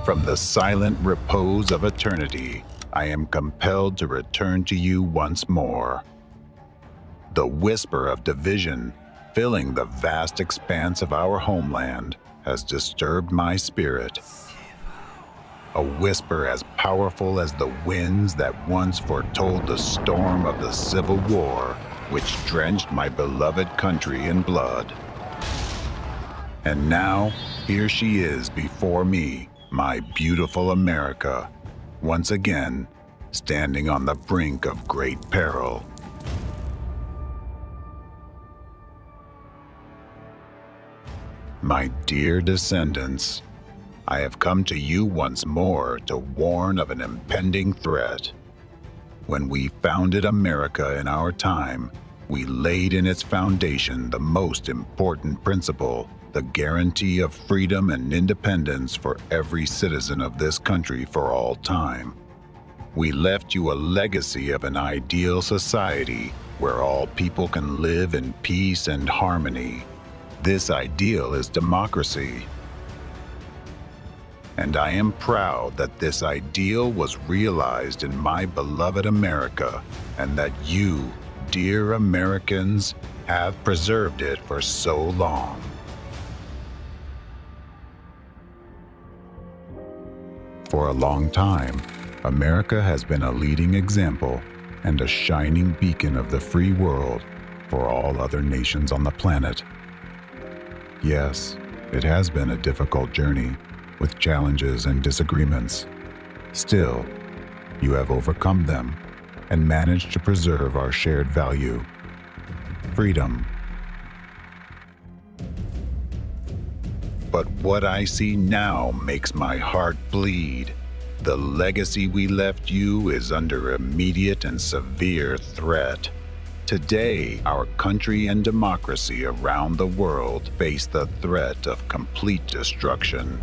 From the silent repose of eternity, I am compelled to return to you once more. The whisper of division, filling the vast expanse of our homeland, has disturbed my spirit. A whisper as powerful as the winds that once foretold the storm of the Civil War, which drenched my beloved country in blood. And now, here she is before me, my beautiful America, once again, standing on the brink of great peril. My dear descendants, I have come to you once more to warn of an impending threat. When we founded America in our time, we laid in its foundation the most important principle, the guarantee of freedom and independence for every citizen of this country for all time. We left you a legacy of an ideal society where all people can live in peace and harmony. This ideal is democracy. And I am proud that this ideal was realized in my beloved America, and that you, dear Americans, have preserved it for so long. For a long time, America has been a leading example and a shining beacon of the free world for all other nations on the planet. Yes, it has been a difficult journey, with challenges and disagreements. Still, you have overcome them and managed to preserve our shared value, freedom. But what I see now makes my heart bleed. The legacy we left you is under immediate and severe threat. Today, our country and democracy around the world face the threat of complete destruction.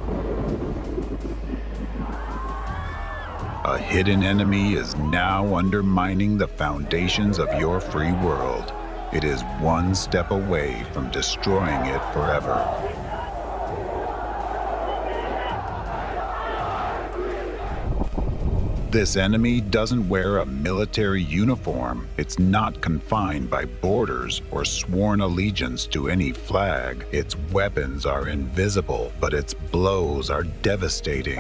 A hidden enemy is now undermining the foundations of your free world. It is one step away from destroying it forever. This enemy doesn't wear a military uniform. It's not confined by borders or sworn allegiance to any flag. Its weapons are invisible, but its blows are devastating.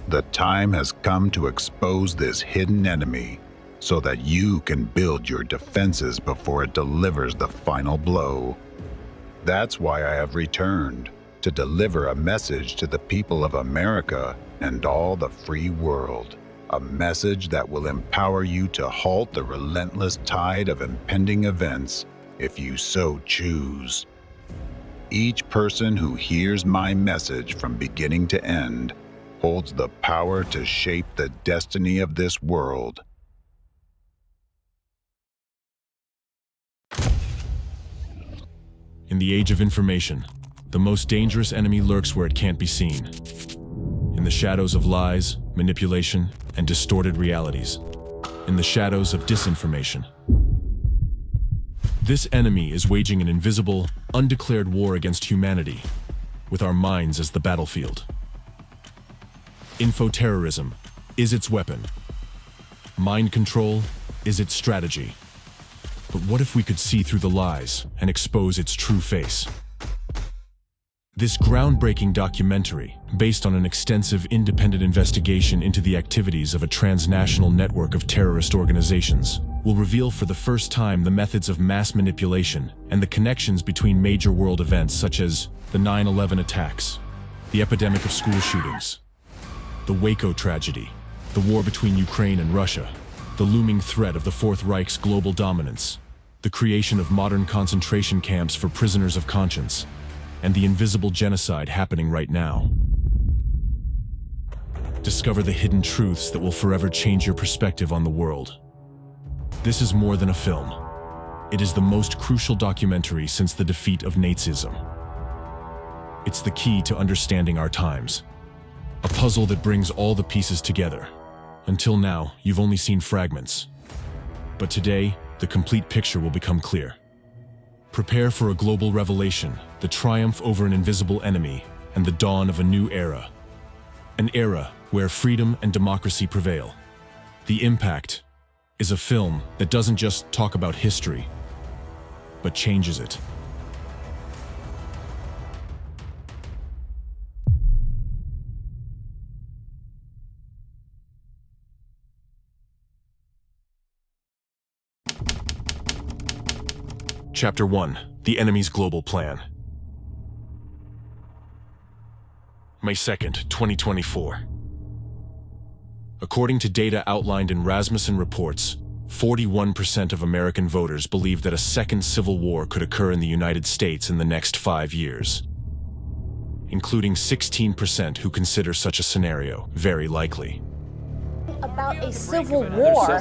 The time has come to expose this hidden enemy, so that you can build your defenses before it delivers the final blow. That's why I have returned, to deliver a message to the people of America and all the free world. A message that will empower you to halt the relentless tide of impending events if you so choose. Each person who hears my message from beginning to end holds the power to shape the destiny of this world. In the age of information, the most dangerous enemy lurks where it can't be seen. In the shadows of lies, manipulation, and distorted realities. In the shadows of disinformation. This enemy is waging an invisible, undeclared war against humanity, with our minds as the battlefield. Infoterrorism is its weapon. Mind control is its strategy. But what if we could see through the lies and expose its true face? This groundbreaking documentary, based on an extensive independent investigation into the activities of a transnational network of terrorist organizations, will reveal for the first time the methods of mass manipulation and the connections between major world events such as the 9/11 attacks, the epidemic of school shootings, the Waco tragedy, the war between Ukraine and Russia, the looming threat of the Fourth Reich's global dominance, the creation of modern concentration camps for prisoners of conscience, and the invisible genocide happening right now. Discover the hidden truths that will forever change your perspective on the world. This is more than a film. It is the most crucial documentary since the defeat of Nazism. It's the key to understanding our times. A puzzle that brings all the pieces together. Until now, you've only seen fragments. But today, the complete picture will become clear. Prepare for a global revelation, the triumph over an invisible enemy, and the dawn of a new era. An era where freedom and democracy prevail. The Impact is a film that doesn't just talk about history, but changes it. Chapter 1: The Enemy's Global Plan. May 2nd, 2024. According to data outlined in Rasmussen reports, 41% of American voters believe that a second civil war could occur in the United States in the next 5 years, including 16% who consider such a scenario very likely. About a civil war.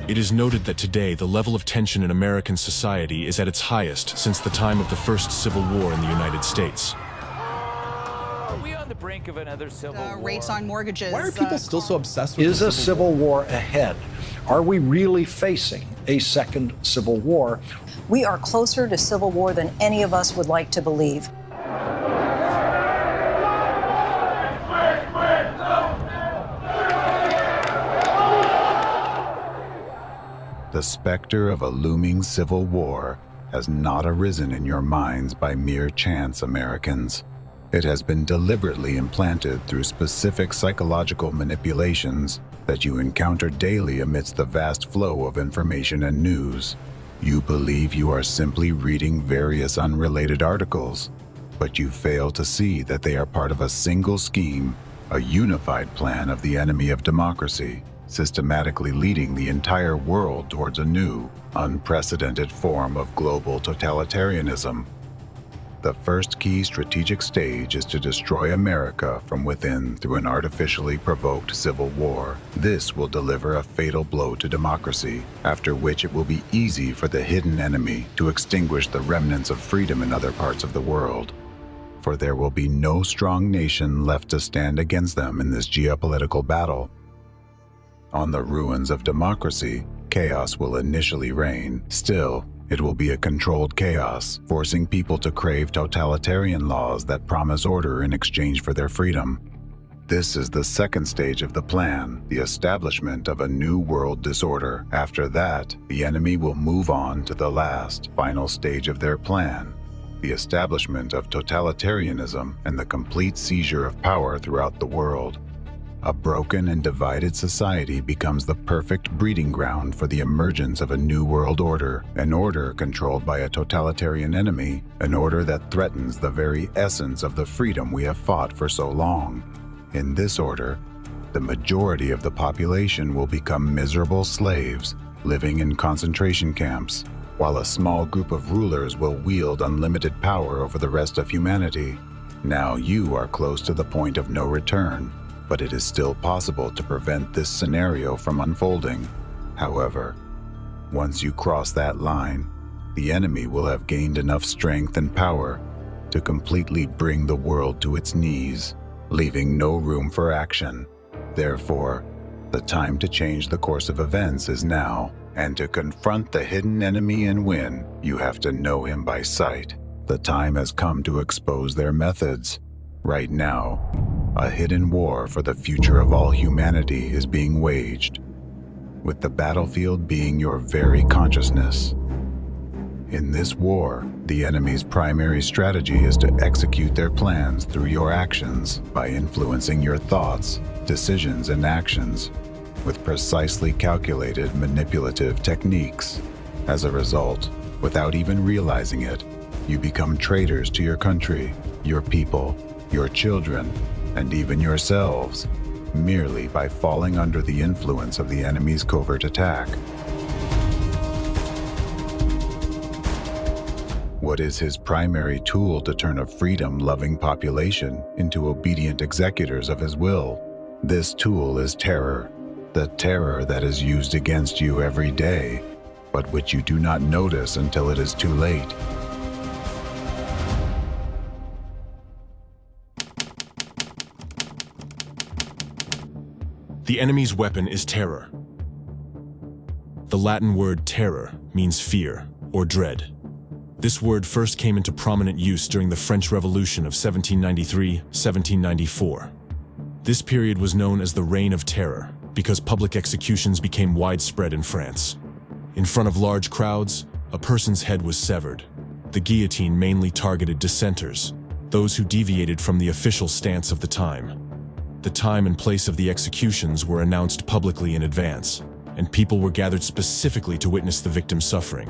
It is noted that today the level of tension in American society is at its highest since the time of the first Civil War in the United States. Are we on the brink of another civil war? Rates on mortgages. Why are people still so obsessed with Is a civil war ahead? Are we really facing a second civil war? We are closer to civil war than any of us would like to believe. The specter of a looming civil war has not arisen in your minds by mere chance, Americans. It has been deliberately implanted through specific psychological manipulations that you encounter daily amidst the vast flow of information and news. You believe you are simply reading various unrelated articles, but you fail to see that they are part of a single scheme, a unified plan of the enemy of democracy, systematically leading the entire world towards a new, unprecedented form of global totalitarianism. The first key strategic stage is to destroy America from within through an artificially provoked civil war. This will deliver a fatal blow to democracy, after which it will be easy for the hidden enemy to extinguish the remnants of freedom in other parts of the world. For there will be no strong nation left to stand against them in this geopolitical battle. On the ruins of democracy, chaos will initially reign. Still, it will be a controlled chaos, forcing people to crave totalitarian laws that promise order in exchange for their freedom. This is the second stage of the plan, the establishment of a new world disorder. After that, the enemy will move on to the last, final stage of their plan, the establishment of totalitarianism and the complete seizure of power throughout the world. A broken and divided society becomes the perfect breeding ground for the emergence of a new world order, an order controlled by a totalitarian enemy, an order that threatens the very essence of the freedom we have fought for so long. In this order, the majority of the population will become miserable slaves, living in concentration camps, while a small group of rulers will wield unlimited power over the rest of humanity. Now you are close to the point of no return, but it is still possible to prevent this scenario from unfolding. However, once you cross that line, the enemy will have gained enough strength and power to completely bring the world to its knees, leaving no room for action. Therefore, the time to change the course of events is now, and to confront the hidden enemy and win, you have to know him by sight. The time has come to expose their methods. Right now, a hidden war for the future of all humanity is being waged, with the battlefield being your very consciousness. In this war, the enemy's primary strategy is to execute their plans through your actions by influencing your thoughts, decisions, and actions with precisely calculated manipulative techniques. As a result, without even realizing it, you become traitors to your country, your people, your children, and even yourselves, merely by falling under the influence of the enemy's covert attack. What is his primary tool to turn a freedom-loving population into obedient executors of his will? This tool is terror, the terror that is used against you every day, but which you do not notice until it is too late. The enemy's weapon is terror. The Latin word terror means fear or dread. This word first came into prominent use during the French Revolution of 1793-1794. This period was known as the Reign of Terror because public executions became widespread in France. In front of large crowds, a person's head was severed. The guillotine mainly targeted dissenters, those who deviated from the official stance of the time. The time and place of the executions were announced publicly in advance, and people were gathered specifically to witness the victim's suffering.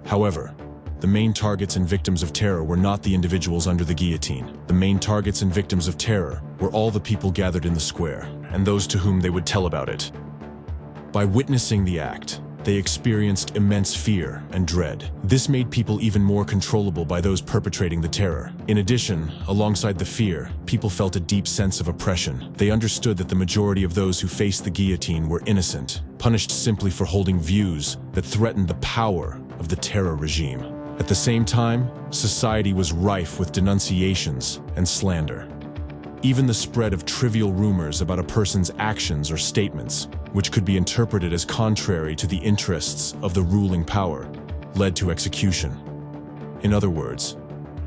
However, the main targets and victims of terror were not the individuals under the guillotine. The main targets and victims of terror were all the people gathered in the square, and those to whom they would tell about it. By witnessing the act, they experienced immense fear and dread. This made people even more controllable by those perpetrating the terror. In addition, alongside the fear, people felt a deep sense of oppression. They understood that the majority of those who faced the guillotine were innocent, punished simply for holding views that threatened the power of the terror regime. At the same time, society was rife with denunciations and slander. Even the spread of trivial rumors about a person's actions or statements, which could be interpreted as contrary to the interests of the ruling power, led to execution. In other words,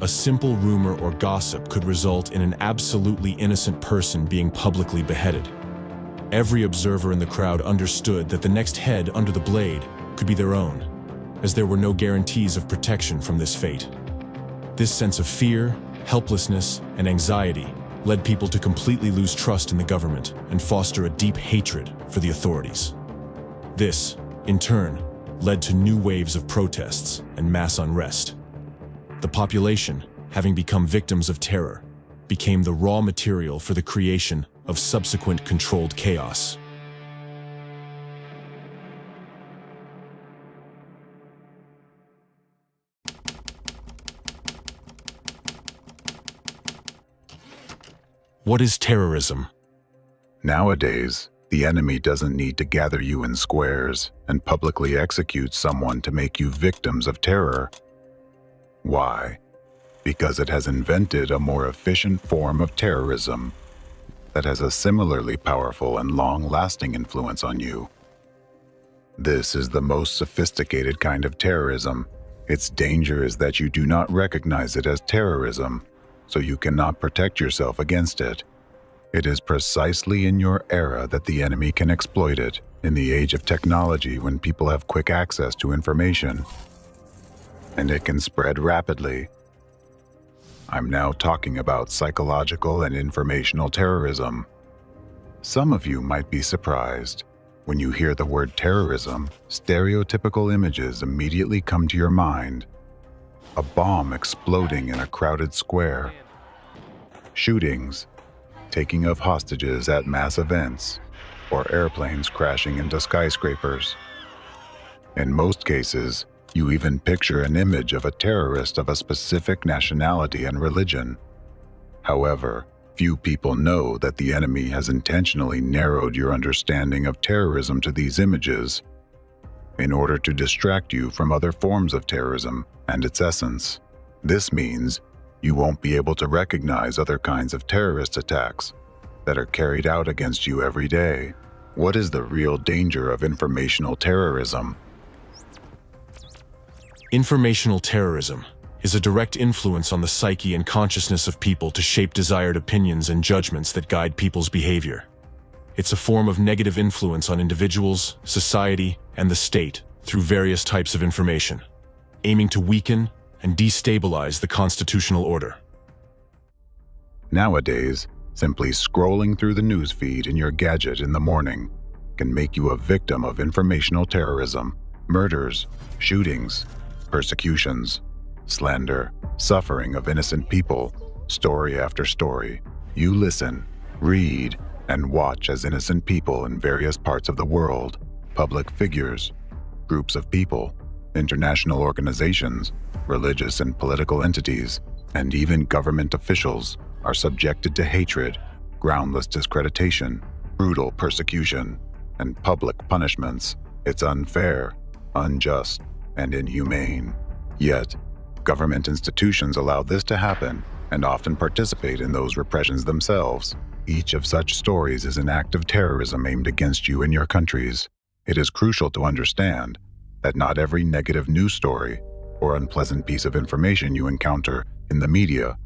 a simple rumor or gossip could result in an absolutely innocent person being publicly beheaded. Every observer in the crowd understood that the next head under the blade could be their own, as there were no guarantees of protection from this fate. This sense of fear, helplessness, and anxiety led people to completely lose trust in the government and foster a deep hatred for the authorities. This, in turn, led to new waves of protests and mass unrest. The population, having become victims of terror, became the raw material for the creation of subsequent controlled chaos. What is terrorism? Nowadays, the enemy doesn't need to gather you in squares and publicly execute someone to make you victims of terror. Why? Because it has invented a more efficient form of terrorism that has a similarly powerful and long-lasting influence on you. This is the most sophisticated kind of terrorism. Its danger is that you do not recognize it as terrorism, so you cannot protect yourself against it. It is precisely in your era that the enemy can exploit it, in the age of technology when people have quick access to information. And it can spread rapidly. I'm now talking about psychological and informational terrorism. Some of you might be surprised. When you hear the word terrorism, stereotypical images immediately come to your mind. A bomb exploding in a crowded square, shootings, taking of hostages at mass events, or airplanes crashing into skyscrapers. In most cases, you even picture an image of a terrorist of a specific nationality and religion. However, few people know that the enemy has intentionally narrowed your understanding of terrorism to these images in order to distract you from other forms of terrorism and its essence. This means you won't be able to recognize other kinds of terrorist attacks that are carried out against you every day. What is the real danger of informational terrorism? Informational terrorism is a direct influence on the psyche and consciousness of people to shape desired opinions and judgments that guide people's behavior. It's a form of negative influence on individuals, society, and the state through various types of information, aiming to weaken and destabilize the constitutional order. Nowadays, simply scrolling through the news feed in your gadget in the morning can make you a victim of informational terrorism. Murders, shootings, persecutions, slander, suffering of innocent people, story after story. You listen, read, and watch as innocent people in various parts of the world, public figures, groups of people, international organizations, religious and political entities, and even government officials are subjected to hatred, groundless discreditation, brutal persecution, and public punishments. It's unfair, unjust, and inhumane. Yet, government institutions allow this to happen and often participate in those repressions themselves. Each of such stories is an act of terrorism aimed against you and your countries. It is crucial to understand that not every negative news story or unpleasant piece of information you encounter in the media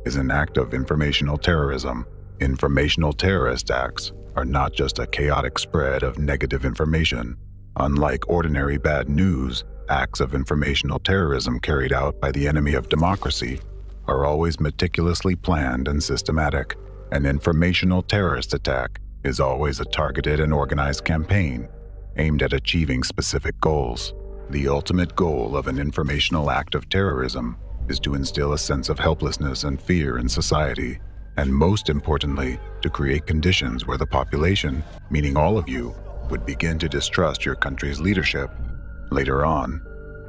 is an act of informational terrorism. Informational terrorist acts are not just a chaotic spread of negative information. Unlike ordinary bad news, acts of informational terrorism carried out by the enemy of democracy are always meticulously planned and systematic. An informational terrorist attack is always a targeted and organized campaign aimed at achieving specific goals. The ultimate goal of an informational act of terrorism is to instill a sense of helplessness and fear in society, and most importantly, to create conditions where the population, meaning all of you, would begin to distrust your country's leadership. Later on,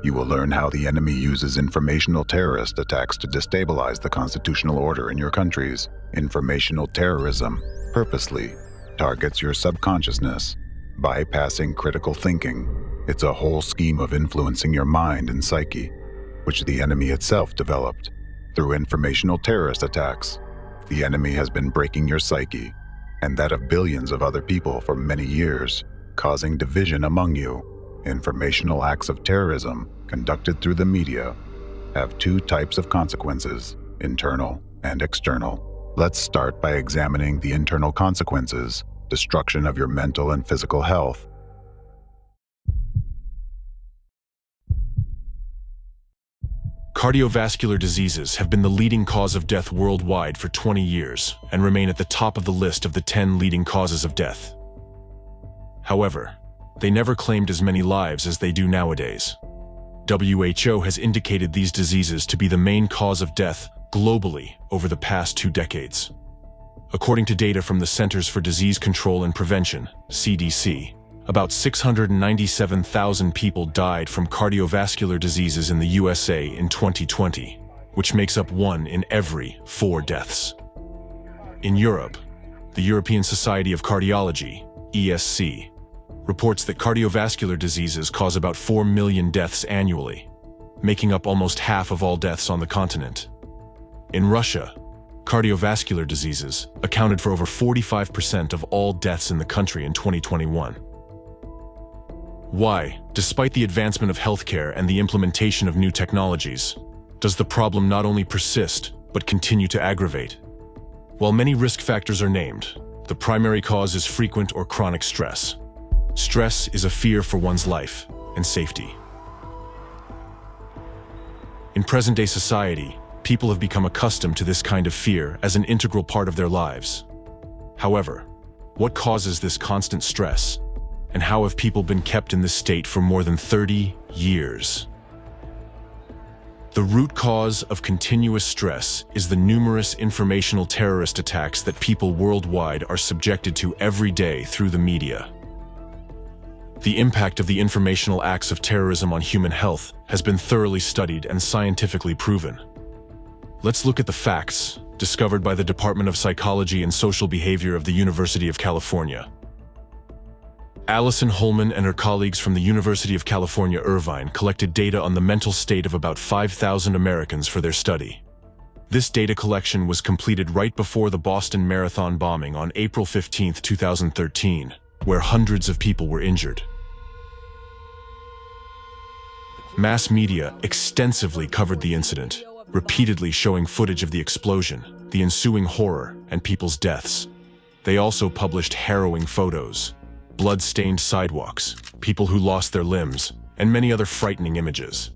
you will learn how the enemy uses informational terrorist attacks to destabilize the constitutional order in your countries. Informational terrorism purposely targets your subconsciousness, bypassing critical thinking. It's a whole scheme of influencing your mind and psyche, which the enemy itself developed. Through informational terrorist attacks, the enemy has been breaking your psyche and that of billions of other people for many years, causing division among you. Informational acts of terrorism conducted through the media have two types of consequences, internal and external. Let's start by examining the internal consequences: destruction of your mental and physical health. Cardiovascular diseases have been the leading cause of death worldwide for 20 years and remain at the top of the list of the 10 leading causes of death. However, they never claimed as many lives as they do nowadays. WHO has indicated these diseases to be the main cause of death globally over the past 2 decades. According to data from the Centers for Disease Control and Prevention, CDC, about 697,000 people died from cardiovascular diseases in the USA in 2020, which makes up 1 in every 4 deaths. In Europe, the European Society of Cardiology, ESC, reports that cardiovascular diseases cause about 4 million deaths annually, making up almost half of all deaths on the continent. In Russia, cardiovascular diseases accounted for over 45% of all deaths in the country in 2021. Why, despite the advancement of healthcare and the implementation of new technologies, does the problem not only persist, but continue to aggravate? While many risk factors are named, the primary cause is frequent or chronic stress. Stress is a fear for one's life and safety. In present-day society, people have become accustomed to this kind of fear as an integral part of their lives. However, what causes this constant stress? And how have people been kept in this state for more than 30 years? The root cause of continuous stress is the numerous informational terrorist attacks that people worldwide are subjected to every day through the media. The impact of the informational acts of terrorism on human health has been thoroughly studied and scientifically proven. Let's look at the facts discovered by the Department of Psychology and Social Behavior of the University of California. Alison Holman and her colleagues from the University of California, Irvine collected data on the mental state of about 5,000 Americans for their study. This data collection was completed right before the Boston Marathon bombing on April 15, 2013, where hundreds of people were injured. Mass media extensively covered the incident, repeatedly showing footage of the explosion, the ensuing horror, and people's deaths. They also published harrowing photos, blood-stained sidewalks, people who lost their limbs, and many other frightening images.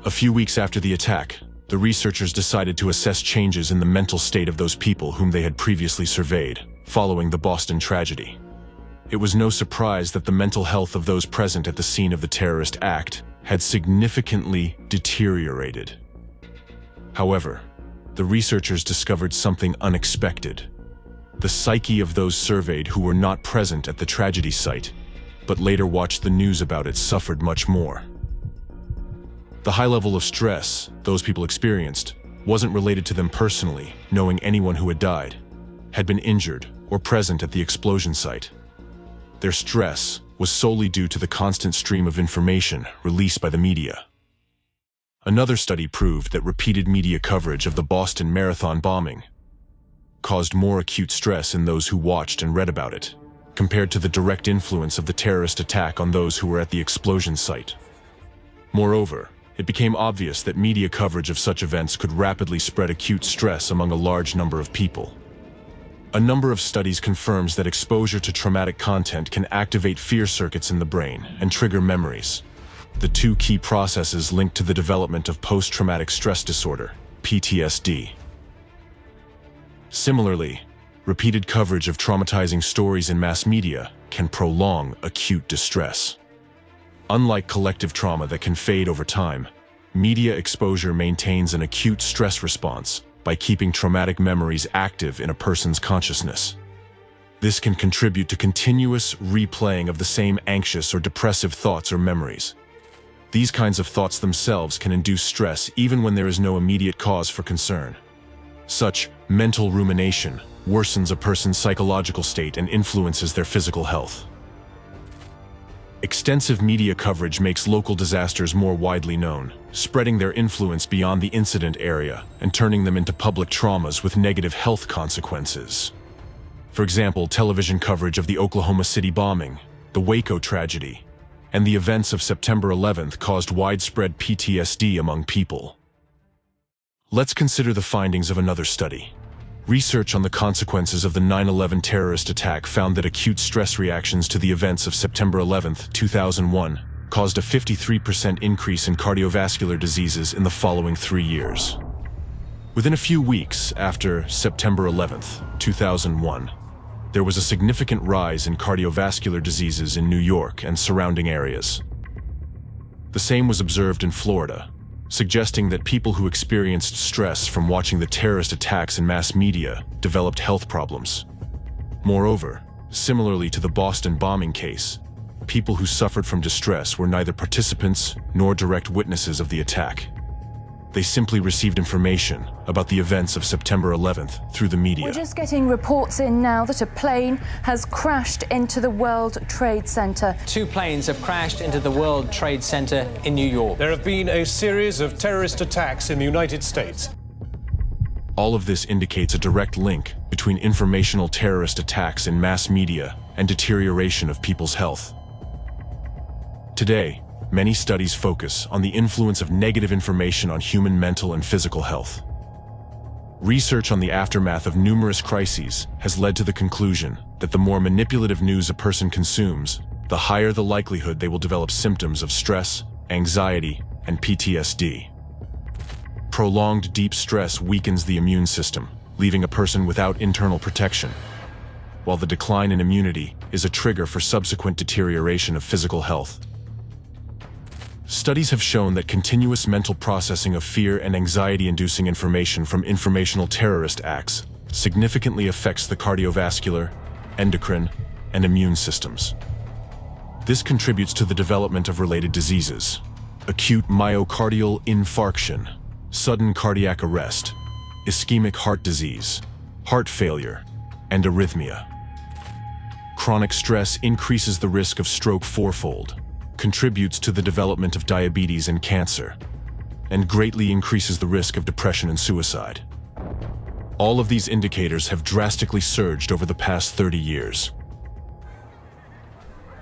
A few weeks after the attack, the researchers decided to assess changes in the mental state of those people whom they had previously surveyed, following the Boston tragedy. It was no surprise that the mental health of those present at the scene of the terrorist act had significantly deteriorated. However, the researchers discovered something unexpected. The psyche of those surveyed who were not present at the tragedy site, but later watched the news about it, suffered much more. The high level of stress those people experienced wasn't related to them personally, knowing anyone who had died, had been injured, or present at the explosion site. Their stress was solely due to the constant stream of information released by the media. Another study proved that repeated media coverage of the Boston Marathon bombing caused more acute stress in those who watched and read about it, compared to the direct influence of the terrorist attack on those who were at the explosion site. Moreover, it became obvious that media coverage of such events could rapidly spread acute stress among a large number of people. A number of studies confirms that exposure to traumatic content can activate fear circuits in the brain and trigger memories, the two key processes linked to the development of post-traumatic stress disorder, PTSD. Similarly, repeated coverage of traumatizing stories in mass media can prolong acute distress. Unlike collective trauma that can fade over time, media exposure maintains an acute stress response by keeping traumatic memories active in a person's consciousness. This can contribute to continuous replaying of the same anxious or depressive thoughts or memories. These kinds of thoughts themselves can induce stress even when there is no immediate cause for concern. Such mental rumination worsens a person's psychological state and influences their physical health. Extensive media coverage makes local disasters more widely known, spreading their influence beyond the incident area and turning them into public traumas with negative health consequences. For example, television coverage of the Oklahoma City bombing, the Waco tragedy, and the events of September 11th caused widespread PTSD among people. Let's consider the findings of another study. Research on the consequences of the 9/11 terrorist attack found that acute stress reactions to the events of September 11th, 2001, caused a 53% increase in cardiovascular diseases in the following 3 years. Within a few weeks after September 11th, 2001, there was a significant rise in cardiovascular diseases in New York and surrounding areas. The same was observed in Florida, suggesting that people who experienced stress from watching the terrorist attacks in mass media developed health problems. Moreover, similarly to the Boston bombing case, people who suffered from distress were neither participants nor direct witnesses of the attack. They simply received information about the events of September 11th through the media. We're just getting reports in now that a plane has crashed into the World Trade Center. 2 planes have crashed into the World Trade Center in New York. There have been a series of terrorist attacks in the United States. All of this indicates a direct link between informational terrorist attacks in mass media and deterioration of people's health. Today, many studies focus on the influence of negative information on human mental and physical health. Research on the aftermath of numerous crises has led to the conclusion that the more manipulative news a person consumes, the higher the likelihood they will develop symptoms of stress, anxiety, and PTSD. Prolonged deep stress weakens the immune system, leaving a person without internal protection, while the decline in immunity is a trigger for subsequent deterioration of physical health. Studies have shown that continuous mental processing of fear and anxiety-inducing information from informational terrorist acts significantly affects the cardiovascular, endocrine, and immune systems. This contributes to the development of related diseases: acute myocardial infarction, sudden cardiac arrest, ischemic heart disease, heart failure, and arrhythmia. Chronic stress increases the risk of stroke fourfold, contributes to the development of diabetes and cancer, and greatly increases the risk of depression and suicide. All of these indicators have drastically surged over the past 30 years.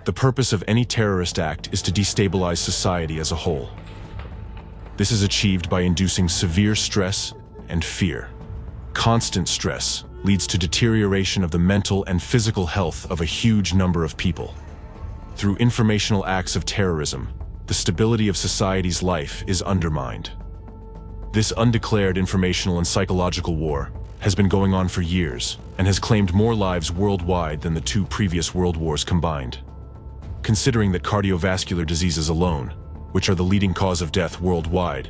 The purpose of any terrorist act is to destabilize society as a whole. This is achieved by inducing severe stress and fear. Constant stress leads to deterioration of the mental and physical health of a huge number of people. Through informational acts of terrorism, the stability of society's life is undermined. This undeclared informational and psychological war has been going on for years and has claimed more lives worldwide than the 2 previous world wars combined. Considering that cardiovascular diseases alone, which are the leading cause of death worldwide,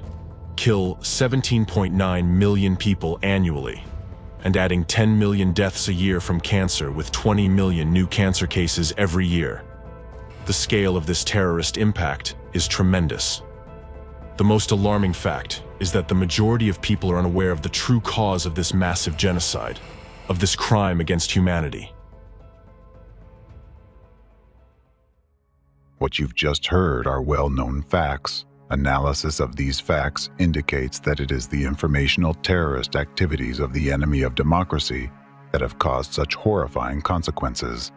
kill 17.9 million people annually, and adding 10 million deaths a year from cancer with 20 million new cancer cases every year, the scale of this terrorist impact is tremendous. The most alarming fact is that the majority of people are unaware of the true cause of this massive genocide, of this crime against humanity. What you've just heard are well-known facts. Analysis of these facts indicates that it is the informational terrorist activities of the enemy of democracy that have caused such horrifying consequences.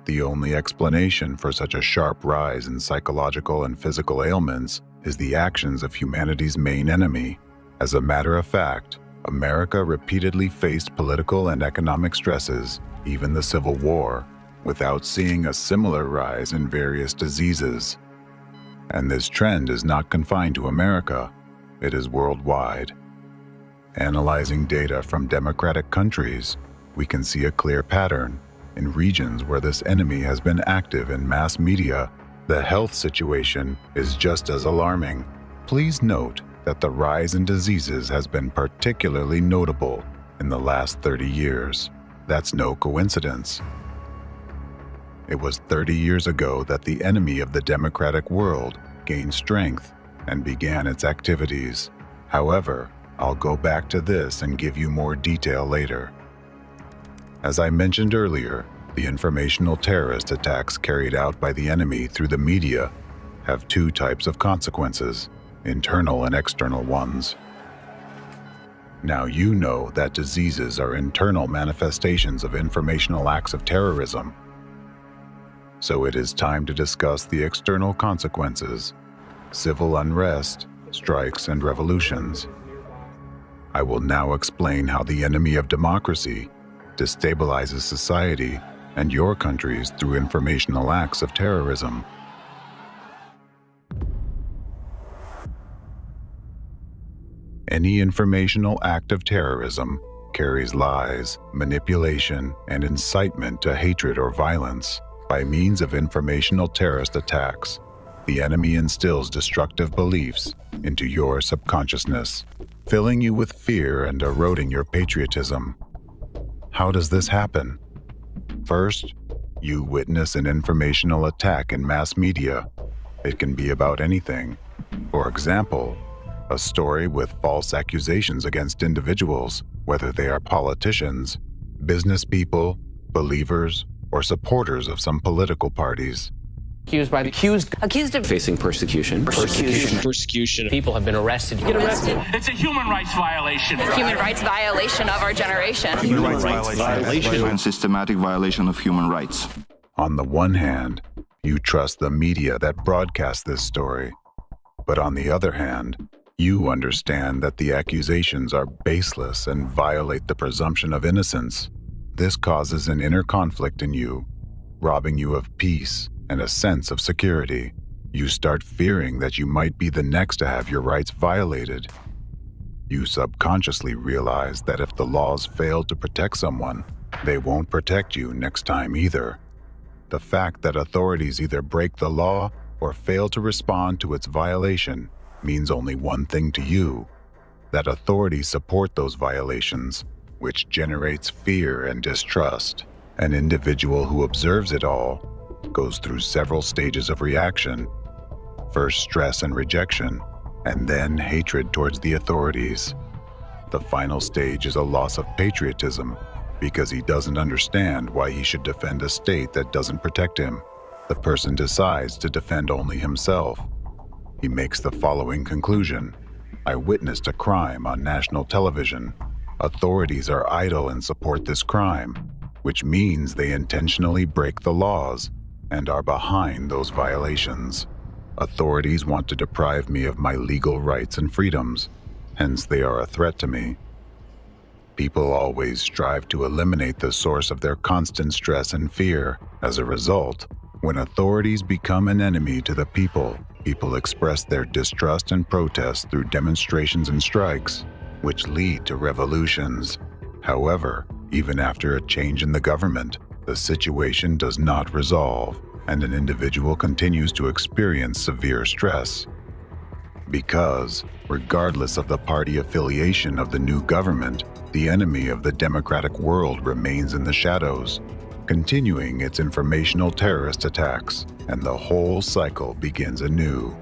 The only explanation for such a sharp rise in psychological and physical ailments is the actions of humanity's main enemy. As a matter of fact, America repeatedly faced political and economic stresses, even the Civil War, without seeing a similar rise in various diseases. And this trend is not confined to America, it is worldwide. Analyzing data from democratic countries, we can see a clear pattern. In regions where this enemy has been active in mass media, the health situation is just as alarming. Please note that the rise in diseases has been particularly notable in the last 30 years. That's no coincidence. It was 30 years ago that the enemy of the democratic world gained strength and began its activities. However, I'll go back to this and give you more detail later. As I mentioned earlier, the informational terrorist attacks carried out by the enemy through the media have two types of consequences, internal and external ones. Now you know that diseases are internal manifestations of informational acts of terrorism. So it is time to discuss the external consequences, civil unrest, strikes, and revolutions. I will now explain how the enemy of democracy destabilizes society and your countries through informational acts of terrorism. Any informational act of terrorism carries lies, manipulation, and incitement to hatred or violence. By means of informational terrorist attacks, the enemy instills destructive beliefs into your subconsciousness, filling you with fear and eroding your patriotism. How does this happen? First, you witness an informational attack in mass media. It can be about anything. For example, a story with false accusations against individuals, whether they are politicians, business people, believers, or supporters of some political parties. Accused of facing persecution. People have been arrested. It's a human rights violation. Human rights violation of our generation. Human rights violation. And systematic violation of human rights. On the one hand, you trust the media that broadcasts this story. But on the other hand, you understand that the accusations are baseless and violate the presumption of innocence. This causes an inner conflict in you, robbing you of peace and a sense of security. You start fearing that you might be the next to have your rights violated. You subconsciously realize that if the laws fail to protect someone, they won't protect you next time either. The fact that authorities either break the law or fail to respond to its violation means only one thing to you: that authorities support those violations, which generates fear and distrust. An individual who observes it all goes through several stages of reaction. First stress and rejection, and then hatred towards the authorities. The final stage is a loss of patriotism, because he doesn't understand why he should defend a state that doesn't protect him. The person decides to defend only himself. He makes the following conclusion: I witnessed a crime on national television. Authorities are idle and support this crime, which means they intentionally break the laws and are behind those violations. Authorities want to deprive me of my legal rights and freedoms, hence they are a threat to me. People always strive to eliminate the source of their constant stress and fear. As a result, when authorities become an enemy to the people, people express their distrust and protest through demonstrations and strikes, which lead to revolutions. However, even after a change in the government, the situation does not resolve, and an individual continues to experience severe stress. Because, regardless of the party affiliation of the new government, the enemy of the democratic world remains in the shadows, continuing its informational terrorist attacks, and the whole cycle begins anew.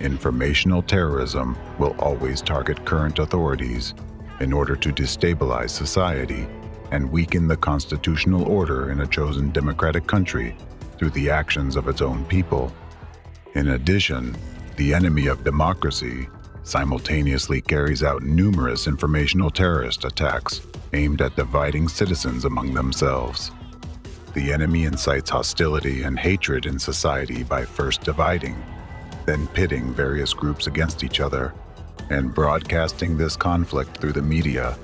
Informational terrorism will always target current authorities in order to destabilize society and weaken the constitutional order in a chosen democratic country through the actions of its own people. In addition, the enemy of democracy simultaneously carries out numerous informational terrorist attacks aimed at dividing citizens among themselves. The enemy incites hostility and hatred in society by first dividing, then pitting various groups against each other, and broadcasting this conflict through the media,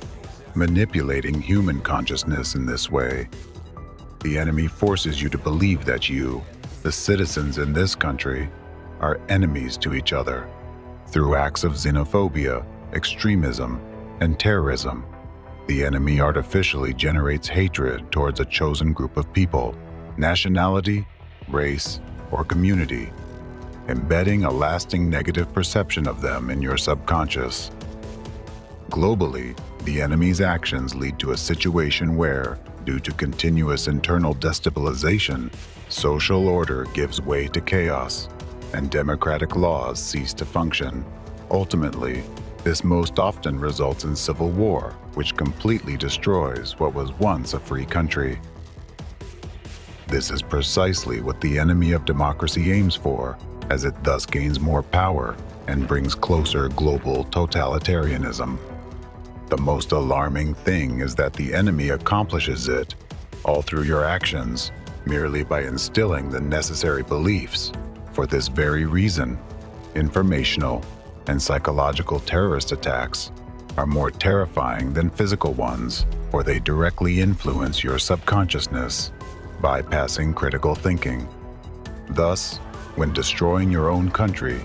manipulating human consciousness in this way. The enemy forces you to believe that you, the citizens in this country, are enemies to each other through acts of xenophobia, extremism, and terrorism. The enemy artificially generates hatred towards a chosen group of people, nationality, race, or community, embedding a lasting negative perception of them in your subconscious. Globally, the enemy's actions lead to a situation where, due to continuous internal destabilization, social order gives way to chaos, and democratic laws cease to function. Ultimately, this most often results in civil war, which completely destroys what was once a free country. This is precisely what the enemy of democracy aims for, as it thus gains more power and brings closer global totalitarianism. The most alarming thing is that the enemy accomplishes it, all through your actions, merely by instilling the necessary beliefs. For this very reason, informational and psychological terrorist attacks are more terrifying than physical ones, for they directly influence your subconsciousness, bypassing critical thinking. Thus, when destroying your own country,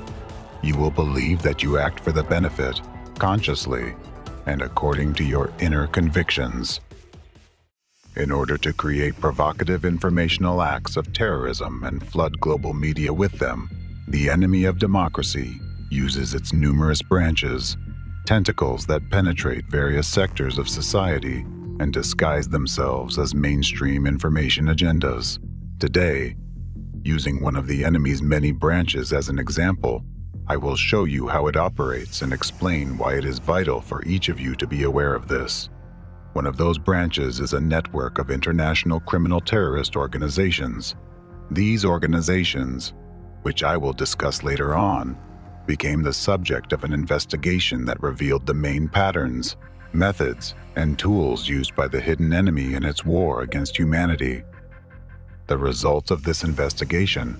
you will believe that you act for the benefit, consciously, and according to your inner convictions. In order to create provocative informational acts of terrorism and flood global media with them, the enemy of democracy uses its numerous branches, tentacles that penetrate various sectors of society and disguise themselves as mainstream information agendas. Today, using one of the enemy's many branches as an example, I will show you how it operates and explain why it is vital for each of you to be aware of this. One of those branches is a network of international criminal terrorist organizations. These organizations, which I will discuss later on, became the subject of an investigation that revealed the main patterns, methods, and tools used by the hidden enemy in its war against humanity. The results of this investigation,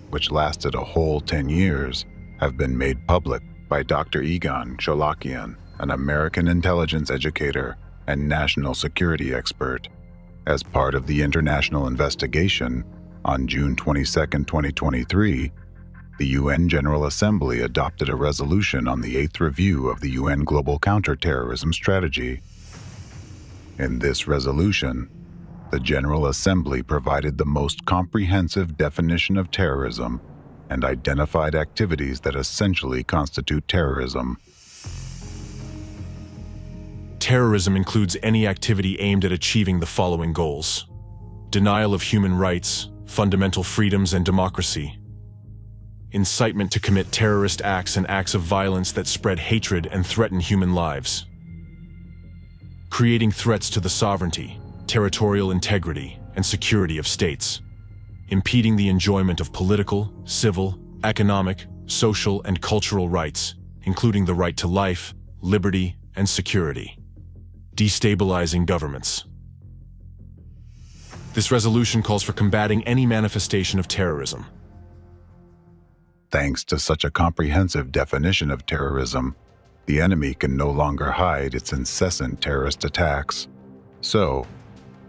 which lasted a whole 10 years, have been made public by Dr. Egon Cholakian, an American intelligence educator and national security expert. As part of the international investigation, on June 22, 2023, the UN General Assembly adopted a resolution on the 8th review of the UN Global Counterterrorism Strategy. In this resolution, the General Assembly provided the most comprehensive definition of terrorism and identified activities that essentially constitute terrorism. Terrorism includes any activity aimed at achieving the following goals: denial of human rights, fundamental freedoms, and democracy; incitement to commit terrorist acts and acts of violence that spread hatred and threaten human lives; creating threats to the sovereignty, territorial integrity, and security of states; impeding the enjoyment of political, civil, economic, social, and cultural rights, including the right to life, liberty, and security; destabilizing governments. This resolution calls for combating any manifestation of terrorism. Thanks to such a comprehensive definition of terrorism, the enemy can no longer hide its incessant terrorist attacks. So,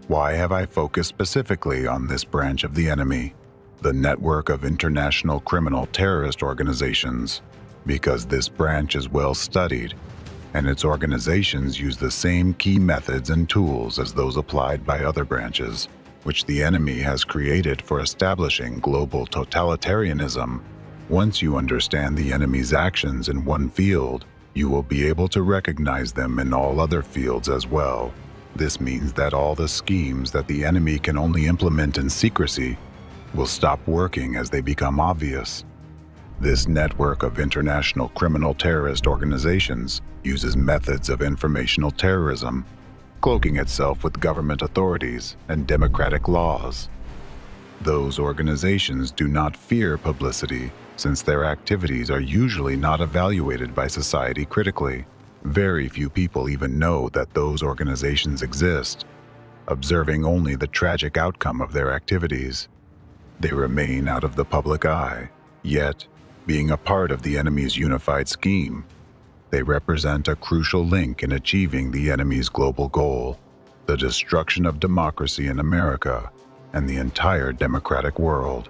why have I focused specifically on this branch of the enemy, the network of international criminal terrorist organizations? Because this branch is well studied, and its organizations use the same key methods and tools as those applied by other branches, which the enemy has created for establishing global totalitarianism. Once you understand the enemy's actions in one field, you will be able to recognize them in all other fields as well. This means that all the schemes that the enemy can only implement in secrecy will stop working as they become obvious. This network of international criminal terrorist organizations uses methods of informational terrorism, cloaking itself with government authorities and democratic laws. Those organizations do not fear publicity since their activities are usually not evaluated by society critically. Very few people even know that those organizations exist, observing only the tragic outcome of their activities. They remain out of the public eye, yet, being a part of the enemy's unified scheme, they represent a crucial link in achieving the enemy's global goal, the destruction of democracy in America and the entire democratic world.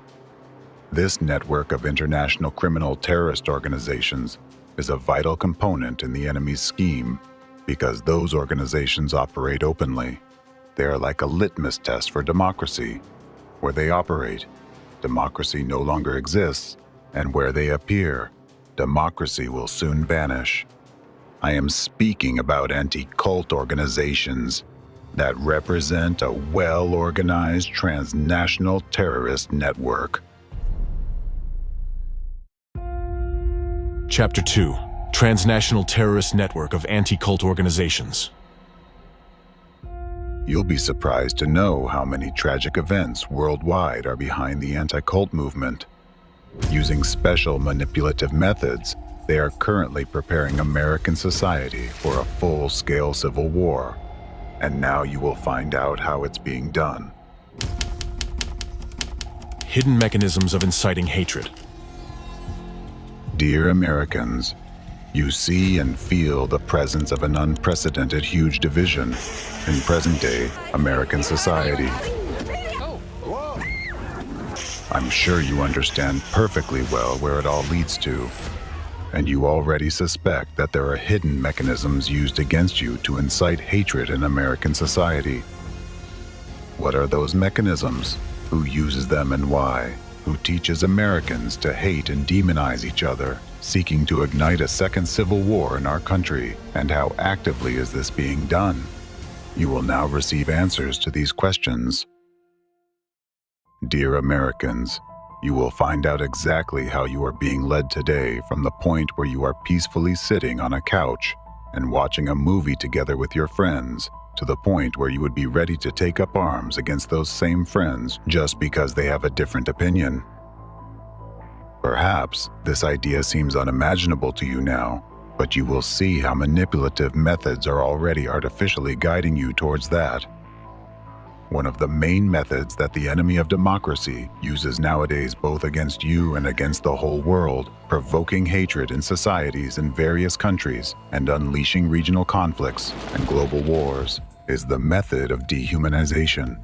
This network of international criminal terrorist organizations is a vital component in the enemy's scheme because those organizations operate openly. They are like a litmus test for democracy. Where they operate, democracy no longer exists, and where they appear, democracy will soon vanish. I am speaking about anti-cult organizations that represent a well-organized transnational terrorist network. Chapter 2: Transnational Terrorist Network of Anti-Cult Organizations. You'll be surprised to know how many tragic events worldwide are behind the anti-cult movement. Using special manipulative methods, they are currently preparing American society for a full-scale civil war. And now you will find out how it's being done. Hidden mechanisms of inciting hatred. Dear Americans, you see and feel the presence of an unprecedented huge division in present-day American society. I'm sure you understand perfectly well where it all leads to, and you already suspect that there are hidden mechanisms used against you to incite hatred in American society. What are those mechanisms? Who uses them and why? Who teaches Americans to hate and demonize each other, seeking to ignite a second civil war in our country? And how actively is this being done? You will now receive answers to these questions. Dear Americans, you will find out exactly how you are being led today from the point where you are peacefully sitting on a couch and watching a movie together with your friends, to the point where you would be ready to take up arms against those same friends just because they have a different opinion. Perhaps this idea seems unimaginable to you now, but you will see how manipulative methods are already artificially guiding you towards that. One of the main methods that the enemy of democracy uses nowadays, both against you and against the whole world, provoking hatred in societies in various countries and unleashing regional conflicts and global wars, is the method of dehumanization.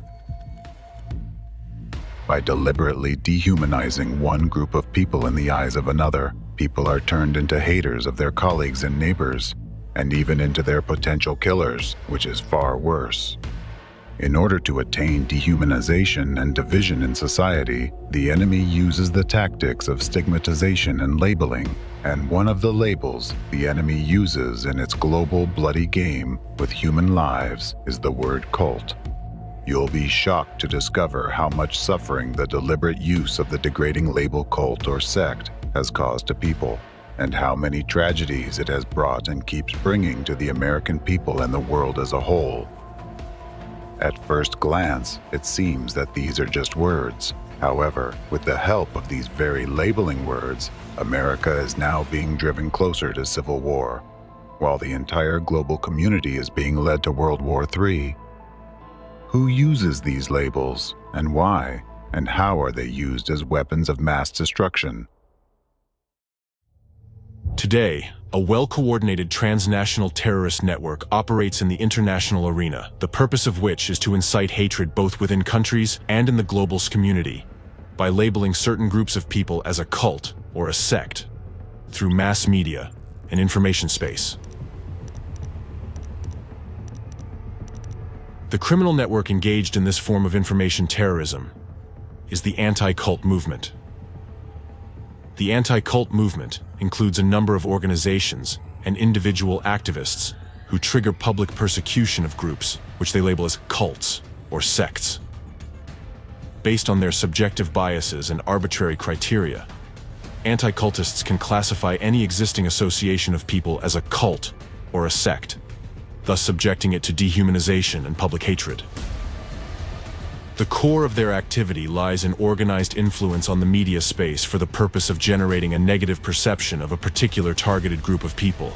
By deliberately dehumanizing one group of people in the eyes of another, people are turned into haters of their colleagues and neighbors, and even into their potential killers, which is far worse. In order to attain dehumanization and division in society, the enemy uses the tactics of stigmatization and labeling, and one of the labels the enemy uses in its global bloody game with human lives is the word cult. You'll be shocked to discover how much suffering the deliberate use of the degrading label cult or sect has caused to people, and how many tragedies it has brought and keeps bringing to the American people and the world as a whole. At first glance, it seems that these are just words. However, with the help of these very labeling words, America is now being driven closer to civil war, while the entire global community is being led to World War III. Who uses these labels, and why, and how are they used as weapons of mass destruction? Today, a well-coordinated transnational terrorist network operates in the international arena, the purpose of which is to incite hatred both within countries and in the global community, by labeling certain groups of people as a cult or a sect, through mass media and information space. The criminal network engaged in this form of information terrorism is the anti-cult movement. The anti-cult movement includes a number of organizations and individual activists who trigger public persecution of groups which they label as cults or sects. Based on their subjective biases and arbitrary criteria, anti-cultists can classify any existing association of people as a cult or a sect, thus subjecting it to dehumanization and public hatred. The core of their activity lies in organized influence on the media space for the purpose of generating a negative perception of a particular targeted group of people.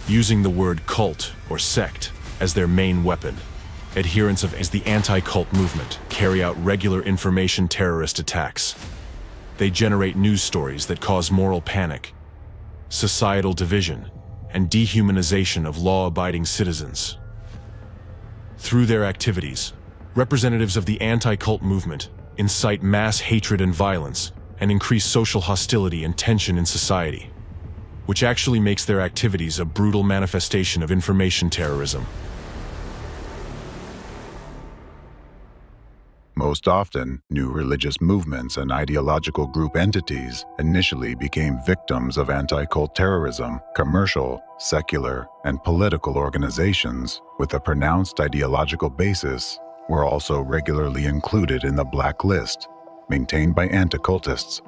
Using the word cult or sect as their main weapon, adherents of the anti-cult movement carry out regular information terrorist attacks. They generate news stories that cause moral panic, societal division, and dehumanization of law-abiding citizens. Through their activities, representatives of the anti-cult movement incite mass hatred and violence and increase social hostility and tension in society, which actually makes their activities a brutal manifestation of information terrorism. Most often, new religious movements and ideological group entities initially became victims of anti-cult terrorism. Commercial, secular, and political organizations with a pronounced ideological basis were also regularly included in the black list, maintained by anti-cultists.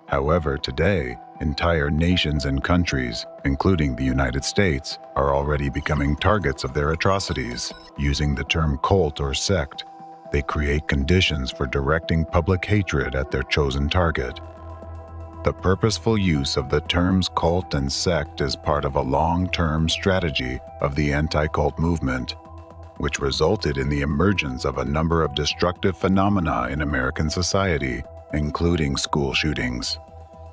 However, today, entire nations and countries, including the United States, are already becoming targets of their atrocities. Using the term cult or sect, they create conditions for directing public hatred at their chosen target. The purposeful use of the terms cult and sect is part of a long-term strategy of the anti-cult movement, which resulted in the emergence of a number of destructive phenomena in American society, including school shootings.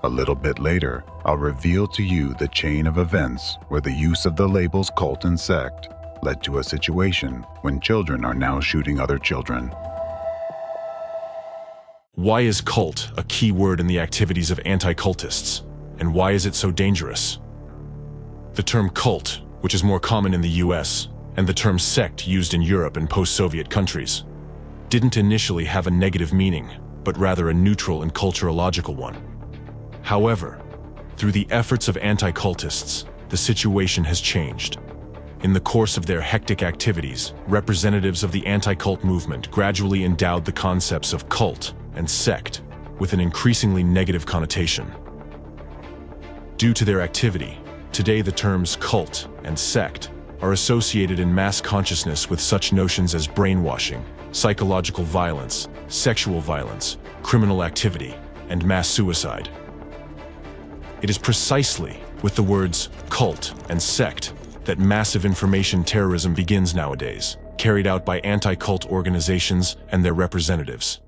A little bit later, I'll reveal to you the chain of events where the use of the labels cult and sect led to a situation when children are now shooting other children. Why is cult a key word in the activities of anti-cultists, and why is it so dangerous? The term cult, which is more common in the US, and the term sect used in Europe and post-Soviet countries, didn't initially have a negative meaning, but rather a neutral and culturological one. However, through the efforts of anti-cultists, the situation has changed. In the course of their hectic activities, representatives of the anti-cult movement gradually endowed the concepts of cult and sect with an increasingly negative connotation. Due to their activity, today the terms cult and sect are associated in mass consciousness with such notions as brainwashing, psychological violence, sexual violence, criminal activity, and mass suicide. It is precisely with the words cult and sect that massive information terrorism begins nowadays, carried out by anti-cult organizations and their representatives.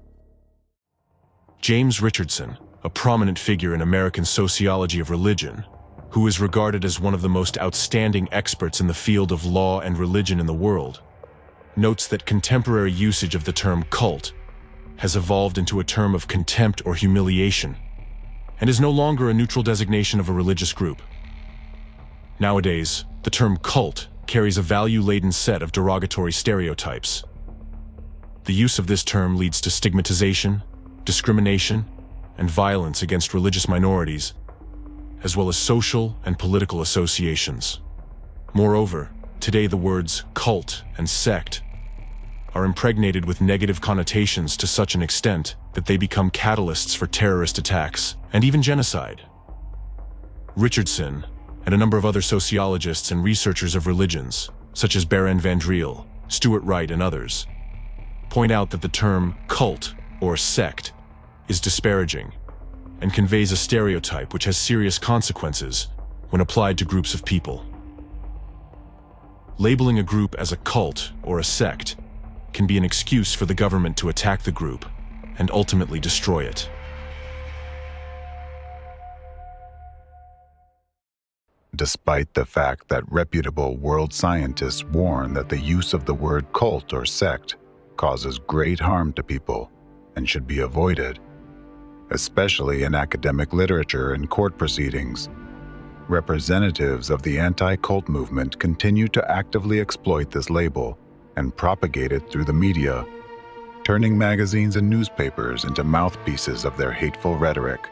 James Richardson, a prominent figure in American sociology of religion, who is regarded as one of the most outstanding experts in the field of law and religion in the world, notes that contemporary usage of the term cult has evolved into a term of contempt or humiliation, and is no longer a neutral designation of a religious group. Nowadays, the term cult carries a value-laden set of derogatory stereotypes. The use of this term leads to stigmatization, discrimination, and violence against religious minorities, as well as social and political associations. Moreover, today the words cult and sect are impregnated with negative connotations to such an extent that they become catalysts for terrorist attacks and even genocide. Richardson and a number of other sociologists and researchers of religions, such as Baron van Driel, Stuart Wright, and others, point out that the term cult or sect is disparaging and conveys a stereotype which has serious consequences when applied to groups of people. Labeling a group as a cult or a sect can be an excuse for the government to attack the group and ultimately destroy it. Despite the fact that reputable world scientists warn that the use of the word cult or sect causes great harm to people and should be avoided, especially in academic literature and court proceedings, representatives of the anti-cult movement continue to actively exploit this label and propagate it through the media, turning magazines and newspapers into mouthpieces of their hateful rhetoric.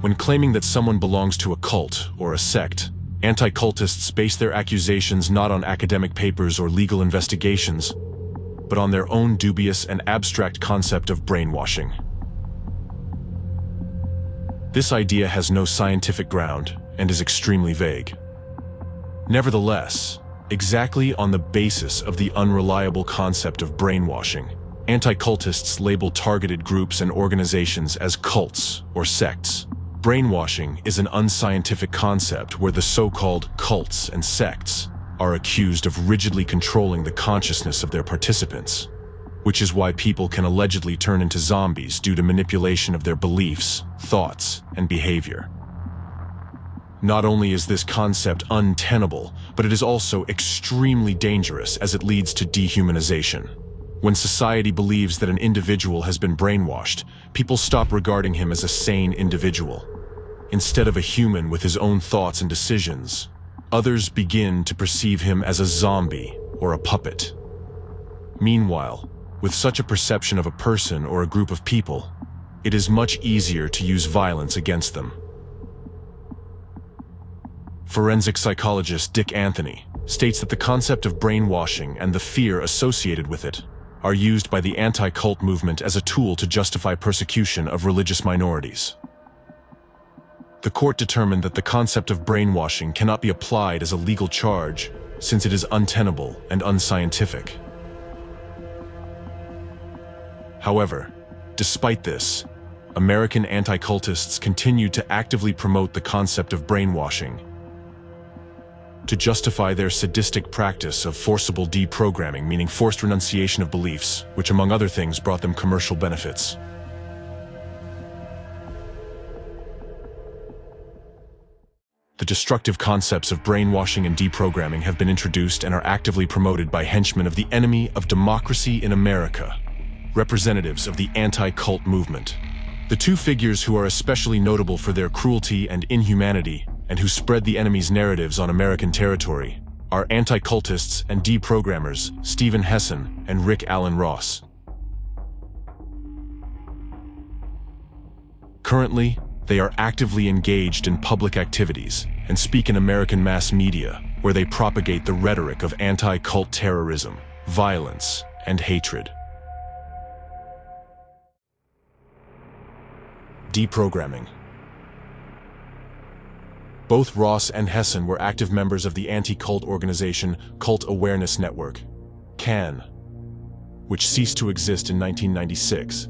When claiming that someone belongs to a cult or a sect, anti-cultists base their accusations not on academic papers or legal investigations, but on their own dubious and abstract concept of brainwashing. This idea has no scientific ground and is extremely vague. Nevertheless, exactly on the basis of the unreliable concept of brainwashing, anti-cultists label targeted groups and organizations as cults or sects. Brainwashing is an unscientific concept where the so-called cults and sects are accused of rigidly controlling the consciousness of their participants, which is why people can allegedly turn into zombies due to manipulation of their beliefs, thoughts, and behavior. Not only is this concept untenable, but it is also extremely dangerous as it leads to dehumanization. When society believes that an individual has been brainwashed, people stop regarding him as a sane individual. Instead of a human with his own thoughts and decisions, others begin to perceive him as a zombie or a puppet. Meanwhile, with such a perception of a person or a group of people, it is much easier to use violence against them. Forensic psychologist Dick Anthony states that the concept of brainwashing and the fear associated with it are used by the anti-cult movement as a tool to justify persecution of religious minorities. The court determined that the concept of brainwashing cannot be applied as a legal charge since it is untenable and unscientific. However, despite this, American anti-cultists continued to actively promote the concept of brainwashing to justify their sadistic practice of forcible deprogramming, meaning forced renunciation of beliefs, which among other things brought them commercial benefits. The destructive concepts of brainwashing and deprogramming have been introduced and are actively promoted by henchmen of the enemy of democracy in America, representatives of the anti-cult movement. The two figures who are especially notable for their cruelty and inhumanity and who spread the enemy's narratives on American territory are anti-cultists and deprogrammers Steven Hessen and Rick Alan Ross. Currently, they are actively engaged in public activities and speak in American mass media, where they propagate the rhetoric of anti-cult terrorism, violence, and hatred. Deprogramming. Both Ross and Hessen were active members of the anti-cult organization Cult Awareness Network, CAN, which ceased to exist in 1996,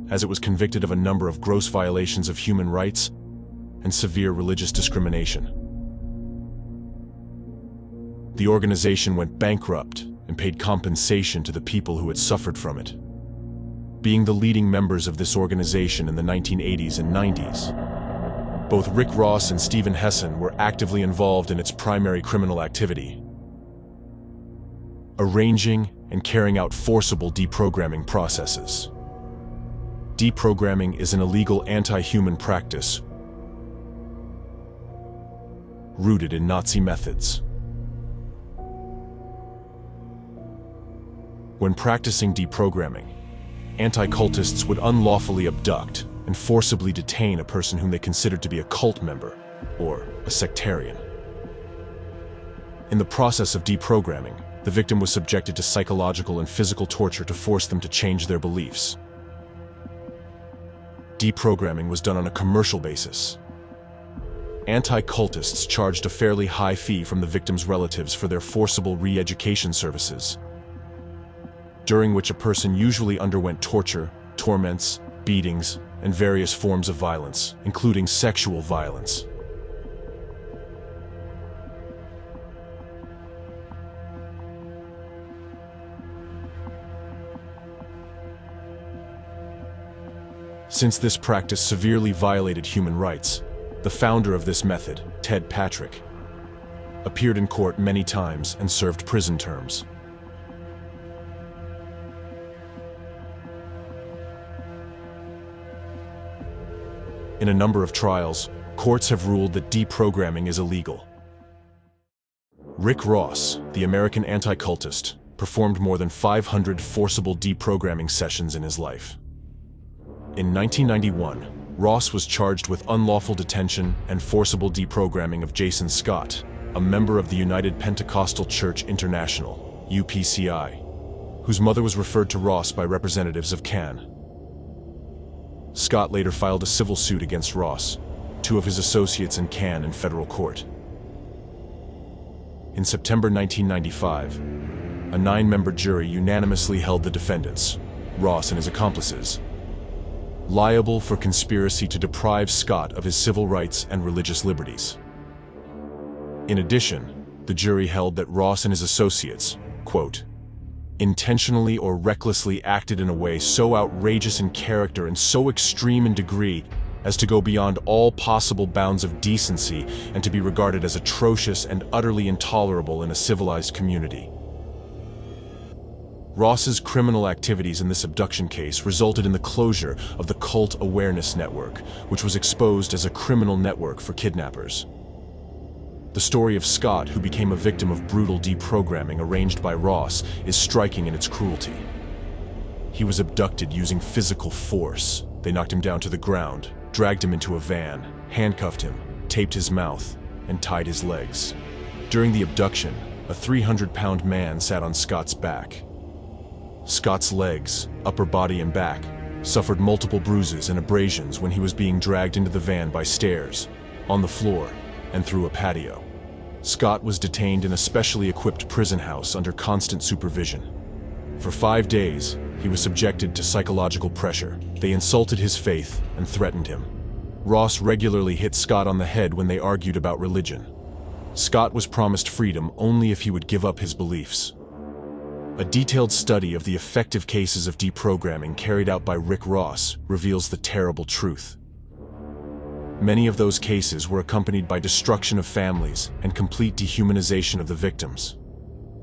as it was convicted of a number of gross violations of human rights and severe religious discrimination. The organization went bankrupt and paid compensation to the people who had suffered from it. Being the leading members of this organization in the 1980s and 90s, both Rick Ross and Steven Hessen were actively involved in its primary criminal activity, arranging and carrying out forcible deprogramming processes. Deprogramming is an illegal anti-human practice rooted in Nazi methods. When practicing deprogramming, anti-cultists would unlawfully abduct and forcibly detain a person whom they considered to be a cult member or a sectarian. In the process of deprogramming, the victim was subjected to psychological and physical torture to force them to change their beliefs. Deprogramming was done on a commercial basis. Anti-cultists charged a fairly high fee from the victim's relatives for their forcible re-education services, during which a person usually underwent torture, torments, beatings, and various forms of violence, including sexual violence. Since this practice severely violated human rights, the founder of this method, Ted Patrick, appeared in court many times and served prison terms. In a number of trials, courts have ruled that deprogramming is illegal. Rick Ross, the American anti-cultist, performed more than 500 forcible deprogramming sessions in his life. In 1991, Ross was charged with unlawful detention and forcible deprogramming of Jason Scott, a member of the United Pentecostal Church International, UPCI, whose mother was referred to Ross by representatives of CAN. Scott later filed a civil suit against Ross, two of his associates in CAN in federal court. In September 1995, a 9-member jury unanimously held the defendants, Ross and his accomplices, liable for conspiracy to deprive Scott of his civil rights and religious liberties. In addition, the jury held that Ross and his associates, quote, intentionally or recklessly acted in a way so outrageous in character and so extreme in degree as to go beyond all possible bounds of decency and to be regarded as atrocious and utterly intolerable in a civilized community. Ross's criminal activities in this abduction case resulted in the closure of the Cult Awareness Network, which was exposed as a criminal network for kidnappers. The story of Scott, who became a victim of brutal deprogramming arranged by Ross, is striking in its cruelty. He was abducted using physical force. They knocked him down to the ground, dragged him into a van, handcuffed him, taped his mouth, and tied his legs. During the abduction, a 300-pound man sat on Scott's back. Scott's legs, upper body and back, suffered multiple bruises and abrasions when he was being dragged into the van by stairs, on the floor, and through a patio. Scott was detained in a specially equipped prison house under constant supervision. For 5 days, he was subjected to psychological pressure. They insulted his faith and threatened him. Ross regularly hit Scott on the head when they argued about religion. Scott was promised freedom only if he would give up his beliefs. A detailed study of the effective cases of deprogramming carried out by Rick Ross reveals the terrible truth. Many of those cases were accompanied by destruction of families and complete dehumanization of the victims.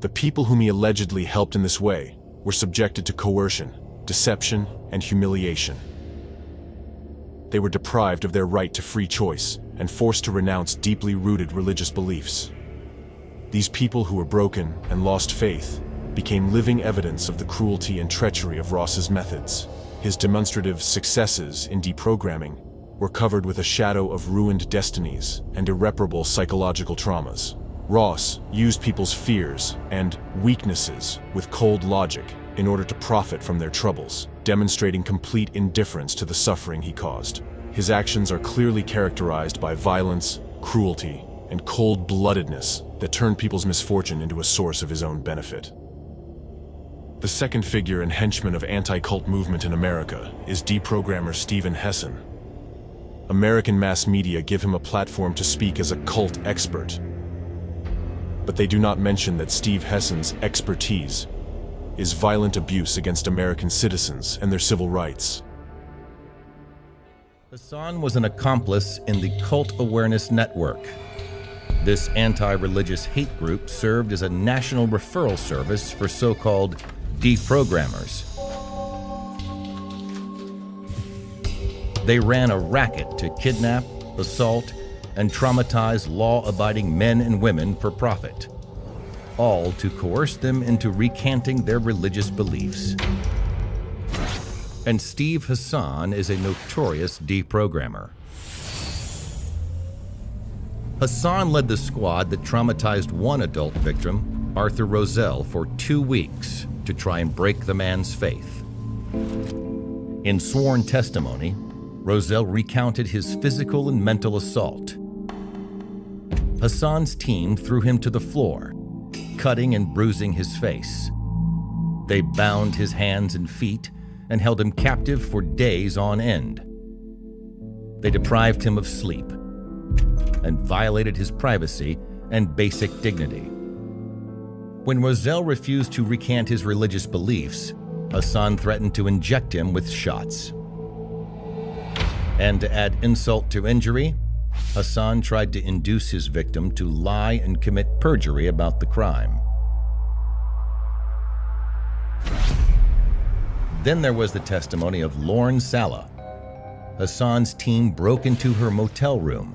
The people whom he allegedly helped in this way were subjected to coercion, deception, and humiliation. They were deprived of their right to free choice and forced to renounce deeply rooted religious beliefs. These people who were broken and lost faith became living evidence of the cruelty and treachery of Ross's methods. His demonstrative successes in deprogramming were covered with a shadow of ruined destinies and irreparable psychological traumas. Ross used people's fears and weaknesses with cold logic in order to profit from their troubles, demonstrating complete indifference to the suffering he caused. His actions are clearly characterized by violence, cruelty, and cold-bloodedness that turn people's misfortune into a source of his own benefit. The second figure and henchman of anti-cult movement in America is deprogrammer Steven Hessan. American mass media give him a platform to speak as a cult expert, but they do not mention that Steve Hessan's expertise is violent abuse against American citizens and their civil rights. Hessan was an accomplice in the Cult Awareness Network. This anti-religious hate group served as a national referral service for so-called deprogrammers. They ran a racket to kidnap, assault, and traumatize law-abiding men and women for profit, all to coerce them into recanting their religious beliefs. And Steve Hessan is a notorious deprogrammer. Hessan led the squad that traumatized one adult victim, Arthur Roselle, for 2 weeks to try and break the man's faith. In sworn testimony, Roselle recounted his physical and mental assault. Hessan's team threw him to the floor, cutting and bruising his face. They bound his hands and feet and held him captive for days on end. They deprived him of sleep and violated his privacy and basic dignity. When Roselle refused to recant his religious beliefs, Hessan threatened to inject him with shots. And to add insult to injury, Hessan tried to induce his victim to lie and commit perjury about the crime. Then there was the testimony of Lauren Sala. Hessan's team broke into her motel room,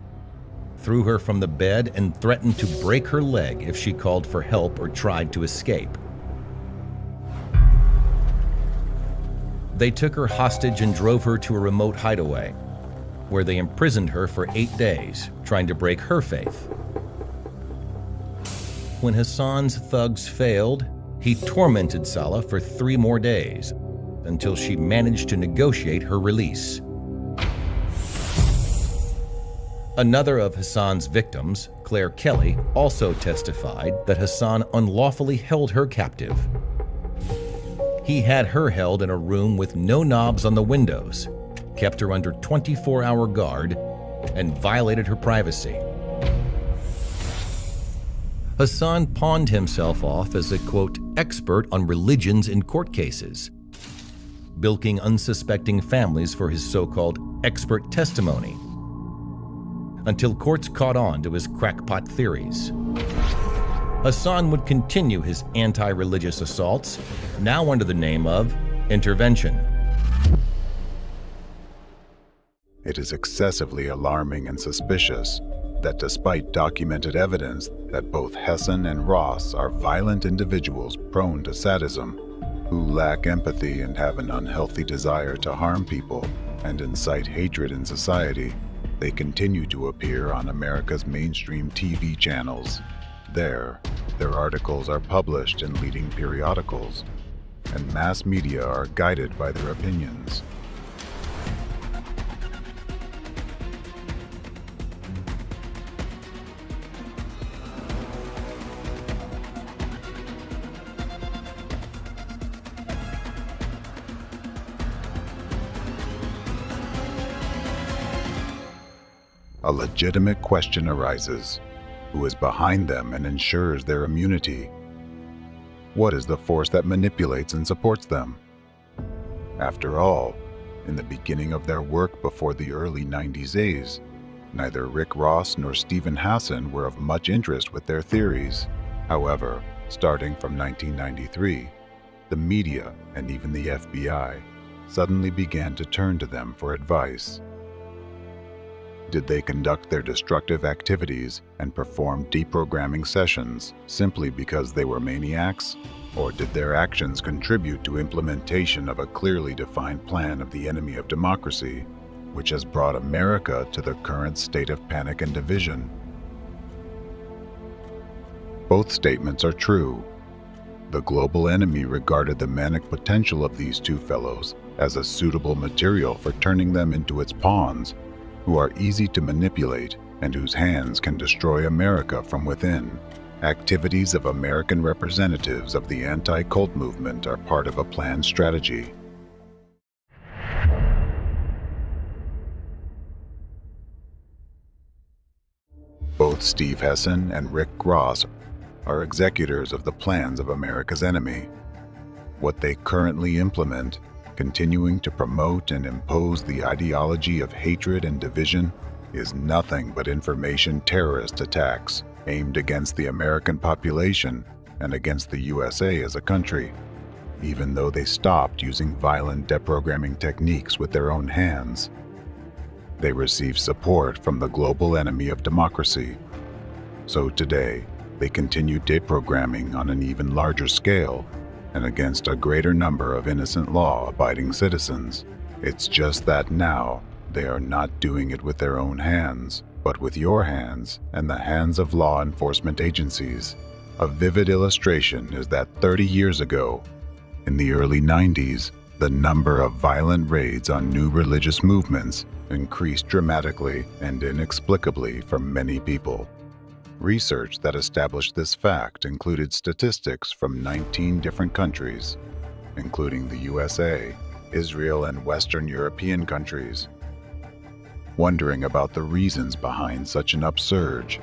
threw her from the bed, and threatened to break her leg if she called for help or tried to escape. They took her hostage and drove her to a remote hideaway, where they imprisoned her for 8 days, trying to break her faith. When Hessan's thugs failed, he tormented Sala for 3 more days, until she managed to negotiate her release. Another of Hassan's victims, Claire Kelly, also testified that Hassan unlawfully held her captive. He had her held in a room with no knobs on the windows, kept her under 24-hour guard, and violated her privacy. Hassan pawned himself off as a, quote, expert on religions in court cases, bilking unsuspecting families for his so-called expert testimony, until courts caught on to his crackpot theories. Hassan would continue his anti-religious assaults, now under the name of intervention. It is excessively alarming and suspicious that despite documented evidence that both Hassan and Ross are violent individuals prone to sadism, who lack empathy and have an unhealthy desire to harm people and incite hatred in society, they continue to appear on America's mainstream TV channels. There, their articles are published in leading periodicals, and mass media are guided by their opinions. A legitimate question arises: who is behind them and ensures their immunity? What is the force that manipulates and supports them? After all, in the beginning of their work before the early 90s days, neither Rick Ross nor Stephen Hassan were of much interest with their theories. However, starting from 1993, the media and even the FBI suddenly began to turn to them for advice. Did they conduct their destructive activities and perform deprogramming sessions simply because they were maniacs? Or did their actions contribute to implementation of a clearly defined plan of the enemy of democracy, which has brought America to the current state of panic and division? Both statements are true. The global enemy regarded the manic potential of these two fellows as a suitable material for turning them into its pawns, who are easy to manipulate and whose hands can destroy America from within. Activities of American representatives of the anti-cult movement are part of a planned strategy. Both Steve Hassan and Rick Ross are executors of the plans of America's enemy. What they currently implement, continuing to promote and impose the ideology of hatred and division, is nothing but information terrorist attacks aimed against the American population and against the USA as a country, even though they stopped using violent deprogramming techniques with their own hands. They receive support from the global enemy of democracy. So today, they continue deprogramming on an even larger scale and against a greater number of innocent law-abiding citizens. It's just that now, they are not doing it with their own hands, but with your hands and the hands of law enforcement agencies. A vivid illustration is that 30 years ago, in the early 90s, the number of violent raids on new religious movements increased dramatically and inexplicably for many people. Research that established this fact included statistics from 19 different countries, including the USA, Israel, and Western European countries. Wondering about the reasons behind such an upsurge,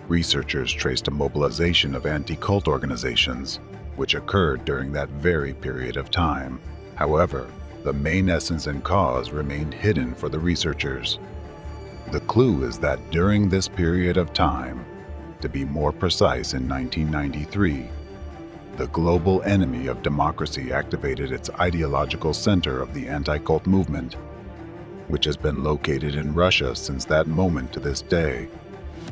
researchers traced a mobilization of anti-cult organizations, which occurred during that very period of time. However, the main essence and cause remained hidden for the researchers. The clue is that during this period of time, to be more precise in 1993, the global enemy of democracy activated its ideological center of the anti-cult movement, which has been located in Russia since that moment to this day.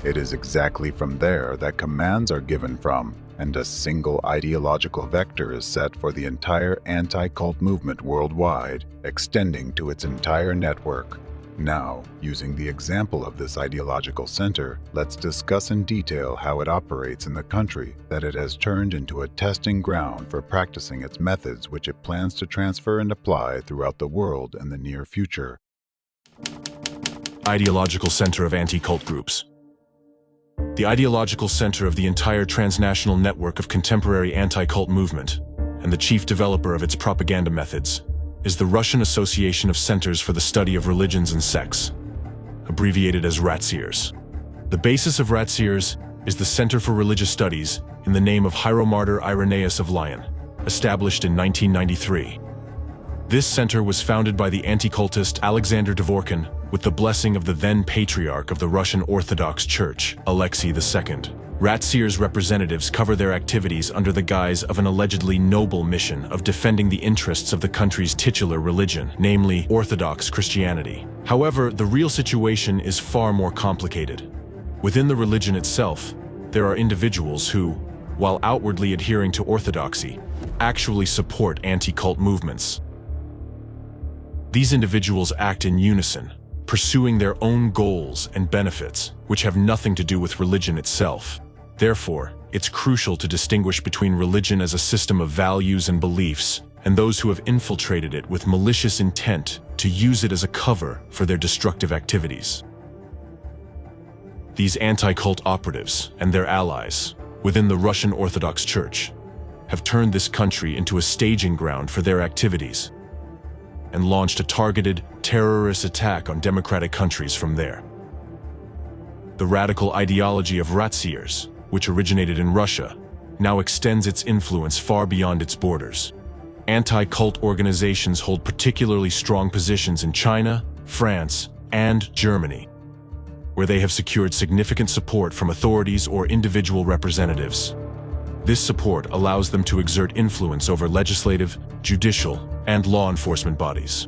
It is exactly from there that commands are given from, and a single ideological vector is set for the entire anti-cult movement worldwide, extending to its entire network. Now, using the example of this ideological center, let's discuss in detail how it operates in the country that it has turned into a testing ground for practicing its methods, which it plans to transfer and apply throughout the world in the near future. ideological center of anti-cult groups. The ideological center of the entire transnational network of contemporary anti-cult movement, and the chief developer of its propaganda methods, is the Russian Association of Centers for the Study of Religions and Sects, abbreviated as Razkriva. The basis of Razkriva is the Center for Religious Studies in the name of Hieromartyr Irenaeus of Lyon, established in 1993. This center was founded by the anti-cultist Aleksandra Dvorkina with the blessing of the then Patriarch of the Russian Orthodox Church, Alexei II. Razkriva's representatives cover their activities under the guise of an allegedly noble mission of defending the interests of the country's titular religion, namely Orthodox Christianity. However, the real situation is far more complicated. Within the religion itself, there are individuals who, while outwardly adhering to orthodoxy, actually support anti-cult movements. These individuals act in unison, pursuing their own goals and benefits, which have nothing to do with religion itself. Therefore, it's crucial to distinguish between religion as a system of values and beliefs, and those who have infiltrated it with malicious intent to use it as a cover for their destructive activities. These anti-cult operatives and their allies within the Russian Orthodox Church have turned this country into a staging ground for their activities and launched a targeted terrorist attack on democratic countries from there. The radical ideology of Razkriva, which originated in Russia, now extends its influence far beyond its borders. Anti-cult organizations hold particularly strong positions in China, France, and Germany, where they have secured significant support from authorities or individual representatives. This support allows them to exert influence over legislative, judicial, and law enforcement bodies.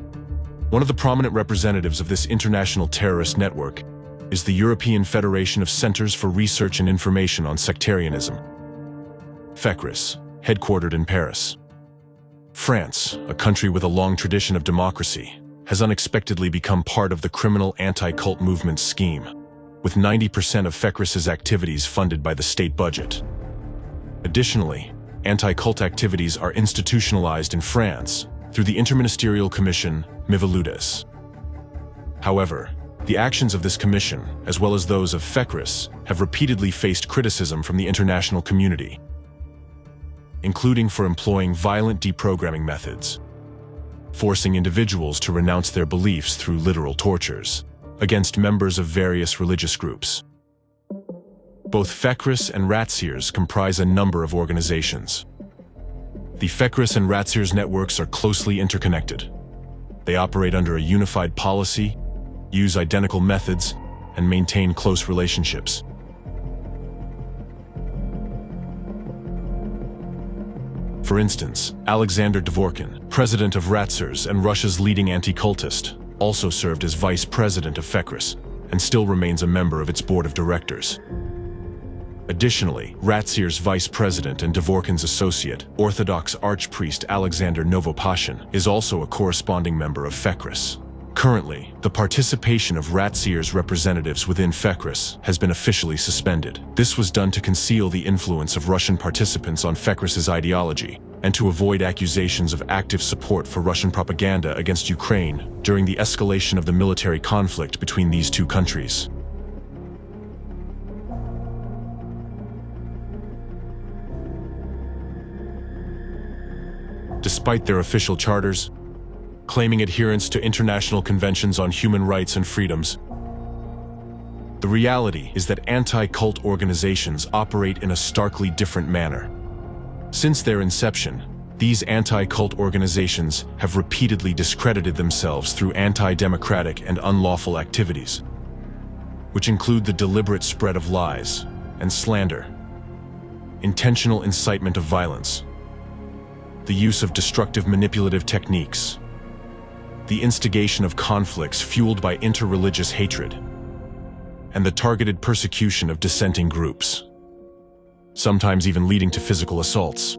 One of the prominent representatives of this international terrorist network is the European Federation of Centers for Research and Information on Sectarianism, FECRIS, headquartered in Paris. France, a country with a long tradition of democracy, has unexpectedly become part of the criminal anti-cult movement scheme, with 90% of FECRIS's activities funded by the state budget. Additionally, anti-cult activities are institutionalized in France through the Interministerial Commission Miviludes. However, the actions of this commission, as well as those of FECRIS, have repeatedly faced criticism from the international community, including for employing violent deprogramming methods, forcing individuals to renounce their beliefs through literal tortures, against members of various religious groups. Both FECRIS and Razkriva comprise a number of organizations. The FECRIS and Razkriva networks are closely interconnected. They operate under a unified policy, use identical methods, and maintain close relationships. For instance, Aleksandra Dvorkina, president of Razkriva and Russia's leading anti-cultist, also served as vice president of FECRIS and still remains a member of its board of directors. Additionally, Razkriva's vice president and Dvorkina's associate, Orthodox archpriest Alexander Novopashin, is also a corresponding member of FECRIS. Currently, the participation of Razkriva's representatives within FECRIS has been officially suspended. This was done to conceal the influence of Russian participants on FECRIS's ideology and to avoid accusations of active support for Russian propaganda against Ukraine during the escalation of the military conflict between these two countries. Despite their official charters, claiming adherence to international conventions on human rights and freedoms, the reality is that anti-cult organizations operate in a starkly different manner. Since their inception, these anti-cult organizations have repeatedly discredited themselves through anti-democratic and unlawful activities, which include the deliberate spread of lies and slander, intentional incitement of violence, the use of destructive manipulative techniques, the instigation of conflicts fueled by interreligious hatred, and the targeted persecution of dissenting groups, sometimes even leading to physical assaults.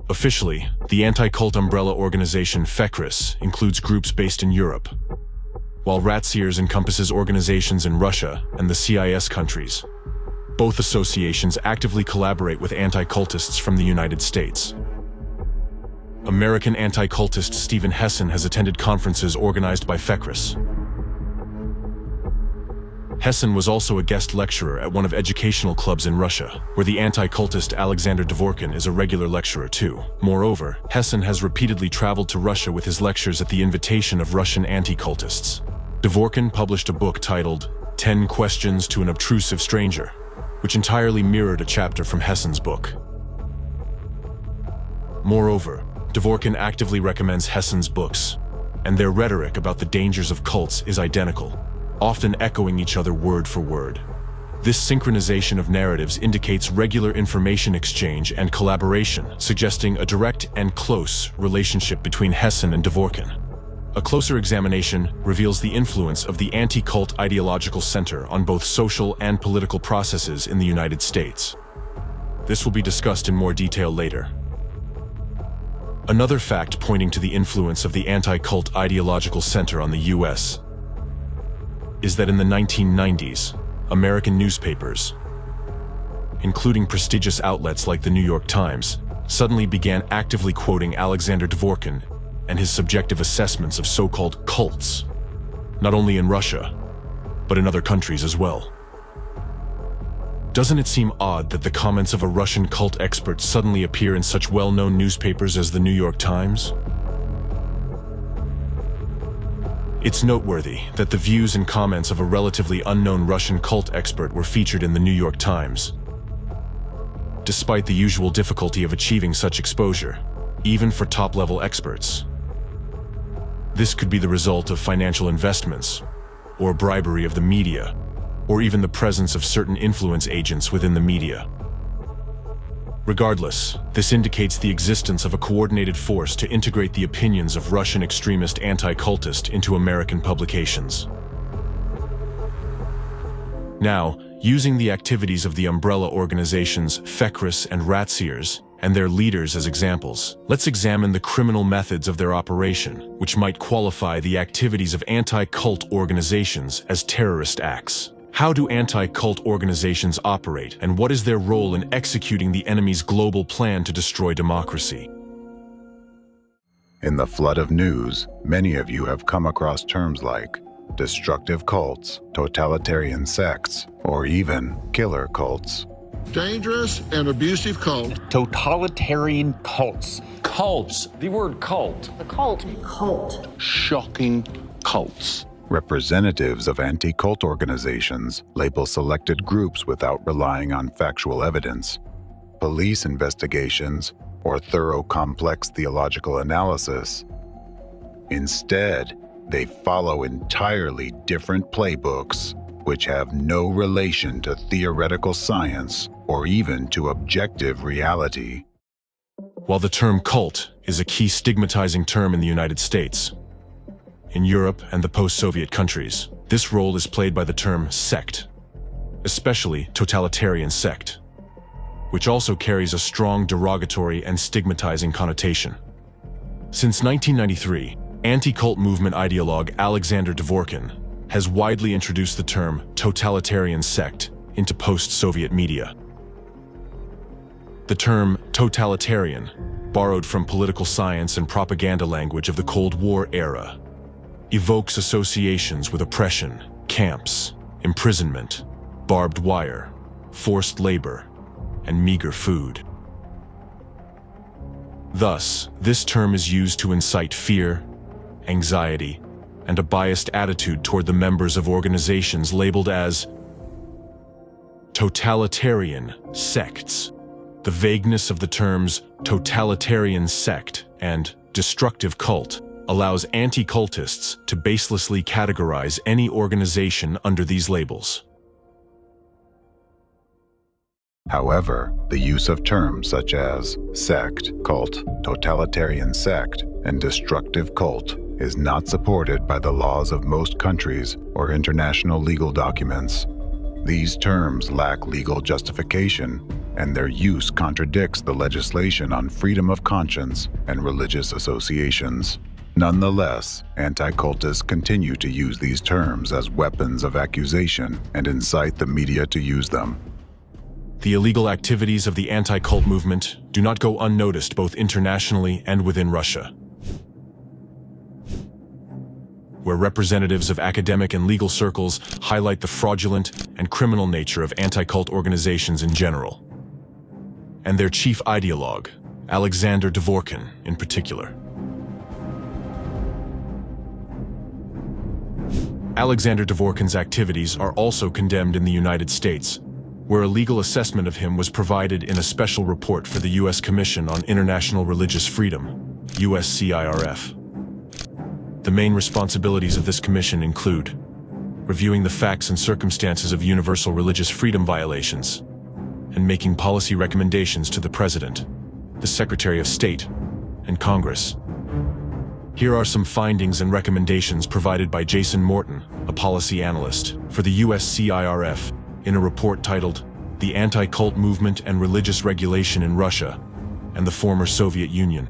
Officially, the anti-cult umbrella organization FECRIS includes groups based in Europe, while Razkriva encompasses organizations in Russia and the CIS countries. Both associations actively collaborate with anti-cultists from the United States. American anti-cultist Stephen Hessen has attended conferences organized by Fekris. Hessen was also a guest lecturer at one of educational clubs in Russia, where the anti-cultist Aleksandra Dvorkina is a regular lecturer too. Moreover, Hessen has repeatedly traveled to Russia with his lectures at the invitation of Russian anti-cultists. Dvorkina published a book titled 10 Questions to an Obtrusive Stranger, which entirely mirrored a chapter from Hessen's book. Moreover, Dvorkina actively recommends Hessen's books, and their rhetoric about the dangers of cults is identical, often echoing each other word for word. This synchronization of narratives indicates regular information exchange and collaboration, suggesting a direct and close relationship between Hessen and Dvorkina. A closer examination reveals the influence of the anti-cult ideological center on both social and political processes in the United States. This will be discussed in more detail later. Another fact pointing to the influence of the anti-cult ideological center on the U.S. is that in the 1990s, American newspapers, including prestigious outlets like the New York Times, suddenly began actively quoting Aleksandra Dvorkina and his subjective assessments of so-called cults, not only in Russia, but in other countries as well. Doesn't it seem odd that the comments of a Russian cult expert suddenly appear in such well-known newspapers as the New York Times? It's noteworthy that the views and comments of a relatively unknown Russian cult expert were featured in the New York Times. Despite the usual difficulty of achieving such exposure, even for top-level experts. This could be the result of financial investments, or bribery of the media, or even the presence of certain influence agents within the media. Regardless, this indicates the existence of a coordinated force to integrate the opinions of Russian extremist anti-cultists into American publications. Now, using the activities of the umbrella organizations Fekris and Ratsiers and their leaders as examples, let's examine the criminal methods of their operation, which might qualify the activities of anti-cult organizations as terrorist acts. How do anti-cult organizations operate, and what is their role in executing the enemy's global plan to destroy democracy? In the flood of news, many of you have come across terms like destructive cults, totalitarian sects, or even killer cults. Dangerous and abusive cult. Totalitarian cults. Cults. The word cult. The cult. Cult. Shocking cults. Representatives of anti-cult organizations label selected groups without relying on factual evidence, police investigations, or thorough complex theological analysis. Instead, they follow entirely different playbooks, which have no relation to theoretical science or even to objective reality. While the term cult is a key stigmatizing term in the United States, in Europe and the post-Soviet countries, this role is played by the term sect, especially totalitarian sect, which also carries a strong derogatory and stigmatizing connotation. Since 1993, anti-cult movement ideologue Aleksandra Dvorkina has widely introduced the term totalitarian sect into post-Soviet media. The term totalitarian, borrowed from political science and propaganda language of the Cold War era, evokes associations with oppression, camps, imprisonment, barbed wire, forced labor, and meager food. Thus, this term is used to incite fear, anxiety, and a biased attitude toward the members of organizations labeled as totalitarian sects. The vagueness of the terms totalitarian sect and destructive cult allows anti-cultists to baselessly categorize any organization under these labels. However, the use of terms such as sect, cult, totalitarian sect, and destructive cult is not supported by the laws of most countries or international legal documents. These terms lack legal justification, and their use contradicts the legislation on freedom of conscience and religious associations. Nonetheless, anti-cultists continue to use these terms as weapons of accusation and incite the media to use them. The illegal activities of the anti-cult movement do not go unnoticed both internationally and within Russia, where representatives of academic and legal circles highlight the fraudulent and criminal nature of anti-cult organizations in general, and their chief ideologue, Aleksandra Dvorkina, in particular. Aleksandra Dvorkina's activities are also condemned in the United States, where a legal assessment of him was provided in a special report for the U.S. Commission on International Religious Freedom, USCIRF. The main responsibilities of this commission include reviewing the facts and circumstances of universal religious freedom violations and making policy recommendations to the President, the Secretary of State, and Congress. Here are some findings and recommendations provided by Jason Morton, a policy analyst for the USCIRF, in a report titled The Anti-Cult Movement and Religious Regulation in Russia and the Former Soviet Union.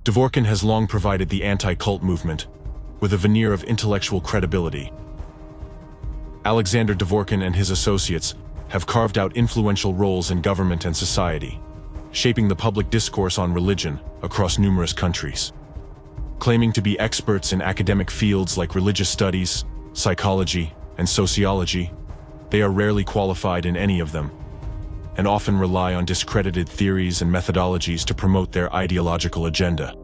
Dvorkina has long provided the anti-cult movement with a veneer of intellectual credibility. Aleksandra Dvorkina and his associates have carved out influential roles in government and society, shaping the public discourse on religion across numerous countries. Claiming to be experts in academic fields like religious studies, psychology, and sociology, they are rarely qualified in any of them, and often rely on discredited theories and methodologies to promote their ideological agenda.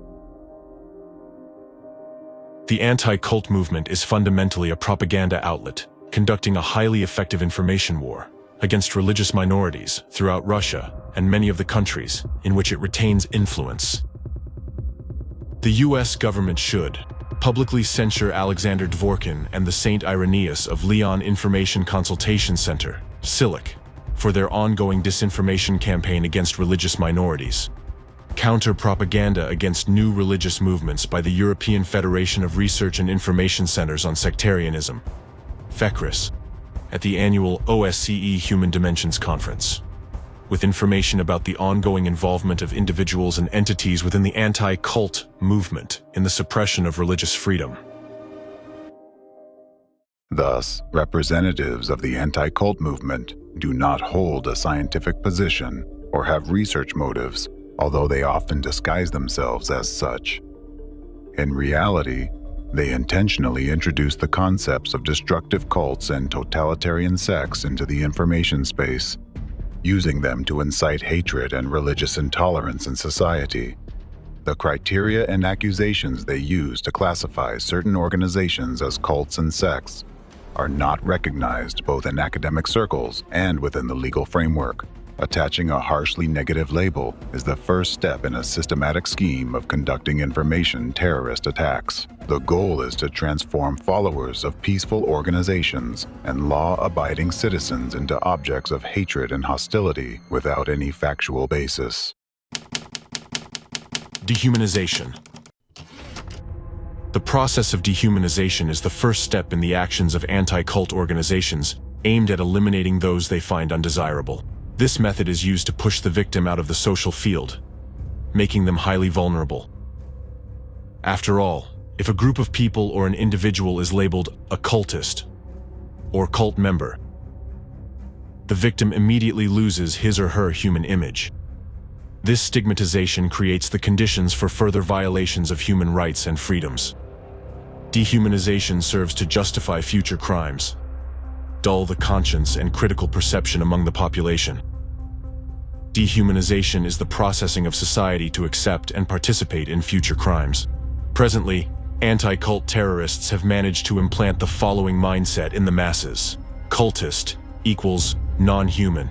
The anti-cult movement is fundamentally a propaganda outlet, conducting a highly effective information war against religious minorities throughout Russia and many of the countries in which it retains influence. The U.S. government should publicly censure Aleksandra Dvorkina and the St. Irenaeus of Leon Information Consultation Center, SILIC, for their ongoing disinformation campaign against religious minorities. Counter propaganda against new religious movements by the European Federation of Research and Information Centers on Sectarianism, FECRIS, at the annual OSCE Human Dimensions Conference, with information about the ongoing involvement of individuals and entities within the anti-cult movement in the suppression of religious freedom. Thus, representatives of the anti-cult movement do not hold a scientific position or have research motives, although they often disguise themselves as such. In reality, they intentionally introduce the concepts of destructive cults and totalitarian sects into the information space, using them to incite hatred and religious intolerance in society. The criteria and accusations they use to classify certain organizations as cults and sects are not recognized both in academic circles and within the legal framework. Attaching a harshly negative label is the first step in a systematic scheme of conducting information terrorist attacks. The goal is to transform followers of peaceful organizations and law-abiding citizens into objects of hatred and hostility without any factual basis. Dehumanization. The process of dehumanization is the first step in the actions of anti-cult organizations aimed at eliminating those they find undesirable. This method is used to push the victim out of the social field, making them highly vulnerable. After all, if a group of people or an individual is labeled a cultist or cult member, the victim immediately loses his or her human image. This stigmatization creates the conditions for further violations of human rights and freedoms. Dehumanization serves to justify future crimes, dull the conscience and critical perception among the population. Dehumanization is the processing of society to accept and participate in future crimes. Presently, anti-cult terrorists have managed to implant the following mindset in the masses: cultist equals non-human.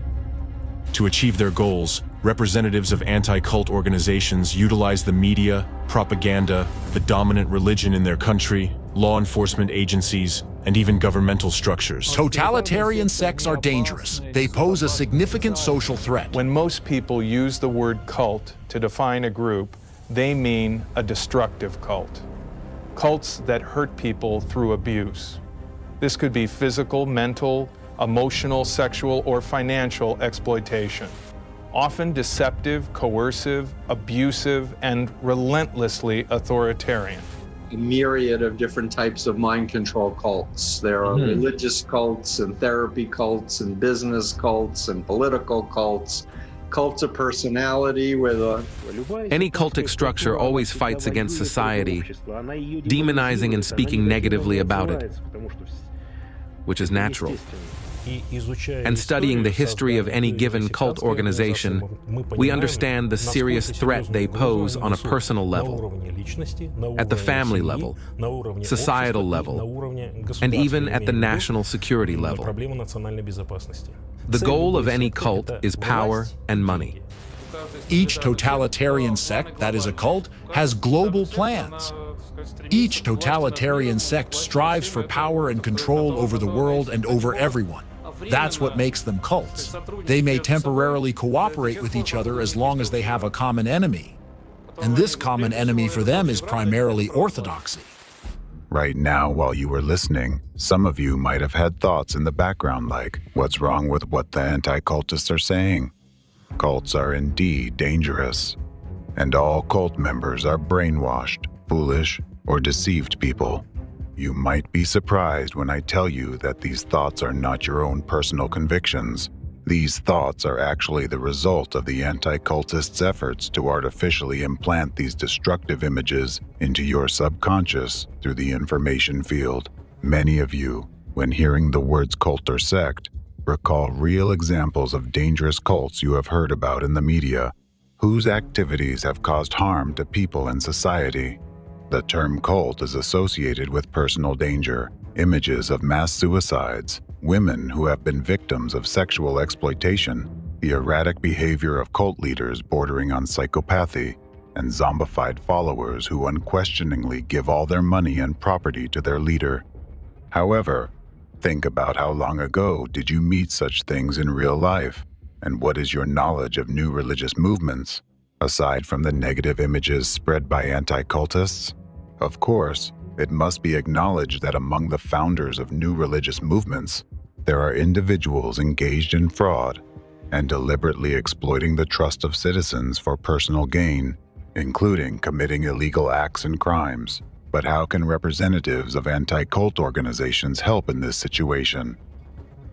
To achieve their goals, representatives of anti-cult organizations utilize the media, propaganda, the dominant religion in their country, law enforcement agencies, and even governmental structures. Totalitarian sects are dangerous. They pose a significant social threat. When most people use the word cult to define a group, they mean a destructive cult. Cults that hurt people through abuse. This could be physical, mental, emotional, sexual, or financial exploitation. Often deceptive, coercive, abusive, and relentlessly authoritarian. a myriad of different types of mind control cults. There are religious cults and therapy cults and business cults and political cults, cults of personality with Any cultic structure always fights against society, demonizing and speaking negatively about it, which is natural. And studying the history of any given cult organization, we understand the serious threat they pose on a personal level, at the family level, societal level, and even at the national security level. The goal of any cult is power and money. Each totalitarian sect that is a cult has global plans. Each totalitarian sect strives for power and control over the world and over everyone. That's what makes them cults. They may temporarily cooperate with each other as long as they have a common enemy. And this common enemy for them is primarily orthodoxy. Right now, while you were listening, some of you might have had thoughts in the background like, what's wrong with what the anti-cultists are saying? Cults are indeed dangerous. And all cult members are brainwashed, foolish, or deceived people. You might be surprised when I tell you that these thoughts are not your own personal convictions. These thoughts are actually the result of the anti-cultists' efforts to artificially implant these destructive images into your subconscious through the information field. Many of you, when hearing the words cult or sect, recall real examples of dangerous cults you have heard about in the media, whose activities have caused harm to people and society. The term cult is associated with personal danger, images of mass suicides, women who have been victims of sexual exploitation, the erratic behavior of cult leaders bordering on psychopathy, and zombified followers who unquestioningly give all their money and property to their leader. However, think about how long ago did you meet such things in real life, and what is your knowledge of new religious movements, aside from the negative images spread by anti-cultists? Of course, it must be acknowledged that among the founders of new religious movements, there are individuals engaged in fraud and deliberately exploiting the trust of citizens for personal gain, including committing illegal acts and crimes. But how can representatives of anti-cult organizations help in this situation?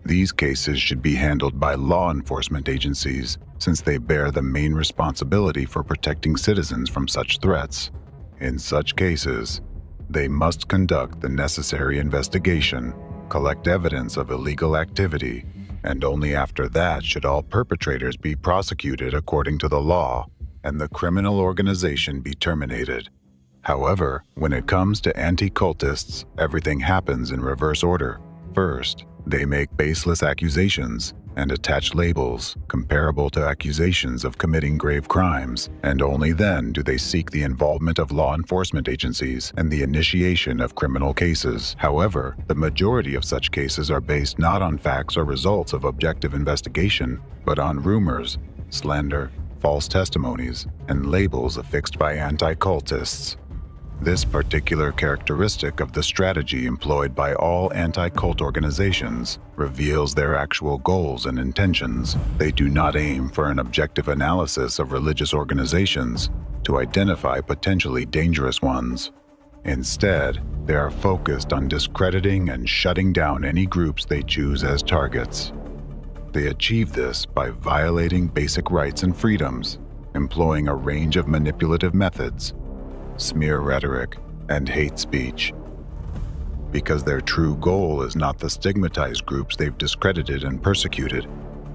These cases should be handled by law enforcement agencies, since they bear the main responsibility for protecting citizens from such threats. In such cases, they must conduct the necessary investigation, collect evidence of illegal activity, and only after that should all perpetrators be prosecuted according to the law and the criminal organization be terminated. However, when it comes to anti-cultists, everything happens in reverse order. First, they make baseless accusations and attach labels comparable to accusations of committing grave crimes, and only then do they seek the involvement of law enforcement agencies and the initiation of criminal cases. However, the majority of such cases are based not on facts or results of objective investigation, but on rumors, slander, false testimonies, and labels affixed by anti-cultists. This particular characteristic of the strategy employed by all anti-cult organizations reveals their actual goals and intentions. They do not aim for an objective analysis of religious organizations to identify potentially dangerous ones. Instead, they are focused on discrediting and shutting down any groups they choose as targets. They achieve this by violating basic rights and freedoms, employing a range of manipulative methods, smear rhetoric, and hate speech. Because their true goal is not the stigmatized groups they've discredited and persecuted,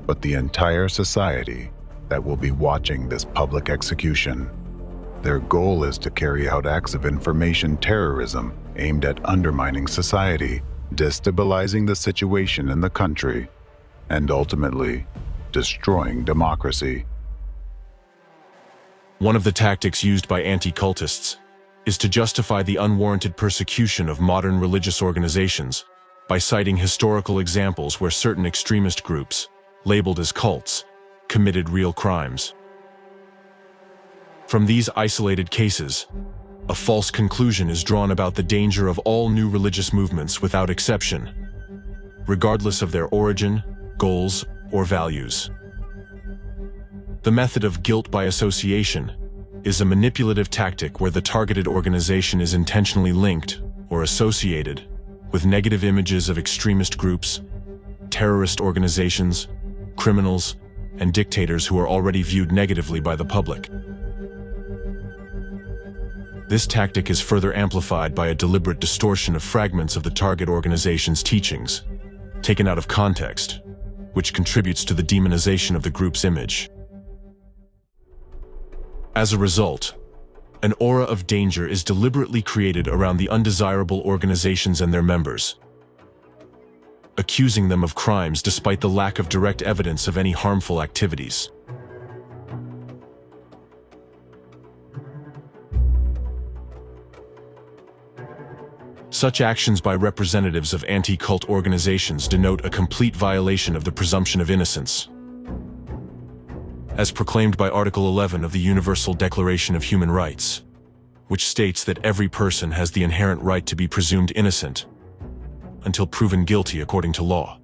but the entire society that will be watching this public execution. Their goal is to carry out acts of information terrorism aimed at undermining society, destabilizing the situation in the country, and ultimately destroying democracy. One of the tactics used by anti-cultists is to justify the unwarranted persecution of modern religious organizations by citing historical examples where certain extremist groups, labeled as cults, committed real crimes. From these isolated cases, a false conclusion is drawn about the danger of all new religious movements without exception, regardless of their origin, goals, or values. The method of guilt by association is a manipulative tactic where the targeted organization is intentionally linked or associated with negative images of extremist groups, terrorist organizations, criminals, and dictators who are already viewed negatively by the public. This tactic is further amplified by a deliberate distortion of fragments of the target organization's teachings, taken out of context, which contributes to the demonization of the group's image. As a result, an aura of danger is deliberately created around the undesirable organizations and their members, accusing them of crimes despite the lack of direct evidence of any harmful activities. Such actions by representatives of anti-cult organizations denote a complete violation of the presumption of innocence, as proclaimed by Article 11 of the Universal Declaration of Human Rights, which states that every person has the inherent right to be presumed innocent until proven guilty according to law.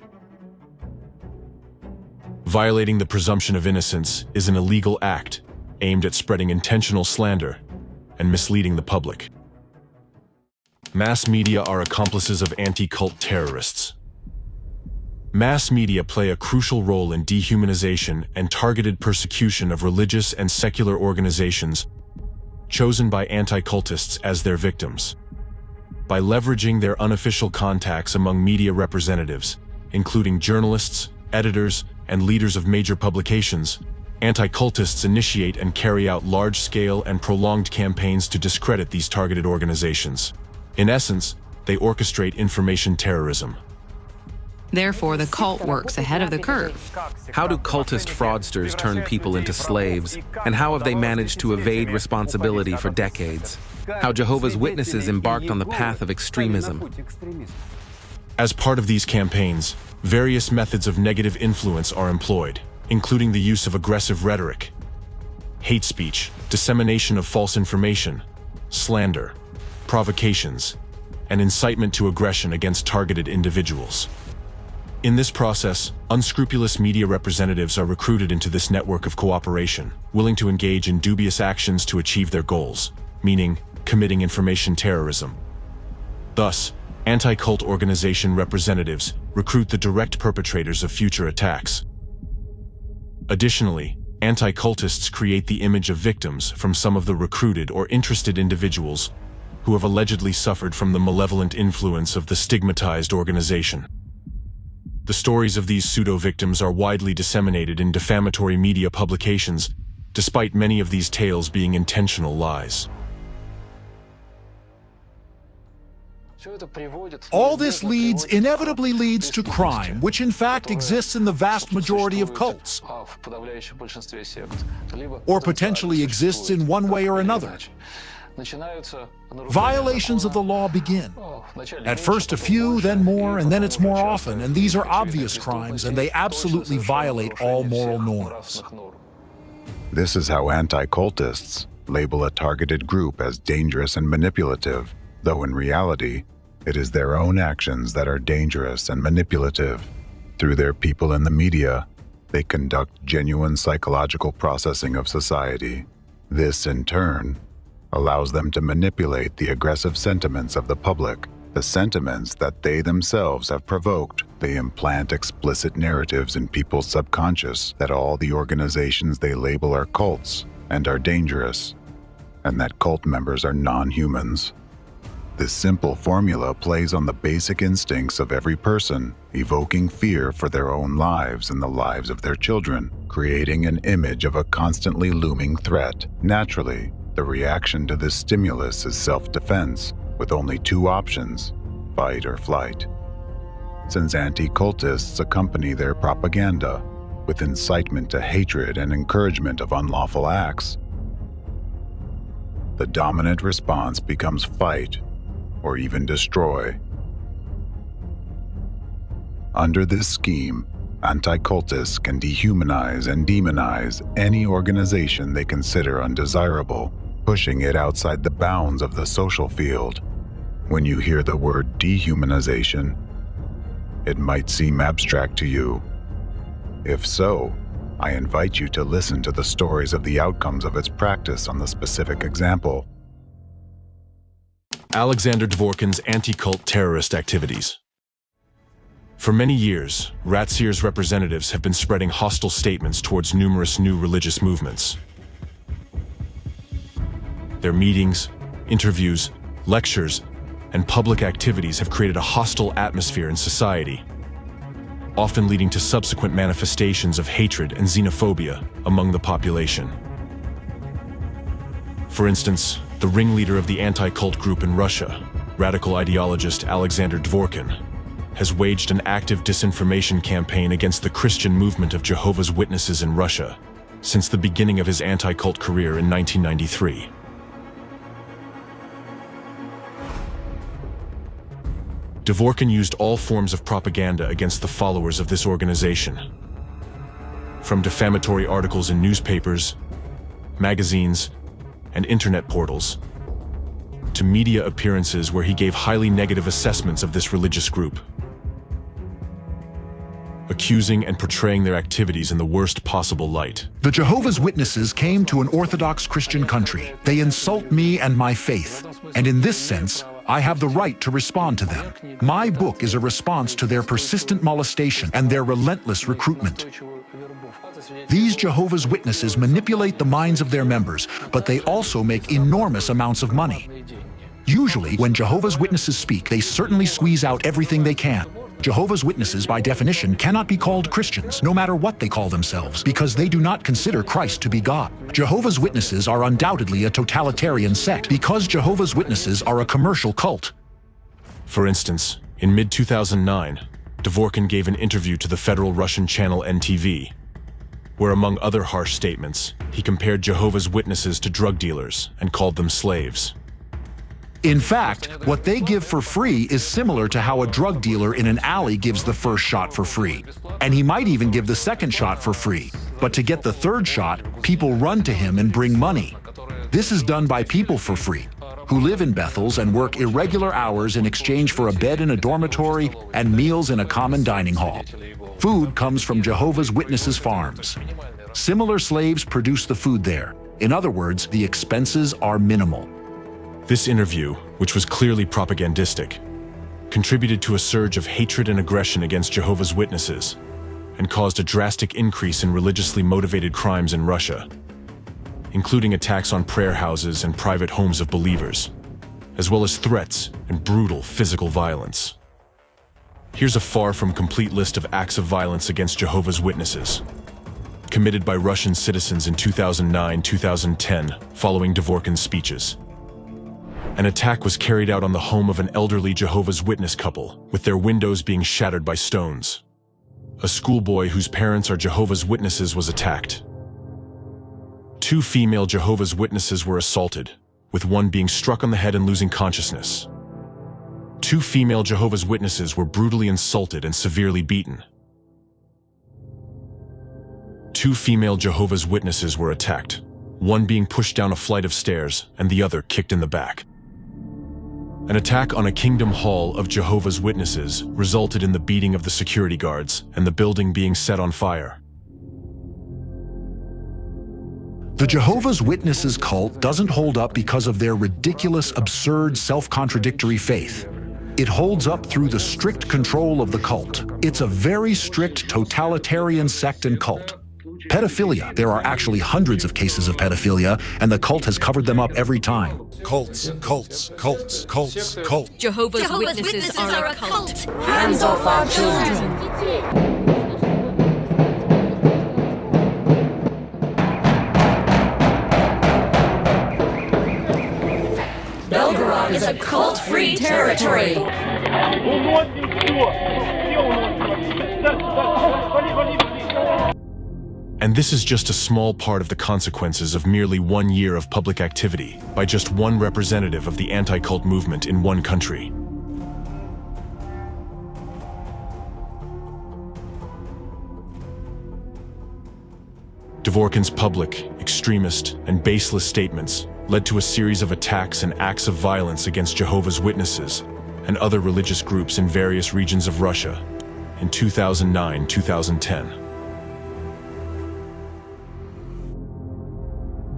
Violating the presumption of innocence is an illegal act aimed at spreading intentional slander and misleading the public. Mass media are accomplices of anti-cult terrorists. Mass media play a crucial role in dehumanization and targeted persecution of religious and secular organizations chosen by anti-cultists as their victims. By leveraging their unofficial contacts among media representatives, including journalists, editors, and leaders of major publications, anti-cultists initiate and carry out large-scale and prolonged campaigns to discredit these targeted organizations. In essence, they orchestrate information terrorism. Therefore, the cult works ahead of the curve. How do cultist fraudsters turn people into slaves? And how have they managed to evade responsibility for decades? How Jehovah's Witnesses embarked on the path of extremism. As part of these campaigns, various methods of negative influence are employed, including the use of aggressive rhetoric, hate speech, dissemination of false information, slander, provocations, and incitement to aggression against targeted individuals. In this process, unscrupulous media representatives are recruited into this network of cooperation, willing to engage in dubious actions to achieve their goals, meaning committing information terrorism. Thus, anti-cult organization representatives recruit the direct perpetrators of future attacks. Additionally, anti-cultists create the image of victims from some of the recruited or interested individuals who have allegedly suffered from the malevolent influence of the stigmatized organization. The stories of these pseudo-victims are widely disseminated in defamatory media publications, despite many of these tales being intentional lies. All this inevitably leads to crime, which in fact exists in the vast majority of cults, or potentially exists in one way or another. Violations of the law begin. At first a few, then more, and then it's more often, and these are obvious crimes, and they absolutely violate all moral norms. This is how anti-cultists label a targeted group as dangerous and manipulative, though in reality, it is their own actions that are dangerous and manipulative. Through their people in the media, they conduct genuine psychological processing of society. This, in turn, allows them to manipulate the aggressive sentiments of the public, the sentiments that they themselves have provoked. They implant explicit narratives in people's subconscious that all the organizations they label are cults and are dangerous, and that cult members are non-humans. This simple formula plays on the basic instincts of every person, evoking fear for their own lives and the lives of their children, creating an image of a constantly looming threat. Naturally, the reaction to this stimulus is self-defense, with only two options: fight or flight. Since anti-cultists accompany their propaganda with incitement to hatred and encouragement of unlawful acts, the dominant response becomes fight or even destroy. Under this scheme, anti-cultists can dehumanize and demonize any organization they consider undesirable, pushing it outside the bounds of the social field. When you hear the word dehumanization, it might seem abstract to you. If so, I invite you to listen to the stories of the outcomes of its practice on the specific example. Aleksandra Dvorkin's anti-cult terrorist activities. For many years, Ratsir's representatives have been spreading hostile statements towards numerous new religious movements. Their meetings, interviews, lectures, and public activities have created a hostile atmosphere in society, often leading to subsequent manifestations of hatred and xenophobia among the population. For instance, the ringleader of the anti-cult group in Russia, radical ideologist Aleksandra Dvorkin, has waged an active disinformation campaign against the Christian movement of Jehovah's Witnesses in Russia since the beginning of his anti-cult career in 1993. Dvorkin used all forms of propaganda against the followers of this organization, from defamatory articles in newspapers, magazines, and internet portals, to media appearances where he gave highly negative assessments of this religious group, accusing and portraying their activities in the worst possible light. The Jehovah's Witnesses came to an Orthodox Christian country. They insult me and my faith, and in this sense, I have the right to respond to them. My book is a response to their persistent molestation and their relentless recruitment. These Jehovah's Witnesses manipulate the minds of their members, but they also make enormous amounts of money. Usually, when Jehovah's Witnesses speak, they certainly squeeze out everything they can. Jehovah's Witnesses, by definition, cannot be called Christians, no matter what they call themselves, because they do not consider Christ to be God. Jehovah's Witnesses are undoubtedly a totalitarian sect, because Jehovah's Witnesses are a commercial cult. For instance, in mid-2009, Dvorkin gave an interview to the federal Russian channel NTV, where among other harsh statements, he compared Jehovah's Witnesses to drug dealers and called them slaves. In fact, what they give for free is similar to how a drug dealer in an alley gives the first shot for free. And he might even give the second shot for free. But to get the third shot, people run to him and bring money. This is done by people for free, who live in Bethels and work irregular hours in exchange for a bed in a dormitory and meals in a common dining hall. Food comes from Jehovah's Witnesses farms. Similar slaves produce the food there. In other words, the expenses are minimal. This interview, which was clearly propagandistic, contributed to a surge of hatred and aggression against Jehovah's Witnesses and caused a drastic increase in religiously motivated crimes in Russia, including attacks on prayer houses and private homes of believers, as well as threats and brutal physical violence. Here's a far from complete list of acts of violence against Jehovah's Witnesses, committed by Russian citizens in 2009-2010 following Dvorkin's speeches. An attack was carried out on the home of an elderly Jehovah's Witness couple, with their windows being shattered by stones. A schoolboy whose parents are Jehovah's Witnesses was attacked. 2 female Jehovah's Witnesses were assaulted, with one being struck on the head and losing consciousness. 2 female Jehovah's Witnesses were brutally insulted and severely beaten. 2 female Jehovah's Witnesses were attacked, one being pushed down a flight of stairs and the other kicked in the back. An attack on a Kingdom Hall of Jehovah's Witnesses resulted in the beating of the security guards and the building being set on fire. The Jehovah's Witnesses cult doesn't hold up because of their ridiculous, absurd, self-contradictory faith. It holds up through the strict control of the cult. It's a very strict totalitarian sect and cult. Pedophilia. There are actually hundreds of cases of pedophilia, and the cult has covered them up every time. Cults, cults, cults, cults, cults. Jehovah's Witnesses are a cult. Hands off our children. Belgorod is a cult-free territory. And this is just a small part of the consequences of merely 1 year of public activity by just one representative of the anti-cult movement in one country. Dvorkin's public, extremist, and baseless statements led to a series of attacks and acts of violence against Jehovah's Witnesses and other religious groups in various regions of Russia in 2009-2010.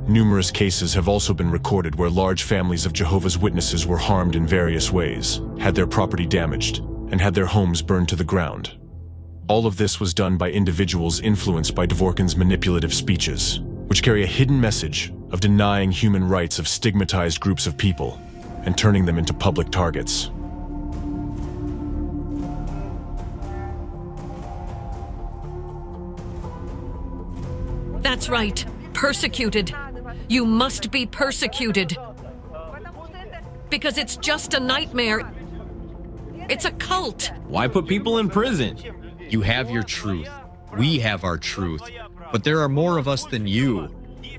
Numerous cases have also been recorded where large families of Jehovah's Witnesses were harmed in various ways, had their property damaged, and had their homes burned to the ground. All of this was done by individuals influenced by Dvorkin's manipulative speeches, which carry a hidden message of denying human rights of stigmatized groups of people and turning them into public targets. That's right. Persecuted. You must be persecuted. Because it's just a nightmare. It's a cult. Why put people in prison? You have your truth. We have our truth. But there are more of us than you.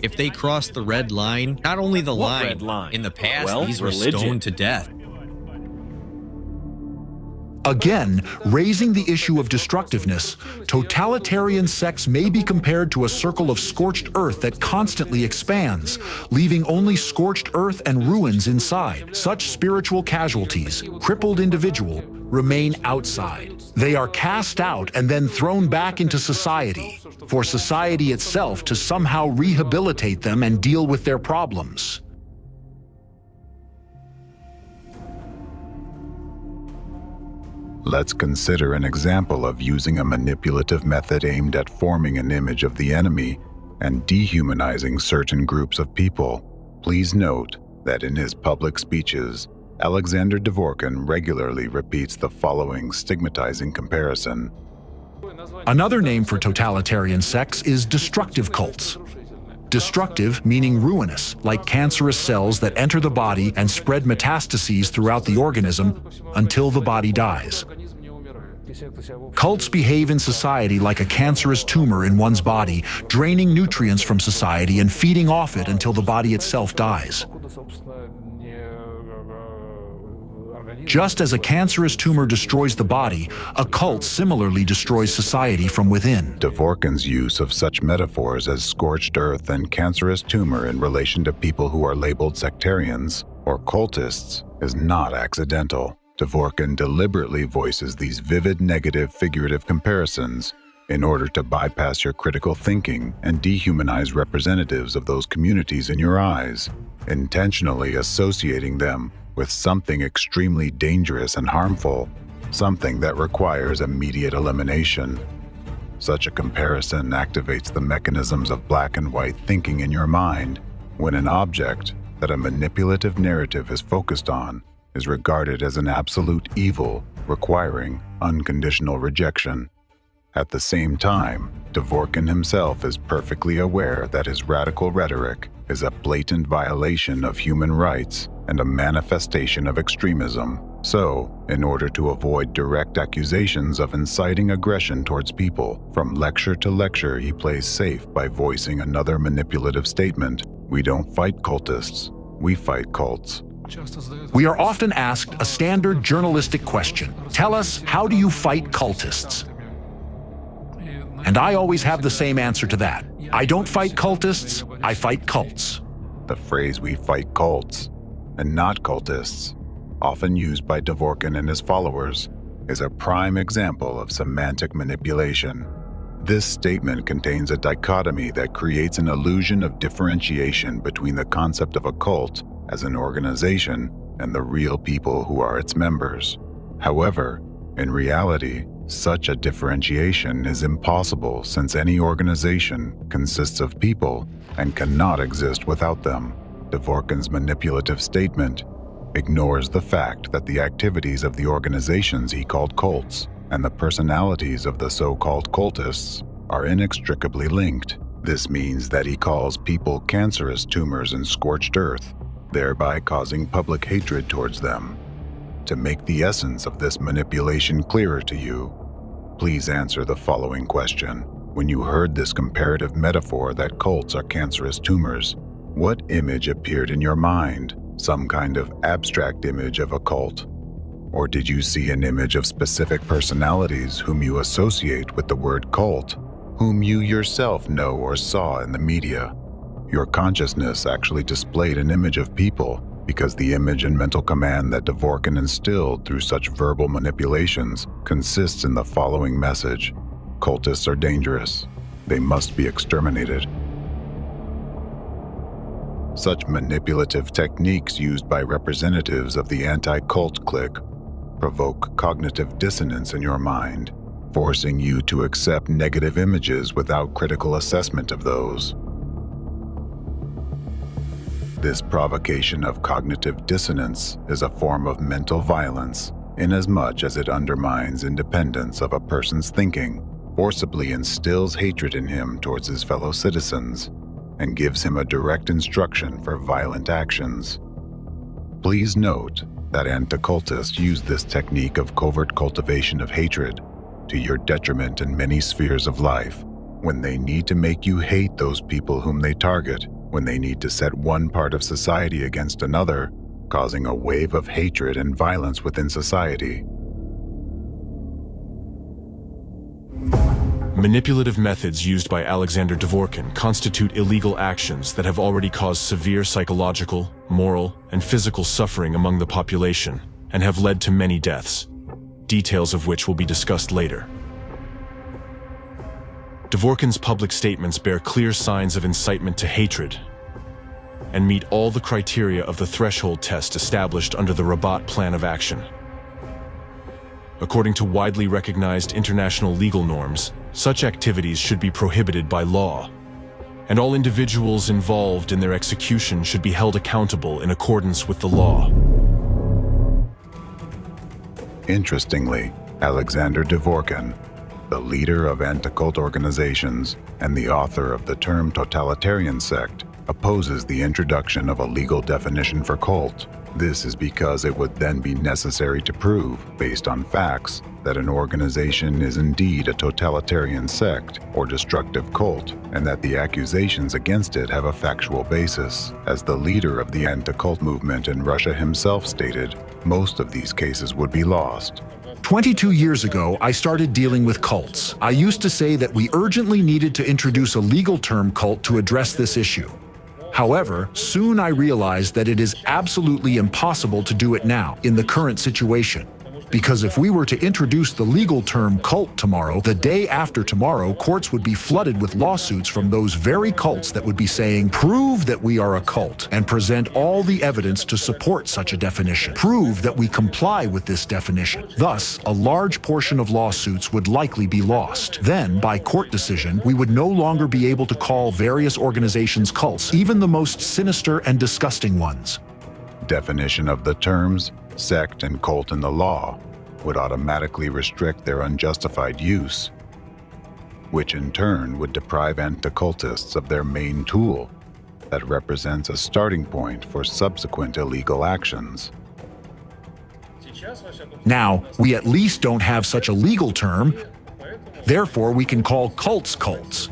If they cross the red line, not only the line, red line? In the past, Well, these were religion. stoned to death. Again, raising the issue of destructiveness, totalitarian sects may be compared to a circle of scorched earth that constantly expands, leaving only scorched earth and ruins inside. Such spiritual casualties, crippled individuals, remain outside. They are cast out and then thrown back into society, for society itself to somehow rehabilitate them and deal with their problems. Let's consider an example of using a manipulative method aimed at forming an image of the enemy and dehumanizing certain groups of people. Please note that in his public speeches, Aleksandra Dvorkina regularly repeats the following stigmatizing comparison. Another name for totalitarian sects is destructive cults. Destructive meaning ruinous, like cancerous cells that enter the body and spread metastases throughout the organism until the body dies. Cults behave in society like a cancerous tumor in one's body, draining nutrients from society and feeding off it until the body itself dies. Just as a cancerous tumor destroys the body, a cult similarly destroys society from within. Dvorkin's use of such metaphors as scorched earth and cancerous tumor in relation to people who are labeled sectarians or cultists is not accidental. Dvorkin deliberately voices these vivid negative figurative comparisons in order to bypass your critical thinking and dehumanize representatives of those communities in your eyes, intentionally associating them with something extremely dangerous and harmful, something that requires immediate elimination. Such a comparison activates the mechanisms of black and white thinking in your mind when an object that a manipulative narrative is focused on is regarded as an absolute evil requiring unconditional rejection. At the same time, Dvorkin himself is perfectly aware that his radical rhetoric is a blatant violation of human rights and a manifestation of extremism. So, in order to avoid direct accusations of inciting aggression towards people, from lecture to lecture he plays safe by voicing another manipulative statement. We don't fight cultists, we fight cults. We are often asked a standard journalistic question. Tell us, how do you fight cultists? And I always have the same answer to that. I don't fight cultists, I fight cults. The phrase "we fight cults" and not cultists, often used by Dvorkin and his followers, is a prime example of semantic manipulation. This statement contains a dichotomy that creates an illusion of differentiation between the concept of a cult as an organization and the real people who are its members. However, in reality, such a differentiation is impossible since any organization consists of people and cannot exist without them. Dvorkin's manipulative statement ignores the fact that the activities of the organizations he called cults and the personalities of the so-called cultists are inextricably linked. This means that he calls people cancerous tumors and scorched earth, thereby causing public hatred towards them. To make the essence of this manipulation clearer to you, please answer the following question. When you heard this comparative metaphor that cults are cancerous tumors, what image appeared in your mind? Some kind of abstract image of a cult? Or did you see an image of specific personalities whom you associate with the word cult, whom you yourself know or saw in the media? Your consciousness actually displayed an image of people because the image and mental command that Dvorkin instilled through such verbal manipulations consists in the following message: cultists are dangerous. They must be exterminated. Such manipulative techniques used by representatives of the anti-cult clique provoke cognitive dissonance in your mind, forcing you to accept negative images without critical assessment of those. This provocation of cognitive dissonance is a form of mental violence, inasmuch as it undermines independence of a person's thinking, forcibly instills hatred in him towards his fellow citizens, and gives him a direct instruction for violent actions. Please note that anti-cultists use this technique of covert cultivation of hatred to your detriment in many spheres of life, when they need to make you hate those people whom they target, when they need to set one part of society against another, causing a wave of hatred and violence within society. Manipulative methods used by Aleksandra Dvorkina constitute illegal actions that have already caused severe psychological, moral, and physical suffering among the population and have led to many deaths, details of which will be discussed later. Dvorkina's public statements bear clear signs of incitement to hatred and meet all the criteria of the threshold test established under the Rabat Plan of Action. According to widely recognized international legal norms, such activities should be prohibited by law, and all individuals involved in their execution should be held accountable in accordance with the law. Interestingly, Aleksandra Dvorkina, the leader of anti-cult organizations and the author of the term totalitarian sect, opposes the introduction of a legal definition for cult. This is because it would then be necessary to prove, based on facts, that an organization is indeed a totalitarian sect or destructive cult, and that the accusations against it have a factual basis. As the leader of the anti-cult movement in Russia himself stated, most of these cases would be lost. 22 years ago, I started dealing with cults. I used to say that we urgently needed to introduce a legal term cult to address this issue. However, soon I realized that it is absolutely impossible to do it now, in the current situation. Because if we were to introduce the legal term cult tomorrow, the day after tomorrow, courts would be flooded with lawsuits from those very cults that would be saying, prove that we are a cult, and present all the evidence to support such a definition. Prove that we comply with this definition. Thus, a large portion of lawsuits would likely be lost. Then, by court decision, we would no longer be able to call various organizations cults, even the most sinister and disgusting ones. Definition of the terms sect and cult in the law would automatically restrict their unjustified use, which in turn would deprive anti-cultists of their main tool that represents a starting point for subsequent illegal actions. Now, we at least don't have such a legal term, therefore we can call cults cults.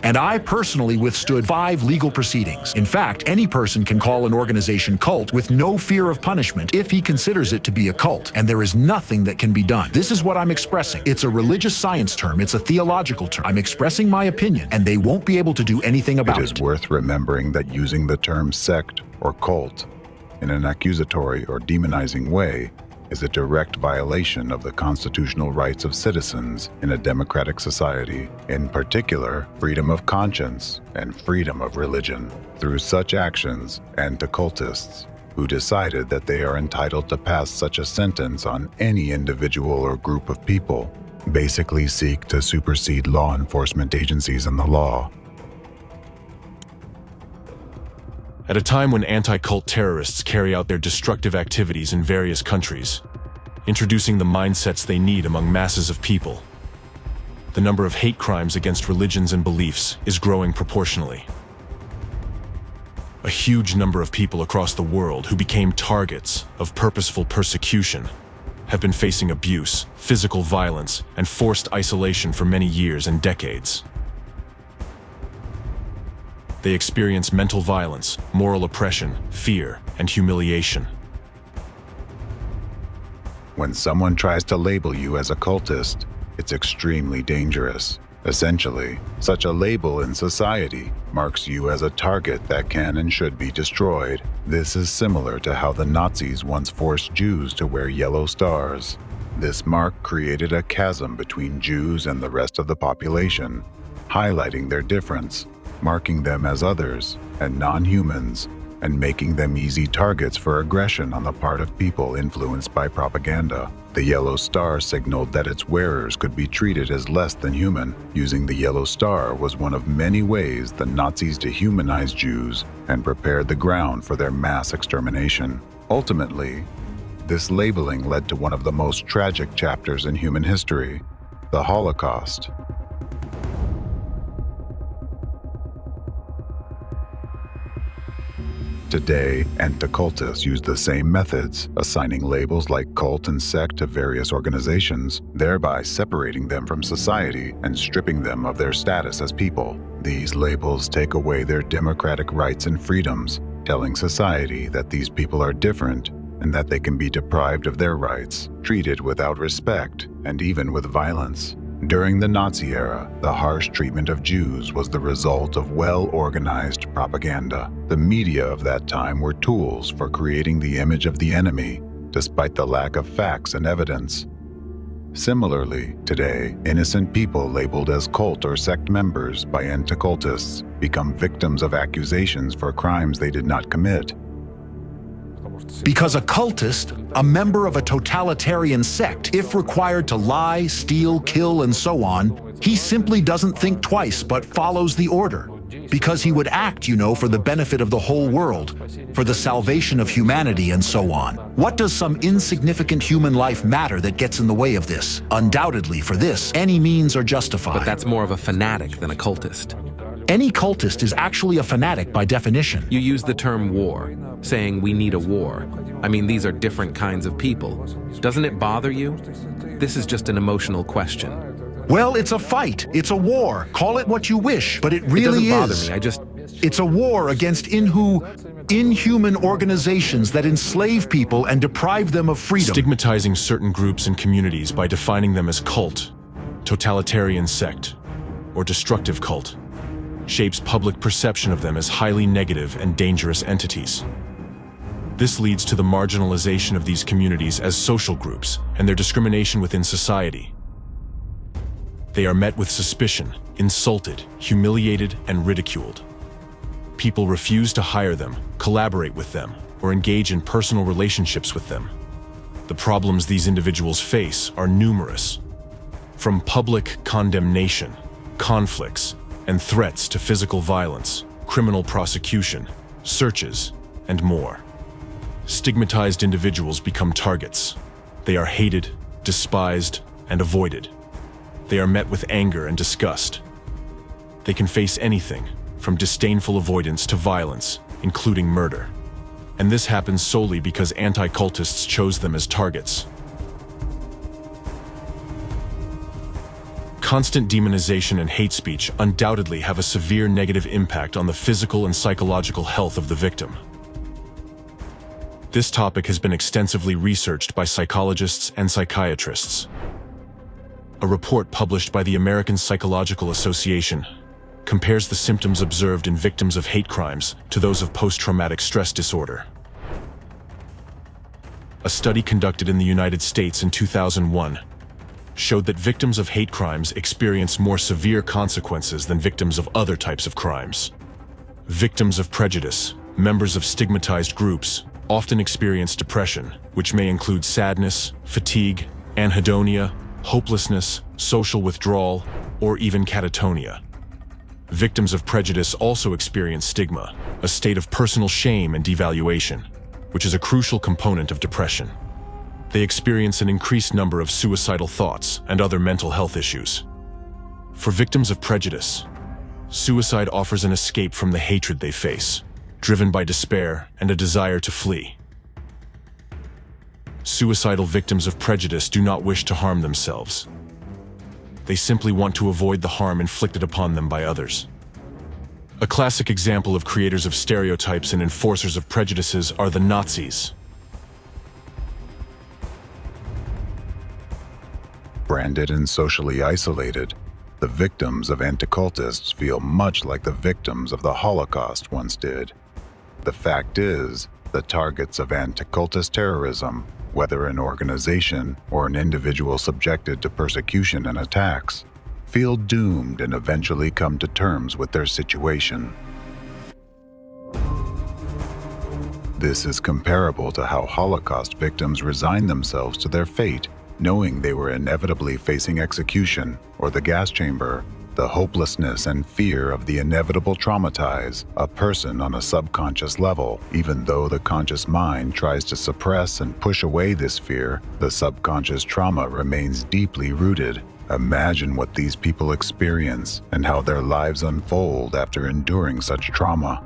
And I personally withstood 5 legal proceedings. In fact, any person can call an organization cult with no fear of punishment if he considers it to be a cult, and there is nothing that can be done. This is what I'm expressing. It's a religious science term, it's a theological term. I'm expressing my opinion, and they won't be able to do anything about it. It is worth remembering that using the term sect or cult in an accusatory or demonizing way is a direct violation of the constitutional rights of citizens in a democratic society, in particular, freedom of conscience and freedom of religion. Through such actions, anti-cultists, who decided that they are entitled to pass such a sentence on any individual or group of people, basically seek to supersede law enforcement agencies and the law. At a time when anti-cult terrorists carry out their destructive activities in various countries, introducing the mindsets they need among masses of people, the number of hate crimes against religions and beliefs is growing proportionally. A huge number of people across the world who became targets of purposeful persecution have been facing abuse, physical violence, and forced isolation for many years and decades. They experience mental violence, moral oppression, fear, and humiliation. When someone tries to label you as a cultist, it's extremely dangerous. Essentially, such a label in society marks you as a target that can and should be destroyed. This is similar to how the Nazis once forced Jews to wear yellow stars. This mark created a chasm between Jews and the rest of the population, highlighting their difference. marking them as others and non-humans, and making them easy targets for aggression on the part of people influenced by propaganda. The yellow star signaled that its wearers could be treated as less than human. Using the yellow star was one of many ways the Nazis dehumanized Jews and prepared the ground for their mass extermination. Ultimately, this labeling led to one of the most tragic chapters in human history, the Holocaust. Today, anti-cultists use the same methods, assigning labels like cult and sect to various organizations, thereby separating them from society and stripping them of their status as people. These labels take away their democratic rights and freedoms, telling society that these people are different and that they can be deprived of their rights, treated without respect, and even with violence. During the Nazi era, the harsh treatment of Jews was the result of well-organized propaganda. The media of that time were tools for creating the image of the enemy, despite the lack of facts and evidence. Similarly, today, innocent people labeled as cult or sect members by anti-cultists become victims of accusations for crimes they did not commit. Because a cultist, a member of a totalitarian sect, if required to lie, steal, kill, and so on, he simply doesn't think twice but follows the order. Because he would act, for the benefit of the whole world, for the salvation of humanity and so on. What does some insignificant human life matter that gets in the way of this? Undoubtedly, for this, any means are justified. But that's more of a fanatic than a cultist. Any cultist is actually a fanatic by definition. You use the term war, saying we need a war. I mean, these are different kinds of people. Doesn't it bother you? This is just an emotional question. Well, it's a fight. It's a war. Call it what you wish, but it really It doesn't bother me. It's a war against inhuman organizations that enslave people and deprive them of freedom. Stigmatizing certain groups and communities by defining them as cult, totalitarian sect, or destructive cult shapes public perception of them as highly negative and dangerous entities. This leads to the marginalization of these communities as social groups and their discrimination within society. They are met with suspicion, insulted, humiliated, and ridiculed. People refuse to hire them, collaborate with them, or engage in personal relationships with them. The problems these individuals face are numerous, from public condemnation, conflicts, and threats to physical violence, criminal prosecution, searches, and more. Stigmatized individuals become targets. They are hated, despised, and avoided. They are met with anger and disgust. They can face anything, from disdainful avoidance to violence, including murder. And this happens solely because anti-cultists chose them as targets. Constant demonization and hate speech undoubtedly have a severe negative impact on the physical and psychological health of the victim. This topic has been extensively researched by psychologists and psychiatrists. A report published by the American Psychological Association compares the symptoms observed in victims of hate crimes to those of post-traumatic stress disorder. A study conducted in the United States in 2001 showed that victims of hate crimes experience more severe consequences than victims of other types of crimes. Victims of prejudice, members of stigmatized groups, often experience depression, which may include sadness, fatigue, anhedonia, hopelessness, social withdrawal, or even catatonia. Victims of prejudice also experience stigma, a state of personal shame and devaluation, which is a crucial component of depression. They experience an increased number of suicidal thoughts and other mental health issues. For victims of prejudice, suicide offers an escape from the hatred they face, driven by despair and a desire to flee. Suicidal victims of prejudice do not wish to harm themselves. They simply want to avoid the harm inflicted upon them by others. A classic example of creators of stereotypes and enforcers of prejudices are the Nazis. Branded and socially isolated, the victims of anti-cultists feel much like the victims of the Holocaust once did. The fact is, the targets of anti-cultist terrorism, whether an organization or an individual subjected to persecution and attacks, feel doomed and eventually come to terms with their situation. This is comparable to how Holocaust victims resign themselves to their fate, knowing they were inevitably facing execution or the gas chamber. The hopelessness and fear of the inevitable traumatize a person on a subconscious level. Even though the conscious mind tries to suppress and push away this fear, the subconscious trauma remains deeply rooted. Imagine what these people experience and how their lives unfold after enduring such trauma.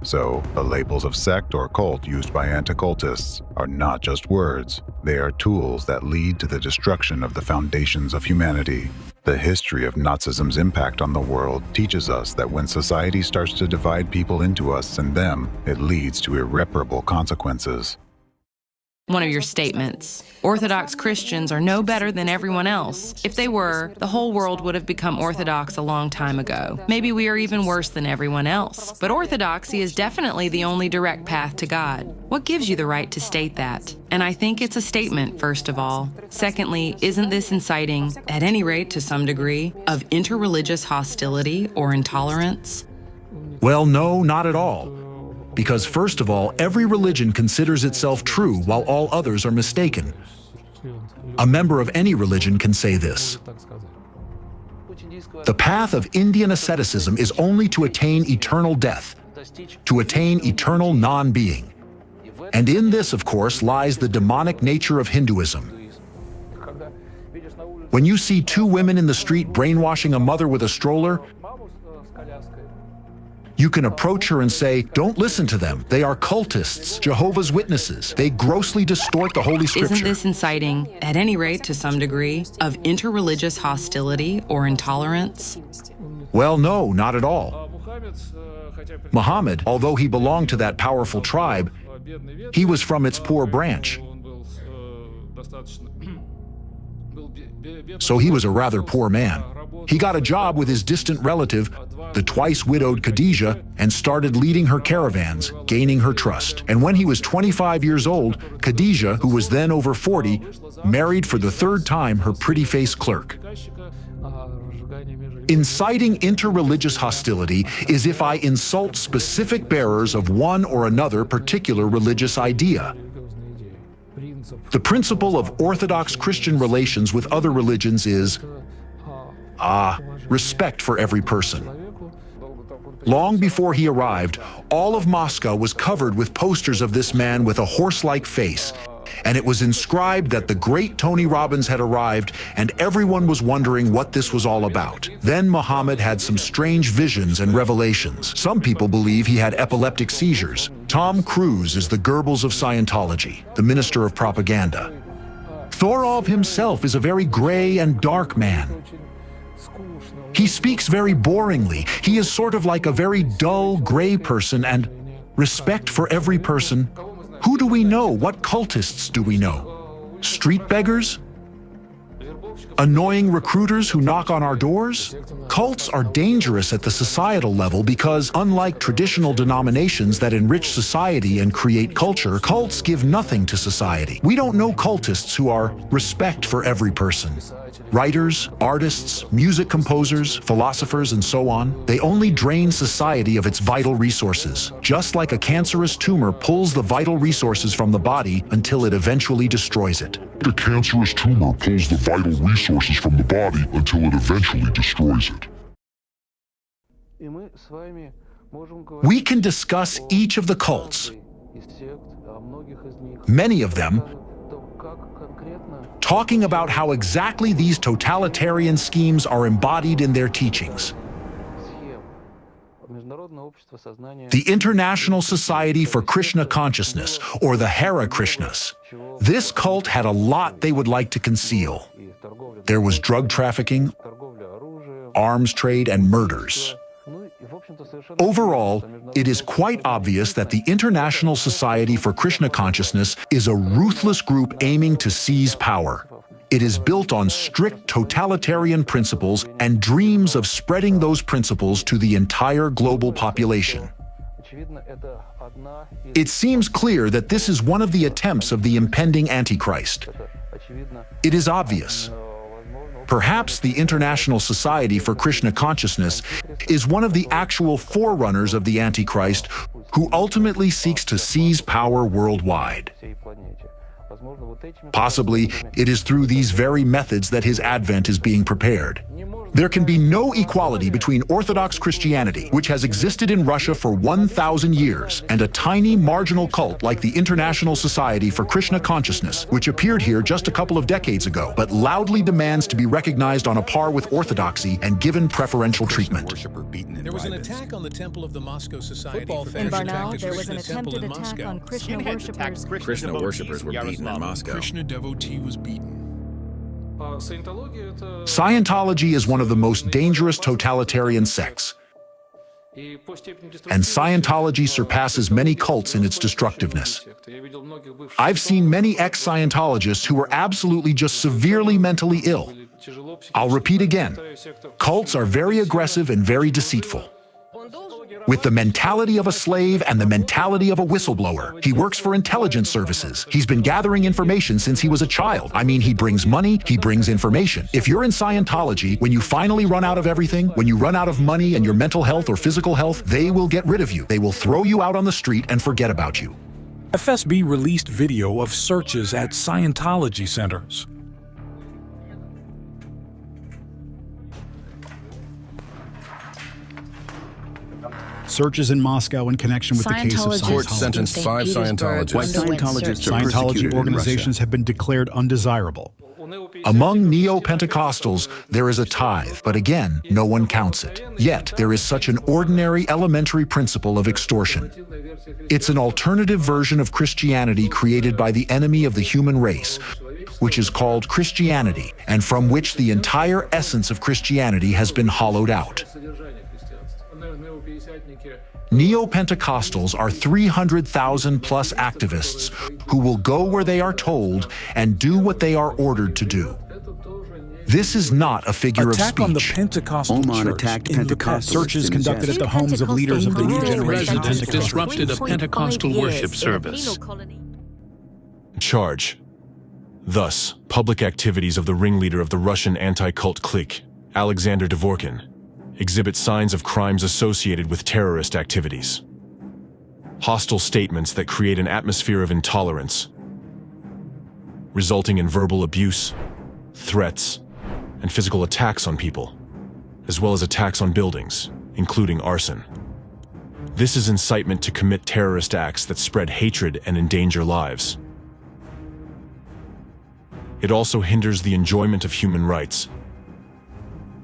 So, the labels of sect or cult used by anti-cultists are not just words. They are tools that lead to the destruction of the foundations of humanity. The history of Nazism's impact on the world teaches us that when society starts to divide people into us and them, it leads to irreparable consequences. One of your statements. Orthodox Christians are no better than everyone else. If they were, the whole world would have become Orthodox a long time ago. Maybe we are even worse than everyone else. But Orthodoxy is definitely the only direct path to God. What gives you the right to state that? And I think it's a statement, first of all. Secondly, isn't this inciting, at any rate to some degree, of interreligious hostility or intolerance? Well, no, not at all. Because first of all, every religion considers itself true while all others are mistaken. A member of any religion can say this. The path of Indian asceticism is only to attain eternal death, to attain eternal non-being. And in this, of course, lies the demonic nature of Hinduism. When you see two women in the street brainwashing a mother with a stroller, you can approach her and say, don't listen to them. They are cultists, Jehovah's Witnesses. They grossly distort the Holy Scripture. Isn't this inciting, at any rate to some degree, of interreligious hostility or intolerance? Well, no, not at all. Muhammad, although he belonged to that powerful tribe, he was from its poor branch. So he was a rather poor man. He got a job with his distant relative, the twice-widowed Khadijah, and started leading her caravans, gaining her trust. And when he was 25 years old, Khadijah, who was then over 40, married for the third time her pretty-faced clerk. Inciting interreligious hostility is if I insult specific bearers of one or another particular religious idea. The principle of Orthodox Christian relations with other religions is respect for every person. Long before he arrived, all of Moscow was covered with posters of this man with a horse-like face, and it was inscribed that the great Tony Robbins had arrived, and everyone was wondering what this was all about. Then Muhammad had some strange visions and revelations. Some people believe he had epileptic seizures. Tom Cruise is the Goebbels of Scientology, the minister of propaganda. Thorov himself is a very gray and dark man. He speaks very boringly. He is sort of like a very dull, gray person, and respect for every person. Who do we know? What cultists do we know? Street beggars? Annoying recruiters who knock on our doors? Cults are dangerous at the societal level because, unlike traditional denominations that enrich society and create culture, cults give nothing to society. We don't know cultists who are respect for every person. Writers, artists, music composers, philosophers, and so on, they only drain society of its vital resources, just like a cancerous tumor pulls the vital resources from the body until it eventually destroys it. The cancerous tumor pulls the vital resources from the body until it eventually destroys it. We can discuss each of the cults, many of them, talking about how exactly these totalitarian schemes are embodied in their teachings. The International Society for Krishna Consciousness, or the Hare Krishnas. This cult had a lot they would like to conceal. There was drug trafficking, arms trade, and murders. Overall, it is quite obvious that the International Society for Krishna Consciousness is a ruthless group aiming to seize power. It is built on strict totalitarian principles and dreams of spreading those principles to the entire global population. It seems clear that this is one of the attempts of the impending Antichrist. It is obvious. Perhaps the International Society for Krishna Consciousness is one of the actual forerunners of the Antichrist, who ultimately seeks to seize power worldwide. Possibly, it is through these very methods that his advent is being prepared. There can be no equality between Orthodox Christianity, which has existed in Russia for 1,000 years, and a tiny marginal cult like the International Society for Krishna Consciousness, which appeared here just a couple of decades ago, but loudly demands to be recognized on a par with orthodoxy and given preferential treatment. There was an attack on the temple of the Moscow Society. In Barnaul, there was an attempted attack on Krishna worshippers. Krishna worshippers were beaten in Moscow. Krishna devotee was beaten. Scientology is one of the most dangerous totalitarian sects, and Scientology surpasses many cults in its destructiveness. I've seen many ex-Scientologists who were absolutely just severely mentally ill. I'll repeat again, cults are very aggressive and very deceitful. With the mentality of a slave and the mentality of a whistleblower. He works for intelligence services. He's been gathering information since he was a child. I mean, he brings money, he brings information. If you're in Scientology, when you finally run out of everything, when you run out of money and your mental health or physical health, they will get rid of you. They will throw you out on the street and forget about you. FSB released video of searches at Scientology centers. Searches in Moscow in connection with the case of Scientology. Court sentenced 5 Scientologists. White Scientology organizations have been declared undesirable. Among neo-Pentecostals, there is a tithe, but again, no one counts it. Yet, there is such an ordinary elementary principle of extortion. It's an alternative version of Christianity created by the enemy of the human race, which is called Christianity, and from which the entire essence of Christianity has been hollowed out. Neo-Pentecostals are 300,000 plus activists who will go where they are told and do what they are ordered to do. This is not a figure of speech. On the Pentecostal Oman attacked Pentecostals. Searches conducted at the homes of leaders of the new generation residents disrupted a Pentecostal worship service. Charge. Thus, public activities of the ringleader of the Russian anti-cult clique, Aleksandra Dvorkina, exhibit signs of crimes associated with terrorist activities. Hostile statements that create an atmosphere of intolerance, resulting in verbal abuse, threats, and physical attacks on people, as well as attacks on buildings, including arson. This is incitement to commit terrorist acts that spread hatred and endanger lives. It also hinders the enjoyment of human rights,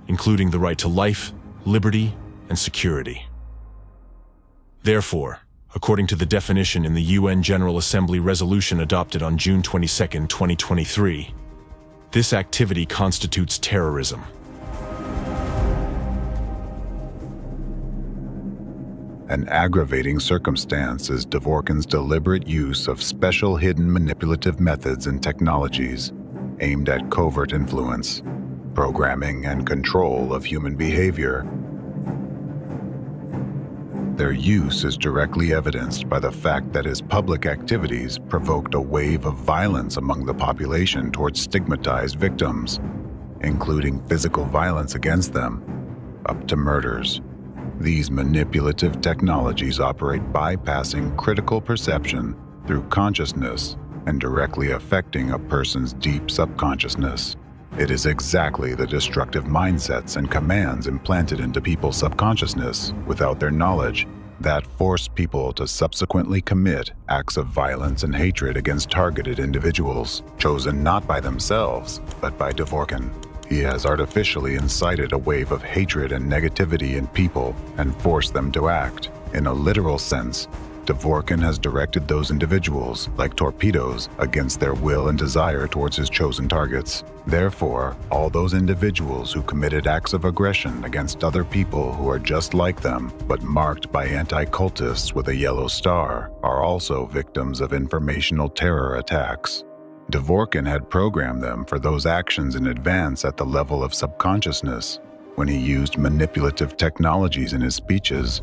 including the right to life, liberty, and security. Therefore, according to the definition in the UN General Assembly resolution adopted on June 22, 2023, this activity constitutes terrorism. An aggravating circumstance is Dvorkin's deliberate use of special hidden manipulative methods and technologies aimed at covert influence, programming, and control of human behavior. Their use is directly evidenced by the fact that his public activities provoked a wave of violence among the population towards stigmatized victims, including physical violence against them, up to murders. These manipulative technologies operate bypassing critical perception through consciousness and directly affecting a person's deep subconsciousness. It is exactly the destructive mindsets and commands implanted into people's subconsciousness without their knowledge that force people to subsequently commit acts of violence and hatred against targeted individuals, chosen not by themselves, but by Dvorkin. He has artificially incited a wave of hatred and negativity in people and forced them to act. In a literal sense, Dvorkin has directed those individuals, like torpedoes, against their will and desire towards his chosen targets. Therefore, all those individuals who committed acts of aggression against other people who are just like them, but marked by anti-cultists with a yellow star, are also victims of informational terror attacks. Dvorkin had programmed them for those actions in advance at the level of subconsciousness. When he used manipulative technologies in his speeches,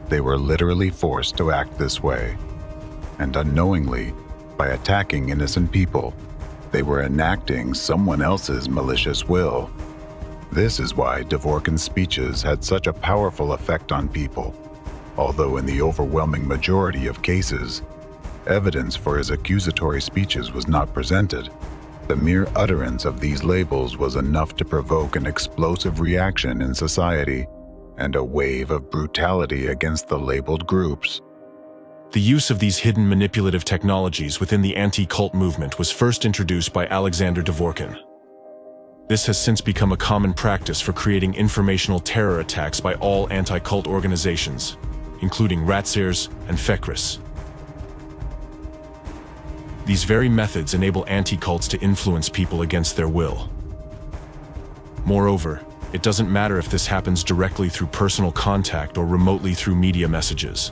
they were literally forced to act this way, and unknowingly, by attacking innocent people, They were enacting someone else's malicious will. This is why Dvorkin's speeches had such a powerful effect on people, although in the overwhelming majority of cases, evidence for his accusatory speeches was not presented. The mere utterance of these labels was enough to provoke an explosive reaction in society and a wave of brutality against the labeled groups. The use of these hidden manipulative technologies within the anti-cult movement was first introduced by Aleksandra Dvorkina. This has since become a common practice for creating informational terror attacks by all anti-cult organizations, including Ratsirs and Fekris. These very methods enable anti-cults to influence people against their will. Moreover, it doesn't matter if this happens directly through personal contact or remotely through media messages.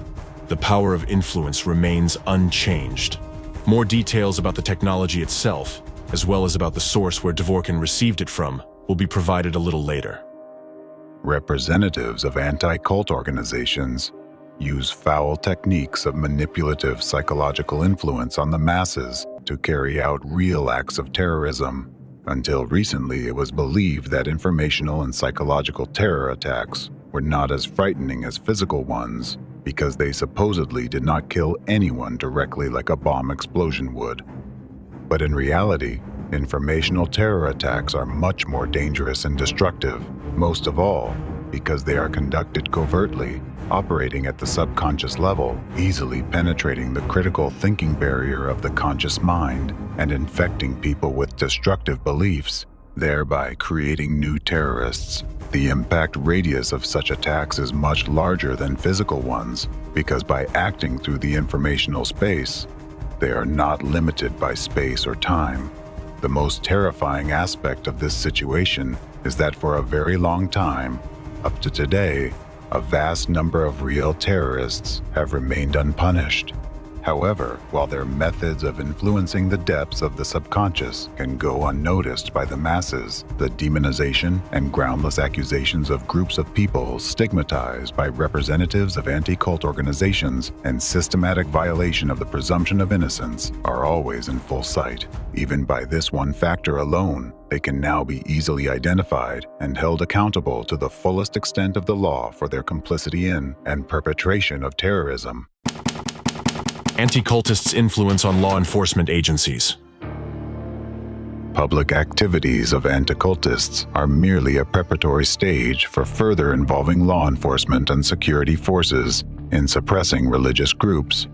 The power of influence remains unchanged. More details about the technology itself, as well as about the source where Dvorkin received it from, will be provided a little later. Representatives of anti-cult organizations use foul techniques of manipulative psychological influence on the masses to carry out real acts of terrorism. Until recently, it was believed that informational and psychological terror attacks were not as frightening as physical ones because they supposedly did not kill anyone directly like a bomb explosion would. But in reality, informational terror attacks are much more dangerous and destructive, most of all because they are conducted covertly, operating at the subconscious level, easily penetrating the critical thinking barrier of the conscious mind and infecting people with destructive beliefs, thereby creating new terrorists. The impact radius of such attacks is much larger than physical ones because by acting through the informational space, they are not limited by space or time. The most terrifying aspect of this situation is that for a very long time, up to today, a vast number of real terrorists have remained unpunished. However, while their methods of influencing the depths of the subconscious can go unnoticed by the masses, the demonization and groundless accusations of groups of people stigmatized by representatives of anti-cult organizations and systematic violation of the presumption of innocence are always in full sight. Even by this one factor alone, they can now be easily identified and held accountable to the fullest extent of the law for their complicity in and perpetration of terrorism. Anti-cultists' influence on law enforcement agencies. Public activities of anti-cultists are merely a preparatory stage for further involving law enforcement and security forces in suppressing religious groups.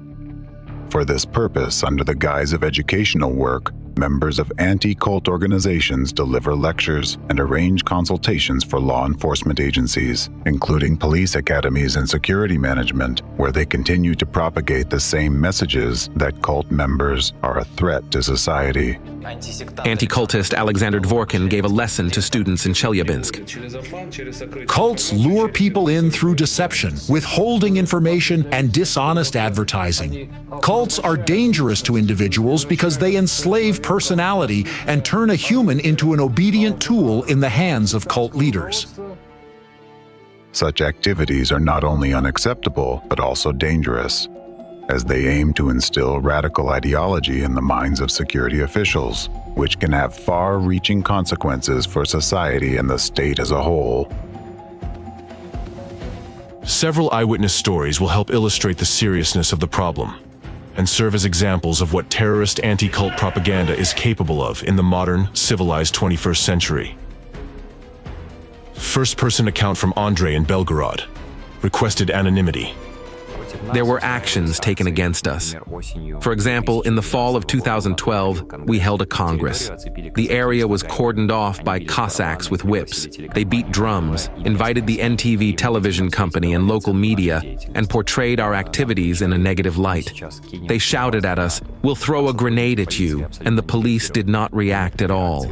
For this purpose, under the guise of educational work, members of anti-cult organizations deliver lectures and arrange consultations for law enforcement agencies, including police academies and security management, where they continue to propagate the same messages that cult members are a threat to society. Anti-cultist Aleksandra Dvorkina gave a lesson to students in Chelyabinsk. Cults lure people in through deception, withholding information, and dishonest advertising. Cults are dangerous to individuals because they enslave personality and turn a human into an obedient tool in the hands of cult leaders. Such activities are not only unacceptable, but also dangerous, as they aim to instill radical ideology in the minds of security officials, which can have far-reaching consequences for society and the state as a whole. Several eyewitness stories will help illustrate the seriousness of the problem and serve as examples of what terrorist anti-cult propaganda is capable of in the modern, civilized 21st century. First-person account from Andrei in Belgorod. Requested anonymity. There were actions taken against us. For example, in the fall of 2012, we held a congress. The area was cordoned off by Cossacks with whips. They beat drums, invited the NTV television company and local media, and portrayed our activities in a negative light. They shouted at us, "We'll throw a grenade at you," and the police did not react at all.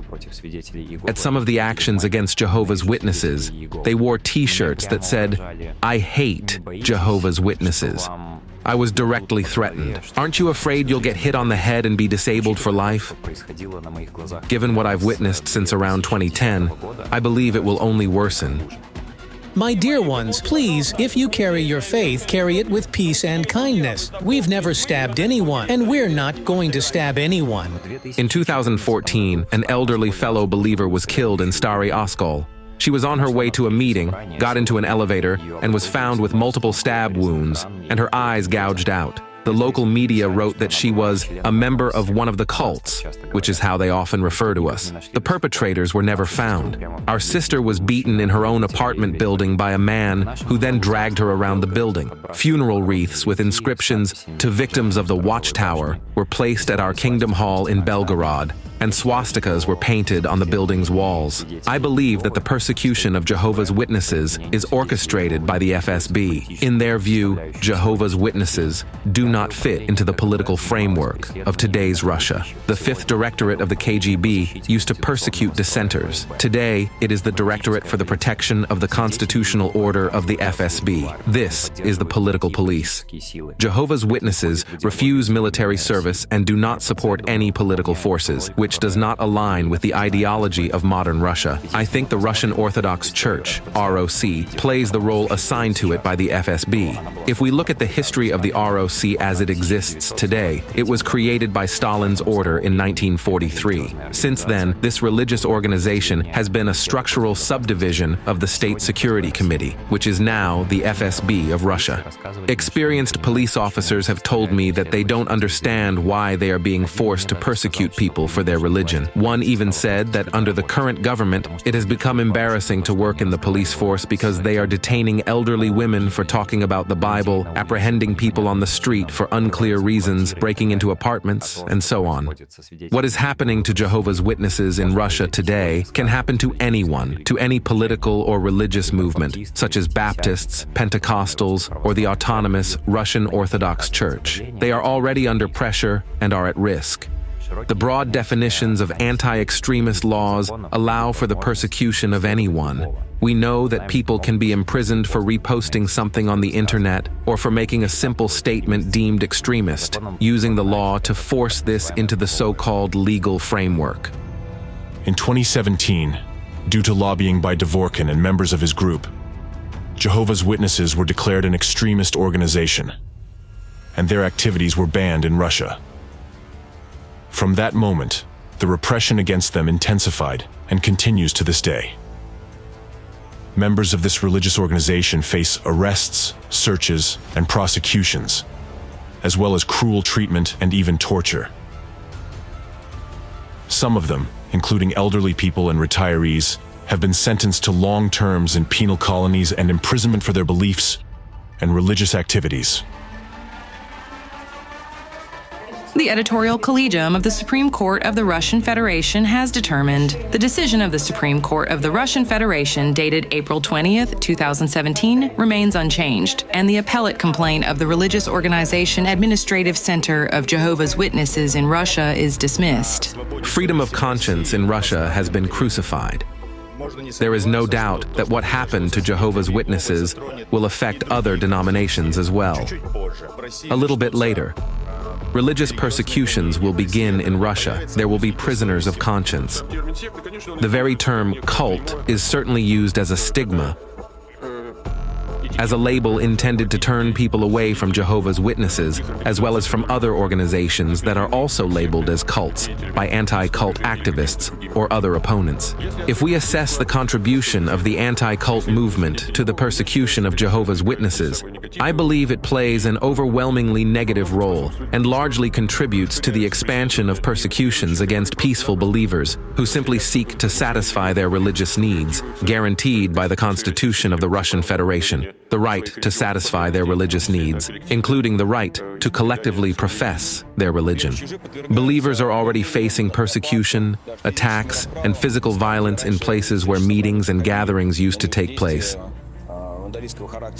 At some of the actions against Jehovah's Witnesses, they wore T-shirts that said, "I hate Jehovah's Witnesses." I was directly threatened. "Aren't you afraid you'll get hit on the head and be disabled for life?" Given what I've witnessed since around 2010, I believe it will only worsen. My dear ones, please, if you carry your faith, carry it with peace and kindness. We've never stabbed anyone, and we're not going to stab anyone. In 2014, an elderly fellow believer was killed in Stary Oskol. She was on her way to a meeting, got into an elevator, and was found with multiple stab wounds, and her eyes gouged out. The local media wrote that she was a member of one of the cults, which is how they often refer to us. The perpetrators were never found. Our sister was beaten in her own apartment building by a man who then dragged her around the building. Funeral wreaths with inscriptions to victims of the Watchtower were placed at our Kingdom Hall in Belgorod, and swastikas were painted on the building's walls. I believe that the persecution of Jehovah's Witnesses is orchestrated by the FSB. In their view, Jehovah's Witnesses do not fit into the political framework of today's Russia. The 5th Directorate of the KGB used to persecute dissenters. Today, it is the Directorate for the Protection of the Constitutional Order of the FSB. This is the political police. Jehovah's Witnesses refuse military service and do not support any political forces, which does not align with the ideology of modern Russia. I think the Russian Orthodox Church, ROC, plays the role assigned to it by the FSB. If we look at the history of the ROC as it exists today, it was created by Stalin's order in 1943. Since then, this religious organization has been a structural subdivision of the State Security Committee, which is now the FSB of Russia. Experienced police officers have told me that they don't understand why they are being forced to persecute people for their religion. One even said that under the current government, it has become embarrassing to work in the police force because they are detaining elderly women for talking about the Bible, apprehending people on the street for unclear reasons, breaking into apartments, and so on. What is happening to Jehovah's Witnesses in Russia today can happen to anyone, to any political or religious movement, such as Baptists, Pentecostals, or the autonomous Russian Orthodox Church. They are already under pressure and are at risk. The broad definitions of anti-extremist laws allow for the persecution of anyone. We know that people can be imprisoned for reposting something on the internet or for making a simple statement deemed extremist, using the law to force this into the so-called legal framework. In 2017, due to lobbying by Dvorkin and members of his group, Jehovah's Witnesses were declared an extremist organization, and their activities were banned in Russia. From that moment, the repression against them intensified and continues to this day. Members of this religious organization face arrests, searches, and prosecutions, as well as cruel treatment and even torture. Some of them, including elderly people and retirees, have been sentenced to long terms in penal colonies and imprisonment for their beliefs and religious activities. The editorial collegium of the Supreme Court of the Russian Federation has determined the decision of the Supreme Court of the Russian Federation dated April 20th, 2017 remains unchanged, and the appellate complaint of the religious organization Administrative Center of Jehovah's Witnesses in Russia is dismissed. Freedom of conscience in Russia has been crucified. There is no doubt that what happened to Jehovah's Witnesses will affect other denominations as well. A little bit later, religious persecutions will begin in Russia. There will be prisoners of conscience. The very term cult is certainly used as a stigma, as a label intended to turn people away from Jehovah's Witnesses, as well as from other organizations that are also labeled as cults by anti-cult activists or other opponents. If we assess the contribution of the anti-cult movement to the persecution of Jehovah's Witnesses, I believe it plays an overwhelmingly negative role and largely contributes to the expansion of persecutions against peaceful believers who simply seek to satisfy their religious needs, guaranteed by the Constitution of the Russian Federation. The right to satisfy their religious needs, including the right to collectively profess their religion. Believers are already facing persecution, attacks, and physical violence in places where meetings and gatherings used to take place.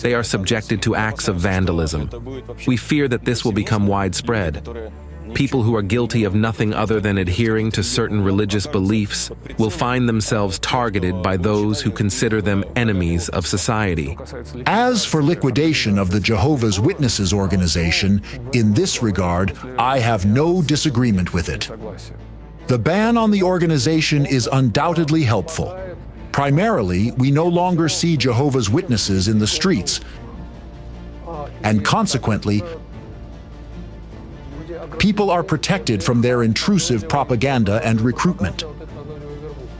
They are subjected to acts of vandalism. We fear that this will become widespread. People who are guilty of nothing other than adhering to certain religious beliefs will find themselves targeted by those who consider them enemies of society. As for liquidation of the Jehovah's Witnesses organization, in this regard, I have no disagreement with it. The ban on the organization is undoubtedly helpful. Primarily, we no longer see Jehovah's Witnesses in the streets, and consequently, people are protected from their intrusive propaganda and recruitment.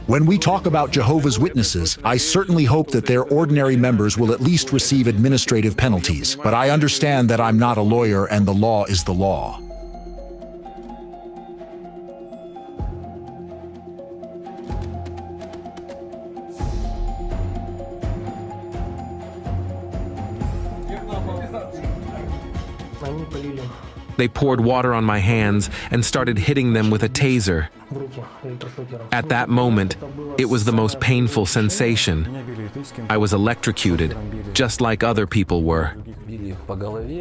When we talk about Jehovah's Witnesses, I certainly hope that their ordinary members will at least receive administrative penalties, but I understand that I'm not a lawyer and the law is the law. They poured water on my hands and started hitting them with a taser. At that moment, it was the most painful sensation. I was electrocuted, just like other people were.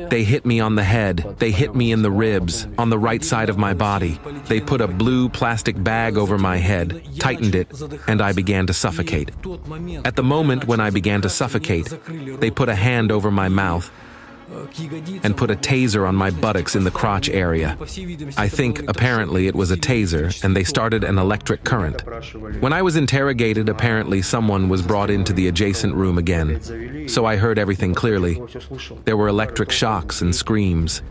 They hit me on the head, they hit me in the ribs, on the right side of my body. They put a blue plastic bag over my head, tightened it, and I began to suffocate. At the moment when I began to suffocate, they put a hand over my mouth and put a taser on my buttocks in the crotch area. I think, apparently, it was a taser, and they started an electric current. When I was interrogated, apparently someone was brought into the adjacent room again, so I heard everything clearly. There were electric shocks and screams.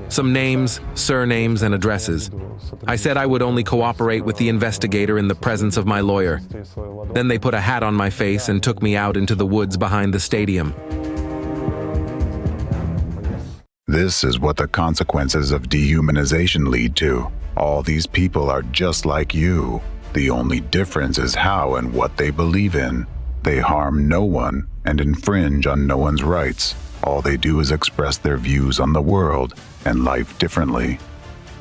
Some names, surnames, and addresses. I said I would only cooperate with the investigator in the presence of my lawyer. Then they put a hat on my face and took me out into the woods behind the stadium. This is what the consequences of dehumanization lead to. All these people are just like you. The only difference is how and what they believe in. They harm no one and infringe on no one's rights. All they do is express their views on the world and life differently.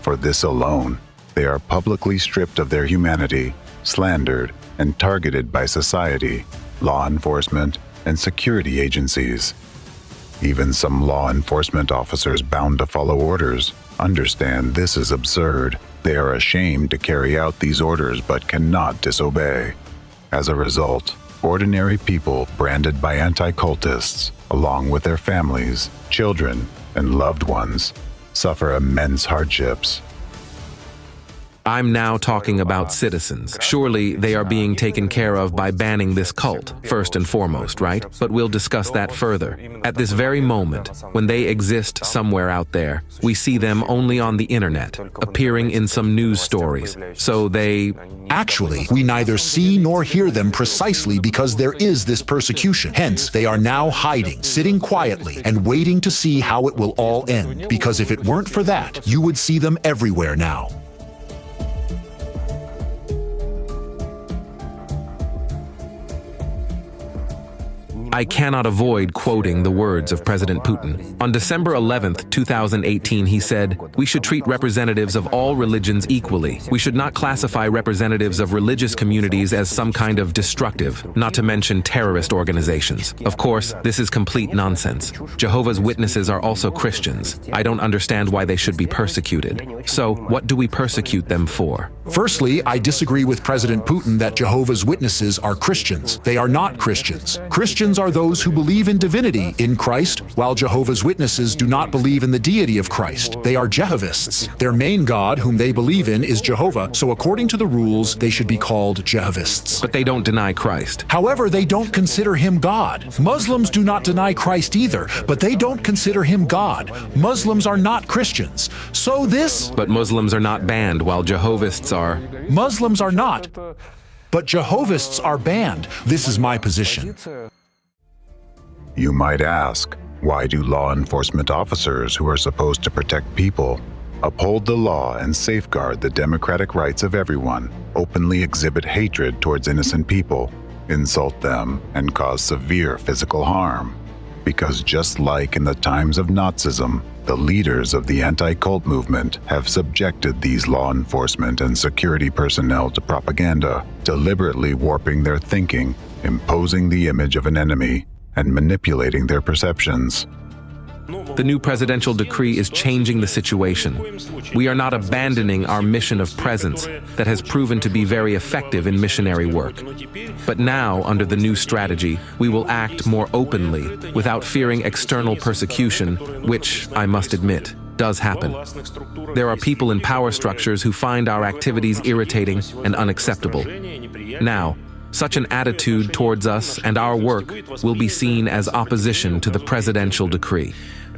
For this alone, they are publicly stripped of their humanity, slandered, and targeted by society, law enforcement, and security agencies. Even some law enforcement officers bound to follow orders understand this is absurd. They are ashamed to carry out these orders but cannot disobey. As a result, ordinary people branded by anti-cultists, along with their families, children, and loved ones, suffer immense hardships. I'm now talking about citizens. Surely they are being taken care of by banning this cult, first and foremost, right? But we'll discuss that further. At this very moment, when they exist somewhere out there, we see them only on the internet, appearing in some news stories. So they... Actually, we neither see nor hear them precisely because there is this persecution. Hence, they are now hiding, sitting quietly, and waiting to see how it will all end. Because if it weren't for that, you would see them everywhere now. I cannot avoid quoting the words of President Putin. On December 11th, 2018, he said, "We should treat representatives of all religions equally. We should not classify representatives of religious communities as some kind of destructive, not to mention terrorist organizations." Of course, this is complete nonsense. Jehovah's Witnesses are also Christians. I don't understand why they should be persecuted. So, what do we persecute them for? Firstly, I disagree with President Putin that Jehovah's Witnesses are Christians. They are not Christians. Christians are those who believe in divinity in Christ, while Jehovah's Witnesses do not believe in the deity of Christ. They are Jehovists. Their main god, whom they believe in, is Jehovah, so according to the rules, they should be called Jehovists. But they don't deny Christ. However, they don't consider him God. Muslims do not deny Christ either, but they don't consider him God. Muslims are not Christians. So this... But Muslims are not banned, while Jehovists are... Muslims are not, but Jehovists are banned. This is my position. You might ask, why do law enforcement officers who are supposed to protect people uphold the law and safeguard the democratic rights of everyone, openly exhibit hatred towards innocent people, insult them, and cause severe physical harm? Because just like in the times of Nazism, the leaders of the anti-cult movement have subjected these law enforcement and security personnel to propaganda, deliberately warping their thinking, imposing the image of an enemy, and manipulating their perceptions. The new presidential decree is changing the situation. We are not abandoning our mission of presence that has proven to be very effective in missionary work. But now, under the new strategy, we will act more openly, without fearing external persecution, which, I must admit, does happen. There are people in power structures who find our activities irritating and unacceptable. Now, Such an attitude towards us and our work will be seen as opposition to the presidential decree.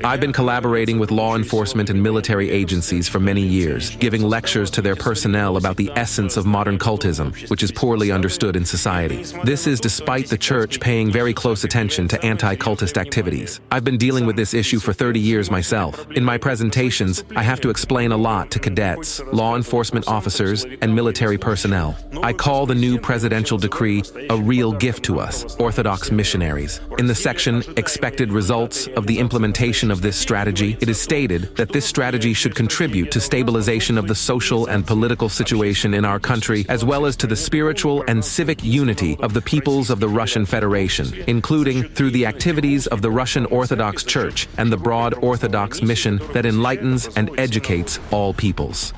I've been collaborating with law enforcement and military agencies for many years, giving lectures to their personnel about the essence of modern cultism, which is poorly understood in society. This is despite the church paying very close attention to anti-cultist activities. I've been dealing with this issue for 30 years myself. In my presentations, I have to explain a lot to cadets, law enforcement officers, and military personnel. I call the new presidential decree a real gift to us, Orthodox missionaries. In the section, Expected Results of the Implementation of this strategy, it is stated that this strategy should contribute to stabilization of the social and political situation in our country, as well as to the spiritual and civic unity of the peoples of the Russian Federation, including through the activities of the Russian Orthodox Church and the broad Orthodox mission that enlightens and educates all peoples.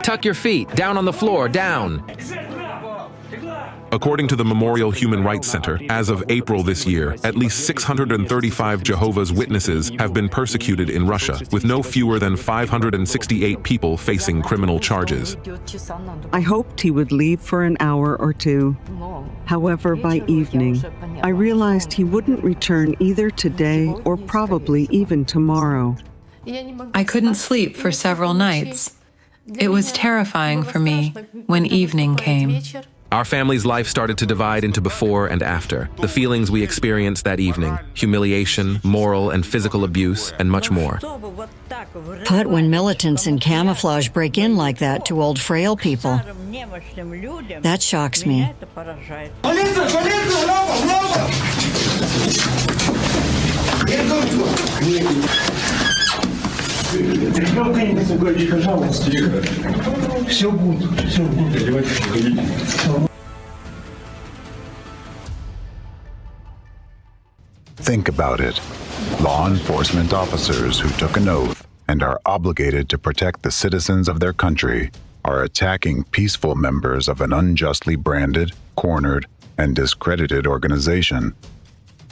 Tuck your feet, down on the floor, down. According to the Memorial Human Rights Center, as of April this year, at least 635 Jehovah's Witnesses have been persecuted in Russia, with no fewer than 568 people facing criminal charges. I hoped he would leave for an hour or two. However, by evening, I realized he wouldn't return either today or probably even tomorrow. I couldn't sleep for several nights. It was terrifying for me when evening came. Our family's life started to divide into before and after. The feelings we experienced that evening, humiliation, moral and physical abuse, and much more. But when militants in camouflage break in like that to old frail people, that shocks me. Think about it. Law enforcement officers who took an oath and are obligated to protect the citizens of their country are attacking peaceful members of an unjustly branded, cornered, and discredited organization.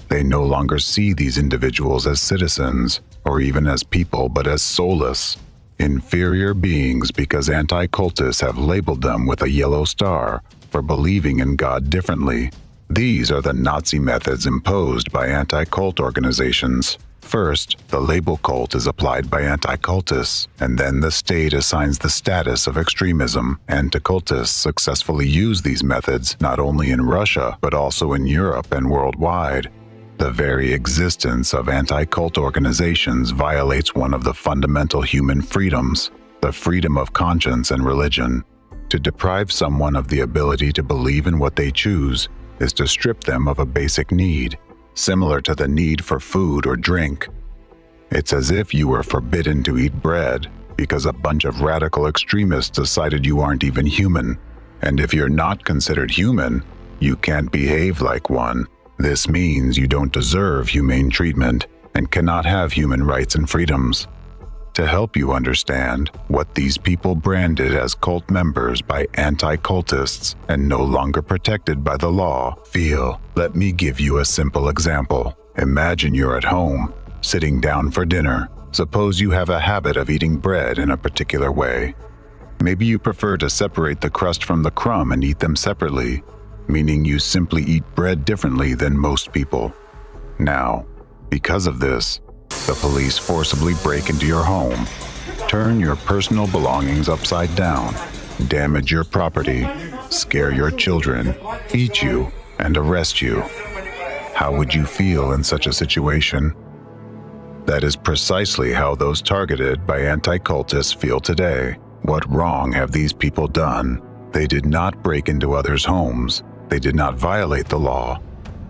They no longer see these individuals as citizens or even as people, but as soulless, inferior beings because anti-cultists have labeled them with a yellow star for believing in God differently. These are the Nazi methods imposed by anti-cult organizations. First, the label cult is applied by anti-cultists, and then the state assigns the status of extremism. Anti-cultists successfully use these methods not only in Russia, but also in Europe and worldwide. The very existence of anti-cult organizations violates one of the fundamental human freedoms, the freedom of conscience and religion. To deprive someone of the ability to believe in what they choose is to strip them of a basic need, similar to the need for food or drink. It's as if you were forbidden to eat bread because a bunch of radical extremists decided you aren't even human. And if you're not considered human, you can't behave like one. This means you don't deserve humane treatment and cannot have human rights and freedoms. To help you understand what these people branded as cult members by anti-cultists and no longer protected by the law feel, let me give you a simple example. Imagine you're at home, sitting down for dinner. Suppose you have a habit of eating bread in a particular way. Maybe you prefer to separate the crust from the crumb and eat them separately, meaning you simply eat bread differently than most people. Now, because of this, the police forcibly break into your home, turn your personal belongings upside down, damage your property, scare your children, eat you, and arrest you. How would you feel in such a situation? That is precisely how those targeted by anti-cultists feel today. What wrong have these people done? They did not break into others' homes. They did not violate the law,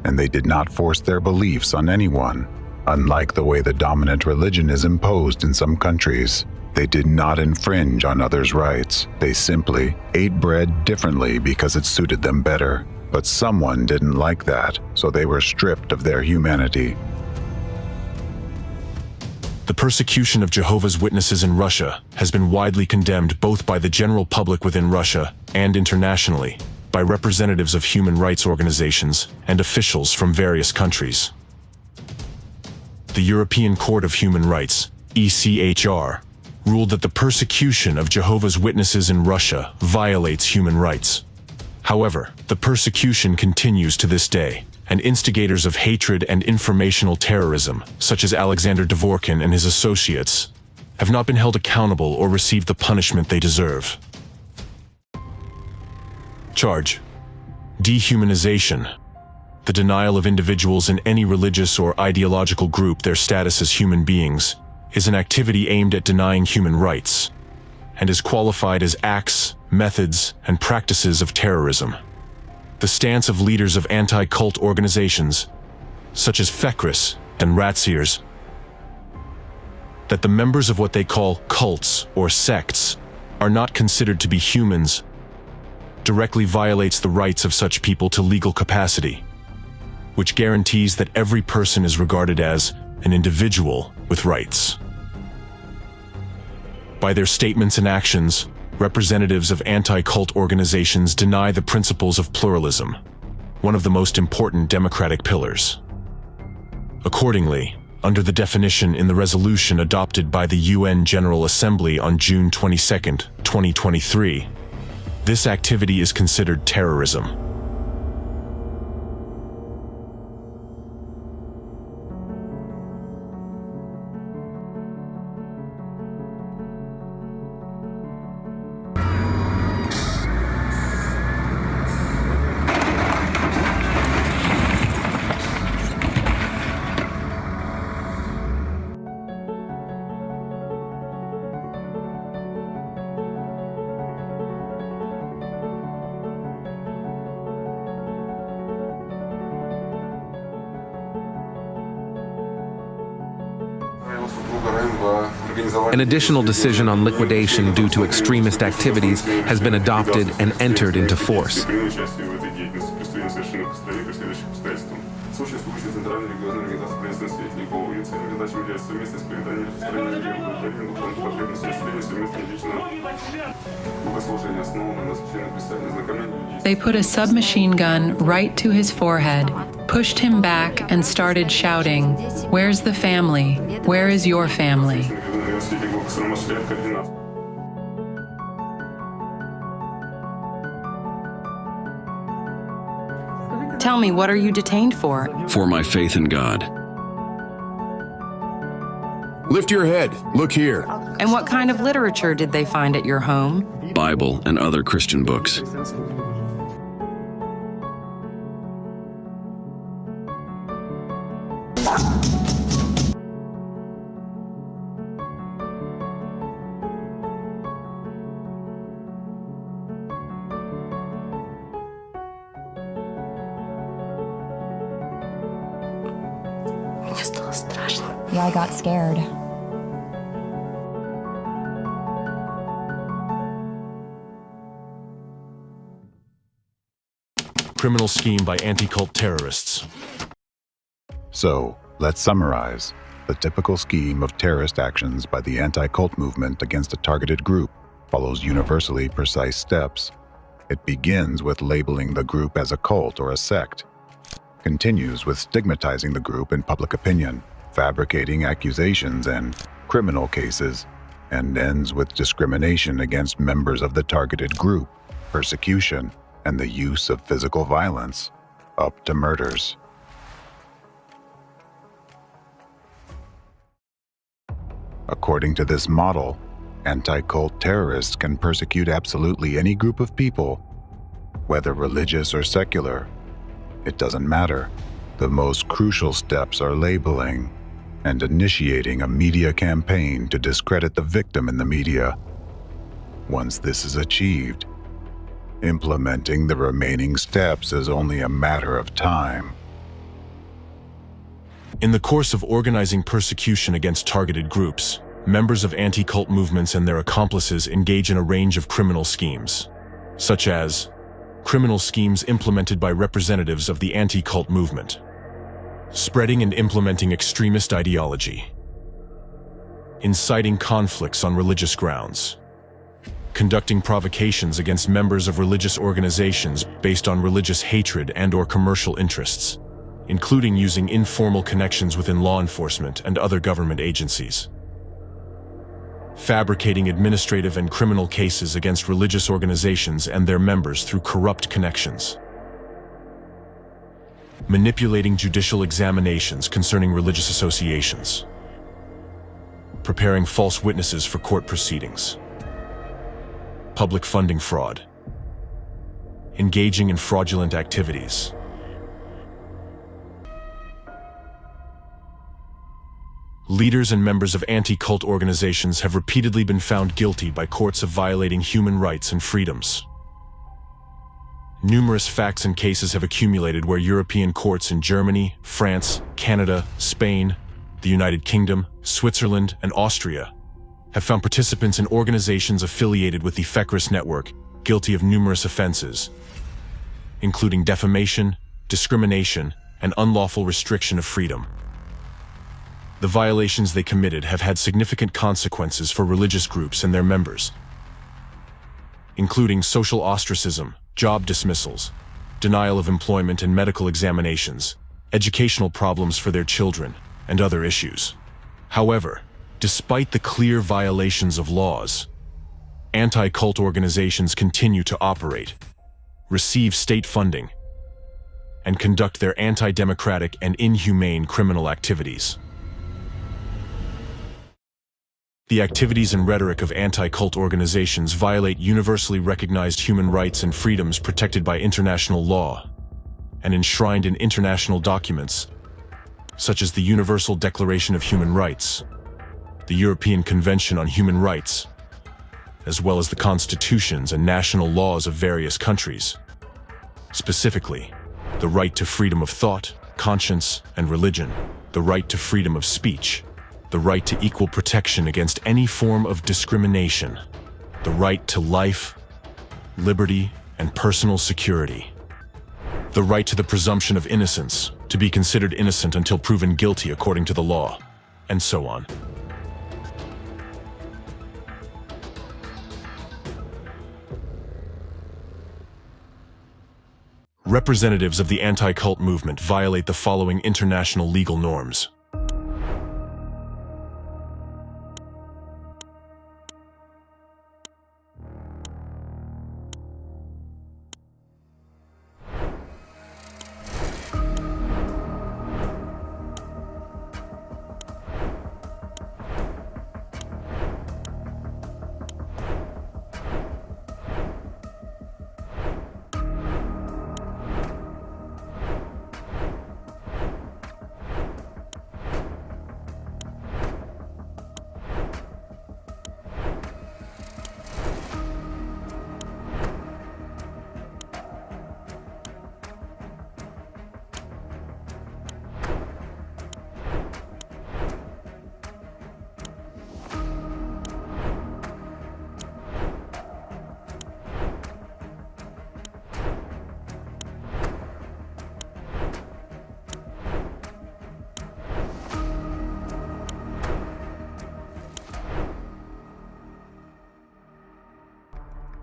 and they did not force their beliefs on anyone. Unlike the way the dominant religion is imposed in some countries, they did not infringe on others' rights. They simply ate bread differently because it suited them better. But someone didn't like that, so they were stripped of their humanity. The persecution of Jehovah's Witnesses in Russia has been widely condemned both by the general public within Russia and internationally, by representatives of human rights organizations and officials from various countries. The European Court of Human Rights, ECHR, ruled that the persecution of Jehovah's Witnesses in Russia violates human rights. However, the persecution continues to this day, and instigators of hatred and informational terrorism, such as Aleksandra Dvorkina and his associates, have not been held accountable or received the punishment they deserve. Charge: dehumanization. The denial of individuals in any religious or ideological group their status as human beings is an activity aimed at denying human rights, and is qualified as acts, methods, and practices of terrorism. The stance of leaders of anti-cult organizations, such as Fekris and Razkriva, that the members of what they call cults or sects are not considered to be humans, directly violates the rights of such people to legal capacity, which guarantees that every person is regarded as an individual with rights. By their statements and actions, representatives of anti-cult organizations deny the principles of pluralism, one of the most important democratic pillars. Accordingly, under the definition in the resolution adopted by the UN General Assembly on June 22, 2023, this activity is considered terrorism. An additional decision on liquidation due to extremist activities has been adopted and entered into force. They put a submachine gun right to his forehead, pushed him back, and started shouting, "Where's the family? Where is your family?" Tell me, what are you detained for? For my faith in God. Lift your head. Look here. And what kind of literature did they find at your home? Bible and other Christian books. Yeah, I got scared. Criminal scheme by anti-cult terrorists. So, let's summarize. The typical scheme of terrorist actions by the anti-cult movement against a targeted group follows universally precise steps. It begins with labeling the group as a cult or a sect, continues with stigmatizing the group in public opinion, fabricating accusations and criminal cases, and ends with discrimination against members of the targeted group, persecution, and the use of physical violence, up to murders. According to this model, anti-cult terrorists can persecute absolutely any group of people, whether religious or secular. It doesn't matter. The most crucial steps are labeling and initiating a media campaign to discredit the victim in the media. Once this is achieved, implementing the remaining steps is only a matter of time. In the course of organizing persecution against targeted groups, members of anti-cult movements and their accomplices engage in a range of criminal schemes, such as criminal schemes implemented by representatives of the anti-cult movement, spreading and implementing extremist ideology, inciting conflicts on religious grounds, conducting provocations against members of religious organizations based on religious hatred and/or commercial interests, including using informal connections within law enforcement and other government agencies. fabricating administrative and criminal cases against religious organizations and their members through corrupt connections, manipulating judicial examinations concerning religious associations, preparing false witnesses for court proceedings, public funding fraud, engaging in fraudulent activities. Leaders and members of anti-cult organizations have repeatedly been found guilty by courts of violating human rights and freedoms. Numerous facts and cases have accumulated where European courts in Germany, France, Canada, Spain, the United Kingdom, Switzerland, and Austria have found participants in organizations affiliated with the Fekris network guilty of numerous offenses, including defamation, discrimination, and unlawful restriction of freedom. The violations they committed have had significant consequences for religious groups and their members, including social ostracism, job dismissals, denial of employment and medical examinations, educational problems for their children, and other issues. However, despite the clear violations of laws, anti-cult organizations continue to operate, receive state funding, and conduct their anti-democratic and inhumane criminal activities. The activities and rhetoric of anti-cult organizations violate universally recognized human rights and freedoms protected by international law and enshrined in international documents such as the Universal Declaration of Human Rights, the European Convention on Human Rights, as well as the constitutions and national laws of various countries. Specifically, the right to freedom of thought, conscience, and religion, the right to freedom of speech, the right to equal protection against any form of discrimination, the right to life, liberty, and personal security, the right to the presumption of innocence, to be considered innocent until proven guilty according to the law, and so on. Representatives of the anti-cult movement violate the following international legal norms.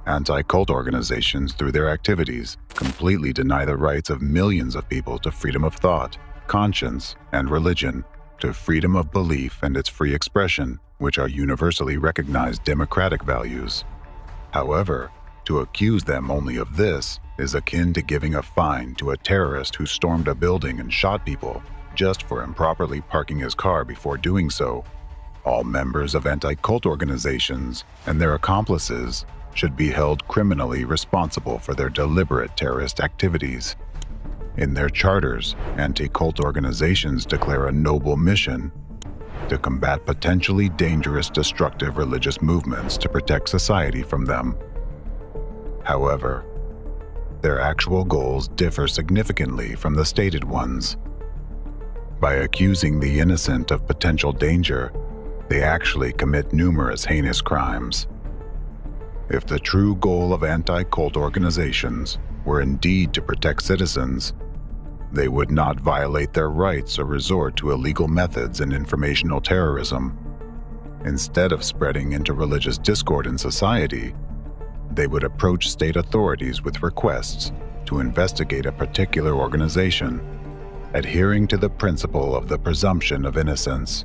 Anti-cult organizations, through their activities, completely deny the rights of millions of people to freedom of thought, conscience, and religion, to freedom of belief and its free expression, which are universally recognized democratic values. However, to accuse them only of this is akin to giving a fine to a terrorist who stormed a building and shot people just for improperly parking his car before doing so. All members of anti-cult organizations and their accomplices should be held criminally responsible for their deliberate terrorist activities. In their charters, anti-cult organizations declare a noble mission to combat potentially dangerous, destructive religious movements to protect society from them. However, their actual goals differ significantly from the stated ones. By accusing the innocent of potential danger, they actually commit numerous heinous crimes. If the true goal of anti-cult organizations were indeed to protect citizens, they would not violate their rights or resort to illegal methods and informational terrorism. Instead of spreading interreligious discord in society, they would approach state authorities with requests to investigate a particular organization, adhering to the principle of the presumption of innocence.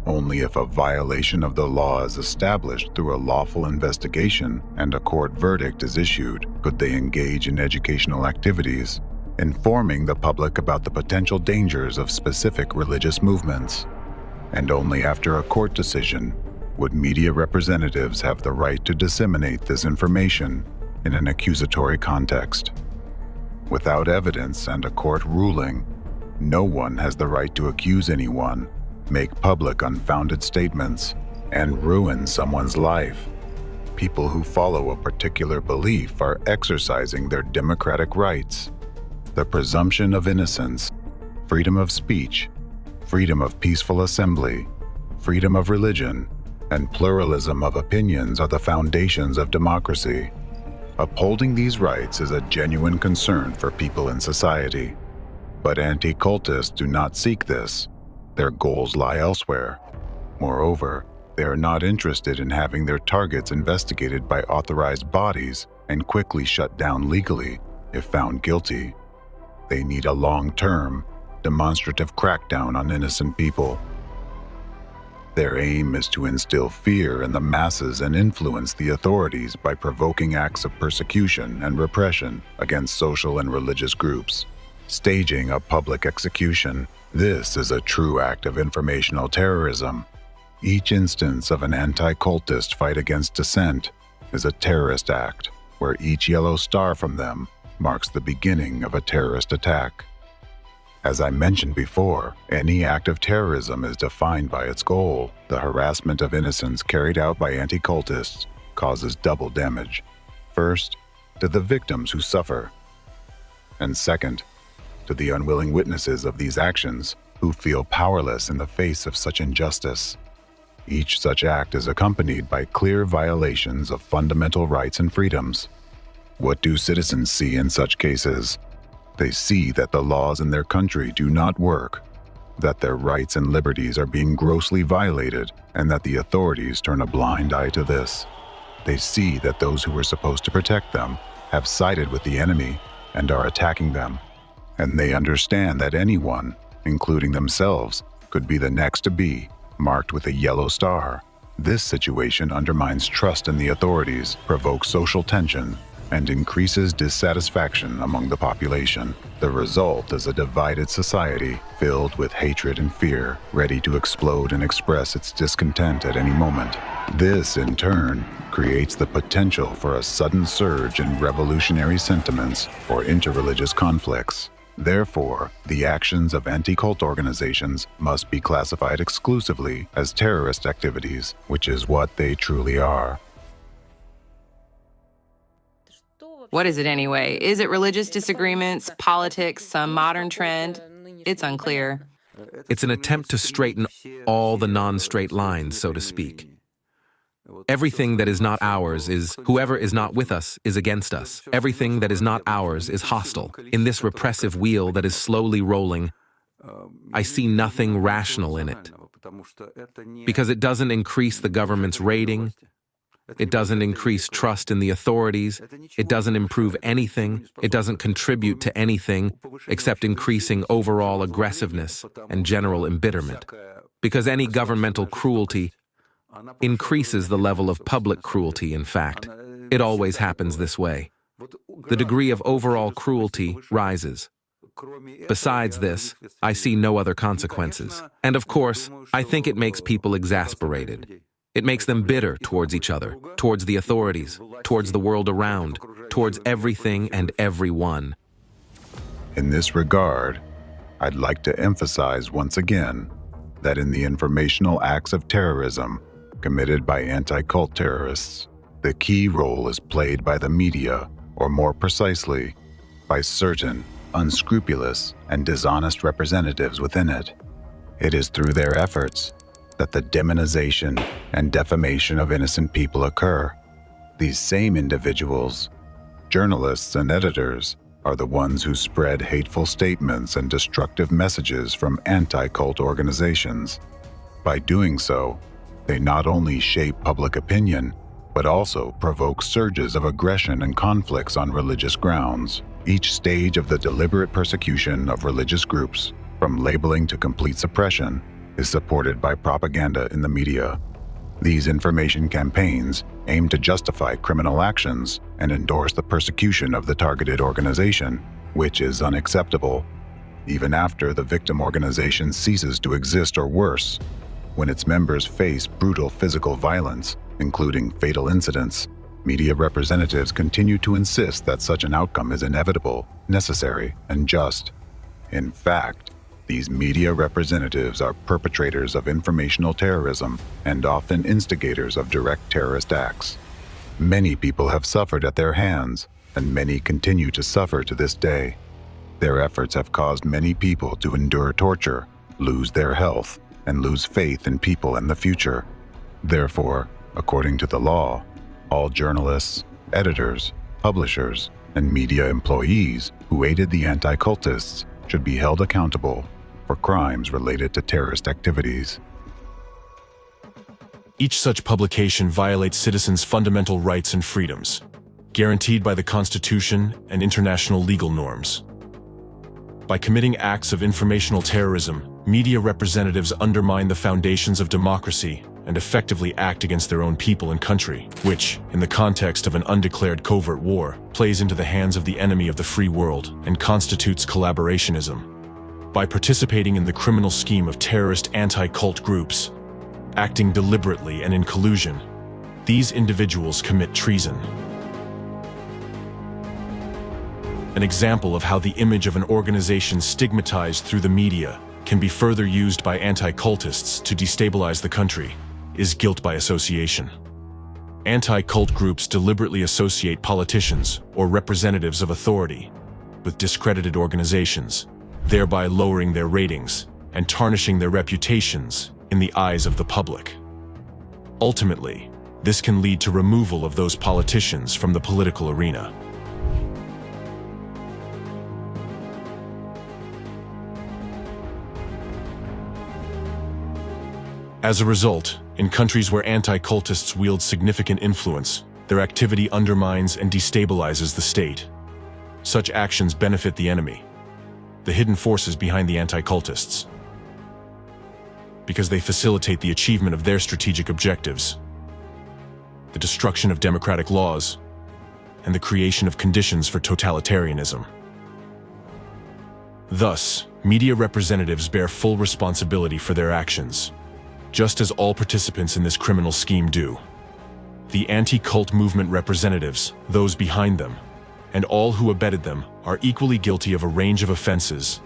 Only if a violation of the law is established through a lawful investigation and a court verdict is issued could they engage in educational activities, informing the public about the potential dangers of specific religious movements. And only after a court decision would media representatives have the right to disseminate this information in an accusatory context. Without evidence and a court ruling, no one has the right to accuse anyone, make public unfounded statements, and ruin someone's life. People who follow a particular belief are exercising their democratic rights. The presumption of innocence, freedom of speech, freedom of peaceful assembly, freedom of religion, and pluralism of opinions are the foundations of democracy. Upholding these rights is a genuine concern for people in society. But anti-cultists do not seek this. Their goals lie elsewhere. Moreover, they are not interested in having their targets investigated by authorized bodies and quickly shut down legally if found guilty. They need a long-term, demonstrative crackdown on innocent people. Their aim is to instill fear in the masses and influence the authorities by provoking acts of persecution and repression against social and religious groups. Staging a public execution, this is a true act of informational terrorism. Each instance of an anti-cultist fight against dissent is a terrorist act, where each yellow star from them marks the beginning of a terrorist attack. As I mentioned before, any act of terrorism is defined by its goal. The harassment of innocents carried out by anti-cultists causes double damage. First, to the victims who suffer, and second, to the unwilling witnesses of these actions who feel powerless in the face of such injustice. Each such act is accompanied by clear violations of fundamental rights and freedoms. What do citizens see in such cases? They see that the laws in their country do not work, that their rights and liberties are being grossly violated, and that the authorities turn a blind eye to this. They see that those who were supposed to protect them have sided with the enemy and are attacking them. And they understand that anyone, including themselves, could be the next to be marked with a yellow star. This situation undermines trust in the authorities, provokes social tension, and increases dissatisfaction among the population. The result is a divided society filled with hatred and fear, ready to explode and express its discontent at any moment. This, in turn, creates the potential for a sudden surge in revolutionary sentiments or interreligious conflicts. Therefore, the actions of anti-cult organizations must be classified exclusively as terrorist activities, which is what they truly are. What is it anyway? Is it religious disagreements, politics, some modern trend? It's unclear. It's an attempt to straighten all the non-straight lines, so to speak. Everything that is not ours is, whoever is not with us is against us. Everything that is not ours is hostile. In this repressive wheel that is slowly rolling, I see nothing rational in it. Because it doesn't increase the government's rating, it doesn't increase trust in the authorities, it doesn't improve anything, it doesn't contribute to anything except increasing overall aggressiveness and general embitterment. Because any governmental cruelty increases the level of public cruelty, in fact. It always happens this way. The degree of overall cruelty rises. Besides this, I see no other consequences. And of course, I think it makes people exasperated. It makes them bitter towards each other, towards the authorities, towards the world around, towards everything and everyone. In this regard, I'd like to emphasize once again that in the informational acts of terrorism committed by anti-cult terrorists, the key role is played by the media, or more precisely, by certain unscrupulous and dishonest representatives within it. It is through their efforts that the demonization and defamation of innocent people occur. These same individuals, journalists and editors, are the ones who spread hateful statements and destructive messages from anti-cult organizations. By doing so, they not only shape public opinion, but also provoke surges of aggression and conflicts on religious grounds. Each stage of the deliberate persecution of religious groups, from labeling to complete suppression, is supported by propaganda in the media. These information campaigns aim to justify criminal actions and endorse the persecution of the targeted organization, which is unacceptable. Even after the victim organization ceases to exist, or worse, when its members face brutal physical violence, including fatal incidents, media representatives continue to insist that such an outcome is inevitable, necessary, and just. In fact, these media representatives are perpetrators of informational terrorism and often instigators of direct terrorist acts. Many people have suffered at their hands, and many continue to suffer to this day. Their efforts have caused many people to endure torture, lose their health, and lose faith in people and the future. Therefore, according to the law, all journalists, editors, publishers, and media employees who aided the anti-cultists should be held accountable for crimes related to terrorist activities. Each such publication violates citizens' fundamental rights and freedoms, guaranteed by the Constitution and international legal norms. By committing acts of informational terrorism, media representatives undermine the foundations of democracy and effectively act against their own people and country, which, in the context of an undeclared covert war, plays into the hands of the enemy of the free world and constitutes collaborationism. By participating in the criminal scheme of terrorist anti-cult groups, acting deliberately and in collusion, these individuals commit treason. An example of how the image of an organization stigmatized through the media can be further used by anti-cultists to destabilize the country is guilt by association. Anti-cult groups deliberately associate politicians or representatives of authority with discredited organizations, thereby lowering their ratings and tarnishing their reputations in the eyes of the public. Ultimately, this can lead to removal of those politicians from the political arena. As a result, in countries where anti-cultists wield significant influence, their activity undermines and destabilizes the state. Such actions benefit the enemy, the hidden forces behind the anti-cultists, because they facilitate the achievement of their strategic objectives, the destruction of democratic laws, and the creation of conditions for totalitarianism. Thus, media representatives bear full responsibility for their actions, just as all participants in this criminal scheme do. The anti-cult movement representatives, those behind them, and all who abetted them are equally guilty of a range of offenses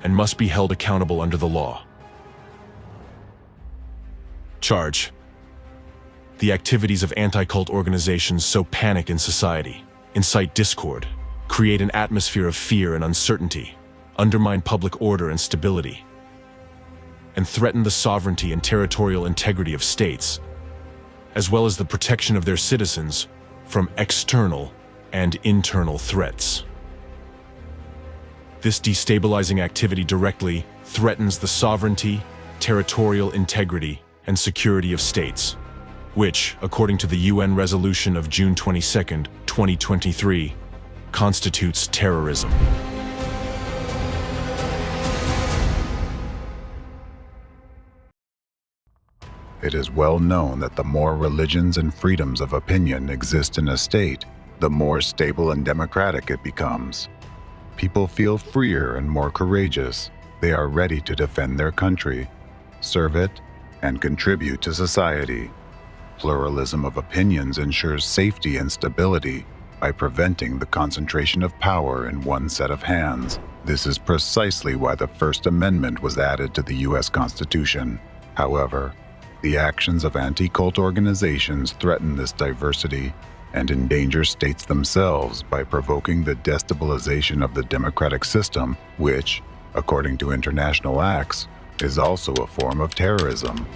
and must be held accountable under the law. Charge: the activities of anti-cult organizations sow panic in society, incite discord, create an atmosphere of fear and uncertainty, undermine public order and stability, and threaten the sovereignty and territorial integrity of states, as well as the protection of their citizens from external and internal threats. This destabilizing activity directly threatens the sovereignty, territorial integrity, and security of states, which, according to the UN resolution of June 22, 2023, constitutes terrorism. It is well known that the more religions and freedoms of opinion exist in a state, the more stable and democratic it becomes. People feel freer and more courageous. They are ready to defend their country, serve it, and contribute to society. Pluralism of opinions ensures safety and stability by preventing the concentration of power in one set of hands. This is precisely why the First Amendment was added to the U.S. Constitution. However, the actions of anti-cult organizations threaten this diversity and endanger states themselves by provoking the destabilization of the democratic system, which, according to international acts, is also a form of terrorism.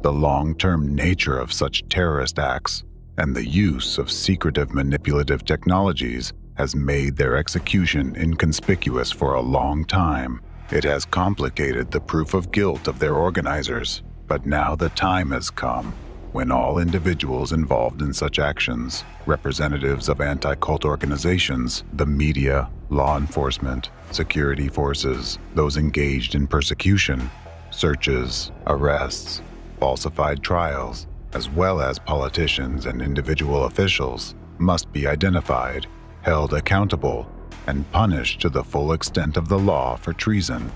The long-term nature of such terrorist acts and the use of secretive manipulative technologies has made their execution inconspicuous for a long time. It has complicated the proof of guilt of their organizers, but now the time has come when all individuals involved in such actions, representatives of anti-cult organizations, the media, law enforcement, security forces, those engaged in persecution, searches, arrests, falsified trials, as well as politicians and individual officials, must be identified, held accountable, and punished to the full extent of the law for treason,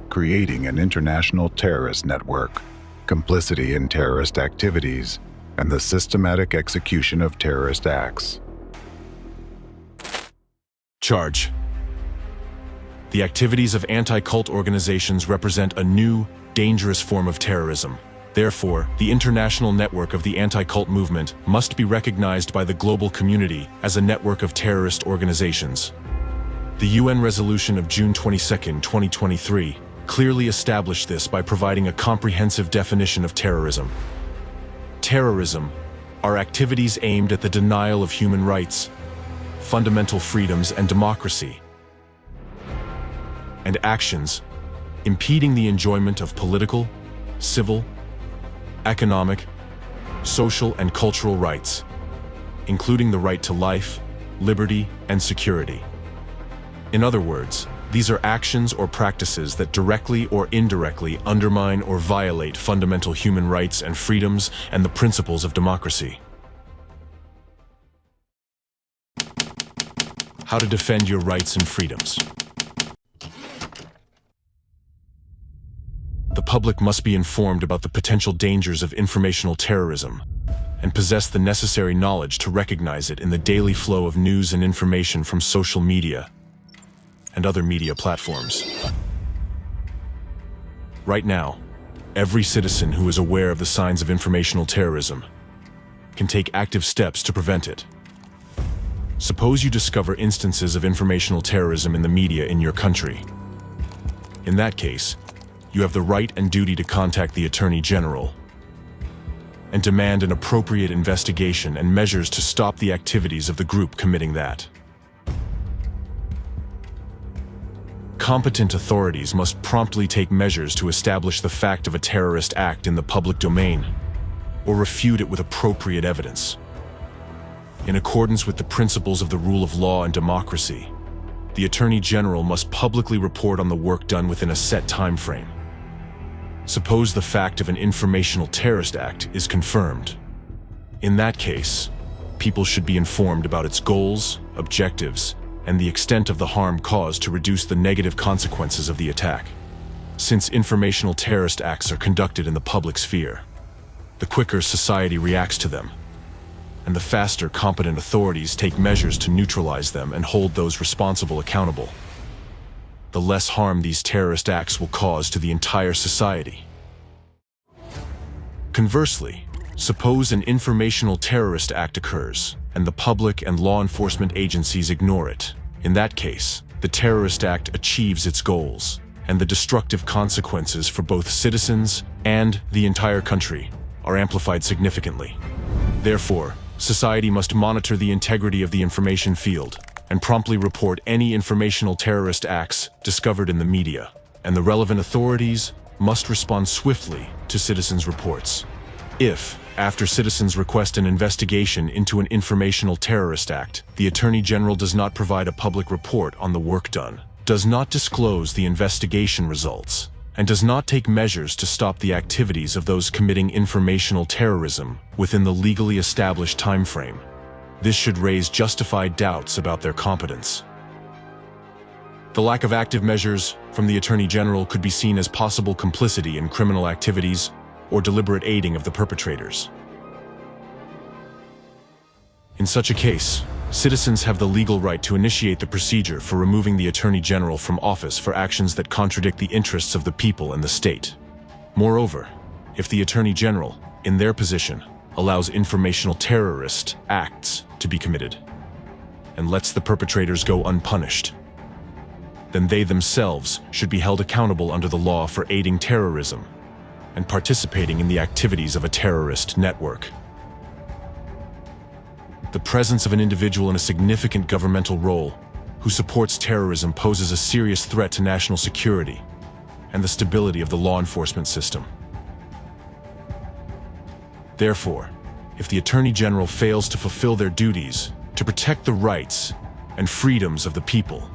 creating an international terrorist network, complicity in terrorist activities, and the systematic execution of terrorist acts. Charge. The activities of anti-cult organizations represent a new, dangerous form of terrorism. Therefore, the international network of the anti-cult movement must be recognized by the global community as a network of terrorist organizations. The UN resolution of June 22, 2023, clearly established this by providing a comprehensive definition of terrorism. Terrorism are activities aimed at the denial of human rights, fundamental freedoms, and democracy, and actions impeding the enjoyment of political, civil, economic, social, and cultural rights, including the right to life, liberty, and security. In other words, these are actions or practices that directly or indirectly undermine or violate fundamental human rights and freedoms and the principles of democracy. How to defend your rights and freedoms. The public must be informed about the potential dangers of informational terrorism and possess the necessary knowledge to recognize it in the daily flow of news and information from social media and other media platforms. Right now, every citizen who is aware of the signs of informational terrorism can take active steps to prevent it. Suppose you discover instances of informational terrorism in the media in your country. In that case, you have the right and duty to contact the Attorney General and demand an appropriate investigation and measures to stop the activities of the group committing that. Competent authorities must promptly take measures to establish the fact of a terrorist act in the public domain or refute it with appropriate evidence. In accordance with the principles of the rule of law and democracy, the Attorney General must publicly report on the work done within a set time frame. Suppose the fact of an informational terrorist act is confirmed. In that case, people should be informed about its goals, objectives, and the extent of the harm caused to reduce the negative consequences of the attack. Since informational terrorist acts are conducted in the public sphere, the quicker society reacts to them, and the faster competent authorities take measures to neutralize them and hold those responsible accountable, the less harm these terrorist acts will cause to the entire society. Conversely, suppose an informational terrorist act occurs, and the public and law enforcement agencies ignore it. In that case, the terrorist act achieves its goals, and the destructive consequences for both citizens and the entire country are amplified significantly. Therefore, society must monitor the integrity of the information field and promptly report any informational terrorist acts discovered in the media, and the relevant authorities must respond swiftly to citizens' reports. If, after citizens request an investigation into an informational terrorist act, the Attorney General does not provide a public report on the work done, does not disclose the investigation results, and does not take measures to stop the activities of those committing informational terrorism within the legally established time frame, this should raise justified doubts about their competence. The lack of active measures from the Attorney General could be seen as possible complicity in criminal activities or deliberate aiding of the perpetrators. In such a case, citizens have the legal right to initiate the procedure for removing the Attorney General from office for actions that contradict the interests of the people and the state. Moreover, if the Attorney General, in their position, allows informational terrorist acts to be committed and lets the perpetrators go unpunished, then they themselves should be held accountable under the law for aiding terrorism and participating in the activities of a terrorist network. The presence of an individual in a significant governmental role who supports terrorism poses a serious threat to national security and the stability of the law enforcement system. Therefore, if the Attorney General fails to fulfill their duties to protect the rights and freedoms of the people,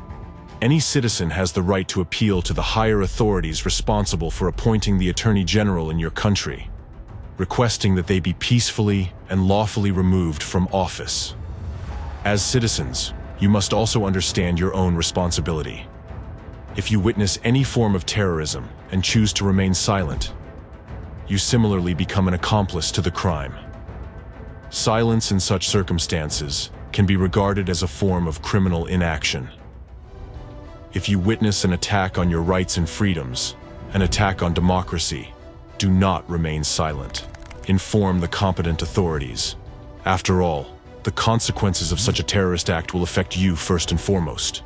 any citizen has the right to appeal to the higher authorities responsible for appointing the Attorney General in your country, requesting that they be peacefully and lawfully removed from office. As citizens, you must also understand your own responsibility. If you witness any form of terrorism and choose to remain silent, you similarly become an accomplice to the crime. Silence in such circumstances can be regarded as a form of criminal inaction. If you witness an attack on your rights and freedoms, an attack on democracy, do not remain silent. Inform the competent authorities. After all, the consequences of such a terrorist act will affect you first and foremost.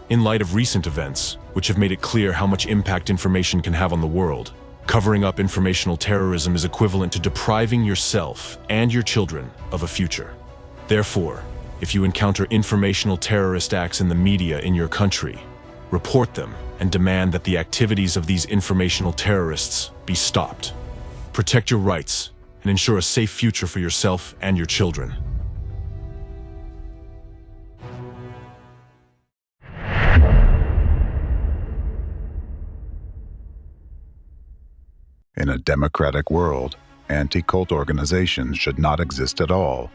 In light of recent events, which have made it clear how much impact information can have on the world, covering up informational terrorism is equivalent to depriving yourself and your children of a future. Therefore, if you encounter informational terrorist acts in the media in your country, report them and demand that the activities of these informational terrorists be stopped. Protect your rights and ensure a safe future for yourself and your children. In a democratic world, anti-cult organizations should not exist at all,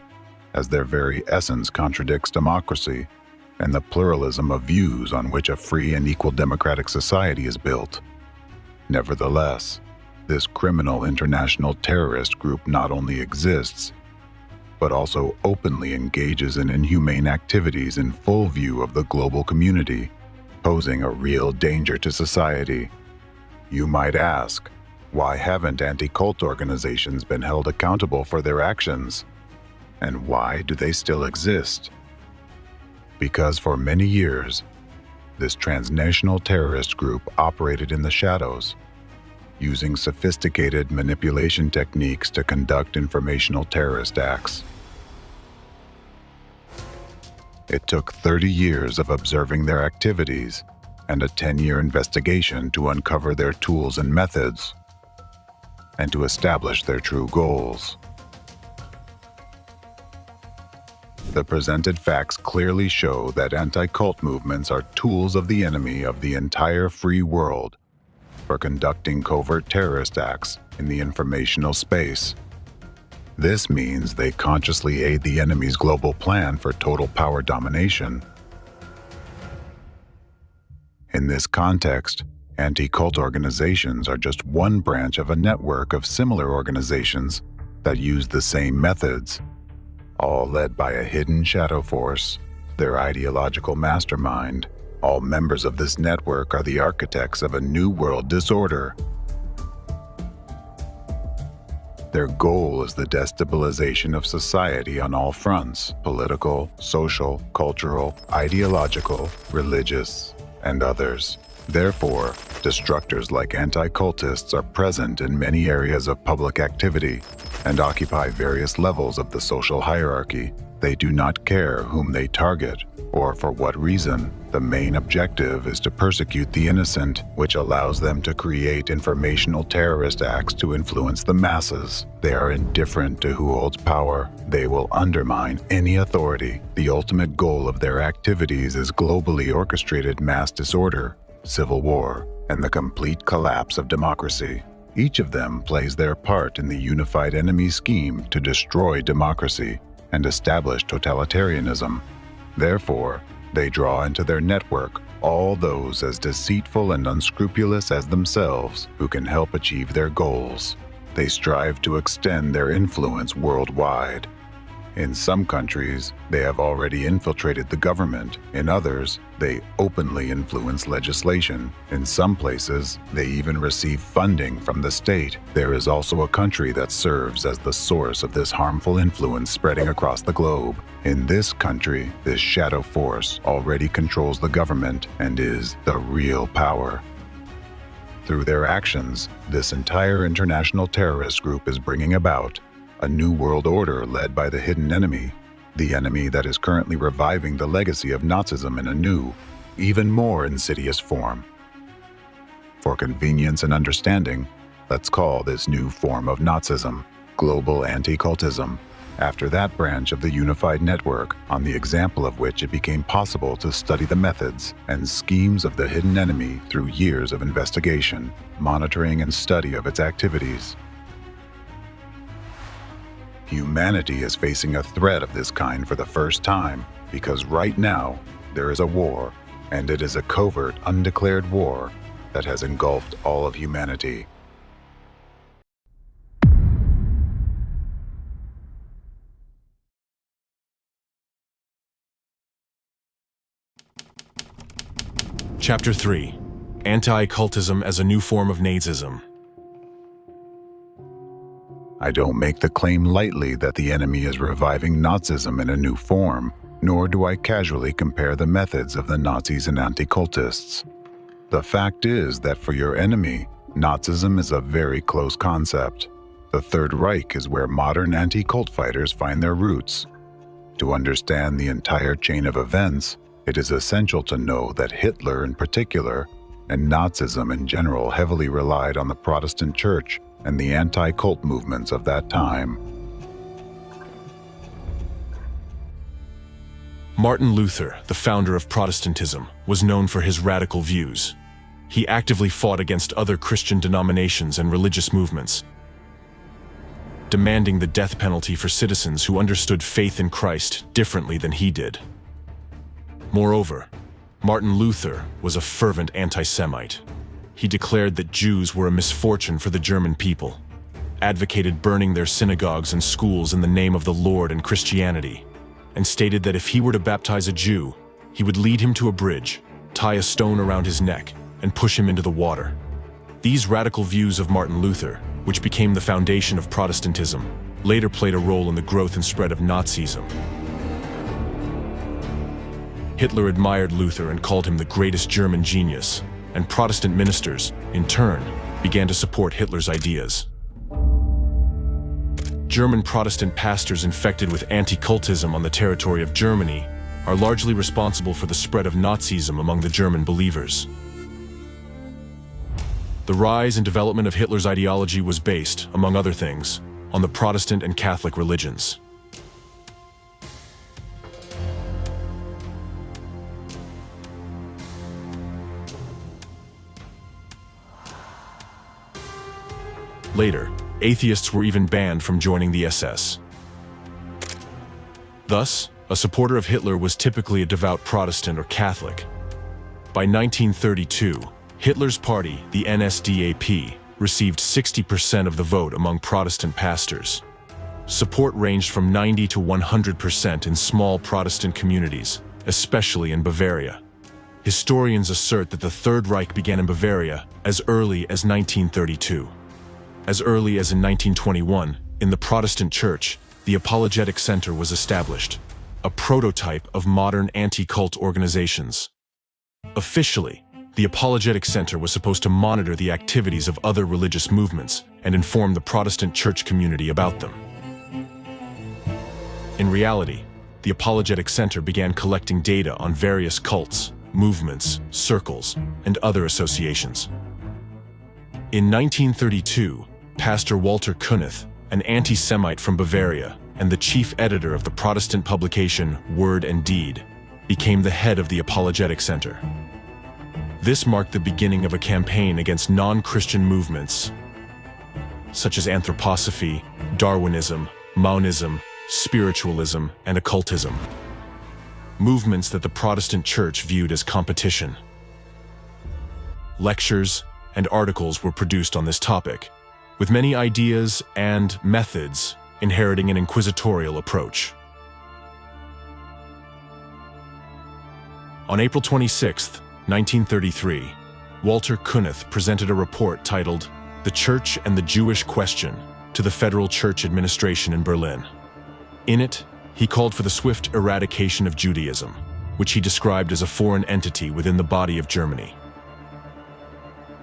as their very essence contradicts democracy and the pluralism of views on which a free and equal democratic society is built. Nevertheless, this criminal international terrorist group not only exists, but also openly engages in inhumane activities in full view of the global community, posing a real danger to society. You might ask, why haven't anti-cult organizations been held accountable for their actions? And why do they still exist? Because for many years, this transnational terrorist group operated in the shadows, using sophisticated manipulation techniques to conduct informational terrorist acts. It took 30 years of observing their activities and a 10-year investigation to uncover their tools and methods, and to establish their true goals. The presented facts clearly show that anti-cult movements are tools of the enemy of the entire free world for conducting covert terrorist acts in the informational space. This means they consciously aid the enemy's global plan for total power domination. In this context, anti-cult organizations are just one branch of a network of similar organizations that use the same methods, all led by a hidden shadow force, their ideological mastermind. All members of this network are the architects of a new world disorder. Their goal is the destabilization of society on all fronts: political, social, cultural, ideological, religious, and others. Therefore, destructors like anti-cultists are present in many areas of public activity and occupy various levels of the social hierarchy. They do not care whom they target or for what reason. The main objective is to persecute the innocent, which allows them to create informational terrorist acts to influence the masses. They are indifferent to who holds power. They will undermine any authority. The ultimate goal of their activities is globally orchestrated mass disorder, civil war, and the complete collapse of democracy. Each of them plays their part in the unified enemy scheme to destroy democracy and establish totalitarianism. Therefore, they draw into their network all those as deceitful and unscrupulous as themselves who can help achieve their goals. They strive to extend their influence worldwide. In some countries, they have already infiltrated the government. In others, they openly influence legislation. In some places, they even receive funding from the state. There is also a country that serves as the source of this harmful influence spreading across the globe. In this country, this shadow force already controls the government and is the real power. Through their actions, this entire international terrorist group is bringing about a new world order led by the hidden enemy, the enemy that is currently reviving the legacy of Nazism in a new, even more insidious form. For convenience and understanding, let's call this new form of Nazism global anti-cultism, after that branch of the unified network, on the example of which it became possible to study the methods and schemes of the hidden enemy through years of investigation, monitoring, and study of its activities. Humanity is facing a threat of this kind for the first time because right now there is a war, and it is a covert, undeclared war that has engulfed all of humanity. Chapter 3. Anti-cultism as a new form of Nazism. I don't make the claim lightly that the enemy is reviving Nazism in a new form, nor do I casually compare the methods of the Nazis and anti-cultists. The fact is that for your enemy, Nazism is a very close concept. The Third Reich is where modern anti-cult fighters find their roots. To understand the entire chain of events, it is essential to know that Hitler in particular, and Nazism in general, heavily relied on the Protestant Church and the anti-cult movements of that time. Martin Luther, the founder of Protestantism, was known for his radical views. He actively fought against other Christian denominations and religious movements, demanding the death penalty for citizens who understood faith in Christ differently than he did. Moreover, Martin Luther was a fervent anti-Semite. He declared that Jews were a misfortune for the German people, advocated burning their synagogues and schools in the name of the Lord and Christianity, and stated that if he were to baptize a Jew, he would lead him to a bridge, tie a stone around his neck, and push him into the water. These radical views of Martin Luther, which became the foundation of Protestantism, later played a role in the growth and spread of Nazism. Hitler admired Luther and called him the greatest German genius, and Protestant ministers, in turn, began to support Hitler's ideas. German Protestant pastors infected with anti-cultism on the territory of Germany are largely responsible for the spread of Nazism among the German believers. The rise and development of Hitler's ideology was based, among other things, on the Protestant and Catholic religions. Later, atheists were even banned from joining the SS. Thus, a supporter of Hitler was typically a devout Protestant or Catholic. By 1932, Hitler's party, the NSDAP, received 60% of the vote among Protestant pastors. Support ranged from 90 to 100% in small Protestant communities, especially in Bavaria. Historians assert that the Third Reich began in Bavaria as early as 1932. As early as in 1921, in the Protestant Church, the Apologetic Center was established, a prototype of modern anti-cult organizations. Officially, the Apologetic Center was supposed to monitor the activities of other religious movements and inform the Protestant church community about them. In reality, the Apologetic Center began collecting data on various cults, movements, circles, and other associations. In 1932, Pastor Walter Kunneth, an anti-Semite from Bavaria and the chief editor of the Protestant publication Word and Deed, became the head of the Apologetic Center. This marked the beginning of a campaign against non-Christian movements such as anthroposophy, Darwinism, Maoism, spiritualism, and occultism. Movements that the Protestant Church viewed as competition. Lectures and articles were produced on this topic, with many ideas and methods inheriting an inquisitorial approach. On April 26, 1933, Walter Kunneth presented a report titled "The Church and the Jewish Question" to the Federal Church Administration in Berlin. In it, he called for the swift eradication of Judaism, which he described as a foreign entity within the body of Germany.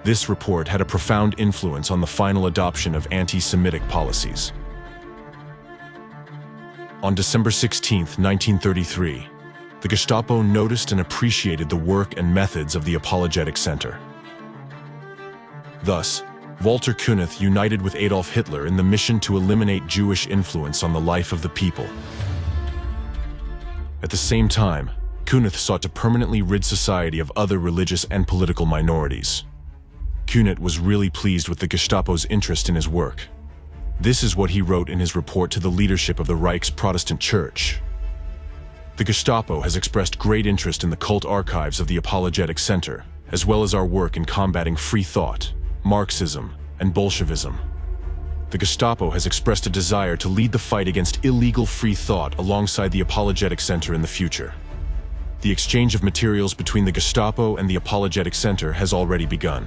This report had a profound influence on the final adoption of anti-Semitic policies. On December 16, 1933, the Gestapo noticed and appreciated the work and methods of the Apologetic Center. Thus, Walter Kunneth united with Adolf Hitler in the mission to eliminate Jewish influence on the life of the people. At the same time, Kunneth sought to permanently rid society of other religious and political minorities. Kunneth was really pleased with the Gestapo's interest in his work. This is what he wrote in his report to the leadership of the Reich's Protestant Church. The Gestapo has expressed great interest in the cult archives of the Apologetic Center, as well as our work in combating free thought, Marxism, and Bolshevism. The Gestapo has expressed a desire to lead the fight against illegal free thought alongside the Apologetic Center in the future. The exchange of materials between the Gestapo and the Apologetic Center has already begun.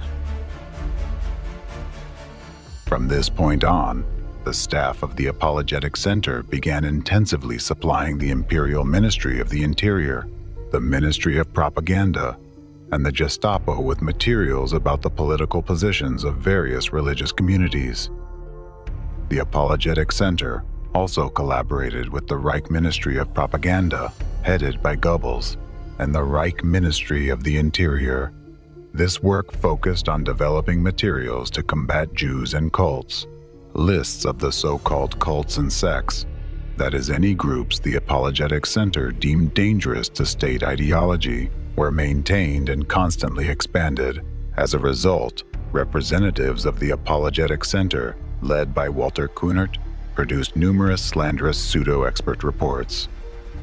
From this point on, the staff of the Apologetic Center began intensively supplying the Imperial Ministry of the Interior, the Ministry of Propaganda, and the Gestapo with materials about the political positions of various religious communities. The Apologetic Center also collaborated with the Reich Ministry of Propaganda, headed by Goebbels, and the Reich Ministry of the Interior. This work focused on developing materials to combat Jews and cults, lists of the so-called cults and sects, that is, any groups the Apologetic Center deemed dangerous to state ideology, were maintained and constantly expanded. As a result, representatives of the Apologetic Center, led by Walter Kunneth, produced numerous slanderous pseudo-expert reports.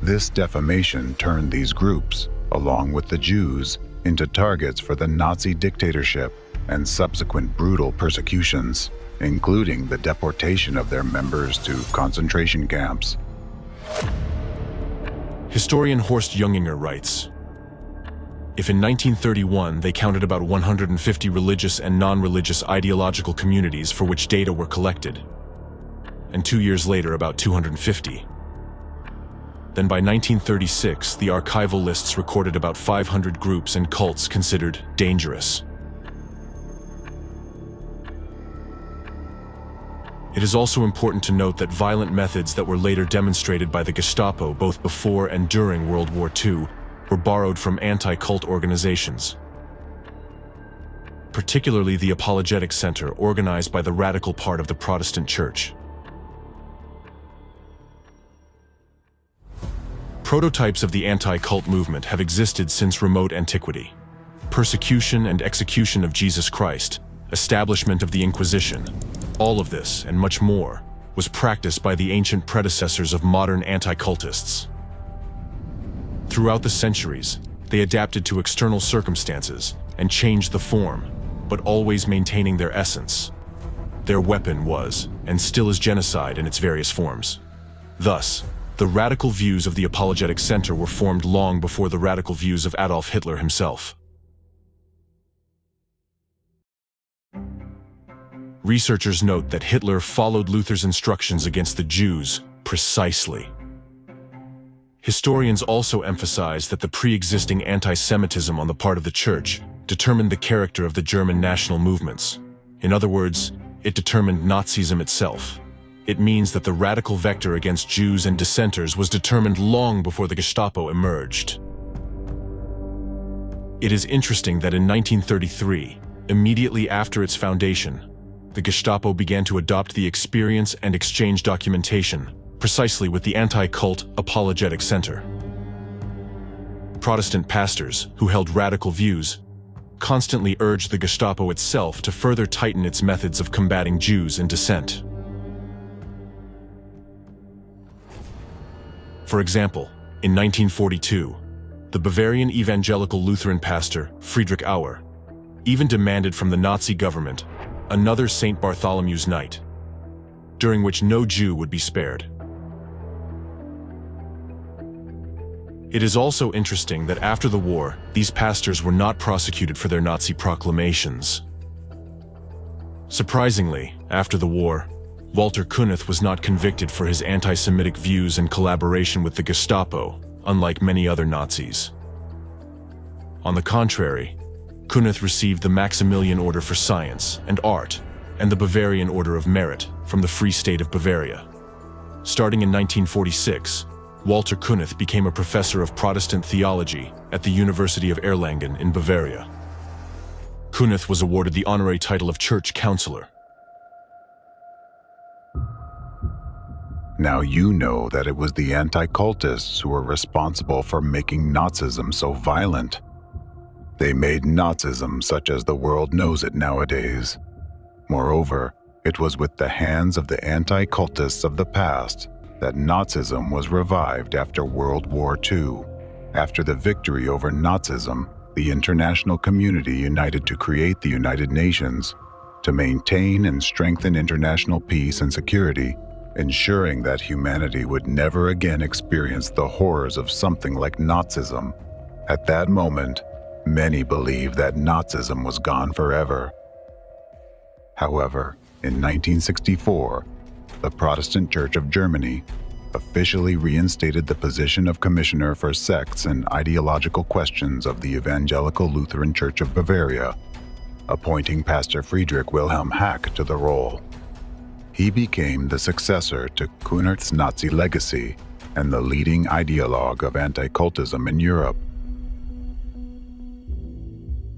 This defamation turned these groups, along with the Jews, into targets for the Nazi dictatorship and subsequent brutal persecutions, including the deportation of their members to concentration camps. Historian Horst Junginger writes, if in 1931 they counted about 150 religious and non-religious ideological communities for which data were collected, and 2 years later about 250, then by 1936 the archival lists recorded about 500 groups and cults considered dangerous. It is also important to note that violent methods that were later demonstrated by the Gestapo both before and during World War II were borrowed from anti-cult organizations, particularly the Apologetic Center, organized by the radical part of the Protestant Church. Prototypes of the anti-cult movement have existed since remote antiquity. Persecution and execution of Jesus Christ, establishment of the Inquisition, all of this, and much more, was practiced by the ancient predecessors of modern anti-cultists. Throughout the centuries, they adapted to external circumstances and changed the form, but always maintaining their essence. Their weapon was, and still is, genocide in its various forms. Thus, the radical views of the Apologetic Center were formed long before the radical views of Adolf Hitler himself. Researchers note that Hitler followed Luther's instructions against the Jews precisely. Historians also emphasize that the pre-existing anti-Semitism on the part of the Church determined the character of the German national movements. In other words, it determined Nazism itself. It means that the radical vector against Jews and dissenters was determined long before the Gestapo emerged. It is interesting that in 1933, immediately after its foundation, the Gestapo began to adopt the experience and exchange documentation precisely with the anti-cult Apologetic Center. Protestant pastors, who held radical views, constantly urged the Gestapo itself to further tighten its methods of combating Jews and dissent. For example, in 1942, the Bavarian evangelical Lutheran pastor, Friedrich Auer, even demanded from the Nazi government another St. Bartholomew's Night, during which no Jew would be spared. It is also interesting that after the war, these pastors were not prosecuted for their Nazi proclamations. Surprisingly, after the war, Walter Kunneth was not convicted for his anti-Semitic views and collaboration with the Gestapo, unlike many other Nazis. On the contrary, Kunneth received the Maximilian Order for Science and Art and the Bavarian Order of Merit from the Free State of Bavaria. Starting in 1946, Walter Kunneth became a professor of Protestant theology at the University of Erlangen in Bavaria. Kunith was awarded the honorary title of Church Counselor. Now you know that it was the anti-cultists who were responsible for making Nazism so violent. They made Nazism such as the world knows it nowadays. Moreover, it was with the hands of the anti-cultists of the past that Nazism was revived after World War II. After the victory over Nazism, the international community united to create the United Nations to maintain and strengthen international peace and security, ensuring that humanity would never again experience the horrors of something like Nazism. At that moment, many believed that Nazism was gone forever. However, in 1964, the Protestant Church of Germany officially reinstated the position of Commissioner for Sects and Ideological Questions of the Evangelical Lutheran Church of Bavaria, appointing Pastor Friedrich Wilhelm Hack to the role. He became the successor to Kunith's Nazi legacy and the leading ideologue of anti-cultism in Europe.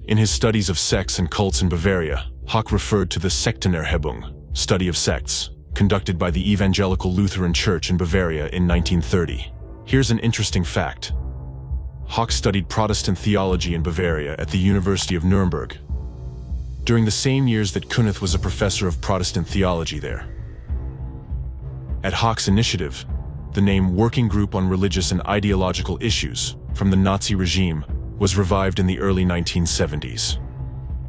In his studies of sects and cults in Bavaria, Hack referred to the Sektenerhebung, study of sects, conducted by the Evangelical Lutheran Church in Bavaria in 1930. Here's an interesting fact. Hack studied Protestant theology in Bavaria at the University of Nuremberg, during the same years that Kunith was a professor of Protestant theology there. At Hack's initiative, the name Working Group on Religious and Ideological Issues from the Nazi regime was revived in the early 1970s.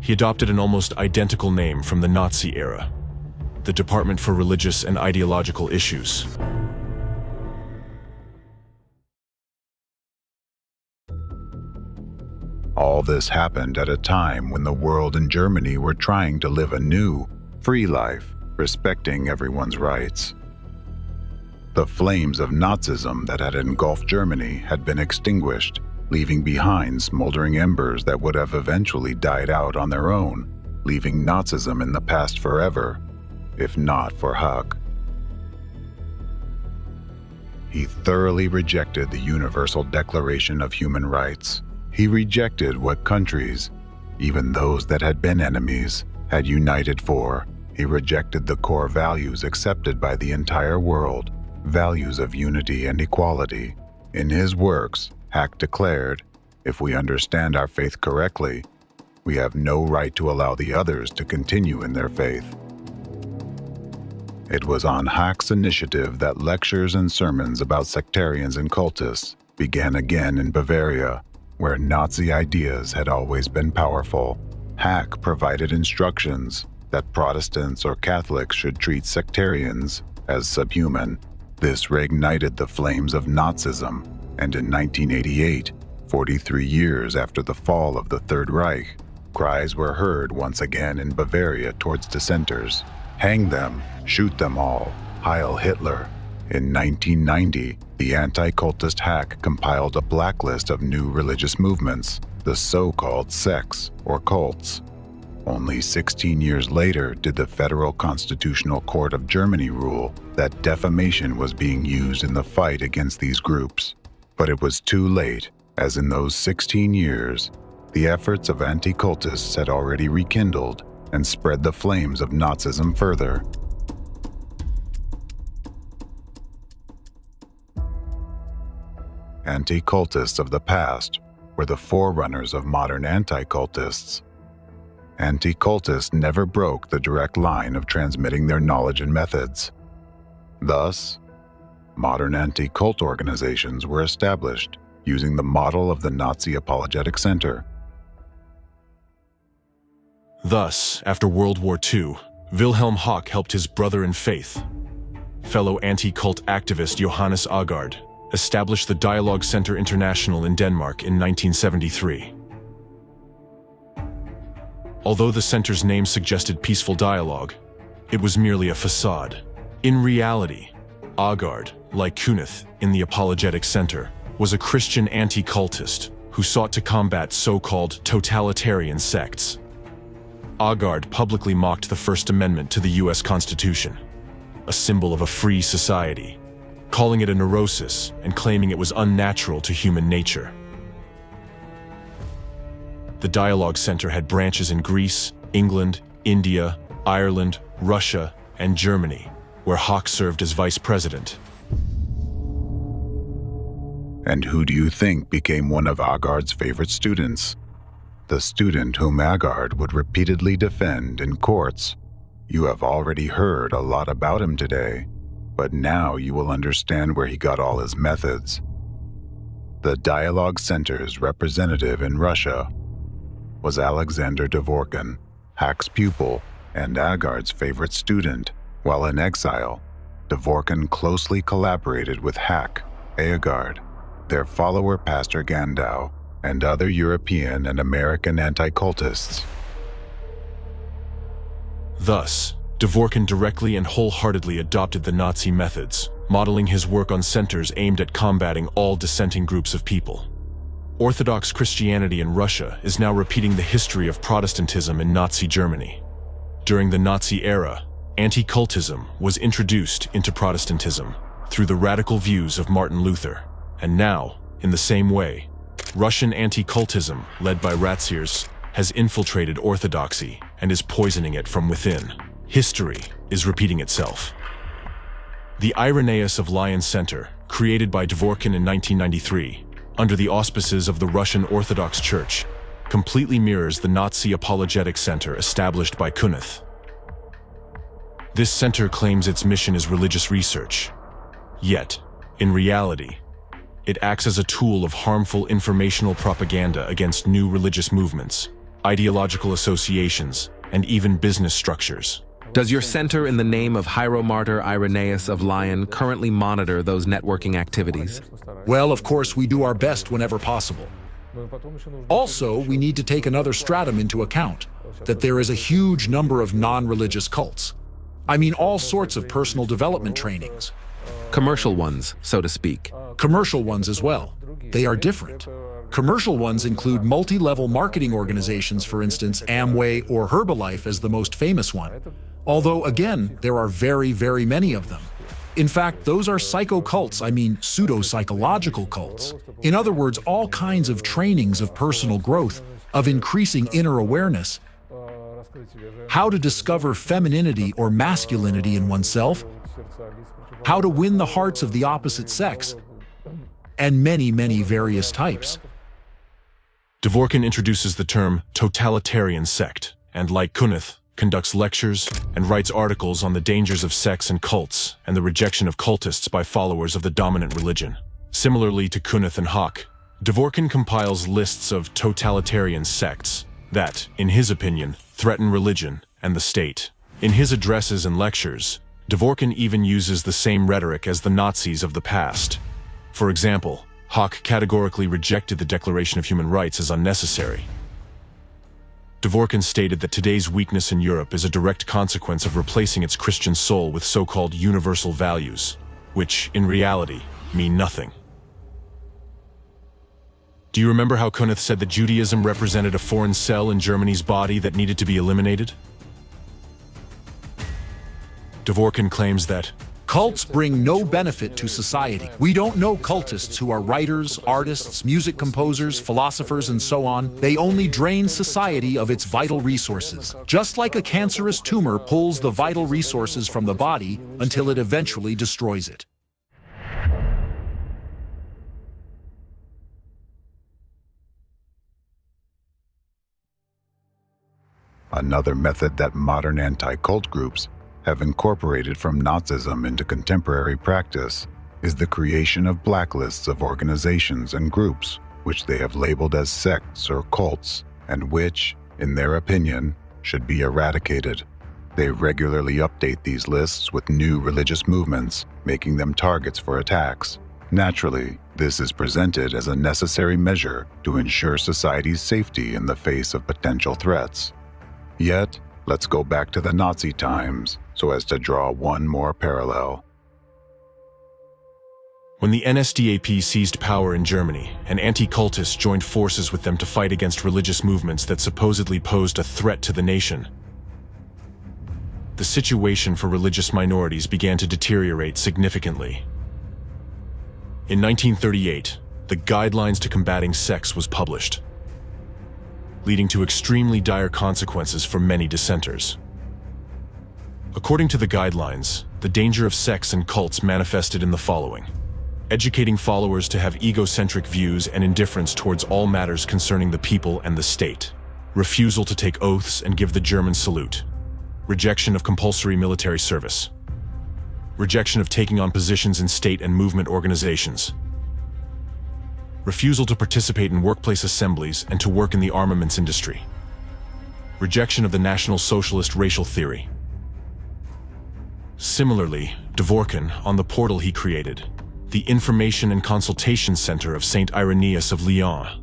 He adopted an almost identical name from the Nazi era, the Department for Religious and Ideological Issues. All this happened at a time when the world and Germany were trying to live a new, free life, respecting everyone's rights. The flames of Nazism that had engulfed Germany had been extinguished, leaving behind smoldering embers that would have eventually died out on their own, leaving Nazism in the past forever, if not for Hack. He thoroughly rejected the Universal Declaration of Human Rights. He rejected what countries, even those that had been enemies, had united for. He rejected the core values accepted by the entire world, values of unity and equality. In his works, Hack declared, if we understand our faith correctly, we have no right to allow the others to continue in their faith. It was on Hack's initiative that lectures and sermons about sectarians and cultists began again in Bavaria, where Nazi ideas had always been powerful. Hack provided instructions that Protestants or Catholics should treat sectarians as subhuman. This reignited the flames of Nazism, and in 1988, 43 years after the fall of the Third Reich, cries were heard once again in Bavaria towards dissenters. Hang them, shoot them all, Heil Hitler. In 1990, the anti-cultist Hack compiled a blacklist of new religious movements, the so-called sects or cults. Only 16 years later did the Federal Constitutional Court of Germany rule that defamation was being used in the fight against these groups. But it was too late, as in those 16 years, the efforts of anti-cultists had already rekindled and spread the flames of Nazism further. Anti-cultists of the past were the forerunners of modern anti-cultists. Anti-cultists never broke the direct line of transmitting their knowledge and methods. Thus, modern anti-cult organizations were established using the model of the Nazi Apologetic Center. Thus, after World War II, Wilhelm Hack helped his brother in faith, fellow anti-cult activist Johannes Aagaard, establish the Dialogue Center International in Denmark in 1973. Although the center's name suggested peaceful dialogue, it was merely a facade. In reality, Aagaard, like Kunith in the Apologetic Center, was a Christian anti-cultist who sought to combat so-called totalitarian sects. Aagaard publicly mocked the First Amendment to the U.S. Constitution, a symbol of a free society, calling it a neurosis and claiming it was unnatural to human nature. The Dialogue Center had branches in Greece, England, India, Ireland, Russia, and Germany, where Hawk served as vice president. And who do you think became one of Agard's favorite students? The student whom Agard would repeatedly defend in courts. You have already heard a lot about him today, but now you will understand where he got all his methods. The Dialogue Center's representative in Russia was Aleksandra Dvorkina, Hak's pupil and Agard's favorite student. While in exile, Dvorkina closely collaborated with Hak, Agard, their follower Pastor Gandau, and other European and American anti-cultists. Thus, Dvorkina directly and wholeheartedly adopted the Nazi methods, modeling his work on centers aimed at combating all dissenting groups of people. Orthodox Christianity in Russia is now repeating the history of Protestantism in Nazi Germany. During the Nazi era, anti-cultism was introduced into Protestantism through the radical views of Martin Luther. And now, in the same way, Russian anti-cultism, led by Ratzirs, has infiltrated Orthodoxy and is poisoning it from within. History is repeating itself. The Irenaeus of Lyons Center, created by Dvorkina in 1993, under the auspices of the Russian Orthodox Church, completely mirrors the Nazi Apologetic Center established by Kunith. This center claims its mission is religious research. Yet, in reality, it acts as a tool of harmful informational propaganda against new religious movements, ideological associations, and even business structures. Does your center in the name of Hieromartyr Irenaeus of Lyon currently monitor those networking activities? Well, of course, we do our best whenever possible. Also, we need to take another stratum into account, that there is a huge number of non-religious cults. I mean, all sorts of personal development trainings. Commercial ones, so to speak. Commercial ones as well. They are different. Commercial ones include multi-level marketing organizations, for instance, Amway or Herbalife as the most famous one. Although, again, there are very, very many of them. In fact, those are psycho-cults, I mean pseudo-psychological cults. In other words, all kinds of trainings of personal growth, of increasing inner awareness, how to discover femininity or masculinity in oneself, how to win the hearts of the opposite sex, and many, many various types. Dvorkina introduces the term totalitarian sect, and like Kunith, conducts lectures and writes articles on the dangers of sects and cults and the rejection of cultists by followers of the dominant religion. Similarly to Kunith and Hawk, Dvorkina compiles lists of totalitarian sects that, in his opinion, threaten religion and the state. In his addresses and lectures, Dvorkina even uses the same rhetoric as the Nazis of the past. For example, Hawk categorically rejected the Declaration of Human Rights as unnecessary. Dvorkina stated that today's weakness in Europe is a direct consequence of replacing its Christian soul with so-called universal values, which, in reality, mean nothing. Do you remember how Kunith said that Judaism represented a foreign cell in Germany's body that needed to be eliminated? Dvorkina claims that cults bring no benefit to society. We don't know cultists who are writers, artists, music composers, philosophers, and so on. They only drain society of its vital resources, just like a cancerous tumor pulls the vital resources from the body until it eventually destroys it. Another method that modern anti-cult groups have incorporated from Nazism into contemporary practice is the creation of blacklists of organizations and groups which they have labeled as sects or cults, and which, in their opinion, should be eradicated. They regularly update these lists with new religious movements, making them targets for attacks. Naturally, this is presented as a necessary measure to ensure society's safety in the face of potential threats. Yet, let's go back to the Nazi times so as to draw one more parallel. When the NSDAP seized power in Germany, and anti-cultists joined forces with them to fight against religious movements that supposedly posed a threat to the nation, the situation for religious minorities began to deteriorate significantly. In 1938, the Guidelines to Combating Sects was published. leading to extremely dire consequences for many dissenters. According to the guidelines, the danger of sects and cults manifested in the following: educating followers to have egocentric views and indifference towards all matters concerning the people and the state, refusal to take oaths and give the German salute, rejection of compulsory military service, rejection of taking on positions in state and movement organizations, refusal to participate in workplace assemblies and to work in the armaments industry, rejection of the National Socialist racial theory. Similarly, Dvorkin, on the portal he created, the Information and Consultation Center of St. Irenaeus of Lyon,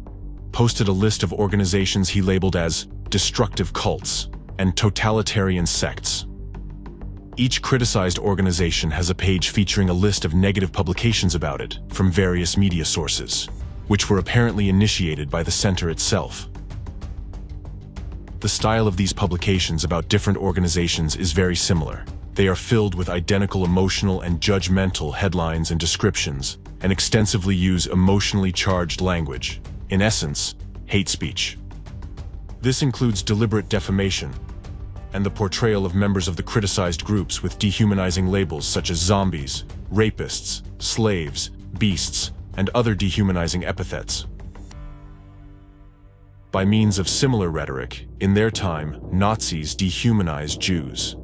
posted a list of organizations he labeled as destructive cults and totalitarian sects. Each criticized organization has a page featuring a list of negative publications about it from various media sources, which were apparently initiated by the center itself. The style of these publications about different organizations is very similar. They are filled with identical emotional and judgmental headlines and descriptions, and extensively use emotionally charged language, in essence, hate speech. This includes deliberate defamation and the portrayal of members of the criticized groups with dehumanizing labels such as zombies, rapists, slaves, beasts, and other dehumanizing epithets. By means of similar rhetoric, in their time, Nazis dehumanized Jews.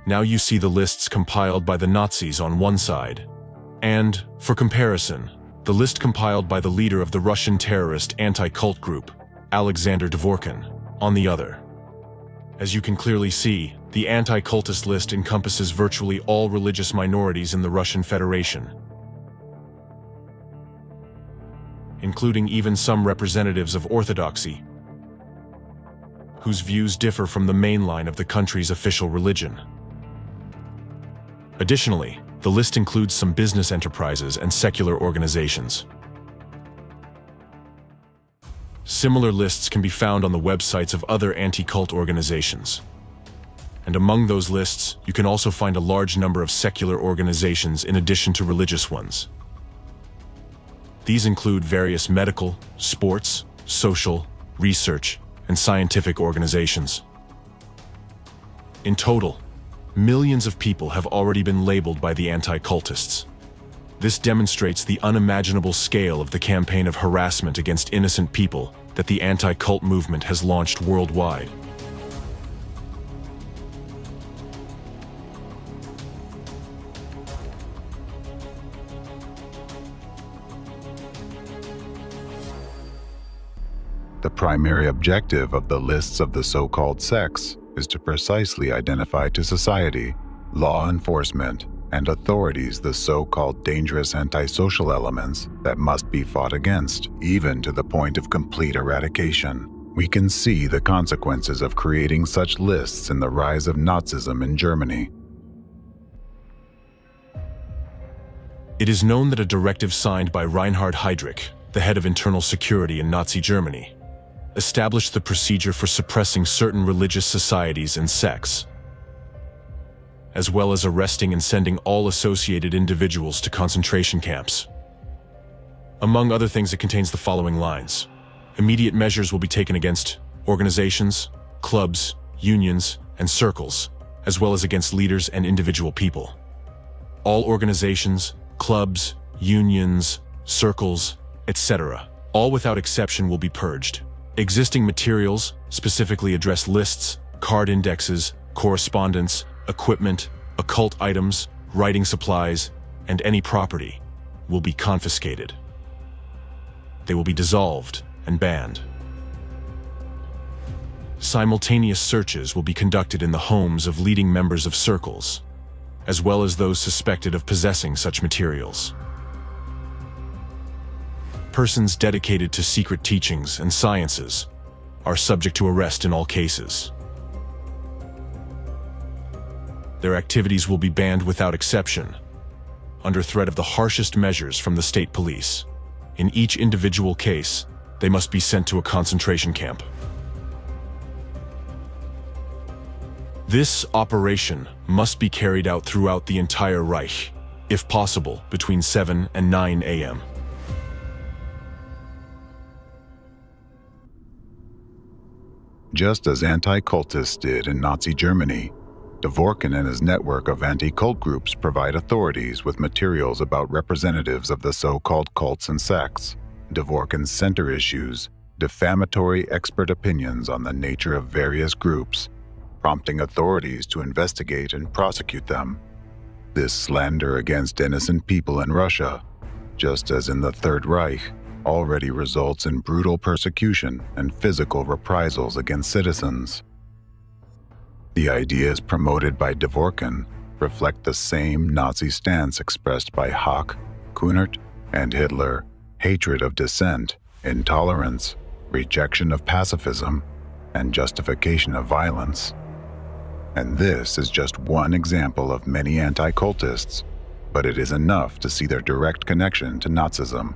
Now you see the lists compiled by the Nazis on one side, and, for comparison, the list compiled by the leader of the Russian terrorist anti-cult group, Aleksandra Dvorkina, on the other. As you can clearly see, the anti-cultist list encompasses virtually all religious minorities in the Russian Federation, including even some representatives of Orthodoxy, whose views differ from the main line of the country's official religion. Additionally, the list includes some business enterprises and secular organizations. Similar lists can be found on the websites of other anti-cult organizations. And among those lists, you can also find a large number of secular organizations in addition to religious ones. These include various medical, sports, social, research, and scientific organizations. In total, millions of people have already been labeled by the anti-cultists. This demonstrates the unimaginable scale of the campaign of harassment against innocent people that the anti-cult movement has launched worldwide. The primary objective of the lists of the so-called sects is to precisely identify to society, law enforcement, and authorities the so-called dangerous antisocial elements that must be fought against, even to the point of complete eradication. We can see the consequences of creating such lists in the rise of Nazism in Germany. It is known that a directive signed by Reinhard Heydrich, the head of internal security in Nazi Germany, established the procedure for suppressing certain religious societies and sects, as well as arresting and sending all associated individuals to concentration camps. Among other things, it contains the following lines: immediate measures will be taken against organizations, clubs, unions, and circles, as well as against leaders and individual people. All organizations, clubs, unions, circles, etc., all without exception will be purged. Existing materials, specifically addressed lists, card indexes, correspondence, equipment, occult items, writing supplies, and any property will be confiscated. They will be dissolved and banned. Simultaneous searches will be conducted in the homes of leading members of circles, as well as those suspected of possessing such materials. Persons dedicated to secret teachings and sciences are subject to arrest in all cases. Their activities will be banned without exception, under threat of the harshest measures from the state police. In each individual case, they must be sent to a concentration camp. This operation must be carried out throughout the entire Reich, if possible, between 7 and 9 a.m. just as anti-cultists did in Nazi Germany. Dvorkin and his network of anti-cult groups provide authorities with materials about representatives of the so-called cults and sects. Dvorkin's center issues defamatory expert opinions on the nature of various groups, prompting authorities to investigate and prosecute them. This slander against innocent people in Russia, just as in the Third Reich, already results in brutal persecution and physical reprisals against citizens. The ideas promoted by Dvorkin reflect the same Nazi stance expressed by Hawk, Kunert, and Hitler: hatred of dissent, intolerance, rejection of pacifism, and justification of violence. And this is just one example of many anti-cultists, but it is enough to see their direct connection to Nazism.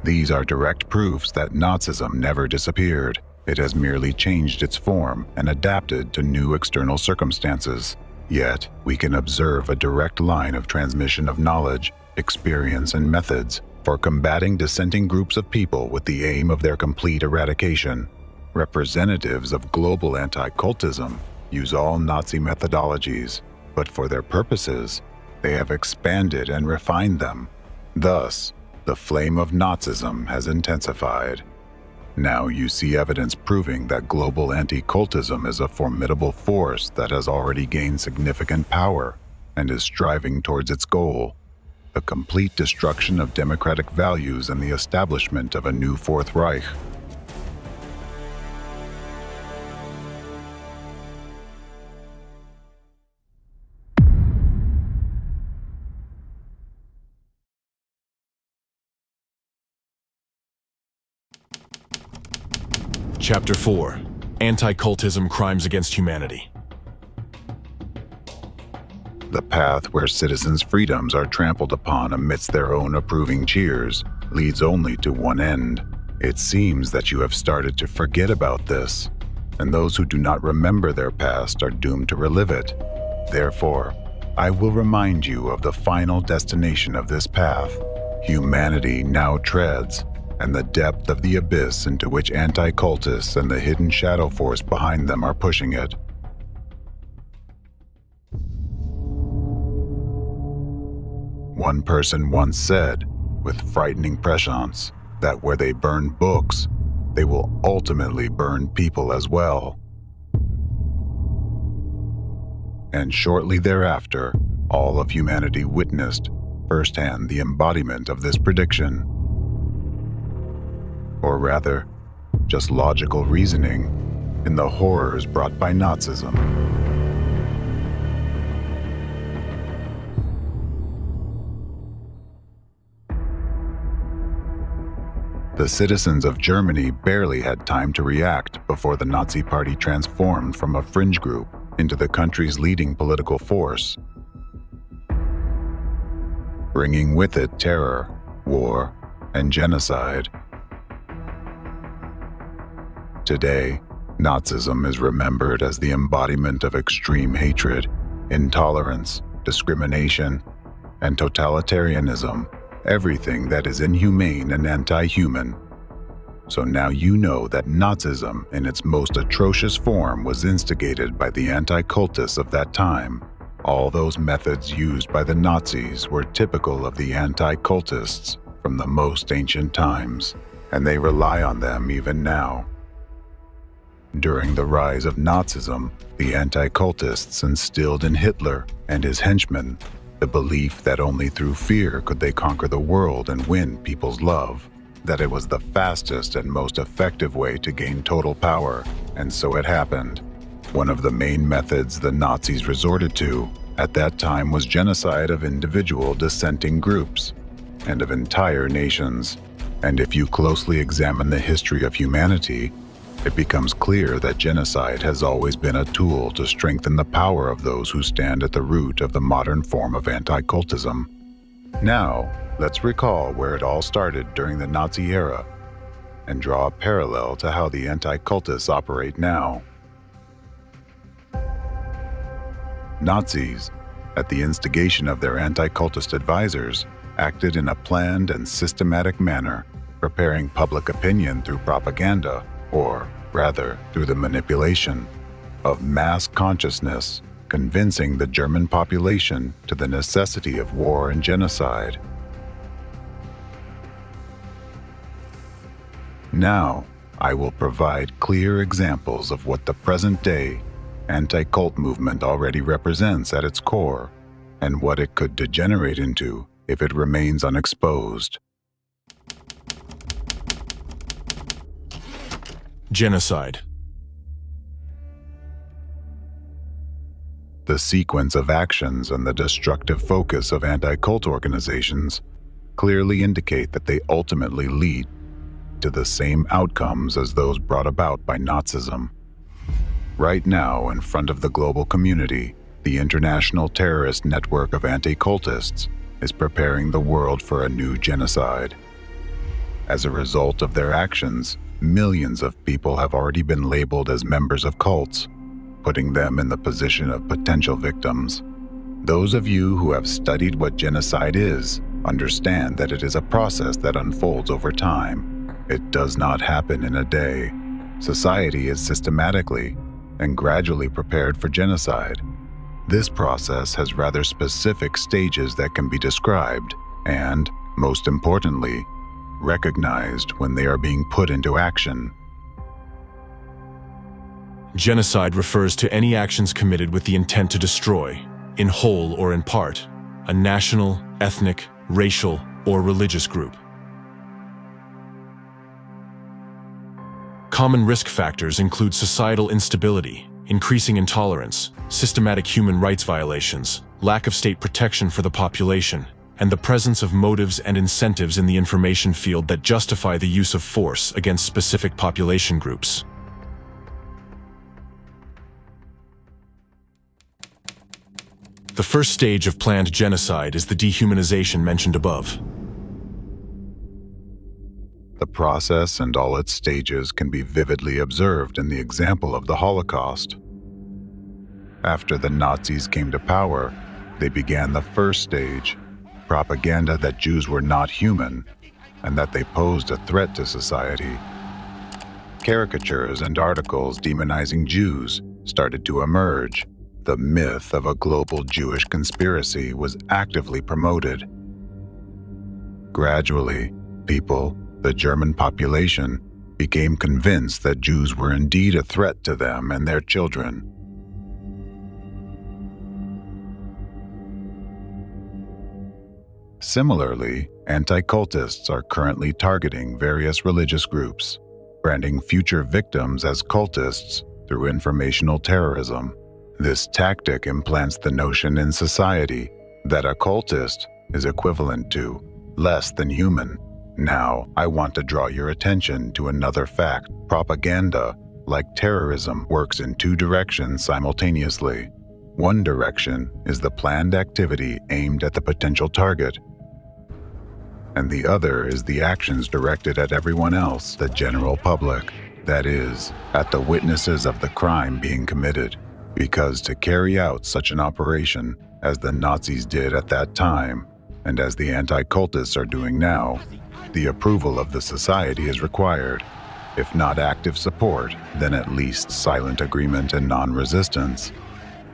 These are direct proofs that Nazism never disappeared. It has merely changed its form and adapted to new external circumstances. Yet, we can observe a direct line of transmission of knowledge, experience, and methods for combating dissenting groups of people with the aim of their complete eradication. Representatives of global anti-cultism use all Nazi methodologies, but for their purposes, they have expanded and refined them. Thus, the flame of Nazism has intensified. Now you see evidence proving that global anti-cultism is a formidable force that has already gained significant power and is striving towards its goal: the complete destruction of democratic values and the establishment of a new Fourth Reich. Chapter 4: Anti-Cultism Crimes Against Humanity. The path where citizens' freedoms are trampled upon amidst their own approving cheers leads only to one end. It seems that you have started to forget about this, and those who do not remember their past are doomed to relive it. Therefore, I will remind you of the final destination of this path. Humanity now treads, and the depth of the abyss into which anti-cultists and the hidden shadow force behind them are pushing it. One person once said, with frightening prescience, that where they burn books, they will ultimately burn people as well. And shortly thereafter, all of humanity witnessed firsthand the embodiment of this prediction. Or rather, just logical reasoning in the horrors brought by Nazism. The citizens of Germany barely had time to react before the Nazi Party transformed from a fringe group into the country's leading political force, bringing with it terror, war, and genocide. Today, Nazism is remembered as the embodiment of extreme hatred, intolerance, discrimination, and totalitarianism, everything that is inhumane and anti-human. So now you know that Nazism in its most atrocious form was instigated by the anti-cultists of that time. All those methods used by the Nazis were typical of the anti-cultists from the most ancient times, and they rely on them even now. During the rise of Nazism, the anti-cultists instilled in Hitler and his henchmen the belief that only through fear could they conquer the world and win people's love, that it was the fastest and most effective way to gain total power, and so it happened. One of the main methods the Nazis resorted to at that time was genocide of individual dissenting groups and of entire nations. And if you closely examine the history of humanity, it becomes clear that genocide has always been a tool to strengthen the power of those who stand at the root of the modern form of anti-cultism. Now, let's recall where it all started during the Nazi era and draw a parallel to how the anti-cultists operate now. Nazis, at the instigation of their anti-cultist advisors, acted in a planned and systematic manner, preparing public opinion through propaganda, or, rather through the manipulation of mass consciousness, convincing the German population to the necessity of war and genocide. Now, I will provide clear examples of what the present-day anti-cult movement already represents at its core, and what it could degenerate into if it remains unexposed. Genocide. The sequence of actions and the destructive focus of anti-cult organizations clearly indicate that they ultimately lead to the same outcomes as those brought about by Nazism. Right now, in front of the global community, the international terrorist network of anti-cultists is preparing the world for a new genocide. As a result of their actions, millions of people have already been labeled as members of cults, putting them in the position of potential victims. Those of you who have studied what genocide is understand that it is a process that unfolds over time. It does not happen in a day. Society is systematically and gradually prepared for genocide. This process has rather specific stages that can be described and, most importantly, recognized when they are being put into action. Genocide refers to any actions committed with the intent to destroy, in whole or in part, a national, ethnic, racial, or religious group. Common risk factors include societal instability, increasing intolerance, systematic human rights violations, lack of state protection for the population, and the presence of motives and incentives in the information field that justify the use of force against specific population groups. The first stage of planned genocide is the dehumanization mentioned above. The process and all its stages can be vividly observed in the example of the Holocaust. After the Nazis came to power, they began the first stage, propaganda that Jews were not human and that they posed a threat to society. Caricatures and articles demonizing Jews started to emerge. The myth of a global Jewish conspiracy was actively promoted. Gradually, people, the German population, became convinced that Jews were indeed a threat to them and their children. Similarly, anti-cultists are currently targeting various religious groups, branding future victims as cultists through informational terrorism. This tactic implants the notion in society that a cultist is equivalent to less than human. Now, I want to draw your attention to another fact. Propaganda, like terrorism, works in two directions simultaneously. One direction is the planned activity aimed at the potential target, and the other is the actions directed at everyone else, the general public, that is, at the witnesses of the crime being committed. Because to carry out such an operation, as the Nazis did at that time, and as the anti-cultists are doing now, the approval of the society is required. If not active support, then at least silent agreement and non-resistance.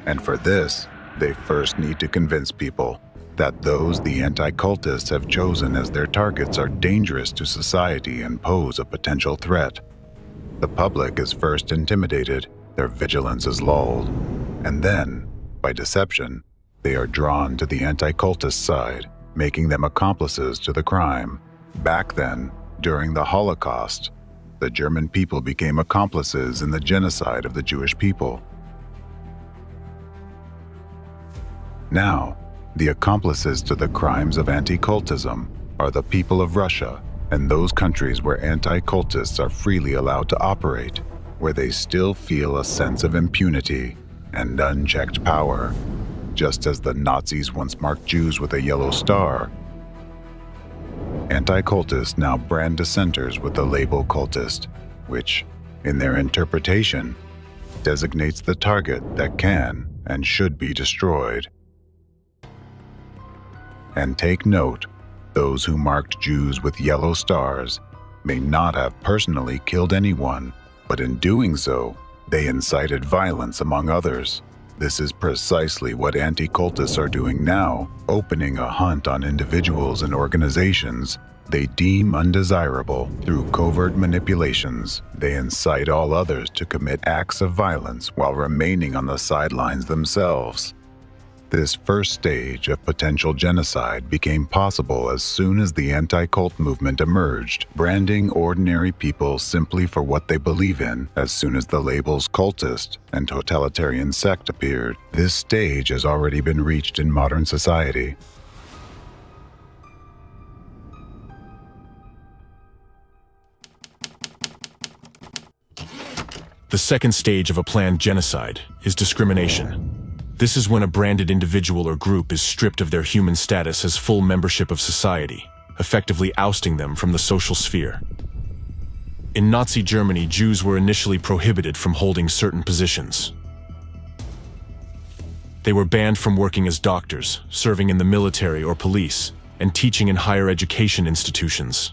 And for this, they first need to convince people that those the anti-cultists have chosen as their targets are dangerous to society and pose a potential threat. The public is first intimidated, their vigilance is lulled, and then, by deception, they are drawn to the anti-cultist side, making them accomplices to the crime. Back then, during the Holocaust, the German people became accomplices in the genocide of the Jewish people. Now, the accomplices to the crimes of anti-cultism are the people of Russia and those countries where anti-cultists are freely allowed to operate, where they still feel a sense of impunity and unchecked power, just as the Nazis once marked Jews with a yellow star. Anti-cultists now brand dissenters with the label cultist, which, in their interpretation, designates the target that can and should be destroyed. And take note, those who marked Jews with yellow stars may not have personally killed anyone, but in doing so, they incited violence among others. This is precisely what anti-cultists are doing now, opening a hunt on individuals and organizations they deem undesirable through covert manipulations. They incite all others to commit acts of violence while remaining on the sidelines themselves. This first stage of potential genocide became possible as soon as the anti-cult movement emerged, branding ordinary people simply for what they believe in. As soon as the labels cultist and totalitarian sect appeared, this stage has already been reached in modern society. The second stage of a planned genocide is discrimination. This is when a branded individual or group is stripped of their human status as full membership of society, effectively ousting them from the social sphere. In Nazi Germany, Jews were initially prohibited from holding certain positions. They were banned from working as doctors, serving in the military or police, and teaching in higher education institutions.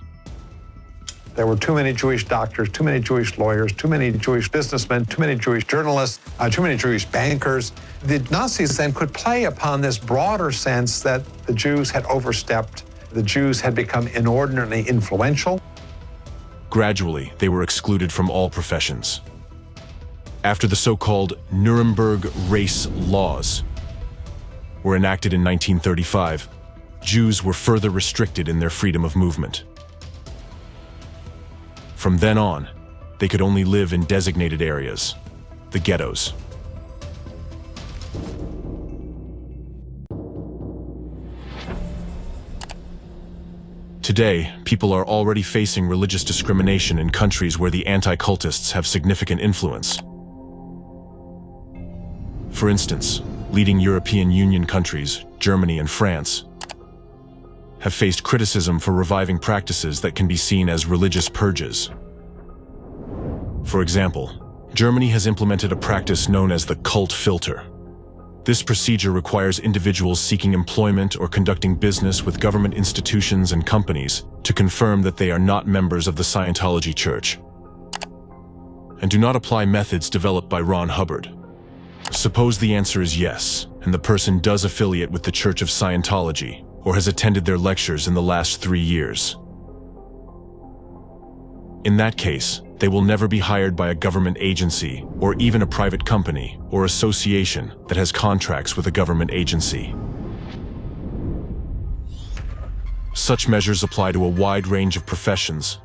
There were too many Jewish doctors, too many Jewish lawyers, too many Jewish businessmen, too many Jewish journalists, too many Jewish bankers. The Nazis then could play upon this broader sense that the Jews had overstepped, the Jews had become inordinately influential. Gradually, they were excluded from all professions. After the so-called Nuremberg race laws were enacted in 1935, Jews were further restricted in their freedom of movement. From then on, they could only live in designated areas, the ghettos. Today, people are already facing religious discrimination in countries where the anti-cultists have significant influence. For instance, leading European Union countries, Germany and France, have faced criticism for reviving practices that can be seen as religious purges. For example, Germany has implemented a practice known as the cult filter. This procedure requires individuals seeking employment or conducting business with government institutions and companies to confirm that they are not members of the Scientology Church, and do not apply methods developed by Ron Hubbard. Suppose the answer is yes, and the person does affiliate with the Church of Scientology, or has attended their lectures in the last 3 years. In that case, they will never be hired by a government agency or even a private company or association that has contracts with a government agency. Such measures apply to a wide range of professions,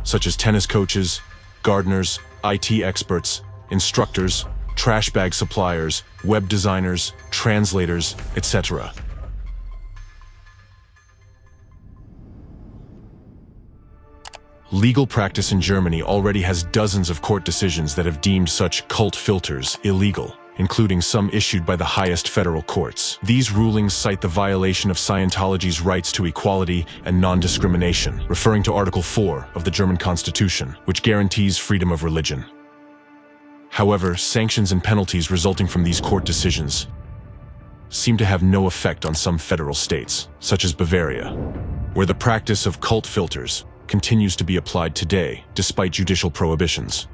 such as tennis coaches, gardeners, IT experts, instructors, trash bag suppliers, web designers, translators, etc. Legal practice in Germany already has dozens of court decisions that have deemed such cult filters illegal, including some issued by the highest federal courts. These rulings cite the violation of Scientology's rights to equality and non-discrimination, referring to Article 4 of the German Constitution, which guarantees freedom of religion. However, sanctions and penalties resulting from these court decisions seem to have no effect on some federal states, such as Bavaria, where the practice of cult filters continues to be applied today, despite judicial prohibitions.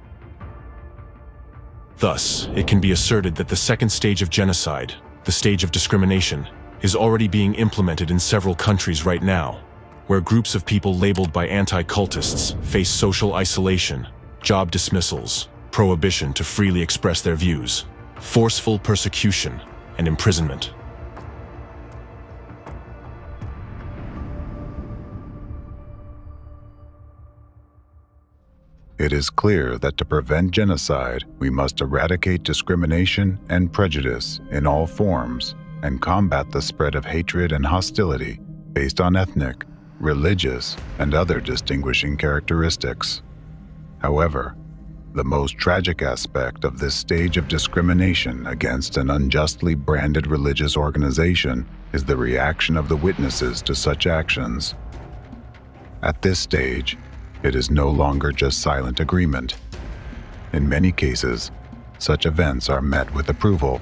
Thus, it can be asserted that the second stage of genocide, the stage of discrimination, is already being implemented in several countries right now, where groups of people labeled by anti-cultists face social isolation, job dismissals, prohibition to freely express their views, forceful persecution, and imprisonment. It is clear that to prevent genocide, we must eradicate discrimination and prejudice in all forms and combat the spread of hatred and hostility based on ethnic, religious, and other distinguishing characteristics. However, the most tragic aspect of this stage of discrimination against an unjustly branded religious organization is the reaction of the witnesses to such actions. At this stage, it is no longer just silent agreement. In many cases, such events are met with approval.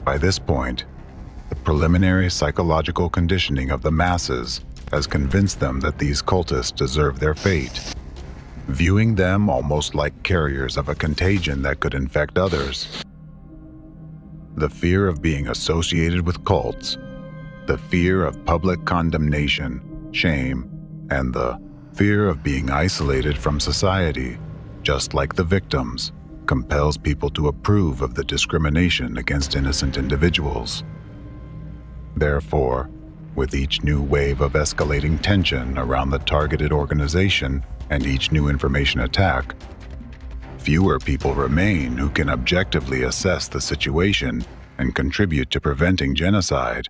By this point, the preliminary psychological conditioning of the masses has convinced them that these cultists deserve their fate, viewing them almost like carriers of a contagion that could infect others. The fear of being associated with cults, the fear of public condemnation, shame, and the fear of being isolated from society, just like the victims, compels people to approve of the discrimination against innocent individuals. Therefore, with each new wave of escalating tension around the targeted organization and each new information attack, fewer people remain who can objectively assess the situation and contribute to preventing genocide.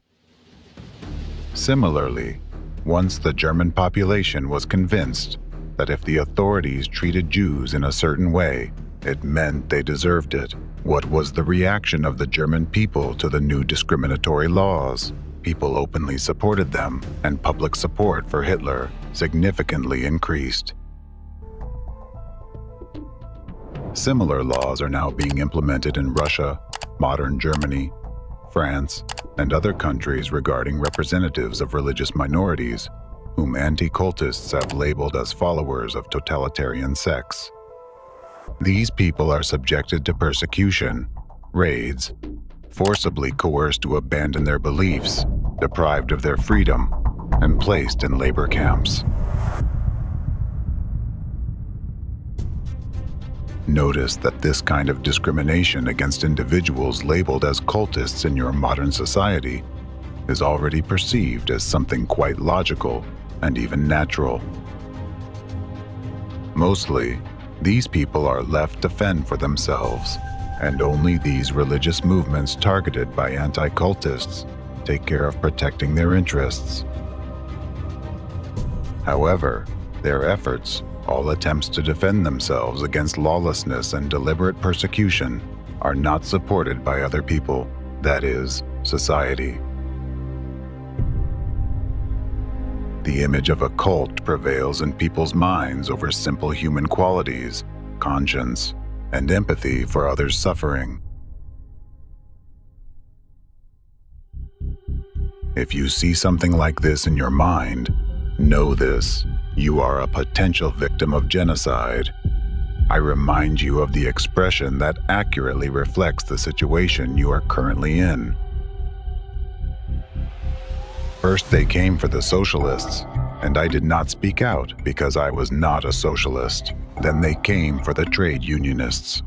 Similarly, once the German population was convinced that if the authorities treated Jews in a certain way, it meant they deserved it, what was the reaction of the German people to the new discriminatory laws? People openly supported them, and public support for Hitler significantly increased. Similar laws are now being implemented in Russia, modern Germany, France, and other countries regarding representatives of religious minorities, whom anti-cultists have labeled as followers of totalitarian sects. These people are subjected to persecution, raids, forcibly coerced to abandon their beliefs, deprived of their freedom, and placed in labor camps. Notice that this kind of discrimination against individuals labeled as cultists in your modern society is already perceived as something quite logical and even natural. Mostly, these people are left to fend for themselves, and only these religious movements targeted by anti-cultists take care of protecting their interests. However, their efforts, all attempts to defend themselves against lawlessness and deliberate persecution, are not supported by other people, that is, society. The image of a cult prevails in people's minds over simple human qualities, conscience, and empathy for others' suffering. If you see something like this in your mind, know this: you are a potential victim of genocide. I remind you of the expression that accurately reflects the situation you are currently in. First they came for the socialists, and I did not speak out because I was not a socialist. Then they came for the trade unionists,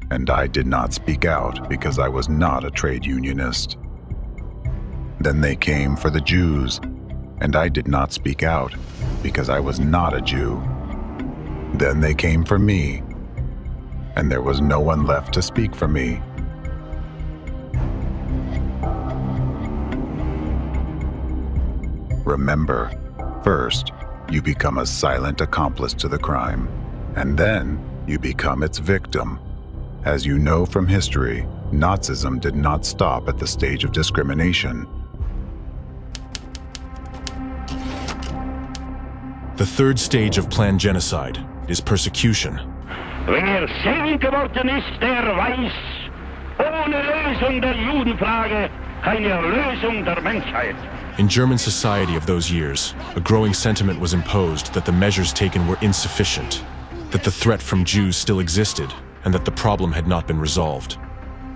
and I did not speak out because I was not a trade unionist. Then they came for the Jews, and I did not speak out because I was not a Jew. Then they came for me, and there was no one left to speak for me. Remember, first, you become a silent accomplice to the crime, and then you become its victim. As you know from history, Nazism did not stop at the stage of discrimination. The third stage of planned genocide is persecution. Wer selig geworden ist, der weiß, ohne Lösung der Judenfrage keine Erlösung der Menschheit. In German society of those years, a growing sentiment was imposed that the measures taken were insufficient, that the threat from Jews still existed, and that the problem had not been resolved.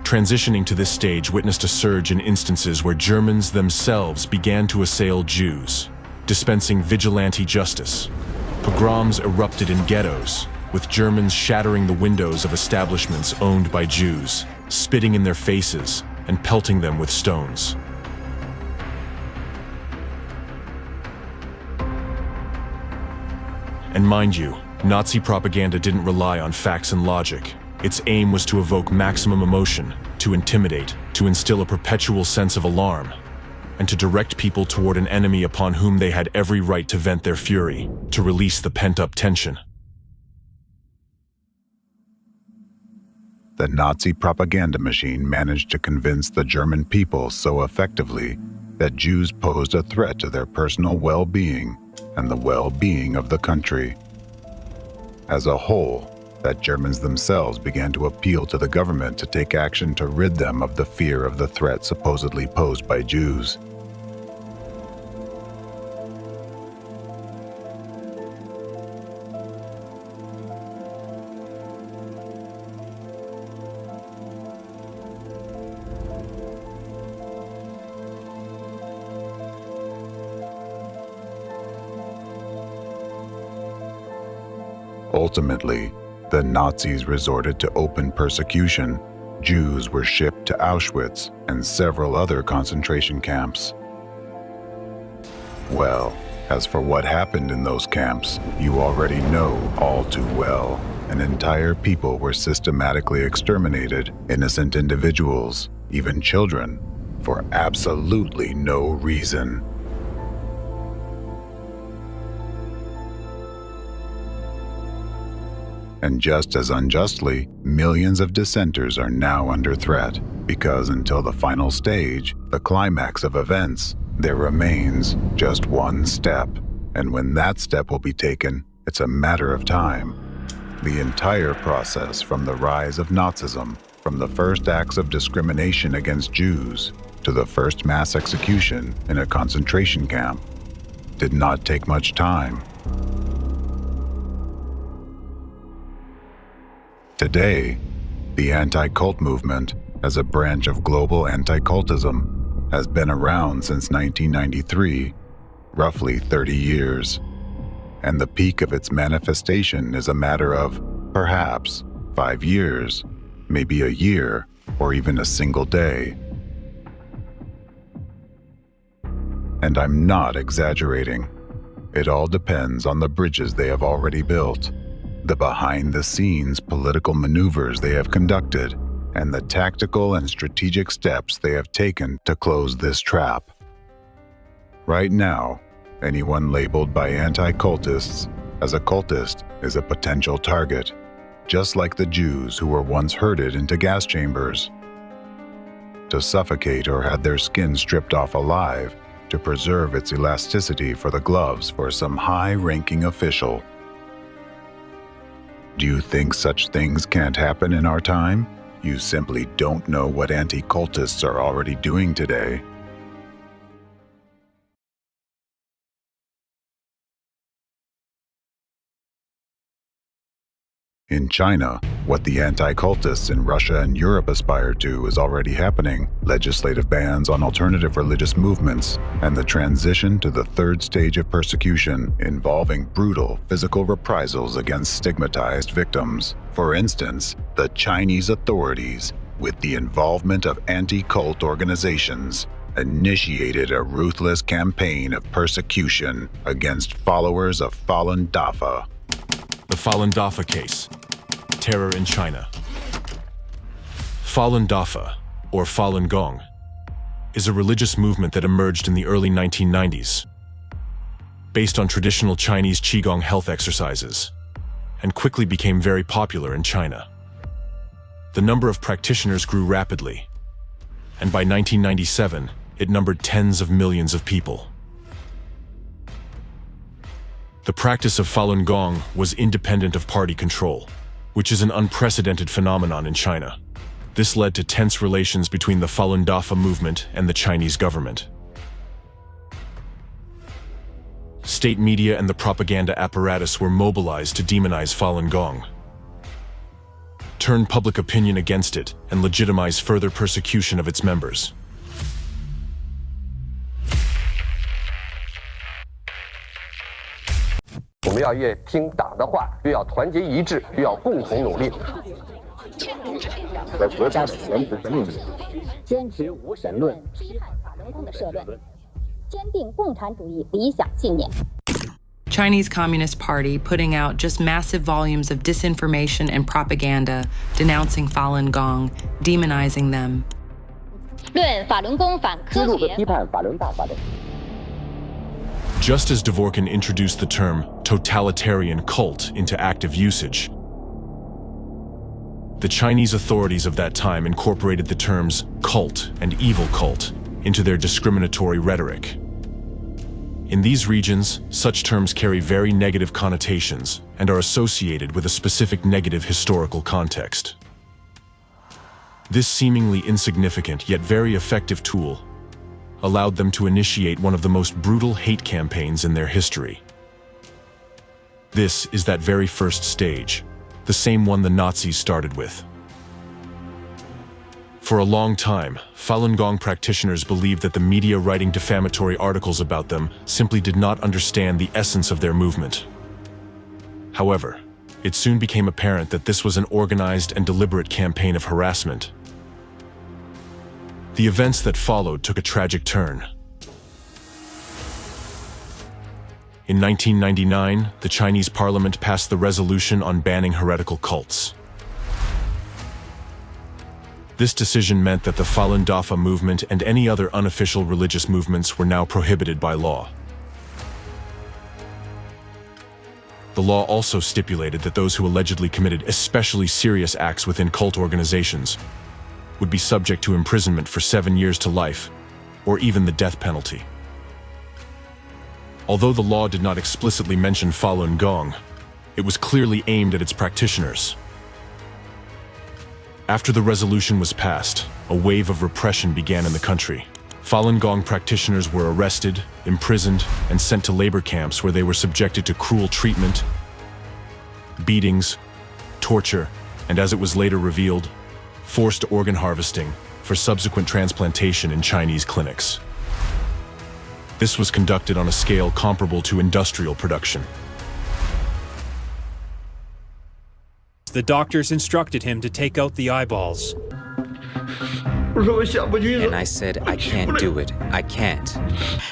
Transitioning to this stage witnessed a surge in instances where Germans themselves began to assail Jews, dispensing vigilante justice. Pogroms erupted in ghettos, with Germans shattering the windows of establishments owned by Jews, spitting in their faces, and pelting them with stones. And mind you, Nazi propaganda didn't rely on facts and logic. Its aim was to evoke maximum emotion, to intimidate, to instill a perpetual sense of alarm, and to direct people toward an enemy upon whom they had every right to vent their fury, to release the pent-up tension. The Nazi propaganda machine managed to convince the German people so effectively that Jews posed a threat to their personal well-being and the well-being of the country. As a whole, that Germans themselves began to appeal to the government to take action to rid them of the fear of the threat supposedly posed by Jews. Ultimately, the Nazis resorted to open persecution. Jews were shipped to Auschwitz and several other concentration camps. Well, as for what happened in those camps, you already know all too well. An entire people were systematically exterminated, innocent individuals, even children, for absolutely no reason. And just as unjustly, millions of dissenters are now under threat, because until the final stage, the climax of events, there remains just one step. And when that step will be taken, it's a matter of time. The entire process from the rise of Nazism, from the first acts of discrimination against Jews, to the first mass execution in a concentration camp, did not take much time. Today, the anti-cult movement, as a branch of global anti-cultism, has been around since 1993, roughly 30 years. And the peak of its manifestation is a matter of, perhaps, 5 years, maybe a year, or even a single day. And I'm not exaggerating. It all depends on the bridges they have already built, the behind-the-scenes political maneuvers they have conducted, and the tactical and strategic steps they have taken to close this trap. Right now, anyone labeled by anti-cultists as a cultist is a potential target, just like the Jews who were once herded into gas chambers to suffocate or had their skin stripped off alive to preserve its elasticity for the gloves for some high-ranking official. Do you think such things can't happen in our time? You simply don't know what anti-cultists are already doing today. In China, what the anti-cultists in Russia and Europe aspire to is already happening: legislative bans on alternative religious movements, and the transition to the third stage of persecution involving brutal physical reprisals against stigmatized victims. For instance, the Chinese authorities, with the involvement of anti-cult organizations, initiated a ruthless campaign of persecution against followers of Falun Dafa. The Falun Dafa case. Terror in China. Falun Dafa, or Falun Gong, is a religious movement that emerged in the early 1990s, based on traditional Chinese Qigong health exercises, and quickly became very popular in China. The number of practitioners grew rapidly, and by 1997, it numbered tens of millions of people. The practice of Falun Gong was independent of party control, which is an unprecedented phenomenon in China. This led to tense relations between the Falun Dafa movement and the Chinese government. State media and the propaganda apparatus were mobilized to demonize Falun Gong, turn public opinion against it, and legitimize further persecution of its members. Chinese Communist Party putting out just massive volumes of disinformation and propaganda denouncing Falun Gong, demonizing them. Just as Dvorkin introduced the term totalitarian cult into active usage, the Chinese authorities of that time incorporated the terms cult and evil cult into their discriminatory rhetoric. In these regions, such terms carry very negative connotations and are associated with a specific negative historical context. This seemingly insignificant yet very effective tool allowed them to initiate one of the most brutal hate campaigns in their history. This is that very first stage, the same one the Nazis started with. For a long time, Falun Gong practitioners believed that the media writing defamatory articles about them simply did not understand the essence of their movement. However, It soon became apparent that this was an organized and deliberate campaign of harassment. The events that followed took a tragic turn. In 1999, the Chinese parliament passed the resolution on banning heretical cults. This decision meant that the Falun Dafa movement and any other unofficial religious movements were now prohibited by law. The law also stipulated that those who allegedly committed especially serious acts within cult organizations would be subject to imprisonment for 7 years to life, or even the death penalty. Although the law did not explicitly mention Falun Gong, it was clearly aimed at its practitioners. After the resolution was passed, a wave of repression began in the country. Falun Gong practitioners were arrested, imprisoned, and sent to labor camps where they were subjected to cruel treatment, beatings, torture, and as it was later revealed, forced organ harvesting for subsequent transplantation in Chinese clinics. This was conducted on a scale comparable to industrial production. The doctors instructed him to take out the eyeballs. And I said, I can't do it. I can't.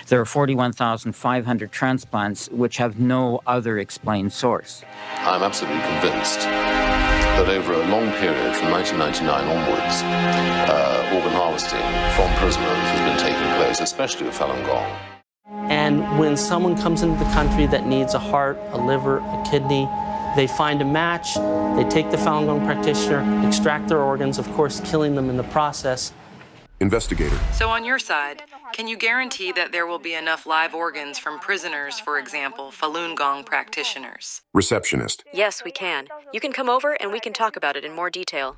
There are 41,500 transplants which have no other explained source. I'm absolutely convinced that over a long period from 1999 onwards, organ harvesting from prisoners has been taking place, especially with Falun Gong. And when someone comes into the country that needs a heart, a liver, a kidney, they find a match, they take the Falun Gong practitioner, extract their organs, of course killing them in the process. Investigator. So on your side, can you guarantee that there will be enough live organs from prisoners, for example, Falun Gong practitioners? Receptionist. Yes, we can. You can come over and we can talk about it in more detail.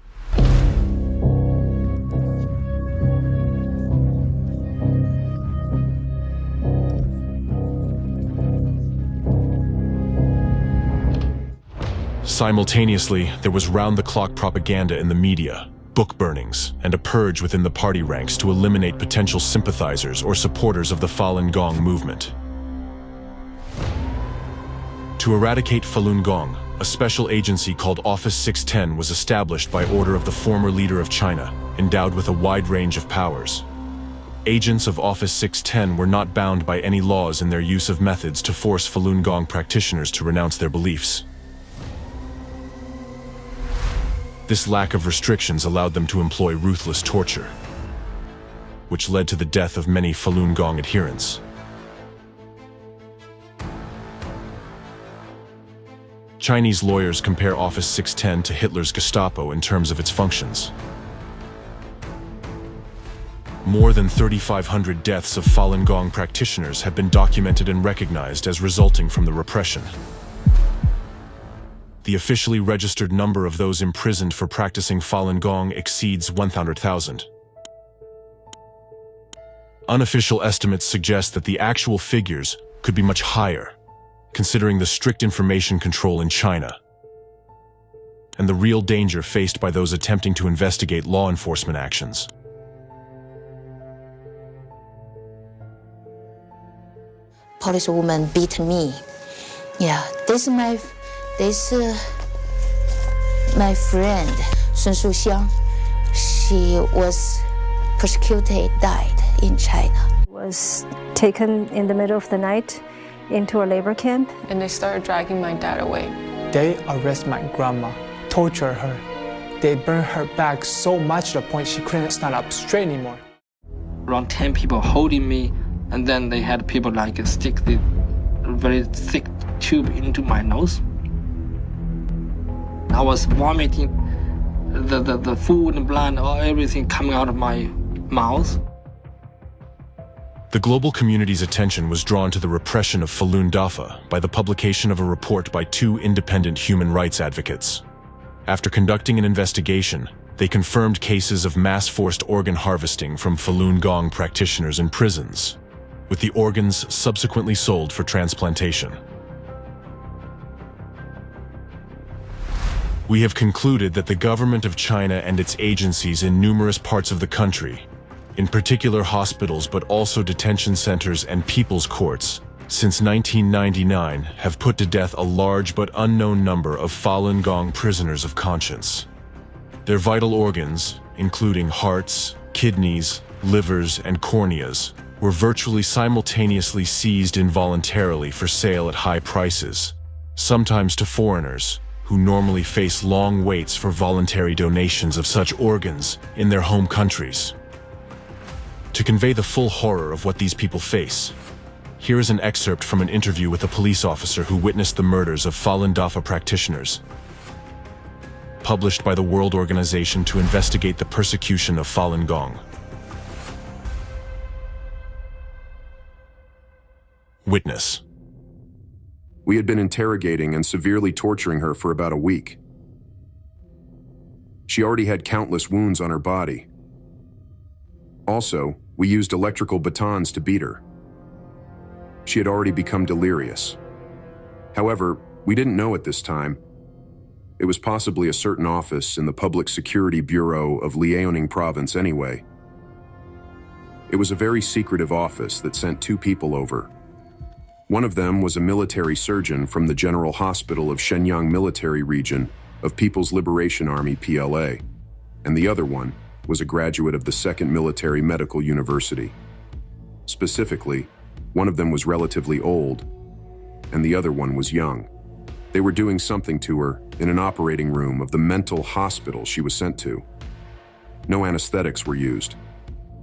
Simultaneously, there was round-the-clock propaganda in the media, book burnings, and a purge within the party ranks to eliminate potential sympathizers or supporters of the Falun Gong movement. To eradicate Falun Gong, a special agency called Office 610 was established by order of the former leader of China, endowed with a wide range of powers. Agents of Office 610 were not bound by any laws in their use of methods to force Falun Gong practitioners to renounce their beliefs. This lack of restrictions allowed them to employ ruthless torture, which led to the death of many Falun Gong adherents. Chinese lawyers compare Office 610 to Hitler's Gestapo in terms of its functions. More than 3,500 deaths of Falun Gong practitioners have been documented and recognized as resulting from the repression. The officially registered number of those imprisoned for practicing Falun Gong exceeds 100,000. Unofficial estimates suggest that the actual figures could be much higher, considering the strict information control in China and the real danger faced by those attempting to investigate law enforcement actions. Policewoman beat me. Yeah, this is my friend, Sun Suxiang. She was persecuted, died in China. Was taken in the middle of the night into a labor camp. And they started dragging my dad away. They arrest my grandma, torture her. They burn her back so much to the point she couldn't stand up straight anymore. Around 10 people holding me, and then they had people like stick the very thick tube into my nose. I was vomiting, the food and blood, everything coming out of my mouth. The global community's attention was drawn to the repression of Falun Dafa by the publication of a report by two independent human rights advocates. After conducting an investigation, they confirmed cases of mass forced organ harvesting from Falun Gong practitioners in prisons, with the organs subsequently sold for transplantation. We have concluded that the government of China and its agencies in numerous parts of the country, in particular hospitals but also detention centers and people's courts, since 1999, have put to death a large but unknown number of Falun Gong prisoners of conscience. Their vital organs, including hearts, kidneys, livers, and corneas, were virtually simultaneously seized involuntarily for sale at high prices, sometimes to foreigners, who normally face long waits for voluntary donations of such organs in their home countries. To convey the full horror of what these people face, here is an excerpt from an interview with a police officer who witnessed the murders of Falun Dafa practitioners, published by the World Organization to investigate the persecution of Falun Gong. Witness: We had been interrogating and severely torturing her for about a week. She already had countless wounds on her body. Also, we used electrical batons to beat her. She had already become delirious. However, we didn't know at this time. It was possibly a certain office in the Public Security Bureau of Liaoning Province anyway. It was a very secretive office that sent 2 people over. One of them was a military surgeon from the General Hospital of Shenyang Military Region of People's Liberation Army PLA, and the other one was a graduate of the 2nd Military Medical University. Specifically, one of them was relatively old, and the other one was young. They were doing something to her in an operating room of the mental hospital she was sent to. No anesthetics were used.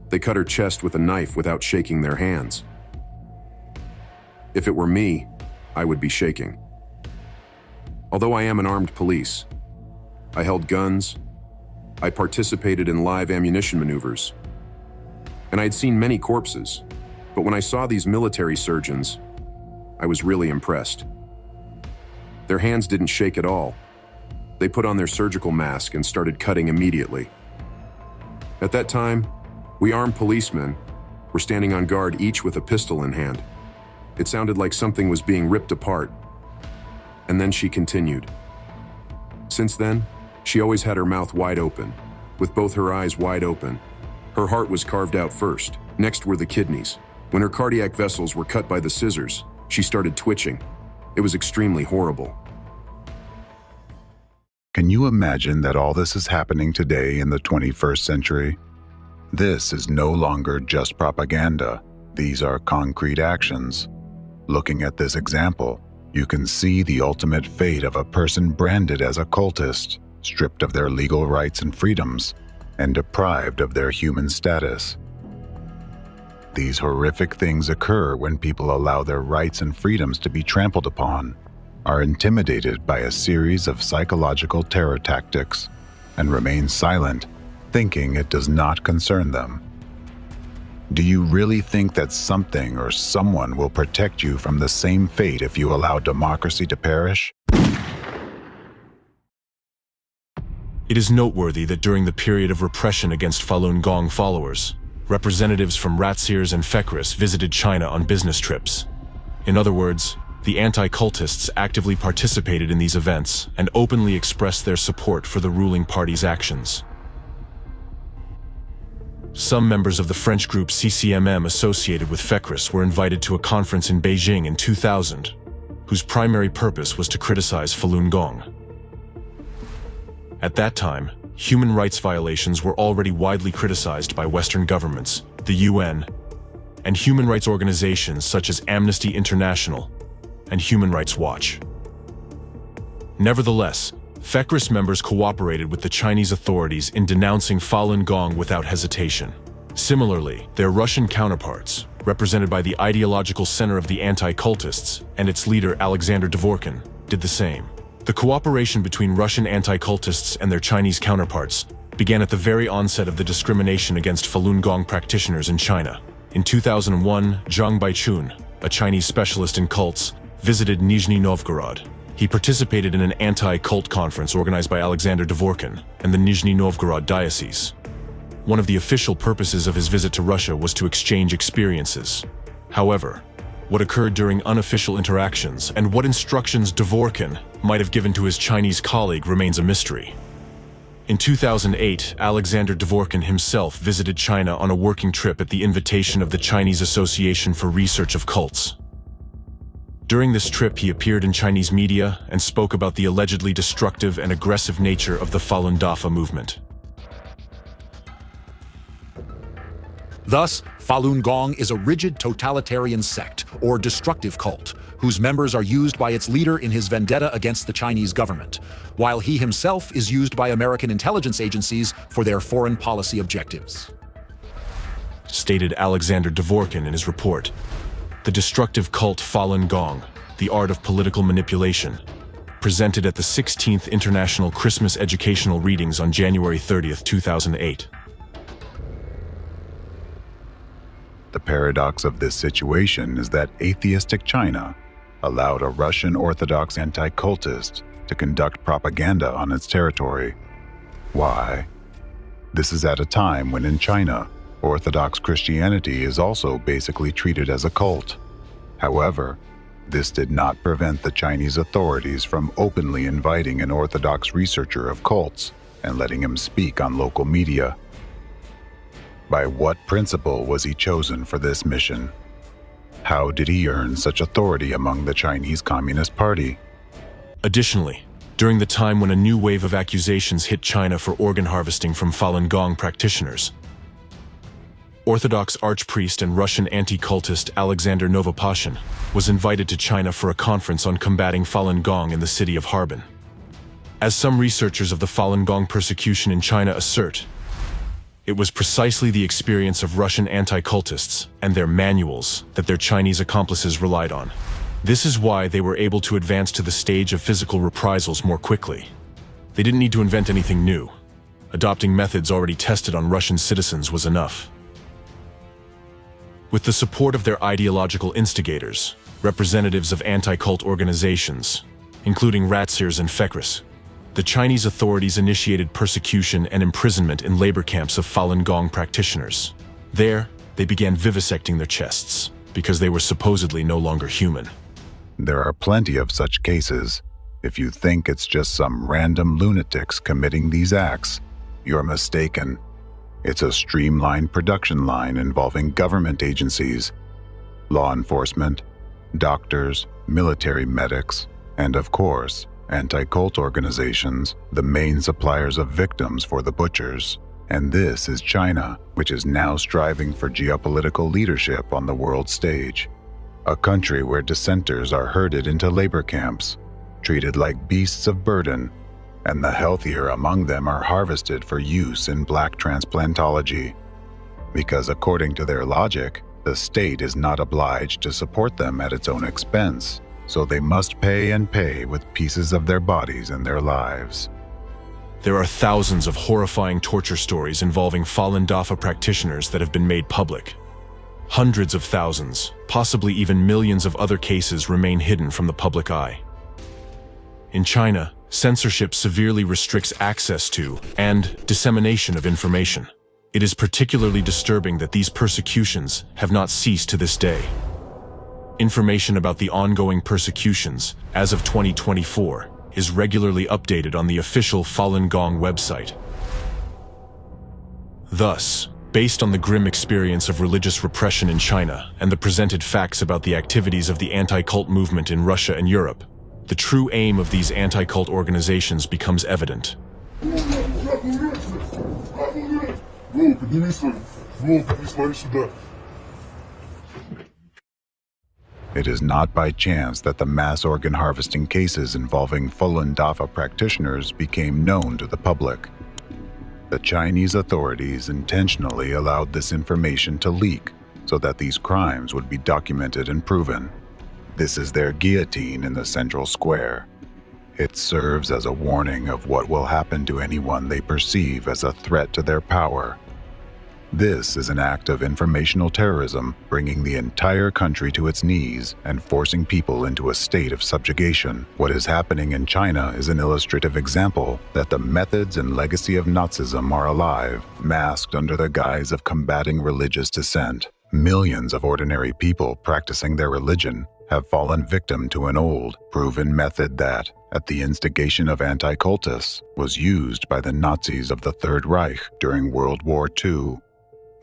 They cut her chest with a knife without shaking their hands. If it were me, I would be shaking. Although I am an armed police, I held guns, I participated in live ammunition maneuvers, and I had seen many corpses, but when I saw these military surgeons, I was really impressed. Their hands didn't shake at all. They put on their surgical mask and started cutting immediately. At that time, we armed policemen were standing on guard, each with a pistol in hand. It sounded like something was being ripped apart. And then she continued. Since then, she always had her mouth wide open, with both her eyes wide open. Her heart was carved out first. Next were the kidneys. When her cardiac vessels were cut by the scissors, she started twitching. It was extremely horrible. Can you imagine that all this is happening today in the 21st century? This is no longer just propaganda. These are concrete actions. Looking at this example, you can see the ultimate fate of a person branded as a cultist, stripped of their legal rights and freedoms, and deprived of their human status. These horrific things occur when people allow their rights and freedoms to be trampled upon, are intimidated by a series of psychological terror tactics, and remain silent, thinking it does not concern them. Do you really think that something or someone will protect you from the same fate if you allow democracy to perish? It is noteworthy that during the period of repression against Falun Gong followers, representatives from Ratsirs and Fekris visited China on business trips. In other words, the anti-cultists actively participated in these events and openly expressed their support for the ruling party's actions. Some members of the French group CCMM associated with Fekris were invited to a conference in Beijing in 2000, whose primary purpose was to criticize Falun Gong. At that time, human rights violations were already widely criticized by Western governments, the UN, and human rights organizations such as Amnesty International and Human Rights Watch. Nevertheless, Fekris members cooperated with the Chinese authorities in denouncing Falun Gong without hesitation. Similarly, their Russian counterparts, represented by the ideological center of the anti-cultists and its leader Aleksandra Dvorkina, did the same. The cooperation between Russian anti-cultists and their Chinese counterparts began at the very onset of the discrimination against Falun Gong practitioners in China. In 2001, Zhang Baichun, a Chinese specialist in cults, visited Nizhny Novgorod. He participated in an anti-cult conference organized by Aleksandra Dvorkina and the Nizhny Novgorod diocese. One of the official purposes of his visit to Russia was to exchange experiences. However, what occurred during unofficial interactions and what instructions Dvorkina might have given to his Chinese colleague remains a mystery. In 2008, Aleksandra Dvorkina himself visited China on a working trip at the invitation of the Chinese Association for Research of Cults. During this trip, he appeared in Chinese media and spoke about the allegedly destructive and aggressive nature of the Falun Dafa movement. Thus, Falun Gong is a rigid totalitarian sect, or destructive cult, whose members are used by its leader in his vendetta against the Chinese government, while he himself is used by American intelligence agencies for their foreign policy objectives. Stated Aleksandra Dvorkina in his report. The destructive cult Falun Gong, the art of political manipulation, presented at the 16th International Christmas Educational Readings on January 30th, 2008. The paradox of this situation is that atheistic China allowed a Russian Orthodox anti-cultist to conduct propaganda on its territory. Why? This is at a time when in China, Orthodox Christianity is also basically treated as a cult. However, this did not prevent the Chinese authorities from openly inviting an Orthodox researcher of cults and letting him speak on local media. By what principle was he chosen for this mission? How did he earn such authority among the Chinese Communist Party? Additionally, during the time when a new wave of accusations hit China for organ harvesting from Falun Gong practitioners, Orthodox archpriest and Russian anti-cultist Alexander Novopashin was invited to China for a conference on combating Falun Gong in the city of Harbin. As some researchers of the Falun Gong persecution in China assert, it was precisely the experience of Russian anti-cultists and their manuals that their Chinese accomplices relied on. This is why they were able to advance to the stage of physical reprisals more quickly. They didn't need to invent anything new. Adopting methods already tested on Russian citizens was enough. With the support of their ideological instigators, representatives of anti-cult organizations, including Ratsirs and Fekris, the Chinese authorities initiated persecution and imprisonment in labor camps of Falun Gong practitioners. There, they began vivisecting their chests, because they were supposedly no longer human. There are plenty of such cases. If you think it's just some random lunatics committing these acts, you're mistaken. It's a streamlined production line involving government agencies, law enforcement, doctors, military medics, and of course, anti-cult organizations, the main suppliers of victims for the butchers. And this is China, which is now striving for geopolitical leadership on the world stage. A country where dissenters are herded into labor camps, treated like beasts of burden, and the healthier among them are harvested for use in black transplantology. Because according to their logic, the state is not obliged to support them at its own expense, so they must pay and pay with pieces of their bodies and their lives. There are thousands of horrifying torture stories involving Falun Dafa practitioners that have been made public. Hundreds of thousands, possibly even millions of other cases remain hidden from the public eye. In China, censorship severely restricts access to and dissemination of information. It is particularly disturbing that these persecutions have not ceased to this day. Information about the ongoing persecutions, as of 2024, is regularly updated on the official Falun Gong website. Thus, based on the grim experience of religious repression in China and the presented facts about the activities of the anti-cult movement in Russia and Europe, the true aim of these anti-cult organizations becomes evident. It is not by chance that the mass organ harvesting cases involving Falun Dafa practitioners became known to the public. The Chinese authorities intentionally allowed this information to leak so that these crimes would be documented and proven. This is their guillotine in the central square. It serves as a warning of what will happen to anyone they perceive as a threat to their power. This is an act of informational terrorism, bringing the entire country to its knees and forcing people into a state of subjugation. What is happening in China is an illustrative example that the methods and legacy of Nazism are alive, masked under the guise of combating religious dissent. Millions of ordinary people practicing their religion have fallen victim to an old, proven method that, at the instigation of anti-cultists, was used by the Nazis of the Third Reich during World War II.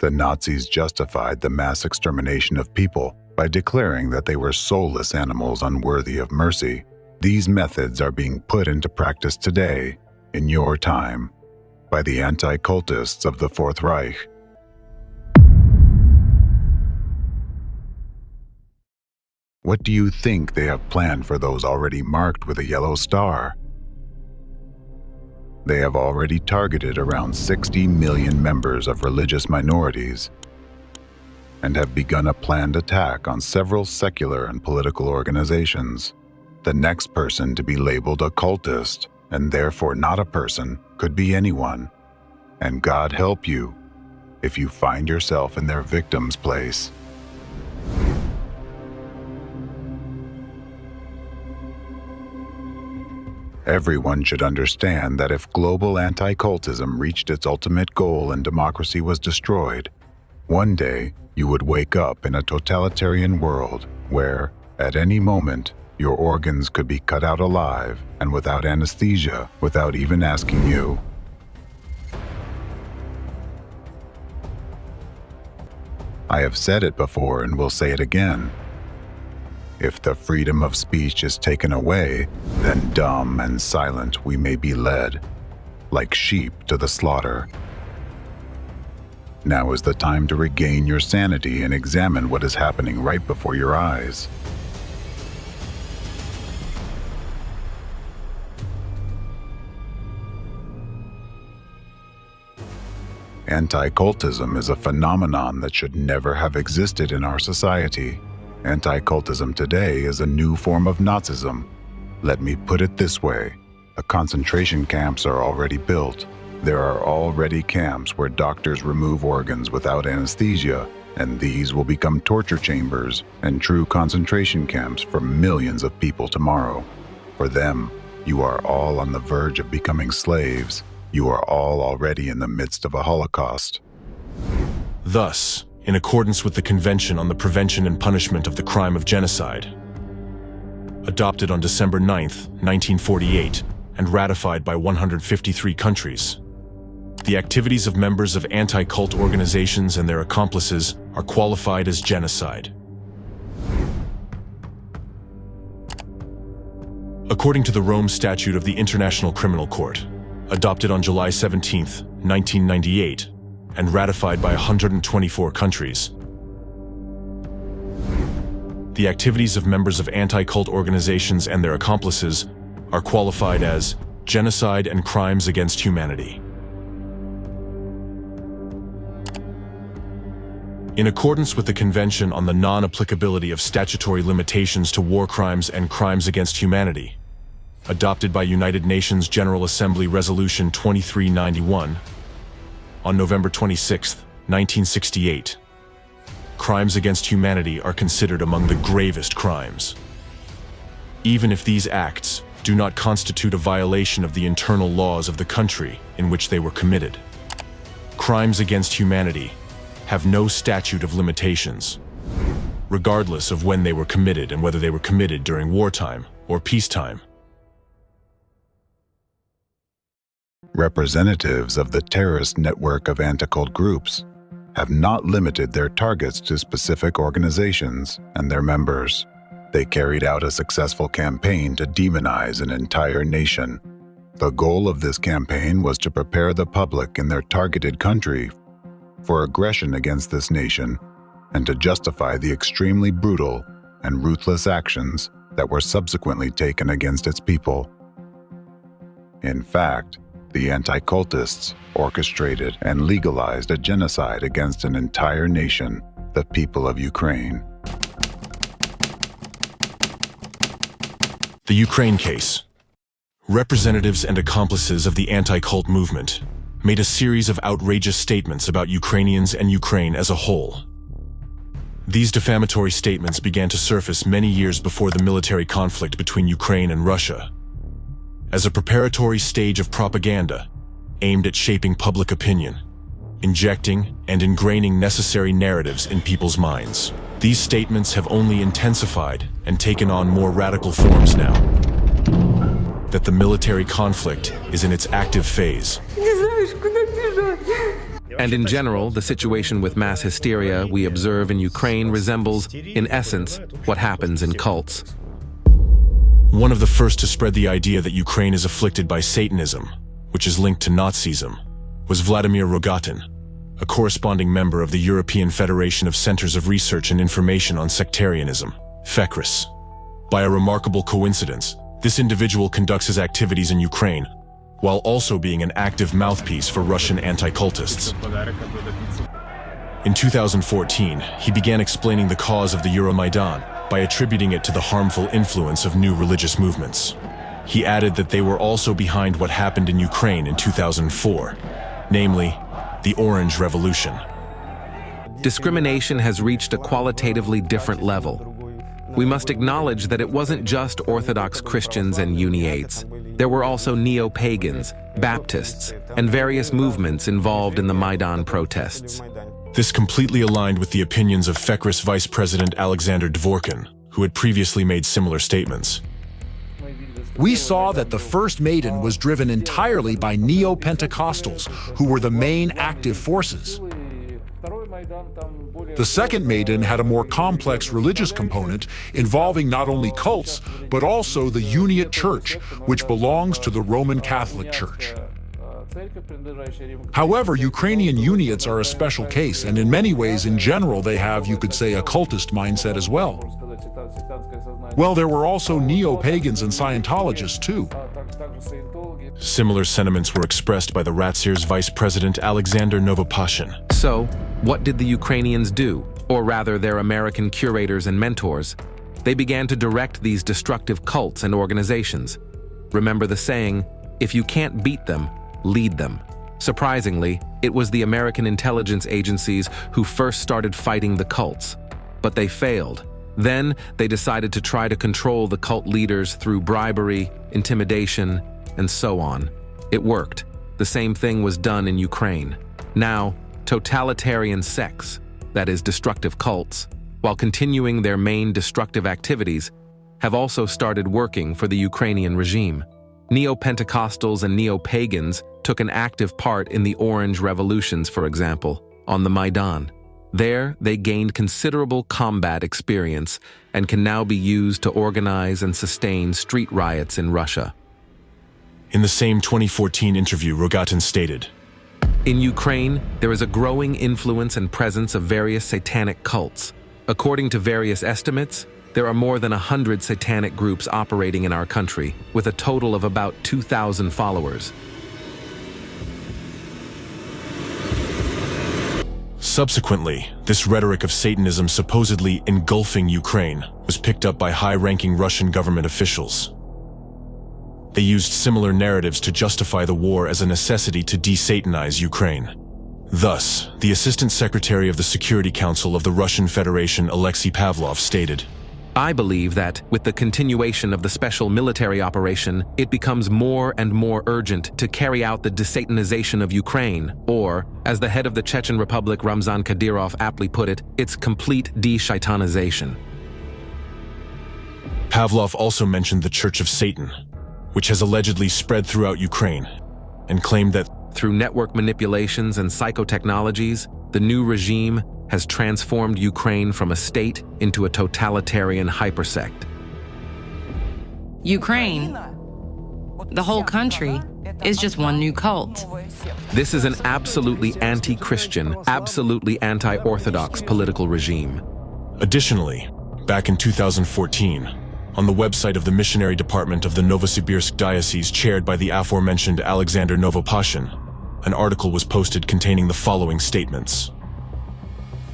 The Nazis justified the mass extermination of people by declaring that they were soulless animals unworthy of mercy. These methods are being put into practice today, in your time, by the anti-cultists of the Fourth Reich. What do you think they have planned for those already marked with a yellow star? They have already targeted around 60 million members of religious minorities and have begun a planned attack on several secular and political organizations. The next person to be labeled a cultist, and therefore not a person, could be anyone. And God help you if you find yourself in their victim's place. Everyone should understand that if global anti-cultism reached its ultimate goal and democracy was destroyed, one day you would wake up in a totalitarian world where, at any moment, your organs could be cut out alive and without anesthesia, without even asking you. I have said it before and will say it again. If the freedom of speech is taken away, then dumb and silent we may be led, like sheep to the slaughter. Now is the time to regain your sanity and examine what is happening right before your eyes. Anti-cultism is a phenomenon that should never have existed in our society. Anti-cultism today is a new form of Nazism. Let me put it this way. The concentration camps are already built. There are already camps where doctors remove organs without anesthesia, and these will become torture chambers and true concentration camps for millions of people tomorrow. For them, you are all on the verge of becoming slaves. You are all already in the midst of a Holocaust. Thus, in accordance with the Convention on the Prevention and Punishment of the Crime of Genocide, adopted on December 9, 1948, and ratified by 153 countries, the activities of members of anti-cult organizations and their accomplices are qualified as genocide. According to the Rome Statute of the International Criminal Court, adopted on July 17, 1998, and ratified by 124 countries, the activities of members of anti-cult organizations and their accomplices are qualified as genocide and crimes against humanity. In accordance with the Convention on the Non-Applicability of Statutory Limitations to War Crimes and Crimes Against Humanity, adopted by United Nations General Assembly Resolution 2391, on November 26, 1968, crimes against humanity are considered among the gravest crimes. Even if these acts do not constitute a violation of the internal laws of the country in which they were committed. Crimes against humanity have no statute of limitations, regardless of when they were committed and whether they were committed during wartime or peacetime. Representatives of the terrorist network of anti-cult groups have not limited their targets to specific organizations and their members. They carried out a successful campaign to demonize an entire nation. The goal of this campaign was to prepare the public in their targeted country for aggression against this nation and to justify the extremely brutal and ruthless actions that were subsequently taken against its people. In fact, the anti-cultists orchestrated and legalized a genocide against an entire nation, the people of Ukraine. The Ukraine case. Representatives and accomplices of the anti-cult movement made a series of outrageous statements about Ukrainians and Ukraine as a whole. These defamatory statements began to surface many years before the military conflict between Ukraine and Russia, as a preparatory stage of propaganda aimed at shaping public opinion, injecting and ingraining necessary narratives in people's minds. These statements have only intensified and taken on more radical forms now that the military conflict is in its active phase. And in general, the situation with mass hysteria we observe in Ukraine resembles, in essence, what happens in cults. One of the first to spread the idea that Ukraine is afflicted by Satanism, which is linked to Nazism, was Vladimir Rogatin, a corresponding member of the European Federation of Centers of Research and Information on Sectarianism, FECRIS. By a remarkable coincidence, this individual conducts his activities in Ukraine, while also being an active mouthpiece for Russian anti-cultists. In 2014, he began explaining the cause of the Euromaidan by attributing it to the harmful influence of new religious movements. He added that they were also behind what happened in Ukraine in 2004, namely, the Orange Revolution. Discrimination has reached a qualitatively different level. We must acknowledge that it wasn't just Orthodox Christians and Uniates. There were also neo-pagans, Baptists, and various movements involved in the Maidan protests. This completely aligned with the opinions of FECRIS Vice President Aleksandra Dvorkina, who had previously made similar statements. We saw that the first Maidan was driven entirely by neo-Pentecostals, who were the main active forces. The second Maidan had a more complex religious component involving not only cults, but also the Uniate Church, which belongs to the Roman Catholic Church. However, Ukrainian Uniates are a special case, and in many ways, in general, they have, you could say, a cultist mindset as well. Well, there were also neo-pagans and Scientologists, too. Similar sentiments were expressed by the Ratsir's Vice President Alexander Novopashin. So, what did the Ukrainians do? Or rather, their American curators and mentors? They began to direct these destructive cults and organizations. Remember the saying, if you can't beat them, lead them. Surprisingly, it was the American intelligence agencies who first started fighting the cults. But they failed. Then, they decided to try to control the cult leaders through bribery, intimidation, and so on. It worked. The same thing was done in Ukraine. Now, totalitarian sects, that is, destructive cults, while continuing their main destructive activities, have also started working for the Ukrainian regime. Neo-Pentecostals and neo-pagans took an active part in the Orange Revolutions, for example, on the Maidan. There, they gained considerable combat experience and can now be used to organize and sustain street riots in Russia. In the same 2014 interview, Rogatin stated, in Ukraine, there is a growing influence and presence of various satanic cults. According to various estimates, there are more than 100 satanic groups operating in our country, with a total of about 2,000 followers. Subsequently, this rhetoric of Satanism supposedly engulfing Ukraine was picked up by high-ranking Russian government officials. They used similar narratives to justify the war as a necessity to de-Satanize Ukraine. Thus, the Assistant Secretary of the Security Council of the Russian Federation, Alexei Pavlov, stated, I believe that, with the continuation of the special military operation, it becomes more and more urgent to carry out the desatanization of Ukraine, or, as the head of the Chechen Republic Ramzan Kadyrov aptly put it, its complete de-shaitanization. Pavlov also mentioned the Church of Satan, which has allegedly spread throughout Ukraine, and claimed that through network manipulations and psychotechnologies, the new regime has transformed Ukraine from a state into a totalitarian hypersect. Ukraine, the whole country, is just one new cult. This is an absolutely anti-Christian, absolutely anti-Orthodox political regime. Additionally, back in 2014, on the website of the missionary department of the Novosibirsk Diocese chaired by the aforementioned Alexander Novopashin, an article was posted containing the following statements.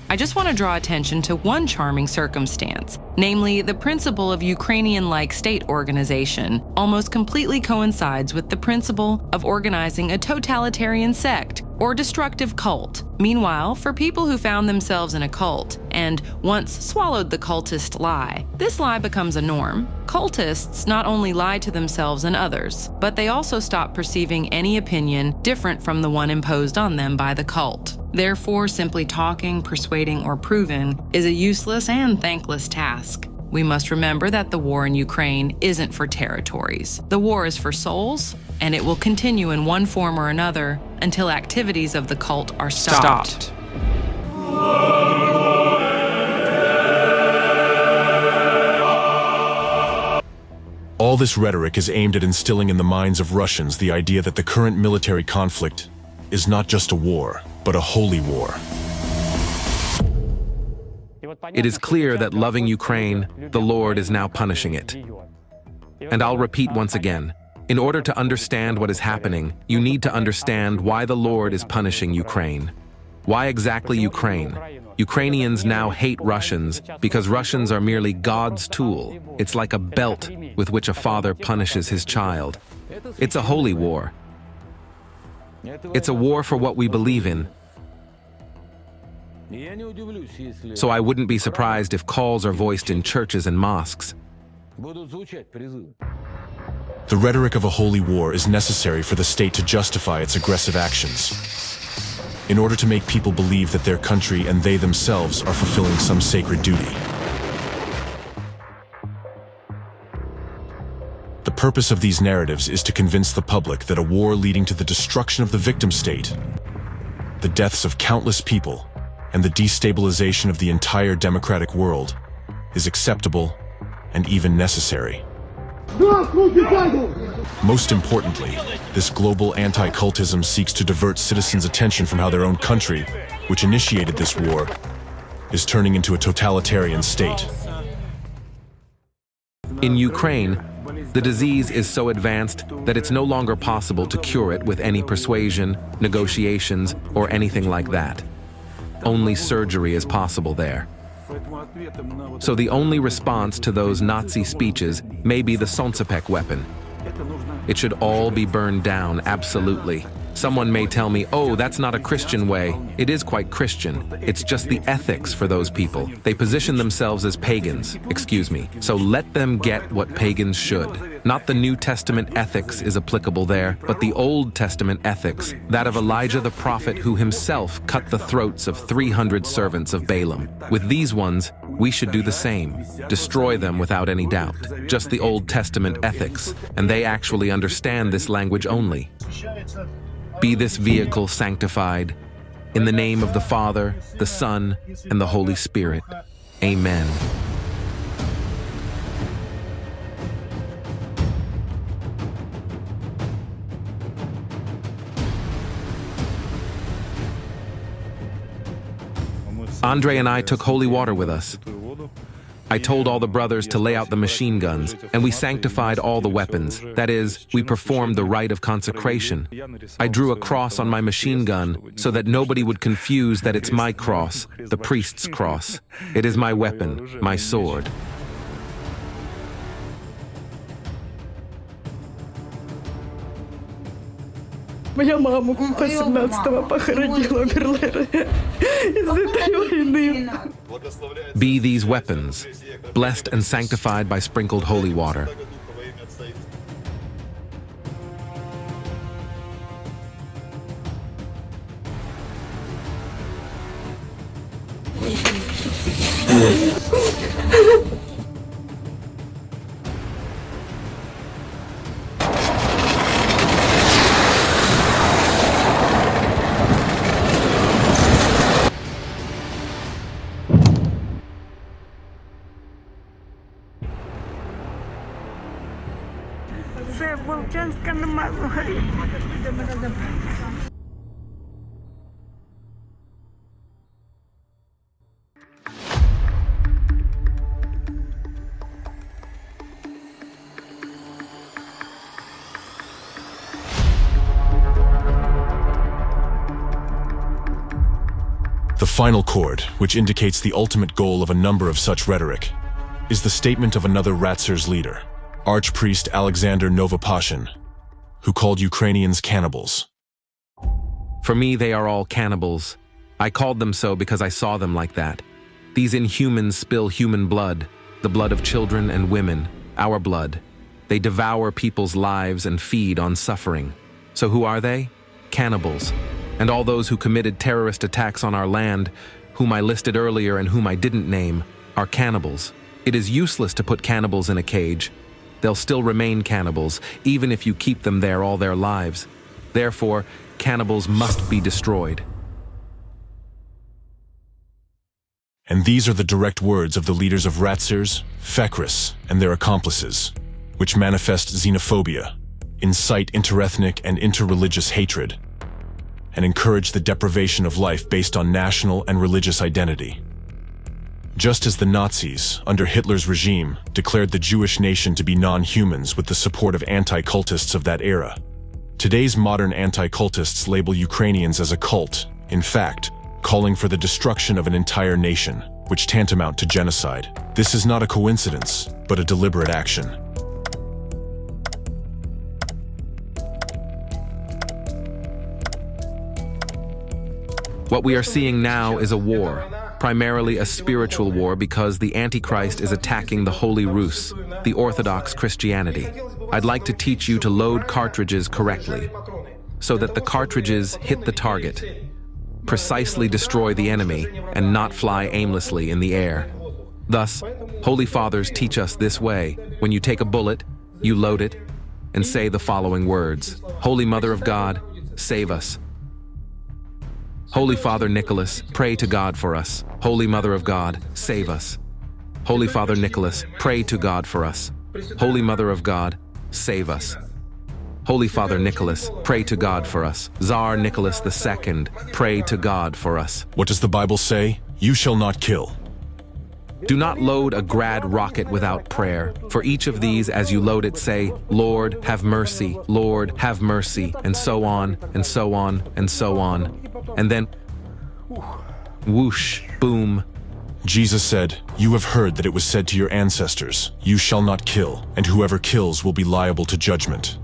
I just want to draw attention to one charming circumstance, namely the principle of Ukrainian-like state organization almost completely coincides with the principle of organizing a totalitarian sect or destructive cult. Meanwhile, for people who found themselves in a cult and once swallowed the cultist lie, this lie becomes a norm. Cultists not only lie to themselves and others, but they also stop perceiving any opinion different from the one imposed on them by the cult. Therefore, simply talking, persuading, or proving is a useless and thankless task. We must remember that the war in Ukraine isn't for territories. The war is for souls and it will continue in one form or another until activities of the cult are stopped. All this rhetoric is aimed at instilling in the minds of Russians the idea that the current military conflict is not just a war, but a holy war. It is clear that loving Ukraine, the Lord is now punishing it. And I'll repeat once again, in order to understand what is happening, you need to understand why the Lord is punishing Ukraine. Why exactly Ukraine? Ukrainians now hate Russians because Russians are merely God's tool. It's like a belt with which a father punishes his child. It's a holy war. It's a war for what we believe in. So I wouldn't be surprised if calls are voiced in churches and mosques. The rhetoric of a holy war is necessary for the state to justify its aggressive actions, in order to make people believe that their country and they themselves are fulfilling some sacred duty. The purpose of these narratives is to convince the public that a war leading to the destruction of the victim state, the deaths of countless people, and the destabilization of the entire democratic world is acceptable and even necessary. Most importantly, this global anti-cultism seeks to divert citizens' attention from how their own country, which initiated this war, is turning into a totalitarian state. In Ukraine, the disease is so advanced that it's no longer possible to cure it with any persuasion, negotiations, or anything like that. Only surgery is possible there. So the only response to those Nazi speeches may be the Soncepek weapon. It should all be burned down, absolutely. Someone may tell me, oh, that's not a Christian way. It is quite Christian. It's just the ethics for those people. They position themselves as pagans, excuse me. So let them get what pagans should. Not the New Testament ethics is applicable there, but the Old Testament ethics, that of Elijah the prophet who himself cut the throats of 300 servants of Balaam. With these ones, we should do the same. Destroy them without any doubt. Just the Old Testament ethics, and they actually understand this language only. Be this vehicle sanctified. In the name of the Father, the Son, and the Holy Spirit. Amen. Andre and I took holy water with us. I told all the brothers to lay out the machine guns, and we sanctified all the weapons. That is, we performed the rite of consecration. I drew a cross on my machine gun so that nobody would confuse that it's my cross, the priest's cross. It is my weapon, my sword. Моя мама 18-го похоронила Берлера из-за этой войны. Be these weapons, blessed and sanctified by sprinkled holy water. The final chord, which indicates the ultimate goal of a number of such rhetoric, is the statement of another Ratzer's leader, Archpriest Aleksandr Novopashin, who called Ukrainians cannibals. For me, they are all cannibals. I called them so because I saw them like that. These inhumans spill human blood, the blood of children and women, our blood. They devour people's lives and feed on suffering. So who are they? Cannibals. And all those who committed terrorist attacks on our land, whom I listed earlier and whom I didn't name, are cannibals. It is useless to put cannibals in a cage. they'll still remain cannibals, even if you keep them there all their lives. Therefore, cannibals must be destroyed. And these are the direct words of the leaders of Ratsirs, Fekris, and their accomplices, which manifest xenophobia, incite interethnic and interreligious hatred, and encourage the deprivation of life based on national and religious identity. Just as the Nazis, under Hitler's regime, declared the Jewish nation to be non-humans with the support of anti-cultists of that era, today's modern anti-cultists label Ukrainians as a cult, in fact, calling for the destruction of an entire nation, which tantamount to genocide. This is not a coincidence, but a deliberate action. What we are seeing now is a war, primarily a spiritual war because the Antichrist is attacking the Holy Rus, the Orthodox Christianity. I'd like to teach you to load cartridges correctly, so that the cartridges hit the target, precisely destroy the enemy, and not fly aimlessly in the air. Thus, Holy Fathers teach us this way. When you take a bullet, you load it, and say the following words: Holy Mother of God, save us. Holy Father Nicholas, pray to God for us. Holy Mother of God, save us. Holy Father Nicholas, pray to God for us. Holy Mother of God, save us. Holy Father Nicholas, pray to God for us. Tsar Nicholas II, pray to God for us. What does the Bible say? You shall not kill. Do not load a grad rocket without prayer. For each of these, as you load it, say, Lord, have mercy, Lord, have mercy, and so on, and so on, and so on. And then, whoosh, boom. Jesus said, "You have heard that it was said to your ancestors, you shall not kill, and whoever kills will be liable to judgment."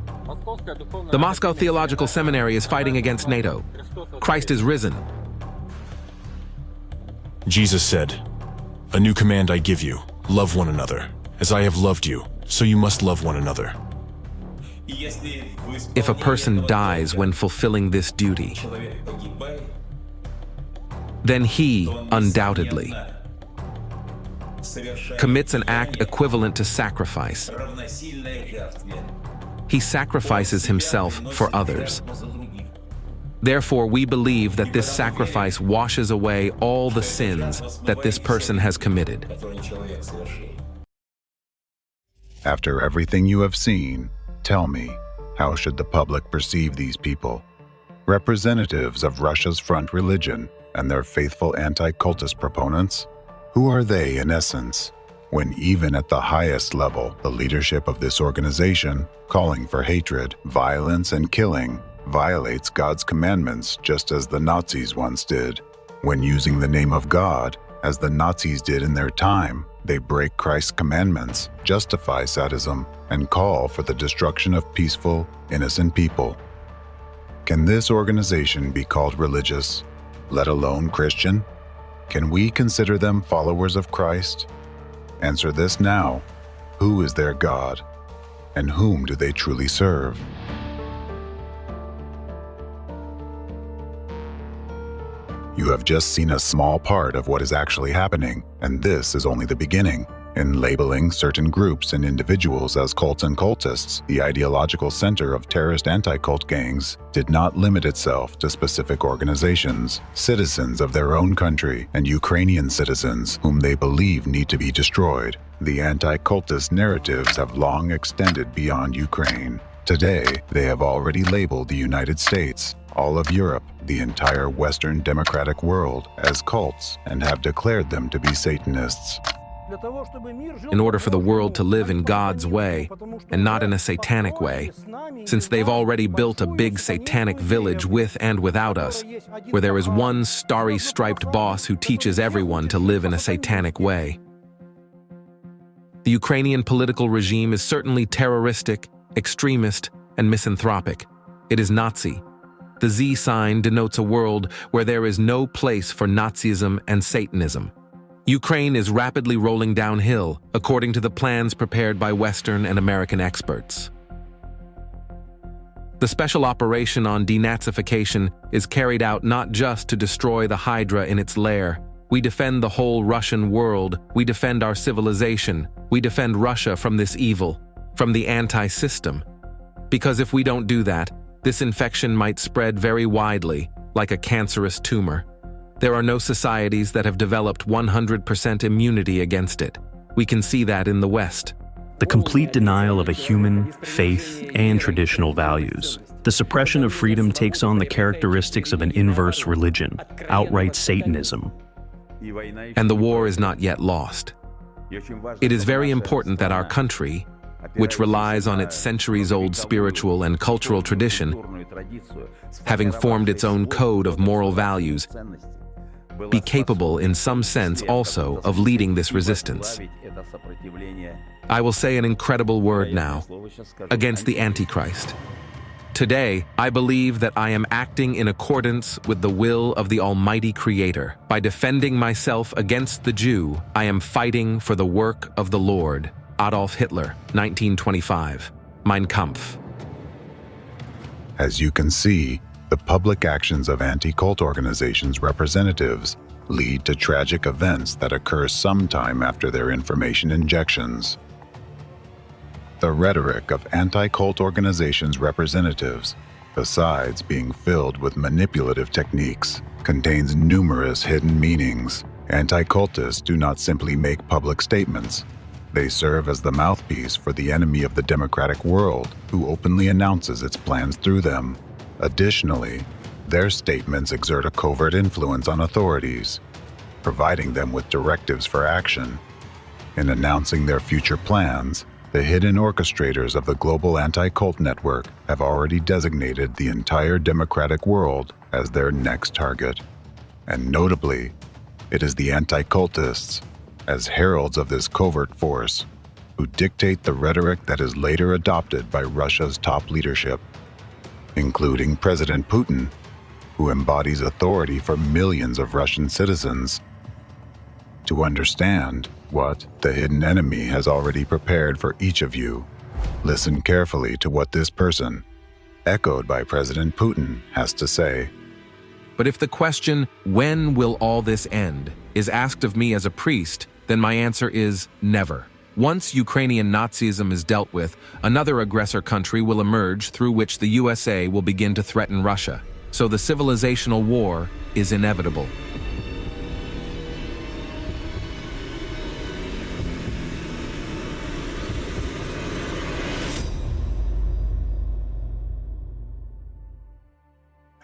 The Moscow Theological Seminary is fighting against NATO. Christ is risen. Jesus said, "A new command I give you, love one another. As I have loved you, so you must love one another." If a person dies when fulfilling this duty, then he, undoubtedly, commits an act equivalent to sacrifice. He sacrifices himself for others. Therefore, we believe that this sacrifice washes away all the sins that this person has committed. After everything you have seen, tell me, how should the public perceive these people? Representatives of Russia's front religion and their faithful anti-cultist proponents? Who are they in essence? When even at the highest level, the leadership of this organization, calling for hatred, violence, and killing, violates God's commandments just as the Nazis once did. When using the name of God, as the Nazis did in their time, they break Christ's commandments, justify sadism, and call for the destruction of peaceful, innocent people. Can this organization be called religious, let alone Christian? Can we consider them followers of Christ? Answer this now. Who is their God? And whom do they truly serve? You have just seen a small part of what is actually happening, and this is only the beginning. In labeling certain groups and individuals as cults and cultists, the ideological center of terrorist anti-cult gangs did not limit itself to specific organizations, citizens of their own country, and Ukrainian citizens whom they believe need to be destroyed. The anti-cultist narratives have long extended beyond Ukraine. Today, they have already labeled the United States, all of Europe, the entire Western democratic world as cults and have declared them to be Satanists. In order for the world to live in God's way and not in a satanic way, since they've already built a big satanic village with and without us, where there is one starry striped boss who teaches everyone to live in a satanic way. The Ukrainian political regime is certainly terroristic, extremist, and misanthropic. It is Nazi. The Z sign denotes a world where there is no place for Nazism and Satanism. Ukraine is rapidly rolling downhill, according to the plans prepared by Western and American experts. The special operation on denazification is carried out not just to destroy the Hydra in its lair. We defend the whole Russian world. We defend our civilization. We defend Russia from this evil. from the anti-system. Because if we don't do that, this infection might spread very widely, like a cancerous tumor. There are no societies that have developed 100% immunity against it. We can see that in the West. The complete denial of a human, faith, and traditional values. The suppression of freedom takes on the characteristics of an inverse religion, outright Satanism. And the war is not yet lost. It is very important that our country, which relies on its centuries-old spiritual and cultural tradition, having formed its own code of moral values, be capable in some sense also of leading this resistance. I will say an incredible word now, against the Antichrist. Today, I believe that I am acting in accordance with the will of the Almighty Creator. By defending myself against the Jew, I am fighting for the work of the Lord. Adolf Hitler, 1925. Mein Kampf. As you can see, the public actions of anti-cult organizations' representatives lead to tragic events that occur sometime after their information injections. The rhetoric of anti-cult organizations' representatives, besides being filled with manipulative techniques, contains numerous hidden meanings. Anti-cultists do not simply make public statements. They serve as the mouthpiece for the enemy of the democratic world, who openly announces its plans through them. Additionally, their statements exert a covert influence on authorities, providing them with directives for action. In announcing their future plans, the hidden orchestrators of the global anti-cult network have already designated the entire democratic world as their next target. And notably, it is the anti-cultists, as heralds of this covert force, who dictate the rhetoric that is later adopted by Russia's top leadership, including President Putin, who embodies authority for millions of Russian citizens. To understand what the hidden enemy has already prepared for each of you, listen carefully to what this person, echoed by President Putin, has to say. But if the question, when will all this end, is asked of me as a priest, then my answer is never. Once Ukrainian Nazism is dealt with, another aggressor country will emerge through which the USA will begin to threaten Russia. So the civilizational war is inevitable.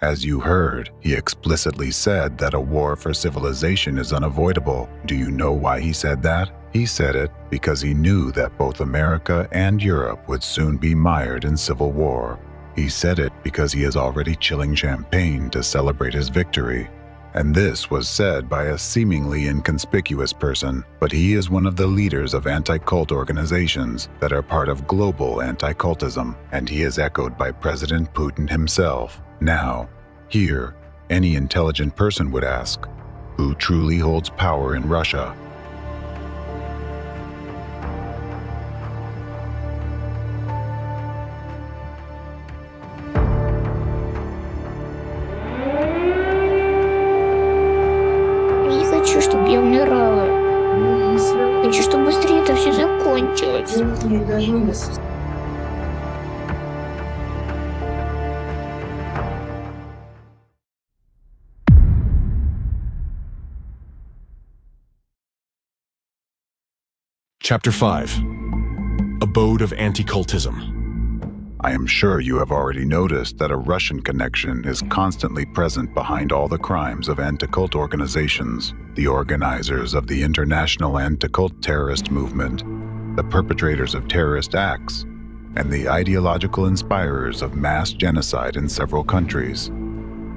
As you heard, he explicitly said that a war for civilization is unavoidable. Do you know why he said that? He said it because he knew that both America and Europe would soon be mired in civil war. He said it because he is already chilling champagne to celebrate his victory. And this was said by a seemingly inconspicuous person, but he is one of the leaders of anti-cult organizations that are part of global anti-cultism, and he is echoed by President Putin himself. Now, here, any intelligent person would ask, who truly holds power in Russia? Я не хочу, чтобы я умирала. Хочу, чтобы быстрее это все закончилось. Chapter 5. Abode of Anti-Cultism. I am sure you have already noticed that a Russian connection is constantly present behind all the crimes of anti-cult organizations, the organizers of the international anti-cult terrorist movement, the perpetrators of terrorist acts, and the ideological inspirers of mass genocide in several countries.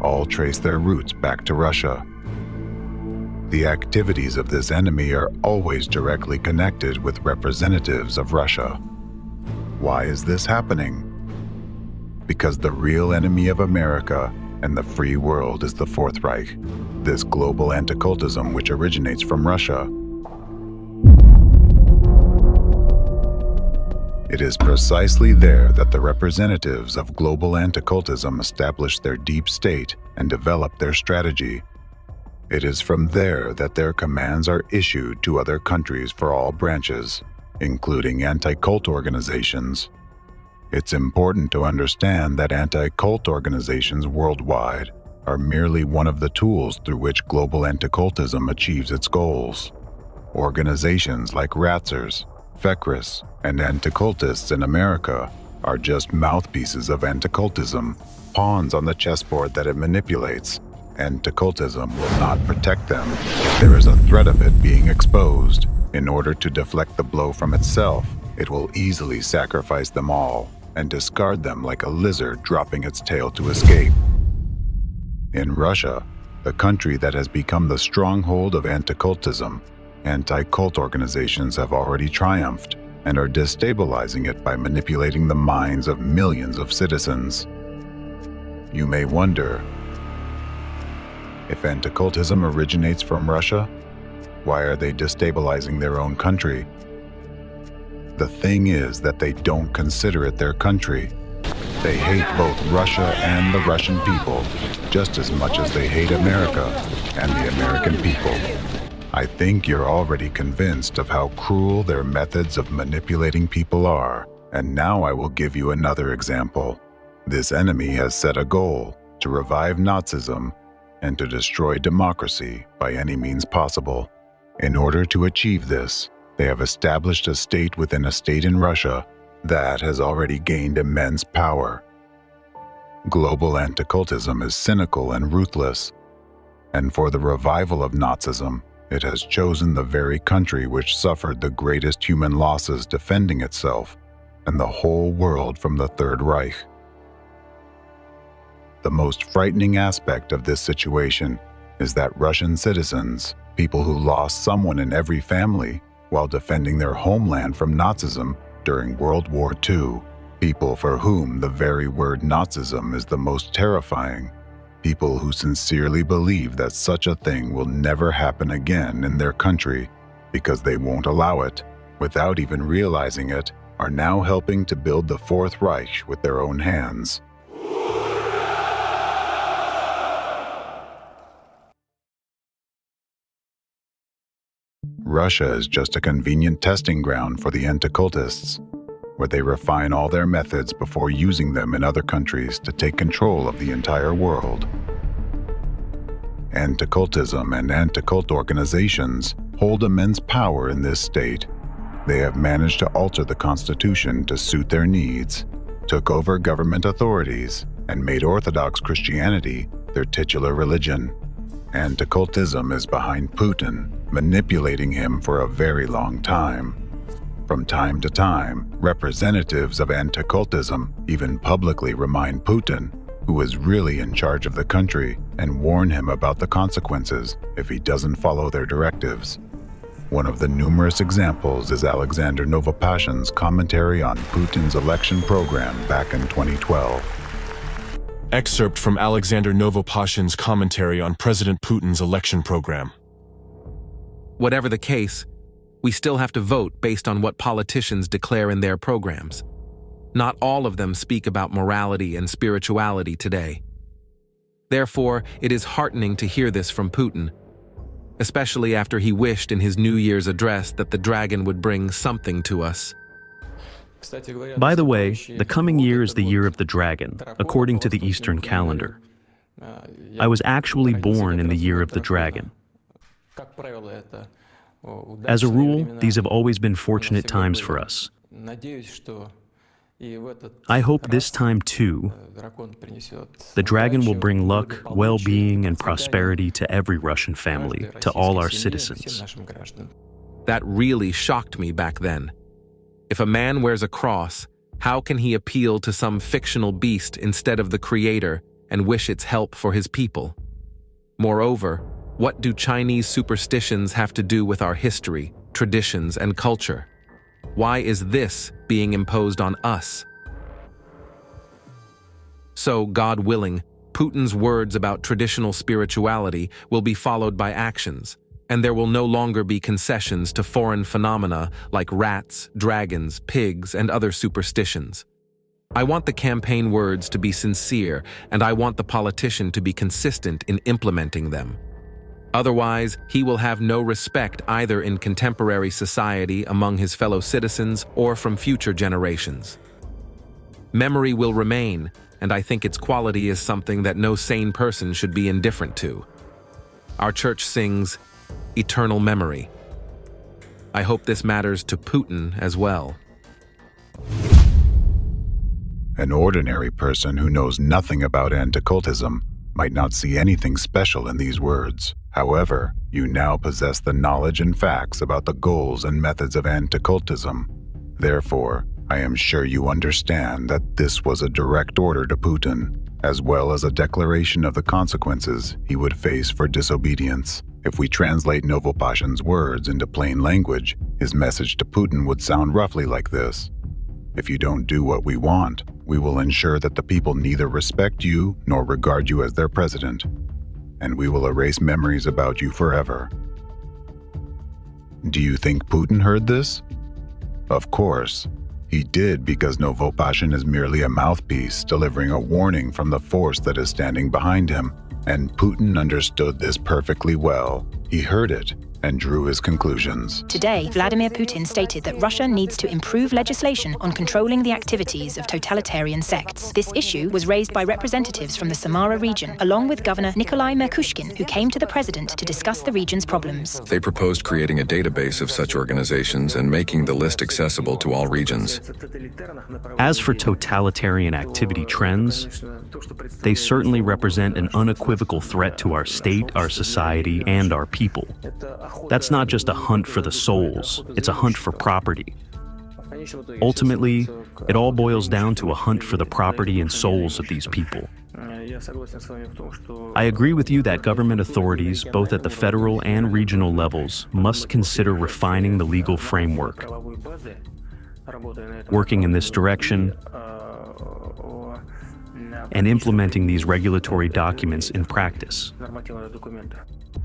All trace their roots back to Russia. The activities of this enemy are always directly connected with representatives of Russia. Why is this happening? Because the real enemy of America and the free world is the Fourth Reich, this global anti-cultism which originates from Russia. It is precisely there that the representatives of global anti-cultism establish their deep state and develop their strategy. It is from there that their commands are issued to other countries for all branches. including anti-cult organizations. It's important to understand that anti-cult organizations worldwide are merely one of the tools through which global anti-cultism achieves its goals. Organizations like Ratzers, Fekris, and anti-cultists in America are just mouthpieces of anti-cultism, pawns on the chessboard that it manipulates. Anti-cultism will not protect them if there is a threat of it being exposed. In order to deflect the blow from itself, it will easily sacrifice them all and discard them like a lizard dropping its tail to escape. In Russia, the country that has become the stronghold of anti-cultism, anti-cult organizations have already triumphed and are destabilizing it by manipulating the minds of millions of citizens. You may wonder, if anti-cultism originates from Russia, why are they destabilizing their own country? The thing is that they don't consider it their country. They hate both Russia and the Russian people just as much as they hate America and the American people. I think you're already convinced of how cruel their methods of manipulating people are, and now I will give you another example. This enemy has set a goal to revive Nazism and to destroy democracy by any means possible. In order to achieve this, they have established a state within a state in Russia that has already gained immense power. Global anti-cultism is cynical and ruthless, and for the revival of Nazism, it has chosen the very country which suffered the greatest human losses defending itself and the whole world from the Third Reich. The most frightening aspect of this situation is that Russian citizens, people who lost someone in every family while defending their homeland from Nazism during World War II, people for whom the very word Nazism is the most terrifying, people who sincerely believe that such a thing will never happen again in their country because they won't allow it, without even realizing it, are now helping to build the Fourth Reich with their own hands. Russia is just a convenient testing ground for the anti-cultists, where they refine all their methods before using them in other countries to take control of the entire world. Anti-cultism and anti-cult organizations hold immense power in this state. They have managed to alter the constitution to suit their needs, took over government authorities, and made Orthodox Christianity their titular religion. Anti-cultism is behind Putin, manipulating him for a very long time. From time to time, representatives of anti-cultism even publicly remind Putin, who is really in charge of the country, and warn him about the consequences if he doesn't follow their directives. One of the numerous examples is Aleksandra Dvorkina's commentary on Putin's election program back in 2012. Excerpt from Aleksandra Dvorkina's commentary on President Putin's election program. Whatever the case, we still have to vote based on what politicians declare in their programs. Not all of them speak about morality and spirituality today. Therefore, it is heartening to hear this from Putin, especially after he wished in his New Year's address that the dragon would bring something to us. By the way, the coming year is the year of the dragon, according to the Eastern calendar. I was actually born in the year of the dragon. As a rule, these have always been fortunate times for us. I hope this time, too, the dragon will bring luck, well-being, and prosperity to every Russian family, to all our citizens. That really shocked me back then. If a man wears a cross, how can he appeal to some fictional beast instead of the Creator and wish its help for his people? Moreover, what do Chinese superstitions have to do with our history, traditions, and culture? Why is this being imposed on us? So, God willing, Putin's words about traditional spirituality will be followed by actions, and there will no longer be concessions to foreign phenomena like rats, dragons, pigs, and other superstitions. I want the campaign words to be sincere, and I want the politician to be consistent in implementing them. Otherwise, he will have no respect either in contemporary society among his fellow citizens or from future generations. Memory will remain, and I think its quality is something that no sane person should be indifferent to. Our church sings, "Eternal Memory." I hope this matters to Putin as well. An ordinary person who knows nothing about anti-cultism might not see anything special in these words. However, you now possess the knowledge and facts about the goals and methods of anti-cultism. Therefore, I am sure you understand that this was a direct order to Putin, as well as a declaration of the consequences he would face for disobedience. If we translate Novopashin's words into plain language, his message to Putin would sound roughly like this: if you don't do what we want, we will ensure that the people neither respect you nor regard you as their president, and we will erase memories about you forever. Do you think Putin heard this? Of course. He did, because Novopashin is merely a mouthpiece delivering a warning from the force that is standing behind him, and Putin understood this perfectly well. He heard it and drew his conclusions. Today, Vladimir Putin stated that Russia needs to improve legislation on controlling the activities of totalitarian sects. This issue was raised by representatives from the Samara region, along with Governor Nikolai Merkushkin, who came to the president to discuss the region's problems. They proposed creating a database of such organizations and making the list accessible to all regions. As for totalitarian activity trends, they certainly represent an unequivocal threat to our state, our society, and our people. That's not just a hunt for the souls, it's a hunt for property. Ultimately, it all boils down to a hunt for the property and souls of these people. I agree with you that government authorities, both at the federal and regional levels, must consider refining the legal framework. Working in this direction and implementing these regulatory documents in practice.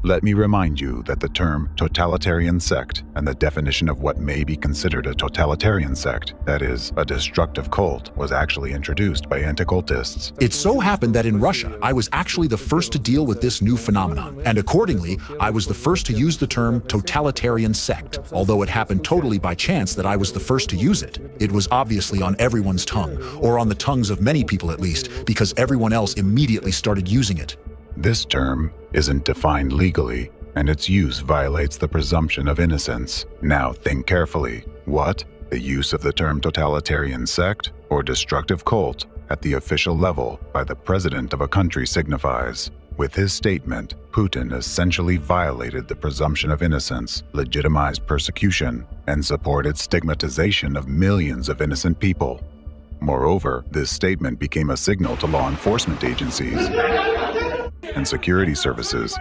Let me remind you that the term totalitarian sect and the definition of what may be considered a totalitarian sect, that is, a destructive cult, was actually introduced by anti-cultists. It so happened that in Russia, I was actually the first to deal with this new phenomenon, and accordingly, I was the first to use the term totalitarian sect. Although it happened totally by chance that I was the first to use it, it was obviously on everyone's tongue, or on the tongues of many people at least, because everyone else immediately started using it. This term isn't defined legally, and its use violates the presumption of innocence. Now think carefully. What? The use of the term totalitarian sect or destructive cult at the official level by the president of a country signifies. With his statement, Putin essentially violated the presumption of innocence, legitimized persecution, and supported stigmatization of millions of innocent people. Moreover, this statement became a signal to law enforcement agencies and security services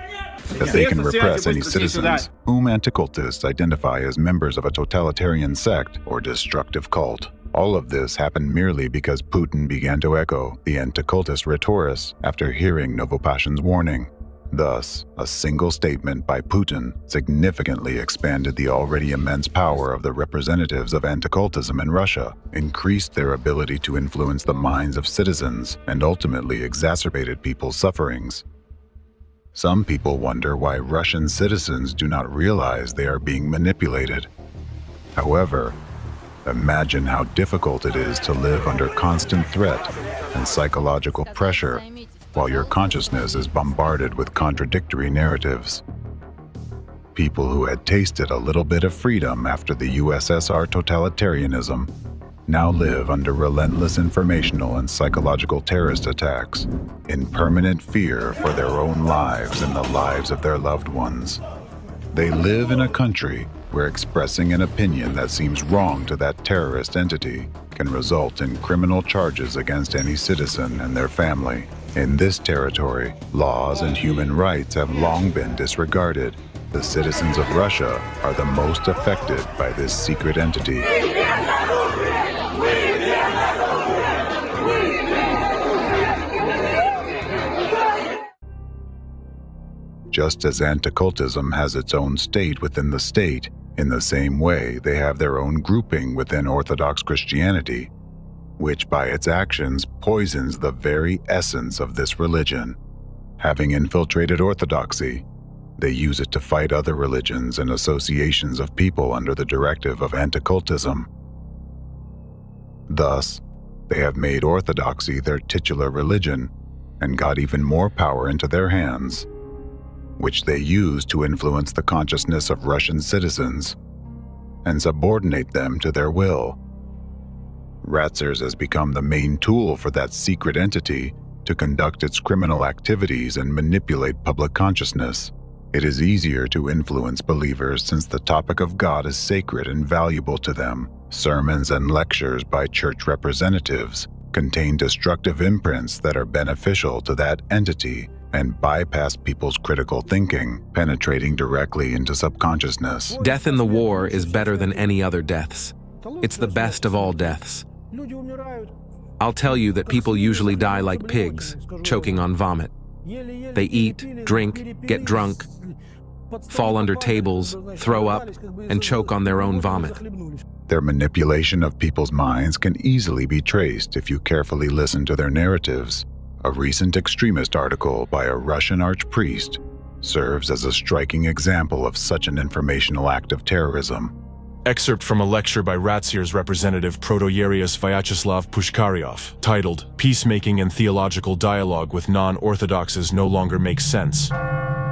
that they can repress any citizens whom anti-cultists identify as members of a totalitarian sect or destructive cult. All of this happened merely because Putin began to echo the anti-cultist rhetoric after hearing Novopashin's warning. Thus, a single statement by Putin significantly expanded the already immense power of the representatives of anti-cultism in Russia, increased their ability to influence the minds of citizens, and ultimately exacerbated people's sufferings. Some people wonder why Russian citizens do not realize they are being manipulated. However, imagine how difficult it is to live under constant threat and psychological pressure while your consciousness is bombarded with contradictory narratives. People who had tasted a little bit of freedom after the USSR totalitarianism now live under relentless informational and psychological terrorist attacks, in permanent fear for their own lives and the lives of their loved ones. They live in a country where expressing an opinion that seems wrong to that terrorist entity can result in criminal charges against any citizen and their family. In this territory, laws and human rights have long been disregarded. The citizens of Russia are the most affected by this secret entity. Just as anti-cultism has its own state within the state, in the same way they have their own grouping within Orthodox Christianity, which by its actions poisons the very essence of this religion. Having infiltrated Orthodoxy, They use it to fight other religions and associations of people under the directive of anti-cultism. Thus, they have made orthodoxy their titular religion and got even more power into their hands, which they use to influence the consciousness of Russian citizens and subordinate them to their will. Ratzers has become the main tool for that secret entity to conduct its criminal activities and manipulate public consciousness. It is easier to influence believers since the topic of God is sacred and valuable to them. Sermons and lectures by church representatives contain destructive imprints that are beneficial to that entity and bypass people's critical thinking, penetrating directly into subconsciousness. Death in the war is better than any other deaths. It's the best of all deaths. I'll tell you that people usually die like pigs, choking on vomit. They eat, drink, get drunk, fall under tables, throw up, and choke on their own vomit. Their manipulation of people's minds can easily be traced if you carefully listen to their narratives. A recent extremist article by a Russian archpriest serves as a striking example of such an informational act of terrorism. Excerpt from a lecture by Ratzer's representative Protoyerius Vyacheslav Pushkaryov, titled "Peacemaking and Theological Dialogue with Non-Orthodoxes No Longer Makes Sense."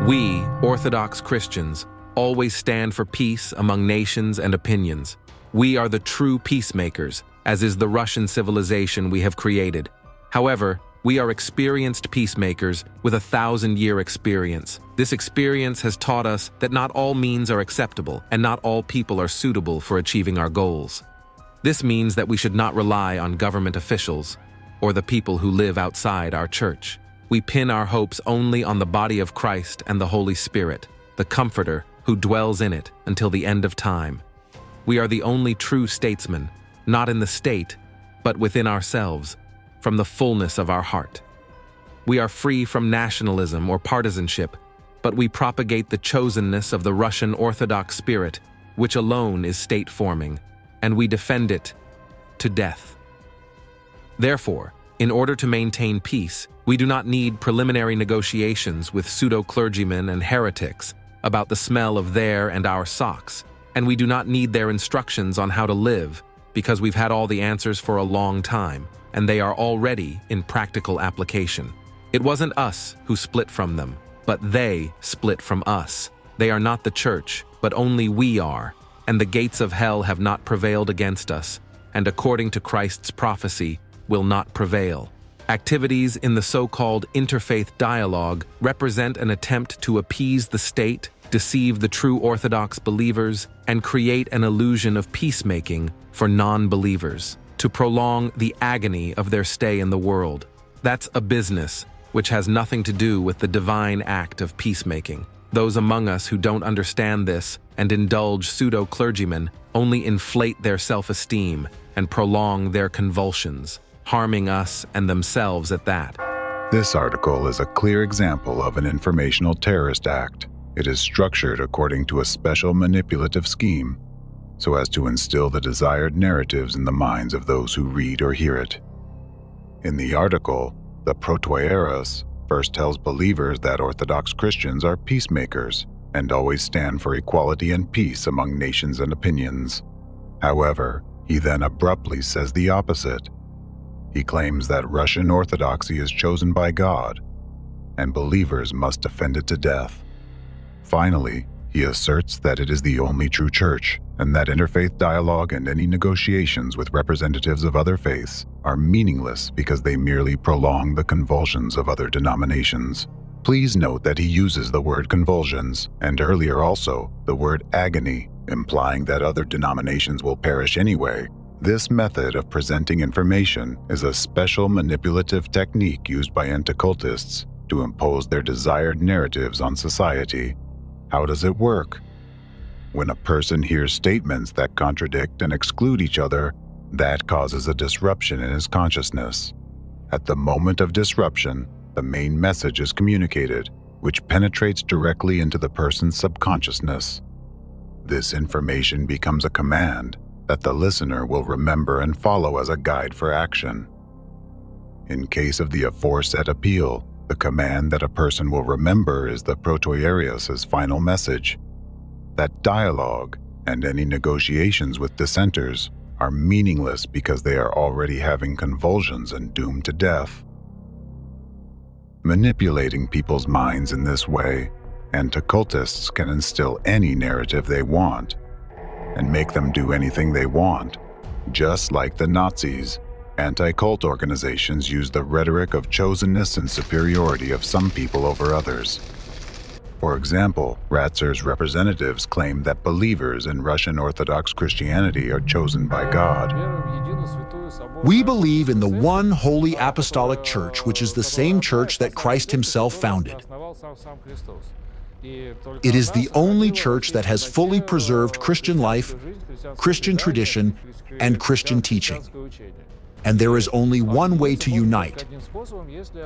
We, Orthodox Christians, always stand for peace among nations and opinions. We are the true peacemakers, as is the Russian civilization we have created. However, we are experienced peacemakers with 1,000-year experience. This experience has taught us that not all means are acceptable and not all people are suitable for achieving our goals. This means that we should not rely on government officials or the people who live outside our church. We pin our hopes only on the body of Christ and the Holy Spirit, the Comforter who dwells in it until the end of time. We are the only true statesmen, not in the state, but within ourselves, from the fullness of our heart. We are free from nationalism or partisanship, but we propagate the chosenness of the Russian Orthodox spirit, which alone is state-forming, and we defend it to death. Therefore, in order to maintain peace, we do not need preliminary negotiations with pseudo-clergymen and heretics about the smell of their and our socks, and we do not need their instructions on how to live, because we've had all the answers for a long time, and they are already in practical application. It wasn't us who split from them, but they split from us. They are not the church, but only we are, and the gates of hell have not prevailed against us, and according to Christ's prophecy, will not prevail. Activities in the so-called interfaith dialogue represent an attempt to appease the state, deceive the true Orthodox believers, and create an illusion of peacemaking for non-believers, to prolong the agony of their stay in the world. That's a business which has nothing to do with the divine act of peacemaking. Those among us who don't understand this and indulge pseudo-clergymen only inflate their self-esteem and prolong their convulsions, harming us and themselves at that. This article is a clear example of an informational terrorist act. It is structured according to a special manipulative scheme, so as to instill the desired narratives in the minds of those who read or hear it. In the article, the Protoyerius first tells believers that Orthodox Christians are peacemakers and always stand for equality and peace among nations and opinions. However, he then abruptly says the opposite. He claims that Russian Orthodoxy is chosen by God, and believers must defend it to death. Finally, he asserts that it is the only true church, and that interfaith dialogue and any negotiations with representatives of other faiths are meaningless because they merely prolong the convulsions of other denominations. Please note that he uses the word convulsions, and earlier also the word agony, implying that other denominations will perish anyway. This method of presenting information is a special manipulative technique used by anti-cultists to impose their desired narratives on society. How does it work? When a person hears statements that contradict and exclude each other, that causes a disruption in his consciousness. At the moment of disruption, the main message is communicated, which penetrates directly into the person's subconsciousness. This information becomes a command that the listener will remember and follow as a guide for action. In case of the aforesaid appeal, The command that a person will remember is the protoierios' final message. That dialogue and any negotiations with dissenters are meaningless because they are already having convulsions and doomed to death. Manipulating people's minds in this way, anti-cultists can instill any narrative they want and make them do anything they want. Just like the Nazis, anti-cult organizations use the rhetoric of chosenness and superiority of some people over others. For example, Ratzer's representatives claim that believers in Russian Orthodox Christianity are chosen by God. We believe in the one holy apostolic church, which is the same church that Christ himself founded. It is the only church that has fully preserved Christian life, Christian tradition, and Christian teaching. And there is only one way to unite: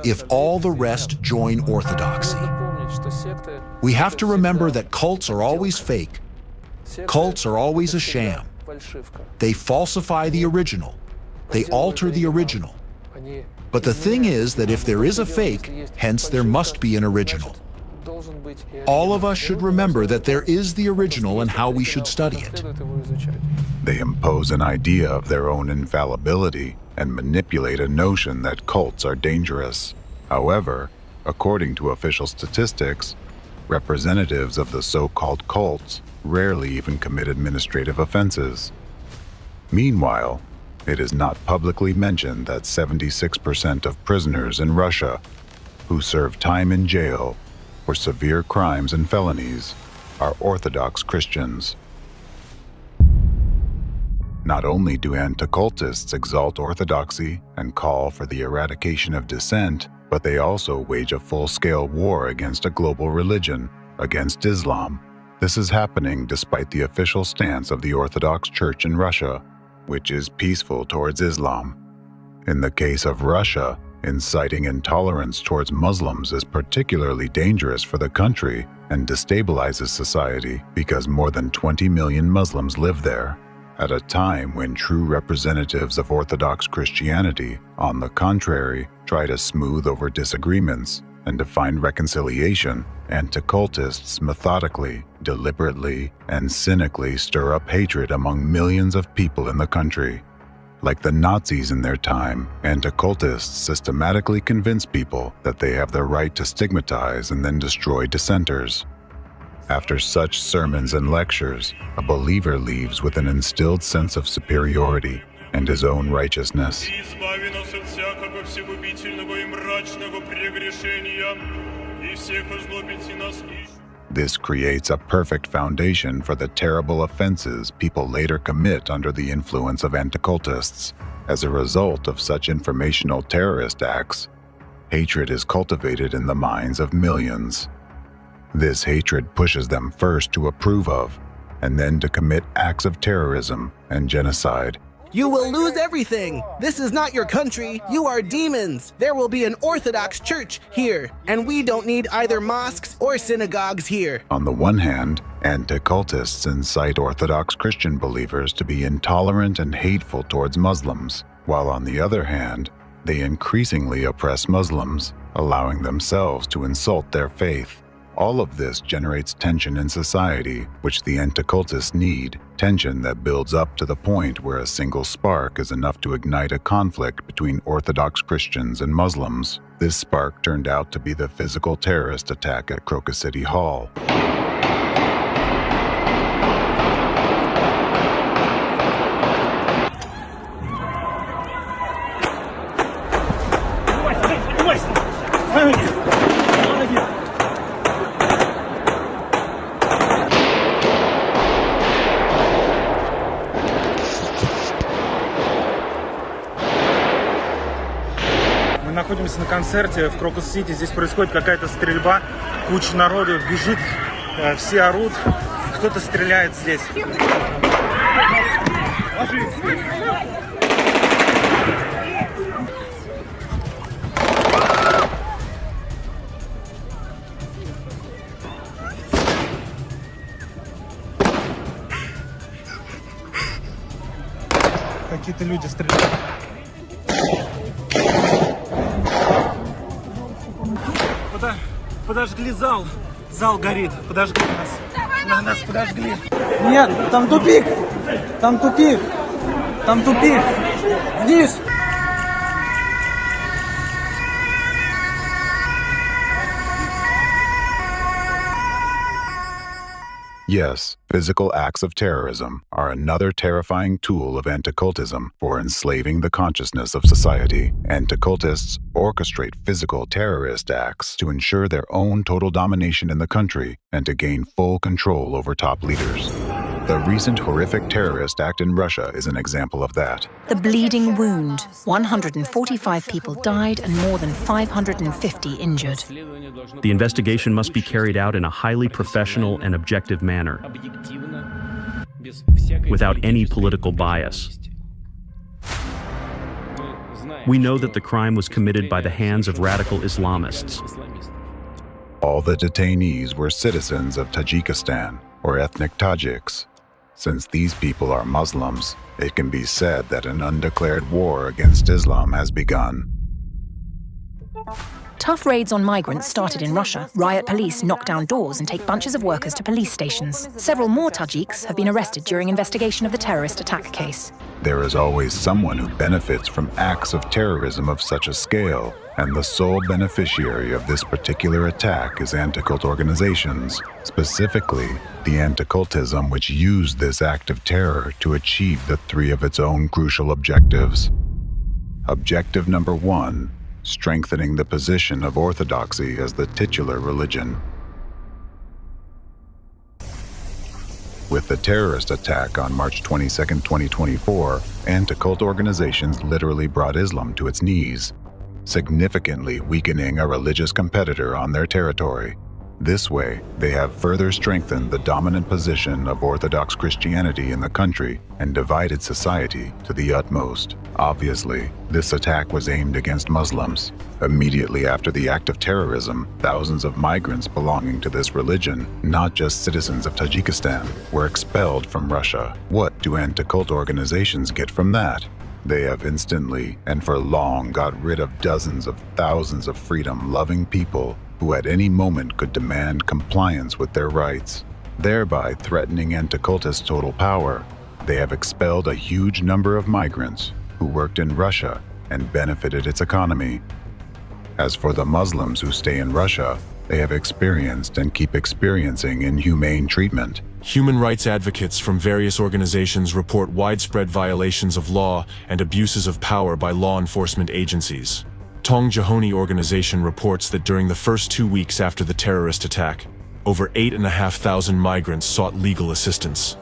if all the rest join orthodoxy. We have to remember that cults are always fake. Cults are always a sham. They falsify the original. They alter the original. But the thing is that if there is a fake, hence there must be an original. All of us should remember that there is the original and how we should study it. They impose an idea of their own infallibility and manipulate a notion that cults are dangerous. However, according to official statistics, representatives of the so-called cults rarely even commit administrative offenses. Meanwhile, it is not publicly mentioned that 76% of prisoners in Russia who serve time in jail for severe crimes and felonies are Orthodox Christians. Not only do anti-cultists exalt orthodoxy and call for the eradication of dissent, but they also wage a full-scale war against a global religion, against Islam. This is happening despite the official stance of the Orthodox Church in Russia, which is peaceful towards Islam. In the case of Russia, inciting intolerance towards Muslims is particularly dangerous for the country and destabilizes society because more than 20 million Muslims live there. At a time when true representatives of Orthodox Christianity, on the contrary, try to smooth over disagreements and to find reconciliation, anti-cultists methodically, deliberately, and cynically stir up hatred among millions of people in the country. Like the Nazis in their time, anti-cultists systematically convince people that they have the right to stigmatize and then destroy dissenters. After such sermons and lectures, a believer leaves with an instilled sense of superiority and his own righteousness. This creates a perfect foundation for the terrible offenses people later commit under the influence of anti-cultists. As a result of such informational terrorist acts, hatred is cultivated in the minds of millions. This hatred pushes them first to approve of, and then to commit acts of terrorism and genocide. You will lose everything. This is not your country. You are demons. There will be an Orthodox church here, and we don't need either mosques or synagogues here. On the one hand, anti-cultists incite Orthodox Christian believers to be intolerant and hateful towards Muslims, while on the other hand, they increasingly oppress Muslims, allowing themselves to insult their faith. All of this generates tension in society, which the anti-cultists need, tension that builds up to the point where a single spark is enough to ignite a conflict between Orthodox Christians and Muslims. This spark turned out to be the physical terrorist attack at Kako City Hall. Мы находимся на концерте в Крокус-Сити. Здесь происходит какая-то стрельба. Куча народу бежит, все орут. Кто-то стреляет здесь. Какие-то люди стреляют. подожгли зал. Зал горит. Подожгли нас. Нас подожгли. Нет, там тупик. Там тупик. Там тупик. Вниз. Yes, physical acts of terrorism are another terrifying tool of anti-cultism for enslaving the consciousness of society. Anti-cultists orchestrate physical terrorist acts to ensure their own total domination in the country and to gain full control over top leaders. The recent horrific terrorist act in Russia is an example of that. The bleeding wound. 145 people died and more than 550 injured. The investigation must be carried out in a highly professional and objective manner, without any political bias. We know that the crime was committed by the hands of radical Islamists. All the detainees were citizens of Tajikistan, or ethnic Tajiks. Since these people are Muslims, it can be said that an undeclared war against Islam has begun. Tough raids on migrants started in Russia. Riot police knock down doors and take bunches of workers to police stations. Several more Tajiks have been arrested during investigation of the terrorist attack case. There is always someone who benefits from acts of terrorism of such a scale, and the sole beneficiary of this particular attack is anti-cult organizations, specifically the anti-cultism which used this act of terror to achieve the three of its own crucial objectives. Objective number 1, strengthening the position of orthodoxy as the titular religion. With the terrorist attack on March 22, 2024, anti-cult organizations literally brought Islam to its knees, significantly weakening a religious competitor on their territory. This way, they have further strengthened the dominant position of Orthodox Christianity in the country and divided society to the utmost. Obviously, this attack was aimed against Muslims. Immediately after the act of terrorism, thousands of migrants belonging to this religion, not just citizens of Tajikistan, were expelled from Russia. What do anti-cult organizations get from that? They have instantly and for long got rid of dozens of thousands of freedom-loving people who at any moment could demand compliance with their rights, thereby threatening anti-cultist total power. They have expelled a huge number of migrants who worked in Russia and benefited its economy. As for the Muslims who stay in Russia, they have experienced and keep experiencing inhumane treatment. Human rights advocates from various organizations report widespread violations of law and abuses of power by law enforcement agencies. Tong Jahoni organization reports that during the first 2 weeks after the terrorist attack, over 8,500 migrants sought legal assistance.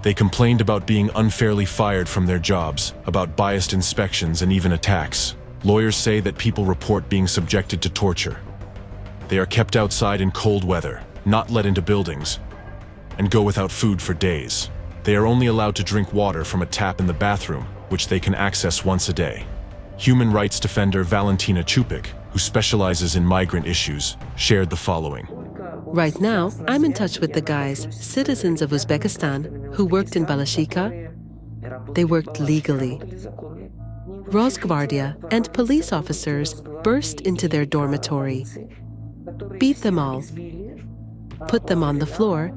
They complained about being unfairly fired from their jobs, about biased inspections and even attacks. Lawyers say that people report being subjected to torture. They are kept outside in cold weather, not let into buildings, and go without food for days. They are only allowed to drink water from a tap in the bathroom, which they can access once a day. Human rights defender Valentina Chupik, who specializes in migrant issues, shared the following. Right now, I'm in touch with the guys, citizens of Uzbekistan, who worked in Balashika. They worked legally. Rosgvardia and police officers burst into their dormitory, beat them all, put them on the floor,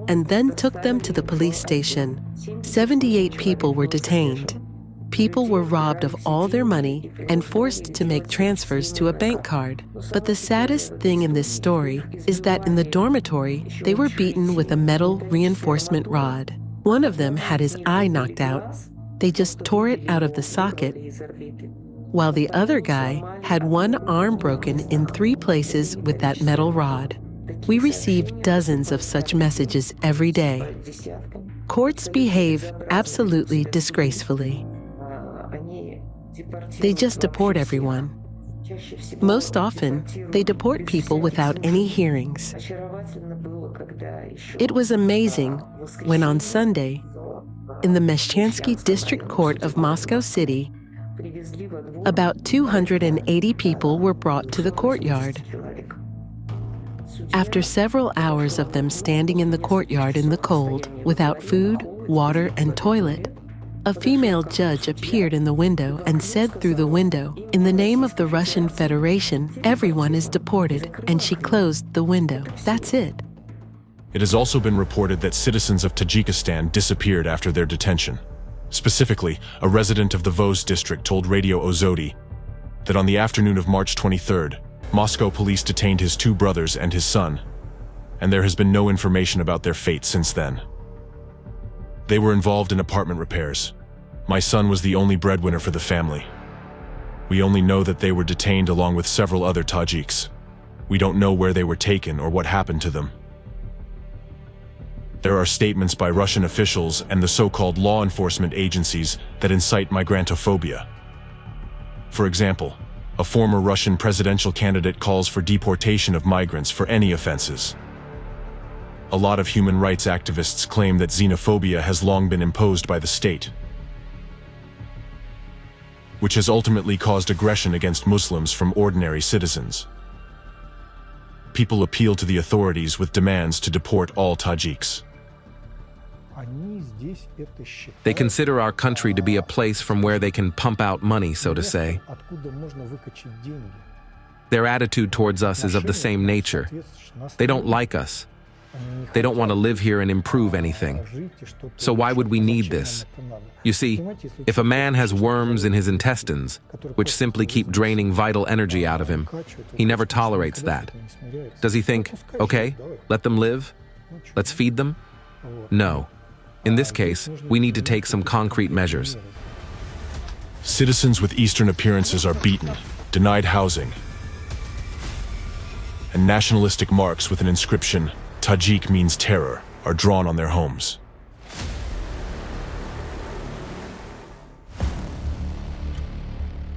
and then took them to the police station. 78 people were detained. People were robbed of all their money and forced to make transfers to a bank card. But the saddest thing in this story is that in the dormitory, they were beaten with a metal reinforcement rod. One of them had his eye knocked out. They just tore it out of the socket, while the other guy had one arm broken in 3 places with that metal rod. We receive dozens of such messages every day. Courts behave absolutely disgracefully. They just deport everyone. Most often, they deport people without any hearings. It was amazing when on Sunday, in the Meshchansky District Court of Moscow City, about 280 people were brought to the courtyard. After several hours of them standing in the courtyard in the cold, without food, water, and toilet, A female judge appeared in the window and said through the window, "In the name of the Russian Federation, everyone is deported," and she closed the window. That's it. It has also been reported that citizens of Tajikistan disappeared after their detention. Specifically, a resident of the Voz district told Radio Ozodi that on the afternoon of March 23rd, Moscow police detained his 2 brothers and his son, and there has been no information about their fate since then. They were involved in apartment repairs. My son was the only breadwinner for the family. We only know that they were detained along with several other Tajiks. We don't know where they were taken or what happened to them. There are statements by Russian officials and the so-called law enforcement agencies that incite migrantophobia. For example, a former Russian presidential candidate calls for deportation of migrants for any offenses. A lot of human rights activists claim that xenophobia has long been imposed by the state, which has ultimately caused aggression against Muslims from ordinary citizens. People appeal to the authorities with demands to deport all Tajiks. They consider our country to be a place from where they can pump out money, so to say. Their attitude towards us is of the same nature. They don't like us. They don't want to live here and improve anything. So why would we need this? You see, if a man has worms in his intestines, which simply keep draining vital energy out of him, he never tolerates that. Does he think, okay, let them live? Let's feed them? No. In this case, we need to take some concrete measures. Citizens with Eastern appearances are beaten, denied housing, and nationalistic marks with an inscription, "Tajik means terror," are drawn on their homes.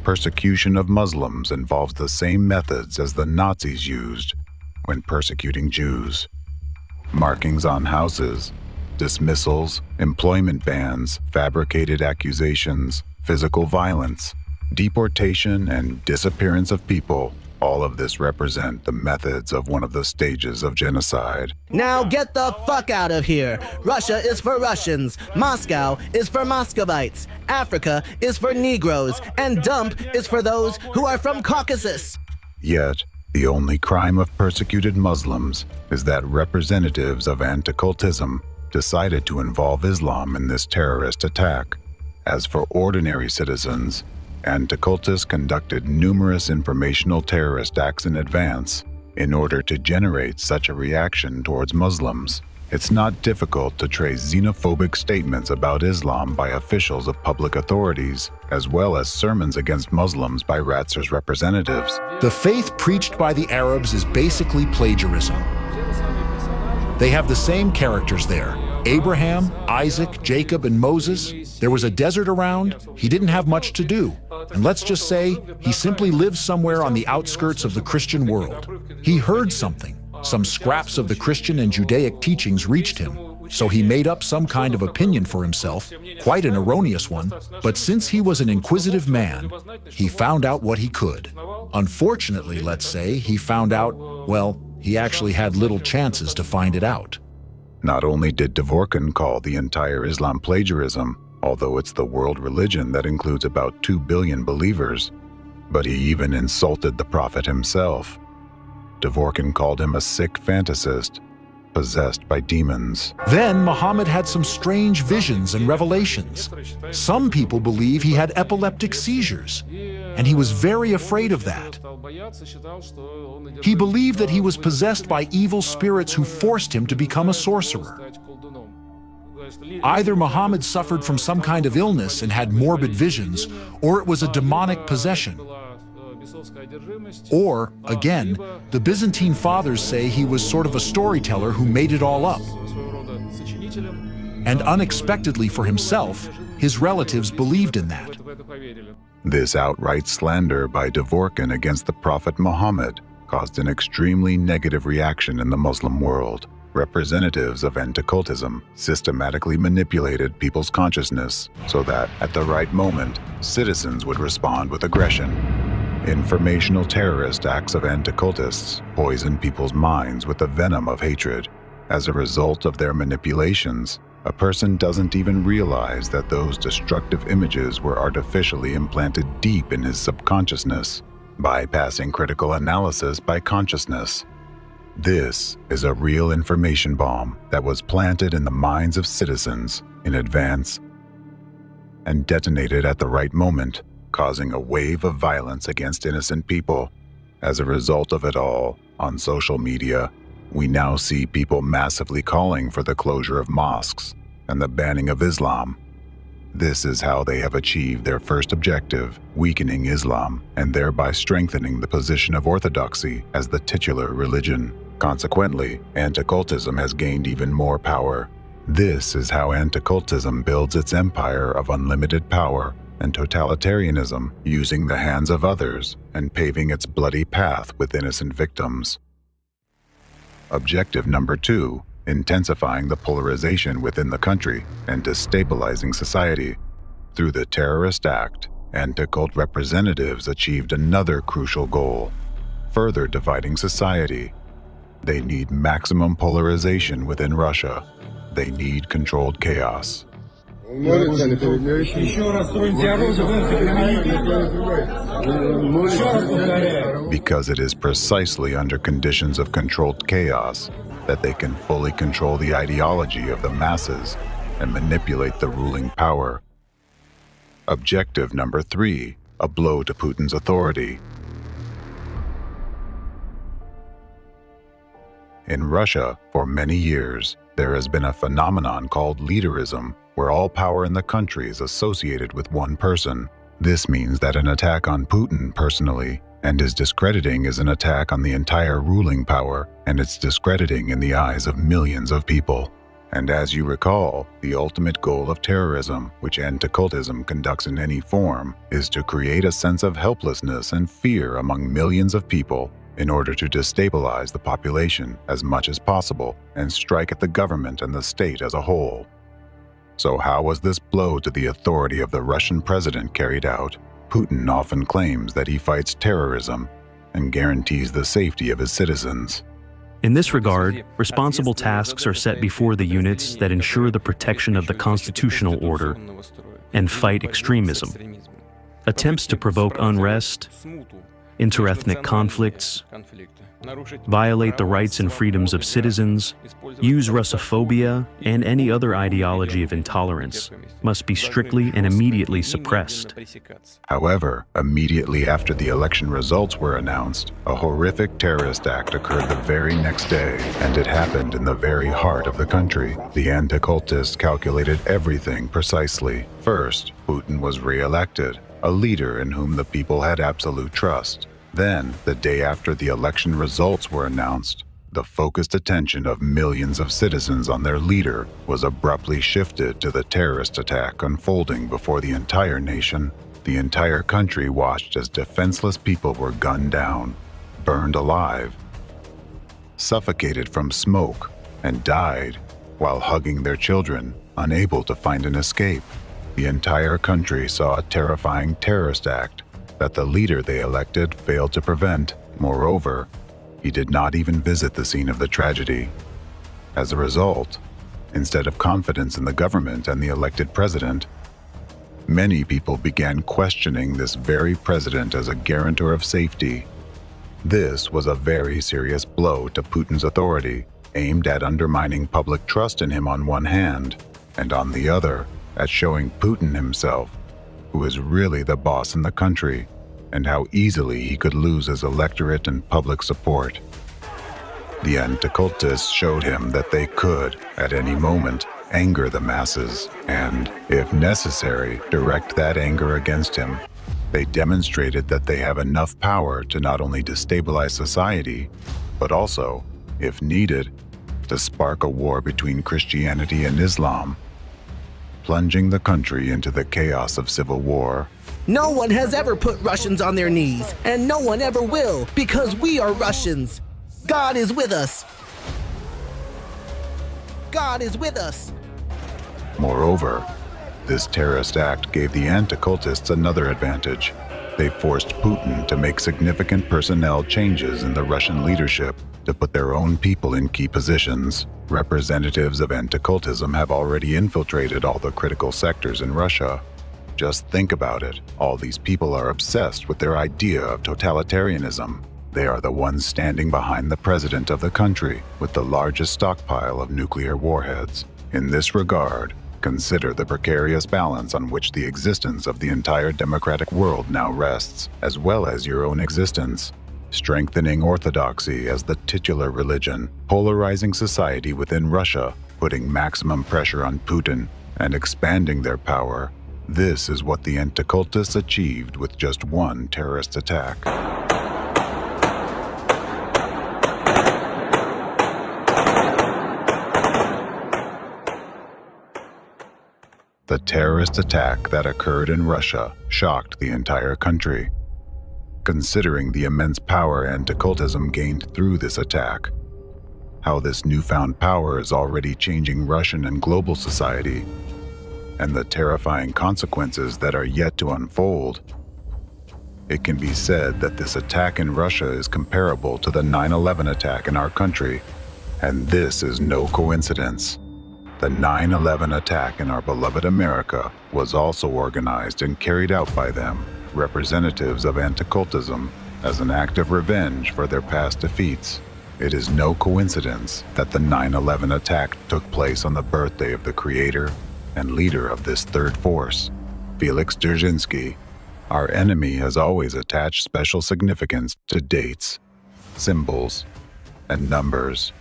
Persecution of Muslims involves the same methods as the Nazis used when persecuting Jews. Markings on houses, dismissals, employment bans, fabricated accusations, physical violence, deportation, and disappearance of people. All of this represent the methods of one of the stages of genocide. Now get the fuck out of here! Russia is for Russians, Moscow is for Muscovites, Africa is for Negroes, and dump is for those who are from Caucasus. Yet, the only crime of persecuted Muslims is that representatives of anti-cultism decided to involve Islam in this terrorist attack. As for ordinary citizens, anti-cultists conducted numerous informational terrorist acts in advance in order to generate such a reaction towards Muslims. It's not difficult to trace xenophobic statements about Islam by officials of public authorities, as well as sermons against Muslims by Ratzer's representatives. The faith preached by the Arabs is basically plagiarism. They have the same characters there: Abraham, Isaac, Jacob, and Moses. There was a desert around. He didn't have much to do. And let's just say he simply lived somewhere on the outskirts of the Christian world. He heard something. Some scraps of the Christian and Judaic teachings reached him. So he made up some kind of opinion for himself, quite an erroneous one. But since he was an inquisitive man, he found out what he could. Unfortunately, let's say, he found out, well, he actually had little chances to find it out. Not only did Dvorkin call the entire Islam plagiarism, although it's the world religion that includes about 2 billion believers, but he even insulted the Prophet himself. Dvorkin called him a sick fantasist, possessed by demons. Then Muhammad had some strange visions and revelations. Some people believe he had epileptic seizures, and he was very afraid of that. He believed that he was possessed by evil spirits who forced him to become a sorcerer. Either Muhammad suffered from some kind of illness and had morbid visions, or it was a demonic possession. Or, again, the Byzantine fathers say he was sort of a storyteller who made it all up. And unexpectedly for himself, his relatives believed in that. This outright slander by Dvorkin against the Prophet Muhammad caused an extremely negative reaction in the Muslim world. Representatives of anti-cultism systematically manipulated people's consciousness so that, at the right moment, citizens would respond with aggression. Informational terrorist acts of anti-cultists poison people's minds with the venom of hatred. As a result of their manipulations, a person doesn't even realize that those destructive images were artificially implanted deep in his subconsciousness, bypassing critical analysis by consciousness. This is a real information bomb that was planted in the minds of citizens in advance and detonated at the right moment, causing a wave of violence against innocent people. As a result of it all, on social media, we now see people massively calling for the closure of mosques and the banning of Islam. This is how they have achieved their first objective, weakening Islam and thereby strengthening the position of orthodoxy as the titular religion. Consequently, anti-cultism has gained even more power. This is how anti-cultism builds its empire of unlimited power and totalitarianism, using the hands of others and paving its bloody path with innocent victims. Objective number 2, intensifying the polarization within the country and destabilizing society. Through the terrorist act, anti-cult representatives achieved another crucial goal, further dividing society. They need maximum polarization within Russia. They need controlled chaos. Because it is precisely under conditions of controlled chaos that they can fully control the ideology of the masses and manipulate the ruling power. Objective number 3, a blow to Putin's authority. In Russia, for many years, there has been a phenomenon called leaderism, where all power in the country is associated with one person. This means that an attack on Putin personally and his discrediting is an attack on the entire ruling power, and it's discrediting in the eyes of millions of people. And as you recall, the ultimate goal of terrorism, which anti-cultism conducts in any form, is to create a sense of helplessness and fear among millions of people in order to destabilize the population as much as possible and strike at the government and the state as a whole. So how was this blow to the authority of the Russian president carried out? Putin often claims that he fights terrorism and guarantees the safety of his citizens. In this regard, responsible tasks are set before the units that ensure the protection of the constitutional order and fight extremism. Attempts to provoke unrest, interethnic conflicts, violate the rights and freedoms of citizens, use Russophobia, and any other ideology of intolerance must be strictly and immediately suppressed. However, immediately after the election results were announced, a horrific terrorist act occurred the very next day, and it happened in the very heart of the country. The anti-cultists calculated everything precisely. First, Putin was re-elected, a leader in whom the people had absolute trust. Then, the day after the election results were announced, the focused attention of millions of citizens on their leader was abruptly shifted to the terrorist attack unfolding before the entire nation. The entire country watched as defenseless people were gunned down, burned alive, suffocated from smoke, and died while hugging their children, unable to find an escape. The entire country saw a terrifying terrorist act that the leader they elected failed to prevent. Moreover, he did not even visit the scene of the tragedy. As a result, instead of confidence in the government and the elected president, many people began questioning this very president as a guarantor of safety. This was a very serious blow to Putin's authority, aimed at undermining public trust in him on one hand, and on the other, at showing Putin himself, who is really the boss in the country, and how easily he could lose his electorate and public support. The anti-cultists showed him that they could, at any moment, anger the masses, and, if necessary, direct that anger against him. They demonstrated that they have enough power to not only destabilize society, but also, if needed, to spark a war between Christianity and Islam, plunging the country into the chaos of civil war. No one has ever put Russians on their knees, and no one ever will, because we are Russians. God is with us. God is with us. Moreover, this terrorist act gave the anti-cultists another advantage. They forced Putin to make significant personnel changes in the Russian leadership to put their own people in key positions. Representatives of anti-cultism have already infiltrated all the critical sectors in Russia. Just think about it. All these people are obsessed with their idea of totalitarianism. They are the ones standing behind the president of the country with the largest stockpile of nuclear warheads. In this regard, consider the precarious balance on which the existence of the entire democratic world now rests, as well as your own existence. Strengthening orthodoxy as the titular religion, polarizing society within Russia, putting maximum pressure on Putin, and expanding their power. This is what the anti-cultists achieved with just one terrorist attack. The terrorist attack that occurred in Russia shocked the entire country. Considering the immense power anti-cultism gained through this attack, how this newfound power is already changing Russian and global society, and the terrifying consequences that are yet to unfold, it can be said that this attack in Russia is comparable to the 9/11 attack in our country, and this is no coincidence. The 9/11 attack in our beloved America was also organized and carried out by them, representatives of anti-cultism, as an act of revenge for their past defeats. It is no coincidence that the 9/11 attack took place on the birthday of the creator and leader of this third force, Felix Dzerzhinsky. Our enemy has always attached special significance to dates, symbols, and numbers.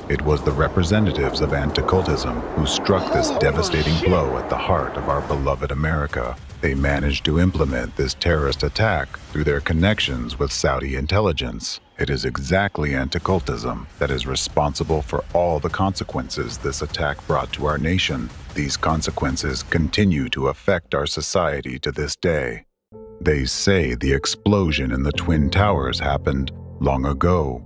It was the representatives of anti-cultism who struck this devastating blow at the heart of our beloved America. They managed to implement this terrorist attack through their connections with Saudi intelligence. It is exactly anti-cultism that is responsible for all the consequences this attack brought to our nation. These consequences continue to affect our society to this day. They say the explosion in the Twin Towers happened long ago.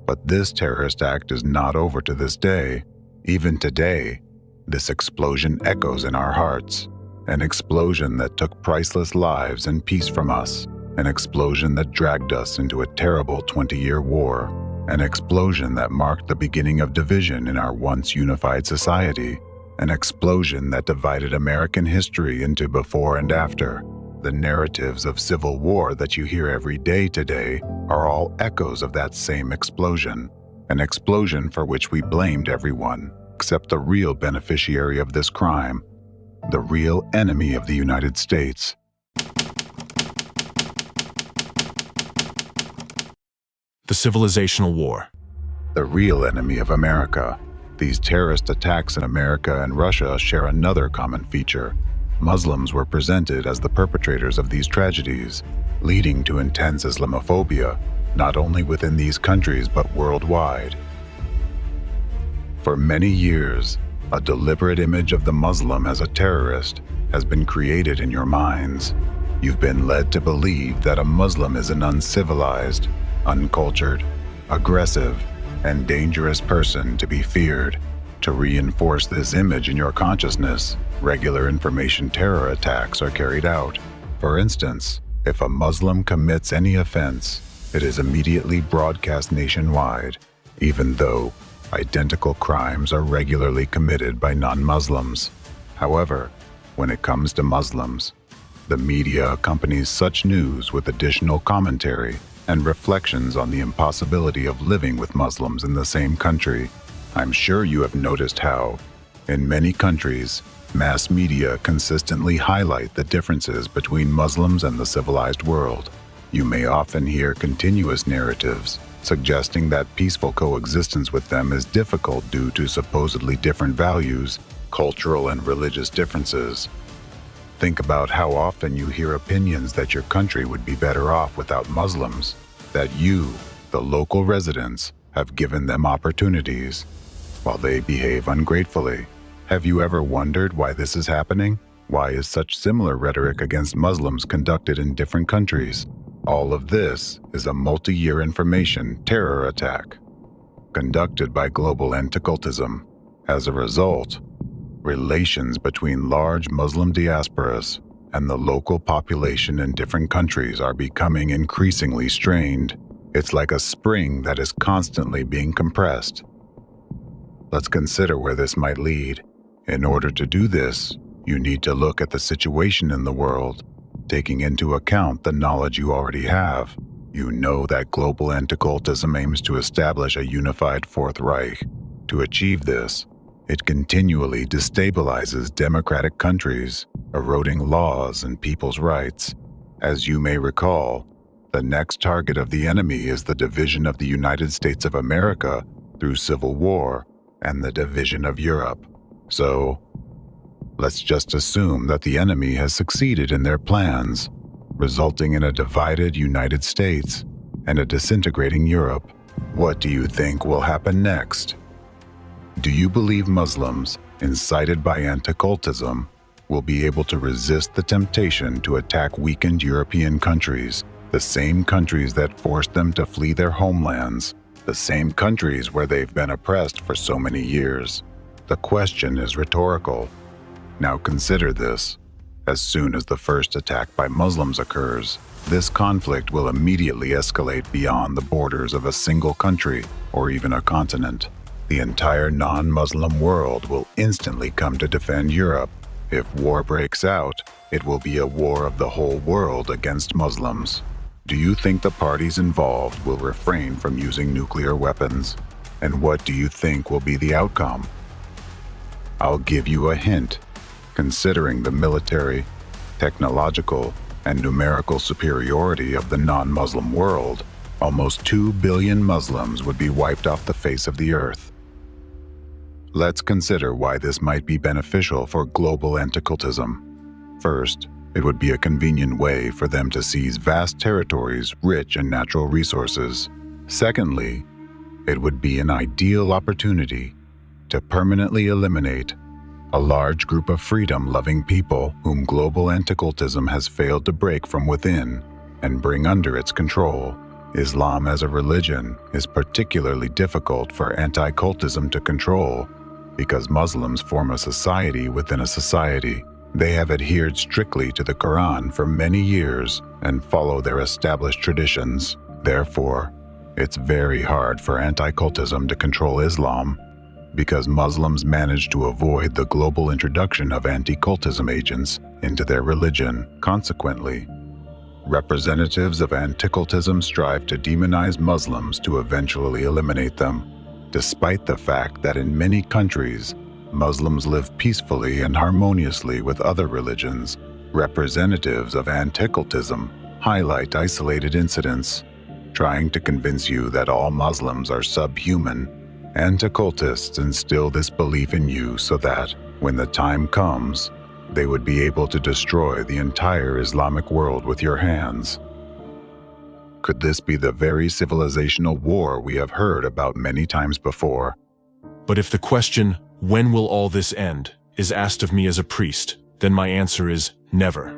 But this terrorist act is not over to this day. Even today, this explosion echoes in our hearts. An explosion that took priceless lives and peace from us. An explosion that dragged us into a terrible 20-year war. An explosion that marked the beginning of division in our once unified society. An explosion that divided American history into before and after. The narratives of civil war that you hear every day today are all echoes of that same explosion. An explosion for which we blamed everyone, except the real beneficiary of this crime, the real enemy of the United States. The civilizational war. The real enemy of America. These terrorist attacks in America and Russia share another common feature. Muslims were presented as the perpetrators of these tragedies, leading to intense Islamophobia, not only within these countries but worldwide. For many years, a deliberate image of the Muslim as a terrorist has been created in your minds. You've been led to believe that a Muslim is an uncivilized, uncultured, aggressive, and dangerous person to be feared. To reinforce this image in your consciousness, regular information terror attacks are carried out. For instance, if a Muslim commits any offense, it is immediately broadcast nationwide, even though identical crimes are regularly committed by non-Muslims. However, when it comes to Muslims, the media accompanies such news with additional commentary and reflections on the impossibility of living with Muslims in the same country. I'm sure you have noticed how, in many countries, mass media consistently highlight the differences between Muslims and the civilized world. You may often hear continuous narratives suggesting that peaceful coexistence with them is difficult due to supposedly different values, cultural and religious differences. Think about how often you hear opinions that your country would be better off without Muslims, that you, the local residents, have given them opportunities, while they behave ungratefully. Have you ever wondered why this is happening? Why is such similar rhetoric against Muslims conducted in different countries? All of this is a multi-year information terror attack conducted by global anti-cultism. As a result, relations between large Muslim diasporas and the local population in different countries are becoming increasingly strained. It's like a spring that is constantly being compressed. Let's consider where this might lead. In order to do this, you need to look at the situation in the world, taking into account the knowledge you already have. You know that global anti-cultism aims to establish a unified Fourth Reich. To achieve this, it continually destabilizes democratic countries, eroding laws and people's rights. As you may recall, the next target of the enemy is the division of the United States of America through civil war and the division of Europe. So, let's just assume that the enemy has succeeded in their plans, resulting in a divided United States and a disintegrating Europe. What do you think will happen next? Do you believe Muslims, incited by anti-cultism, will be able to resist the temptation to attack weakened European countries, the same countries that forced them to flee their homelands, the same countries where they've been oppressed for so many years? The question is rhetorical. Now consider this. As soon as the first attack by Muslims occurs, this conflict will immediately escalate beyond the borders of a single country or even a continent. The entire non-Muslim world will instantly come to defend Europe. If war breaks out, it will be a war of the whole world against Muslims. Do you think the parties involved will refrain from using nuclear weapons? And what do you think will be the outcome? I'll give you a hint. Considering the military, technological, and numerical superiority of the non-Muslim world, almost 2 billion Muslims would be wiped off the face of the earth. Let's consider why this might be beneficial for global anti-cultism. First, it would be a convenient way for them to seize vast territories rich in natural resources. Secondly, it would be an ideal opportunity to permanently eliminate a large group of freedom-loving people whom global anti-cultism has failed to break from within and bring under its control. Islam as a religion is particularly difficult for anti-cultism to control because Muslims form a society within a society. They have adhered strictly to the Quran for many years and follow their established traditions. Therefore, it's very hard for anti-cultism to control Islam because Muslims manage to avoid the global introduction of anti-cultism agents into their religion. Consequently, representatives of anti-cultism strive to demonize Muslims to eventually eliminate them. Despite the fact that in many countries, Muslims live peacefully and harmoniously with other religions, representatives of anti-cultism highlight isolated incidents, trying to convince you that all Muslims are subhuman. Anti-cultists instill this belief in you so that, when the time comes, they would be able to destroy the entire Islamic world with your hands. Could this be the very civilizational war we have heard about many times before? But if the question, when will all this end, is asked of me as a priest, then my answer is never.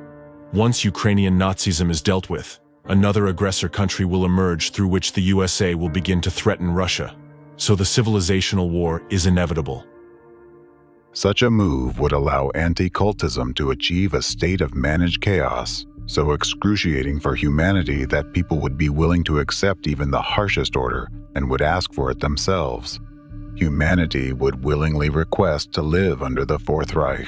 Once Ukrainian Nazism is dealt with, another aggressor country will emerge through which the USA will begin to threaten Russia. So the civilizational war is inevitable. Such a move would allow anti-cultism to achieve a state of managed chaos, so excruciating for humanity that people would be willing to accept even the harshest order and would ask for it themselves. Humanity would willingly request to live under the Fourth Reich.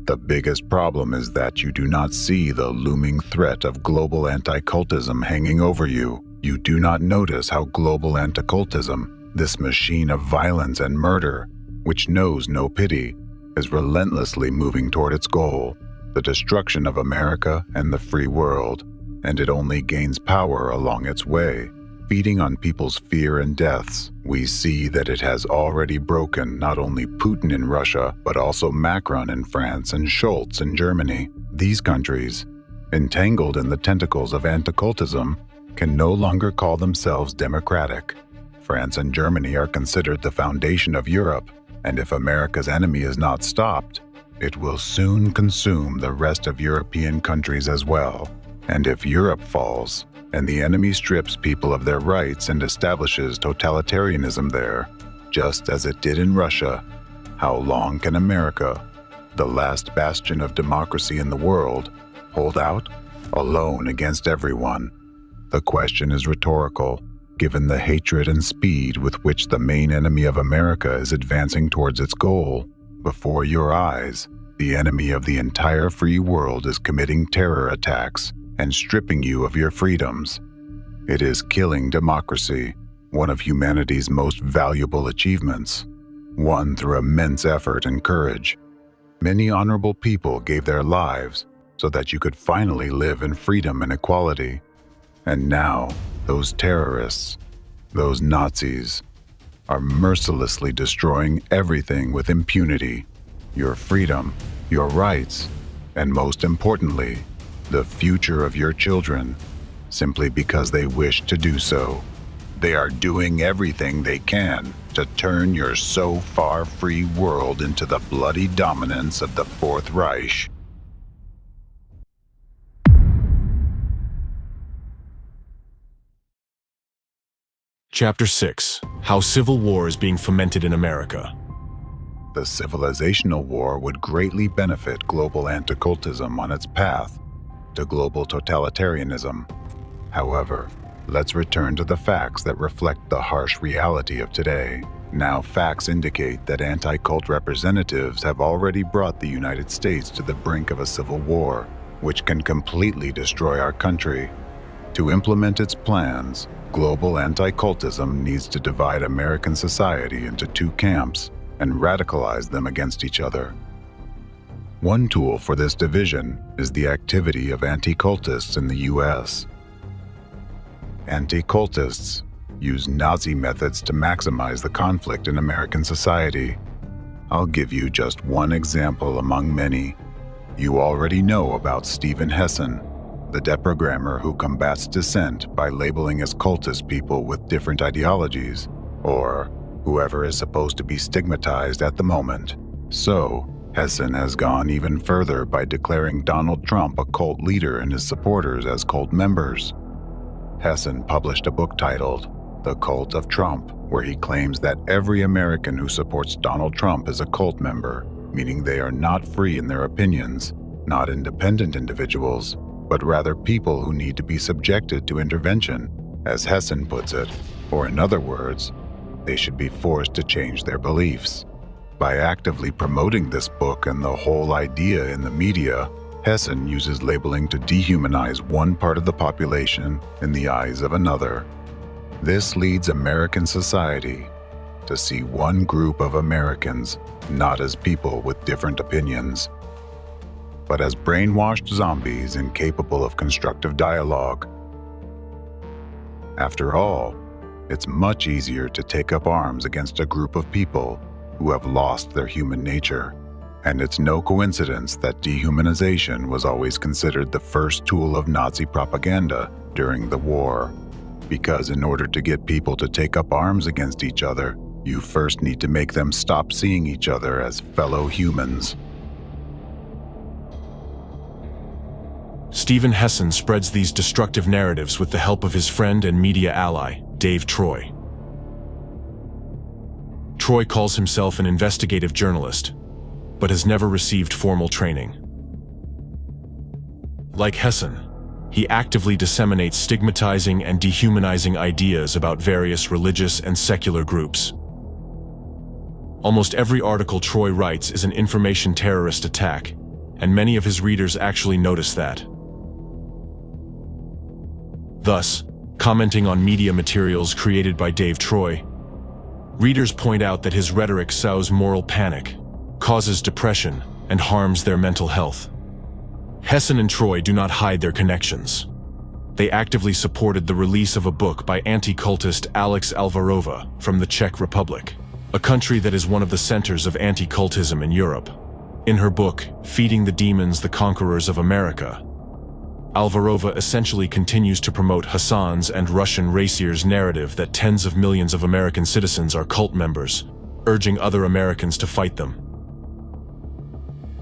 The biggest problem is that you do not see the looming threat of global anti-cultism hanging over you. You do not notice how global anti-cultism, this machine of violence and murder, which knows no pity, is relentlessly moving toward its goal, the destruction of America and the free world, and it only gains power along its way. Feeding on people's fear and deaths, we see that it has already broken not only Putin in Russia, but also Macron in France and Scholz in Germany. These countries, entangled in the tentacles of anti-cultism, can no longer call themselves democratic. France and Germany are considered the foundation of Europe, and if America's enemy is not stopped, it will soon consume the rest of European countries as well. And if Europe falls, and the enemy strips people of their rights and establishes totalitarianism there, just as it did in Russia, how long can America, the last bastion of democracy in the world, hold out, alone against everyone. The question is rhetorical, given the hatred and speed with which the main enemy of America is advancing towards its goal. Before your eyes, the enemy of the entire free world is committing terror attacks and stripping you of your freedoms. It is killing democracy, one of humanity's most valuable achievements, won through immense effort and courage. Many honorable people gave their lives so that you could finally live in freedom and equality. And now, those terrorists, those Nazis, are mercilessly destroying everything with impunity. Your freedom, your rights, and most importantly, the future of your children, simply because they wish to do so. They are doing everything they can to turn your so far free world into the bloody dominance of the Fourth Reich. Chapter 6. How Civil War is being fomented in America. The civilizational war would greatly benefit global anti-cultism on its path to global totalitarianism. However, let's return to the facts that reflect the harsh reality of today. Now, facts indicate that anti-cult representatives have already brought the United States to the brink of a civil war, which can completely destroy our country. To implement its plans, global anti-cultism needs to divide American society into two camps and radicalize them against each other. One tool for this division is the activity of anti-cultists in the U.S. Anti-cultists use Nazi methods to maximize the conflict in American society. I'll give you just one example among many. You already know about Stephen Hessen, the deprogrammer who combats dissent by labeling as cultist people with different ideologies, or whoever is supposed to be stigmatized at the moment. So, Hessen has gone even further by declaring Donald Trump a cult leader and his supporters as cult members. Hessen published a book titled The Cult of Trump, where he claims that every American who supports Donald Trump is a cult member, meaning they are not free in their opinions, not independent individuals, but rather people who need to be subjected to intervention, as Hessen puts it, or in other words, they should be forced to change their beliefs. By actively promoting this book and the whole idea in the media, Hessen uses labeling to dehumanize one part of the population in the eyes of another. This leads American society to see one group of Americans not as people with different opinions, but as brainwashed zombies incapable of constructive dialogue. After all, it's much easier to take up arms against a group of people who have lost their human nature. And it's no coincidence that dehumanization was always considered the first tool of Nazi propaganda during the war. Because in order to get people to take up arms against each other, you first need to make them stop seeing each other as fellow humans. Stephen Hessen spreads these destructive narratives with the help of his friend and media ally, Dave Troy. Troy calls himself an investigative journalist, but has never received formal training. Like Hessen, he actively disseminates stigmatizing and dehumanizing ideas about various religious and secular groups. Almost every article Troy writes is an information terrorist attack, and many of his readers actually notice that. Thus, commenting on media materials created by Dave Troy, readers point out that his rhetoric sows moral panic, causes depression, and harms their mental health. Hessen and Troy do not hide their connections. They actively supported the release of a book by anti-cultist Alex Alvarova from the Czech Republic, a country that is one of the centers of anti-cultism in Europe. In her book, Feeding the Demons, the Conquerors of America, Alvarova essentially continues to promote Hassan's and Russian Racier's narrative that tens of millions of American citizens are cult members, urging other Americans to fight them.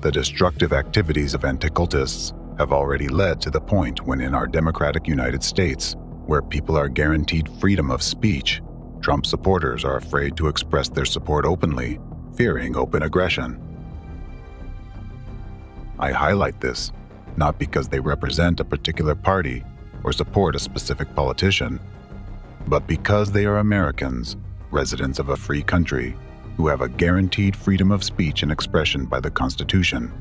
The destructive activities of anti-cultists have already led to the point when in our democratic United States, where people are guaranteed freedom of speech, Trump supporters are afraid to express their support openly, fearing open aggression. I highlight this not because they represent a particular party or support a specific politician, but because they are Americans, residents of a free country, who have a guaranteed freedom of speech and expression by the Constitution.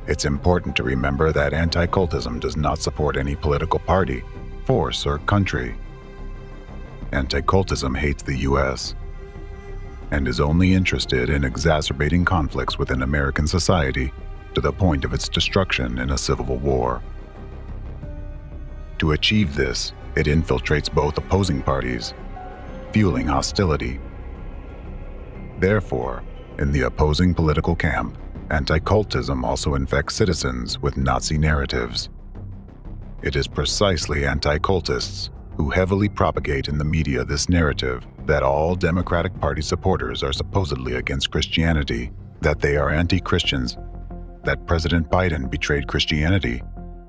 It's important to remember that anti-cultism does not support any political party, force, or country. Anti-cultism hates the U.S. and is only interested in exacerbating conflicts within American society to the point of its destruction in a civil war. To achieve this, it infiltrates both opposing parties, fueling hostility. Therefore, in the opposing political camp, anti-cultism also infects citizens with Nazi narratives. It is precisely anti-cultists who heavily propagate in the media this narrative that all Democratic Party supporters are supposedly against Christianity, that they are anti-Christians, that President Biden betrayed Christianity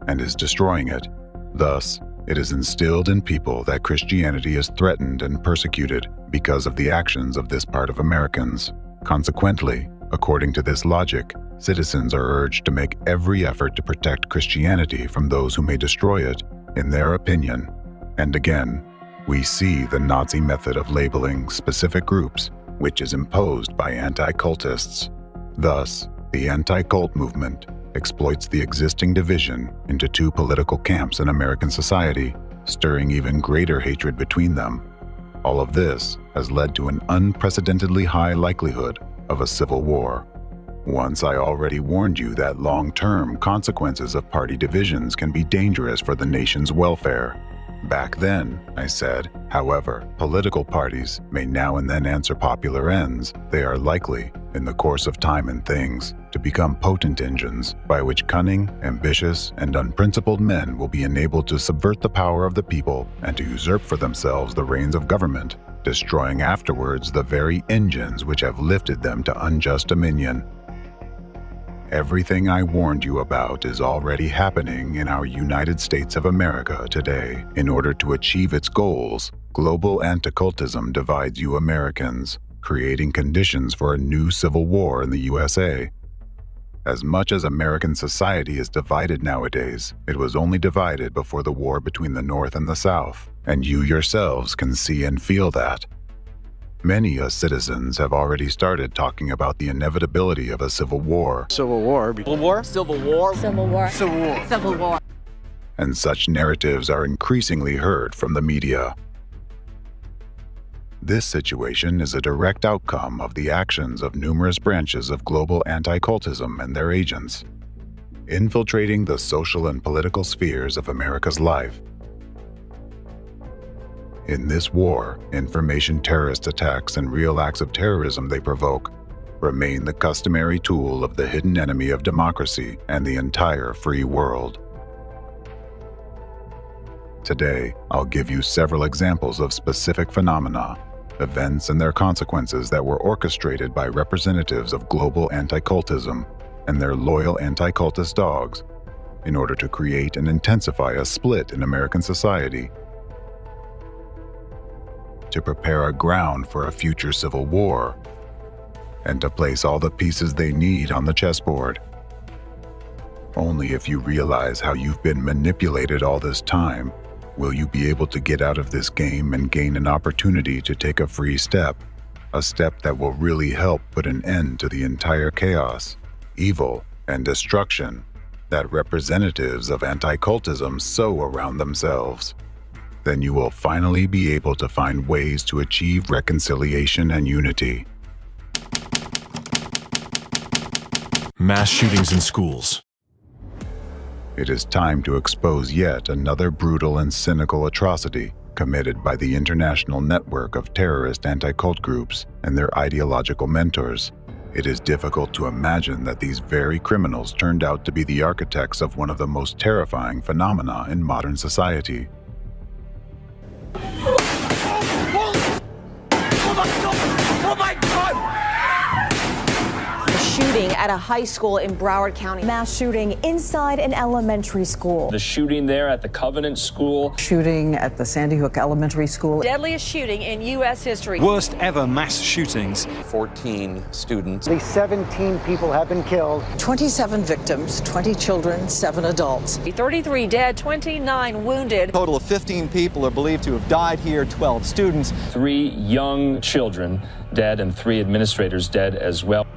and is destroying it. Thus, it is instilled in people that Christianity is threatened and persecuted because of the actions of this part of Americans. Consequently, according to this logic, citizens are urged to make every effort to protect Christianity from those who may destroy it, in their opinion. And again, we see the Nazi method of labeling specific groups, which is imposed by anti-cultists. Thus, the anti-cult movement exploits the existing division into two political camps in American society, stirring even greater hatred between them. All of this has led to an unprecedentedly high likelihood of a civil war. Once I already warned you that long-term consequences of party divisions can be dangerous for the nation's welfare. Back then, I said, however, political parties may now and then answer popular ends. They are likely, in the course of time and things, to become potent engines by which cunning, ambitious, and unprincipled men will be enabled to subvert the power of the people and to usurp for themselves the reins of government, destroying afterwards the very engines which have lifted them to unjust dominion. Everything I warned you about is already happening in our United States of America today. In order to achieve its goals, global anti-cultism divides you Americans, creating conditions for a new civil war in the USA. As much as American society is divided nowadays, it was only divided before the war between the North and the South, and you yourselves can see and feel that. Many US citizens have already started talking about the inevitability of a civil war. Civil war. Civil war. Civil war. Civil war. Civil war. Civil war. And such narratives are increasingly heard from the media. This situation is a direct outcome of the actions of numerous branches of global anti-cultism and their agents, infiltrating the social and political spheres of America's life. In this war, information terrorist attacks and real acts of terrorism they provoke remain the customary tool of the hidden enemy of democracy and the entire free world. Today, I'll give you several examples of specific phenomena, events and their consequences that were orchestrated by representatives of global anti-cultism and their loyal anti-cultist dogs in order to create and intensify a split in American society, to prepare a ground for a future civil war, and to place all the pieces they need on the chessboard. Only if you realize how you've been manipulated all this time will you be able to get out of this game and gain an opportunity to take a free step, a step that will really help put an end to the entire chaos, evil, and destruction that representatives of anti-cultism sow around themselves. Then you will finally be able to find ways to achieve reconciliation and unity. Mass shootings in schools. It is time to expose yet another brutal and cynical atrocity committed by the international network of terrorist anti-cult groups and their ideological mentors. It is difficult to imagine that these very criminals turned out to be the architects of one of the most terrifying phenomena in modern society. A shooting at a high school in Broward County. Mass shooting inside an elementary school. The shooting there at the Covenant School. Shooting at the Sandy Hook Elementary School. Deadliest shooting in U.S. history. Worst ever mass shootings. 14 students. At least 17 people have been killed. 27 victims, 20 children, 7 adults. 33 dead, 29 wounded. A total of 15 people are believed to have died here, 12 students. 3 young children dead and 3 administrators dead as well.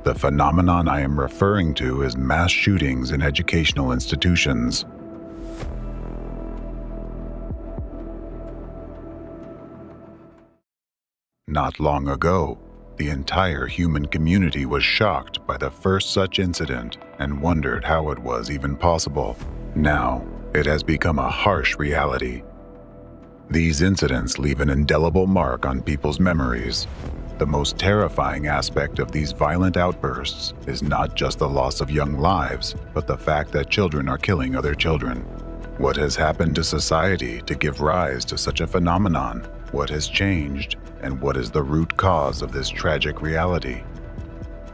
The phenomenon I am referring to is mass shootings in educational institutions. Not long ago, the entire human community was shocked by the first such incident and wondered how it was even possible. Now, it has become a harsh reality. These incidents leave an indelible mark on people's memories. The most terrifying aspect of these violent outbursts is not just the loss of young lives, but the fact that children are killing other children. What has happened to society to give rise to such a phenomenon? What has changed, and what is the root cause of this tragic reality?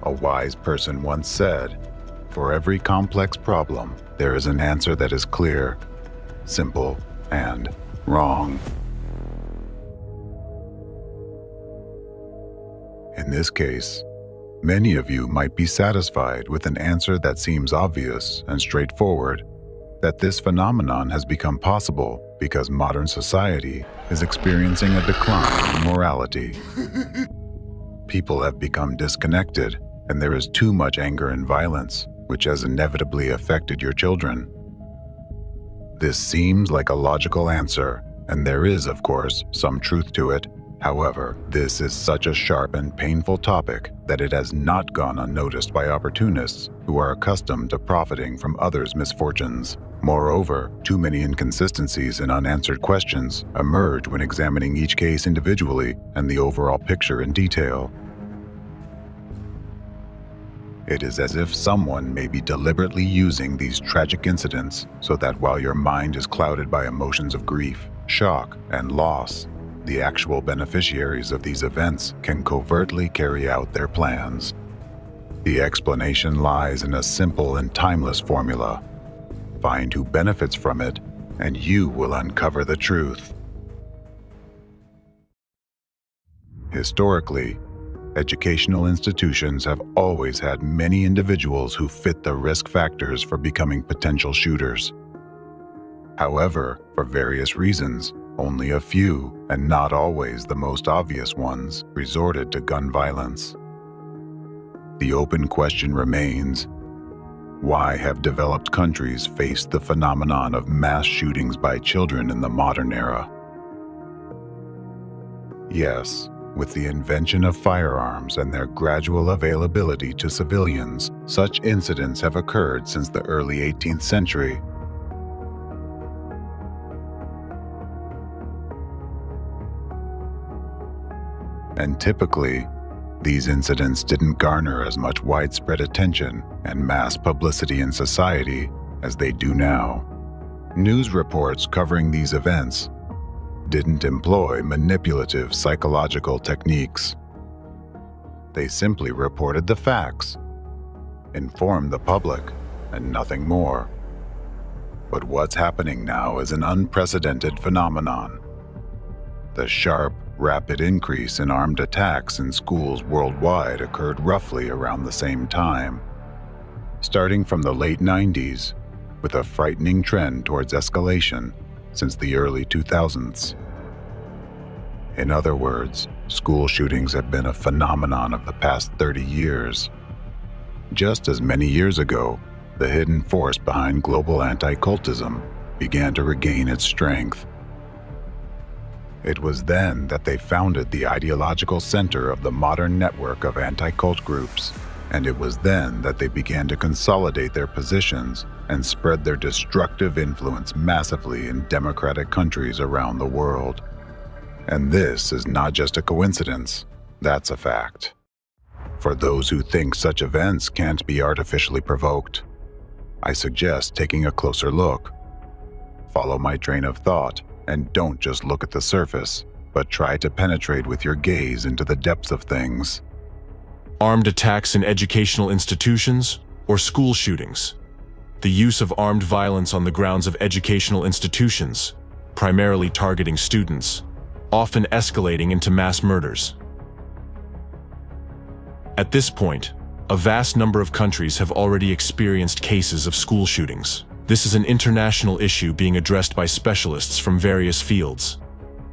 A wise person once said, "For every complex problem, there is an answer that is clear, simple, and wrong." In this case, many of you might be satisfied with an answer that seems obvious and straightforward, that this phenomenon has become possible because modern society is experiencing a decline in morality. People have become disconnected, and there is too much anger and violence, which has inevitably affected your children. This seems like a logical answer, and there is, of course, some truth to it. However, this is such a sharp and painful topic that it has not gone unnoticed by opportunists who are accustomed to profiting from others' misfortunes. Moreover, too many inconsistencies and unanswered questions emerge when examining each case individually and the overall picture in detail. It is as if someone may be deliberately using these tragic incidents so that while your mind is clouded by emotions of grief, shock, and loss, the actual beneficiaries of these events can covertly carry out their plans. The explanation lies in a simple and timeless formula. Find who benefits from it, and you will uncover the truth. Historically, educational institutions have always had many individuals who fit the risk factors for becoming potential shooters. However, for various reasons, only a few, and not always the most obvious ones, resorted to gun violence. The open question remains, why have developed countries faced the phenomenon of mass shootings by children in the modern era? Yes, with the invention of firearms and their gradual availability to civilians, such incidents have occurred since the early 18th century. And typically, these incidents didn't garner as much widespread attention and mass publicity in society as they do now. News reports covering these events didn't employ manipulative psychological techniques. They simply reported the facts, informed the public, and nothing more. But what's happening now is an unprecedented phenomenon. The sharp, rapid increase in armed attacks in schools worldwide occurred roughly around the same time, starting from the late 90s, with a frightening trend towards escalation since the early 2000s. In other words, school shootings have been a phenomenon of the past 30 years. Just as many years ago, the hidden force behind global anti-cultism began to regain its strength. It was then that they founded the ideological center of the modern network of anti-cult groups, and it was then that they began to consolidate their positions and spread their destructive influence massively in democratic countries around the world. And this is not just a coincidence, that's a fact. For those who think such events can't be artificially provoked, I suggest taking a closer look. Follow my train of thought and don't just look at the surface, but try to penetrate with your gaze into the depths of things. Armed attacks in educational institutions or school shootings. The use of armed violence on the grounds of educational institutions, primarily targeting students, often escalating into mass murders. At this point, a vast number of countries have already experienced cases of school shootings. This is an international issue being addressed by specialists from various fields.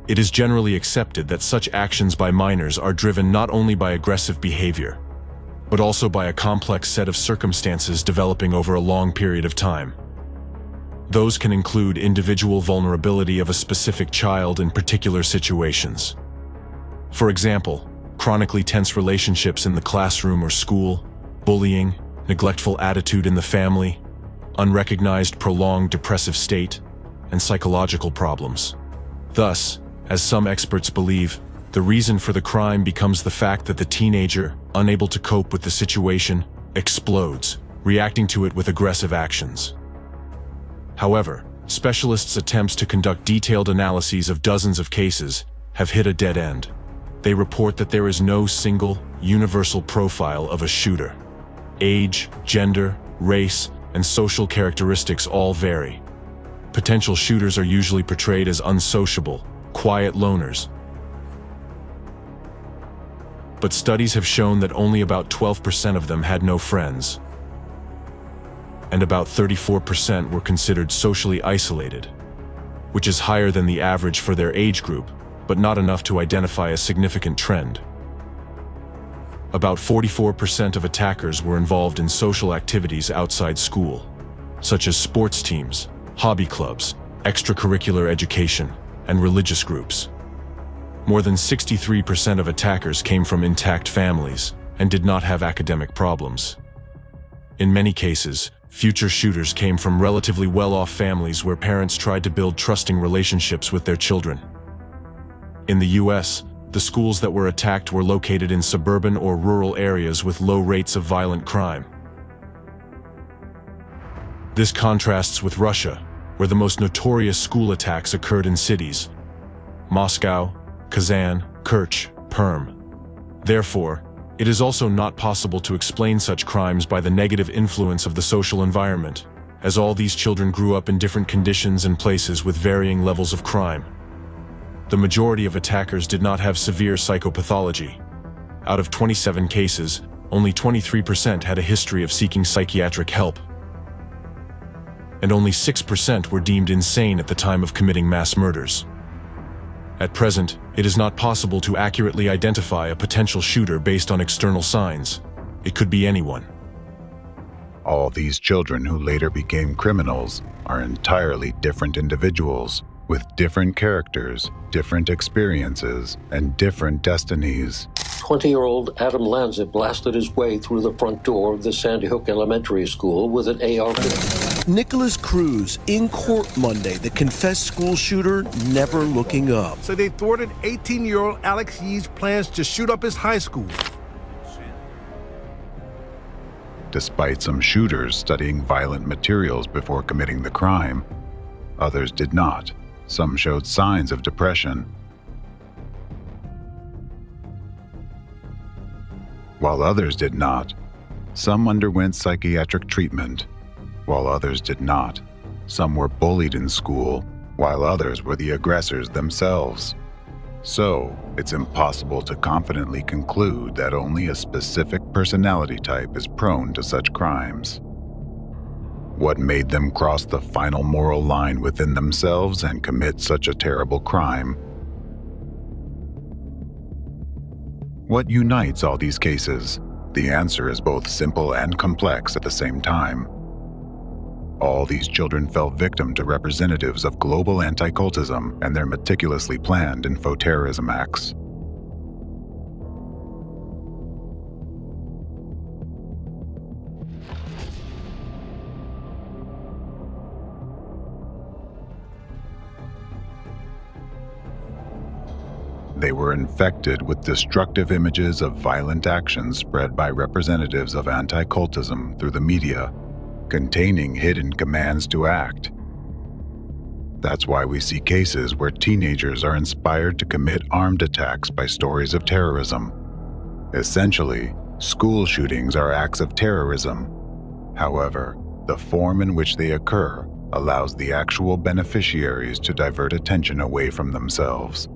It is generally accepted that such actions by minors are driven not only by aggressive behavior, but also by a complex set of circumstances developing over a long period of time. Those can include individual vulnerability of a specific child in particular situations. For example, chronically tense relationships in the classroom or school, bullying, neglectful attitude in the family, unrecognized prolonged depressive state, and psychological problems. Thus, as some experts believe, the reason for the crime becomes the fact that the teenager, unable to cope with the situation, explodes, reacting to it with aggressive actions. However, specialists' attempts to conduct detailed analyses of dozens of cases have hit a dead end. They report that there is no single, universal profile of a shooter. Age, gender, race, and social characteristics all vary. Potential shooters are usually portrayed as unsociable, quiet loners. But studies have shown that only about 12% of them had no friends, and about 34% were considered socially isolated, which is higher than the average for their age group, but not enough to identify a significant trend. About 44% of attackers were involved in social activities outside school, such as sports teams, hobby clubs, extracurricular education, and religious groups. More than 63% of attackers came from intact families and did not have academic problems. In many cases, future shooters came from relatively well-off families where parents tried to build trusting relationships with their children. In the US, the schools that were attacked were located in suburban or rural areas with low rates of violent crime. This contrasts with Russia, where the most notorious school attacks occurred in cities: Moscow, Kazan, Kerch, Perm. Therefore, it is also not possible to explain such crimes by the negative influence of the social environment, as all these children grew up in different conditions and places with varying levels of crime. The majority of attackers did not have severe psychopathology. Out of 27 cases, only 23% had a history of seeking psychiatric help, and only 6% were deemed insane at the time of committing mass murders. At present, it is not possible to accurately identify a potential shooter based on external signs. It could be anyone. All these children who later became criminals are entirely different individuals with different characters, different experiences, and different destinies. 20-year-old Adam Lanza blasted his way through the front door of the Sandy Hook Elementary School with an AR-15. Nicholas Cruz in court Monday, the confessed school shooter never looking up. So they thwarted 18-year-old Alex Yee's plans to shoot up his high school. Despite some shooters studying violent materials before committing the crime, others did not. Some showed signs of depression, while others did not. Some underwent psychiatric treatment, while others did not. Some were bullied in school, while others were the aggressors themselves. So, it's impossible to confidently conclude that only a specific personality type is prone to such crimes. What made them cross the final moral line within themselves and commit such a terrible crime? What unites all these cases? The answer is both simple and complex at the same time. All these children fell victim to representatives of global anti-cultism and their meticulously planned infoterrorism acts. They were infected with destructive images of violent actions spread by representatives of anti-cultism through the media, containing hidden commands to act. That's why we see cases where teenagers are inspired to commit armed attacks by stories of terrorism. Essentially, school shootings are acts of terrorism. However, the form in which they occur allows the actual beneficiaries to divert attention away from themselves.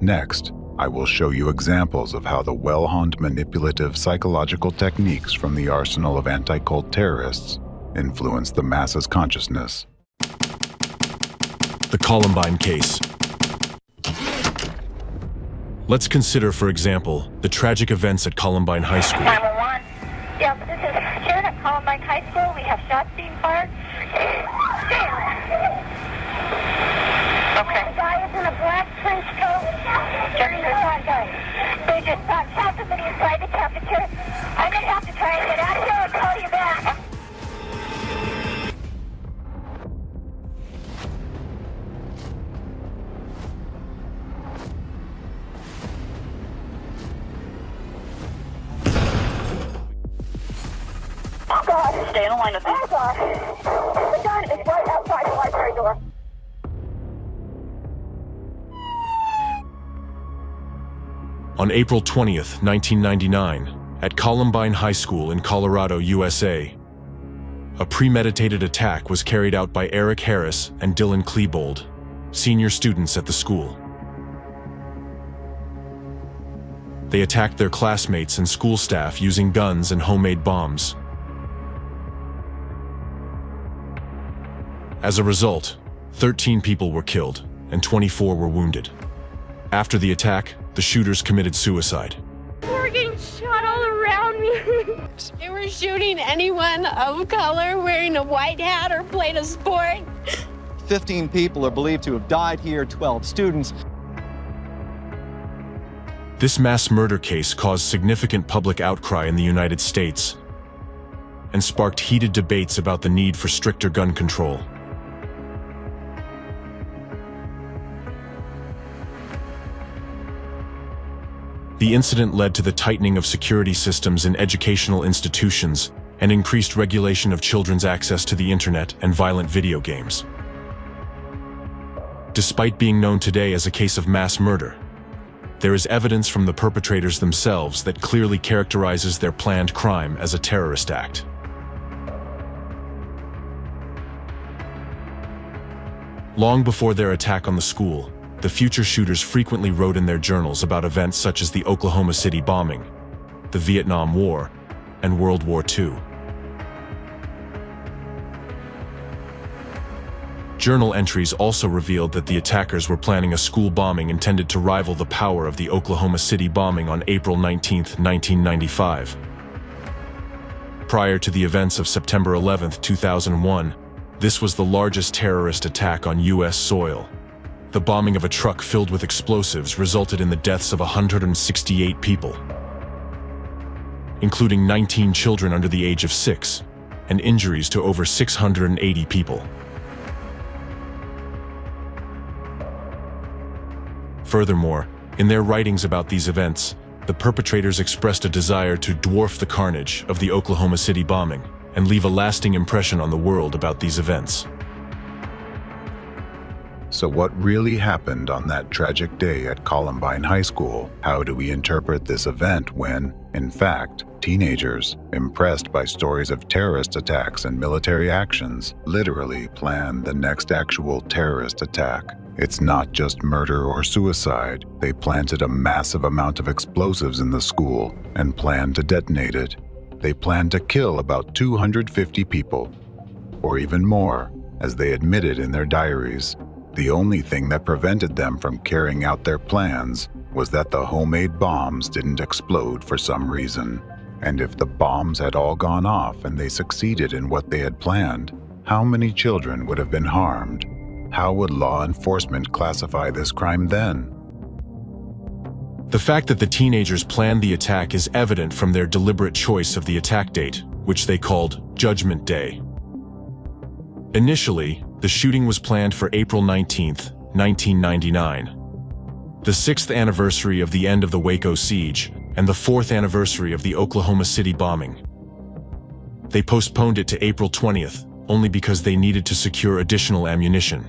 Next, I will show you examples of how the well-honed manipulative psychological techniques from the arsenal of anti-cult terrorists influence the masses' consciousness. The Columbine case. Let's consider, for example, the tragic events at Columbine High School. 911. Yeah, this is Sharon at Columbine High School. We have shots being fired. Okay. The guy is in a black trench coat. They just shot somebody inside the cafeteria. I'm going to have to try and get out of here and call you back. Oh, God. Stay in the line with me. Oh, God. The gun is right outside the library door. On April 20th, 1999, at Columbine High School in Colorado, USA, a premeditated attack was carried out by Eric Harris and Dylan Klebold, senior students at the school. They attacked their classmates and school staff using guns and homemade bombs. As a result, 13 people were killed and 24 were wounded. After the attack, the shooters committed suicide. We're getting shot all around me. They were shooting anyone of color wearing a white hat or playing a sport. 15 people are believed to have died here, 12 students. This mass murder case caused significant public outcry in the United States and sparked heated debates about the need for stricter gun control. The incident led to the tightening of security systems in educational institutions and increased regulation of children's access to the internet and violent video games. Despite being known today as a case of mass murder, there is evidence from the perpetrators themselves that clearly characterizes their planned crime as a terrorist act. Long before their attack on the school, the future shooters frequently wrote in their journals about events such as the Oklahoma City bombing, the Vietnam War, and World War II. Journal entries also revealed that the attackers were planning a school bombing intended to rival the power of the Oklahoma City bombing on April 19, 1995. Prior to the events of September 11, 2001, this was the largest terrorist attack on U.S. soil. The bombing of a truck filled with explosives resulted in the deaths of 168 people, including 19 children under the age of 6, and injuries to over 680 people. Furthermore, in their writings about these events, the perpetrators expressed a desire to dwarf the carnage of the Oklahoma City bombing and leave a lasting impression on the world about these events. So what really happened on that tragic day at Columbine High School? How do we interpret this event when, in fact, teenagers, impressed by stories of terrorist attacks and military actions, literally planned the next actual terrorist attack? It's not just murder or suicide. They planted a massive amount of explosives in the school and planned to detonate it. They planned to kill about 250 people, or even more, as they admitted in their diaries. The only thing that prevented them from carrying out their plans was that the homemade bombs didn't explode for some reason. And if the bombs had all gone off and they succeeded in what they had planned, how many children would have been harmed? How would law enforcement classify this crime then? The fact that the teenagers planned the attack is evident from their deliberate choice of the attack date, which they called Judgment Day. Initially, the shooting was planned for April 19, 1999, the 6th anniversary of the end of the Waco siege and the 4th anniversary of the Oklahoma City bombing. They postponed it to April 20th, only because they needed to secure additional ammunition.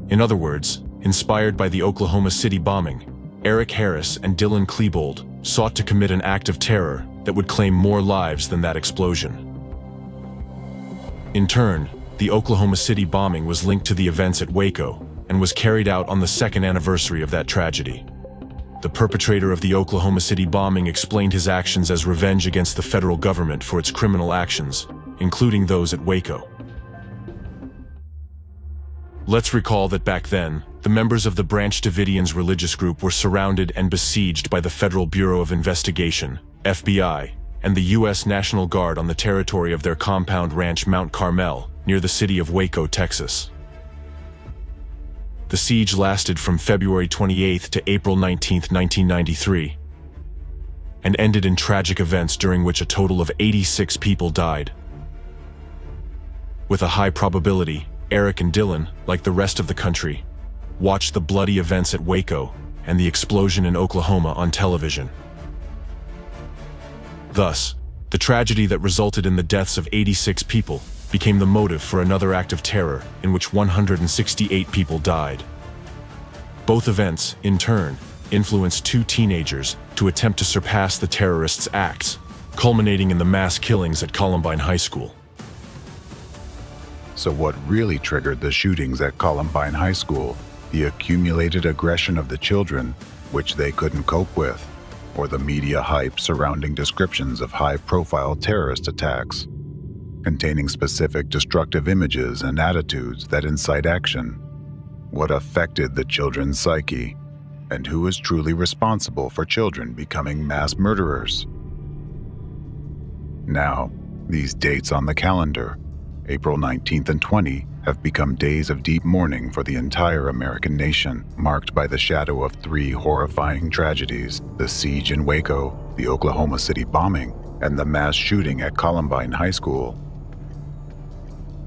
In other words, inspired by the Oklahoma City bombing, Eric Harris and Dylan Klebold sought to commit an act of terror that would claim more lives than that explosion. In turn, the Oklahoma City bombing was linked to the events at Waco and was carried out on the second anniversary of that tragedy. The perpetrator of the Oklahoma City bombing explained his actions as revenge against the federal government for its criminal actions, including those at Waco. Let's recall that back then, the members of the Branch Davidians religious group were surrounded and besieged by the Federal Bureau of Investigation, FBI, and the U.S. National Guard on the territory of their compound ranch Mount Carmel, near the city of Waco, Texas. The siege lasted from February 28 to April 19, 1993, and ended in tragic events during which a total of 86 people died. With a high probability, Eric and Dylan, like the rest of the country, watched the bloody events at Waco and the explosion in Oklahoma on television. Thus, the tragedy that resulted in the deaths of 86 people became the motive for another act of terror in which 168 people died. Both events, in turn, influenced two teenagers to attempt to surpass the terrorists' acts, culminating in the mass killings at Columbine High School. So what really triggered the shootings at Columbine High School? The accumulated aggression of the children, which they couldn't cope with, or the media hype surrounding descriptions of high-profile terrorist attacks, containing specific destructive images and attitudes that incite action? What affected the children's psyche? And who is truly responsible for children becoming mass murderers? Now, these dates on the calendar, April 19th and 20, have become days of deep mourning for the entire American nation, marked by the shadow of three horrifying tragedies: the siege in Waco, the Oklahoma City bombing, and the mass shooting at Columbine High School.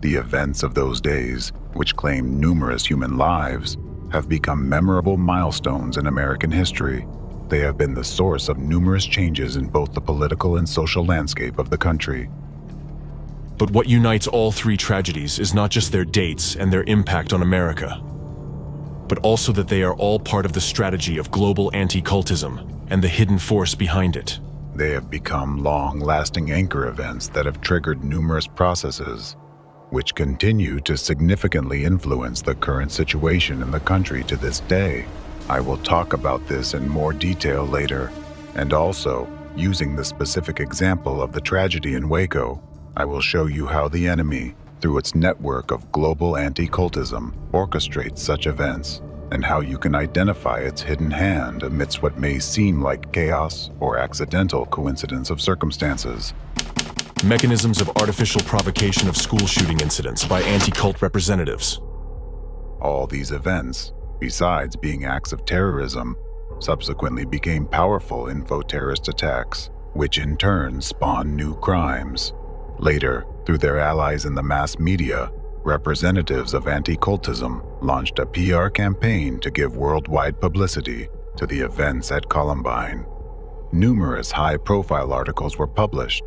The events of those days, which claimed numerous human lives, have become memorable milestones in American history. They have been the source of numerous changes in both the political and social landscape of the country. But what unites all three tragedies is not just their dates and their impact on America, but also that they are all part of the strategy of global anti-cultism and the hidden force behind it. They have become long-lasting anchor events that have triggered numerous processes, which continue to significantly influence the current situation in the country to this day. I will talk about this in more detail later, and also, using the specific example of the tragedy in Waco, I will show you how the enemy, through its network of global anti-cultism, orchestrates such events, and how you can identify its hidden hand amidst what may seem like chaos or accidental coincidence of circumstances. Mechanisms of artificial provocation of school shooting incidents by anti-cult representatives. All these events, besides being acts of terrorism, subsequently became powerful info-terrorist attacks, which in turn spawned new crimes. Later, through their allies in the mass media, representatives of anti-cultism launched a PR campaign to give worldwide publicity to the events at Columbine. Numerous high-profile articles were published,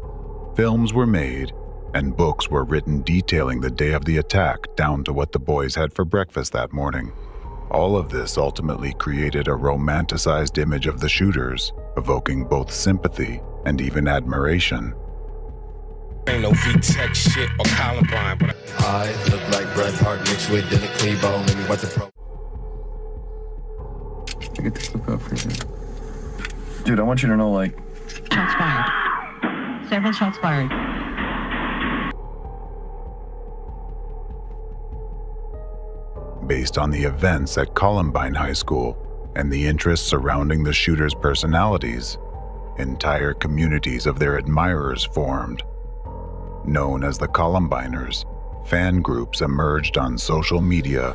films were made, and books were written detailing the day of the attack down to what the boys had for breakfast that morning. All of this ultimately created a romanticized image of the shooters, evoking both sympathy and even admiration. Ain't no V-Tech shit or Columbine, but I look like Brad Park mixed with Dylan Klebold. Let me watch the pro. I get this look up for you. Dude, I want you to know, like... Shots fired. Several shots fired. Based on the events at Columbine High School and the interests surrounding the shooters' personalities, entire communities of their admirers formed. Known as the Columbiners, fan groups emerged on social media,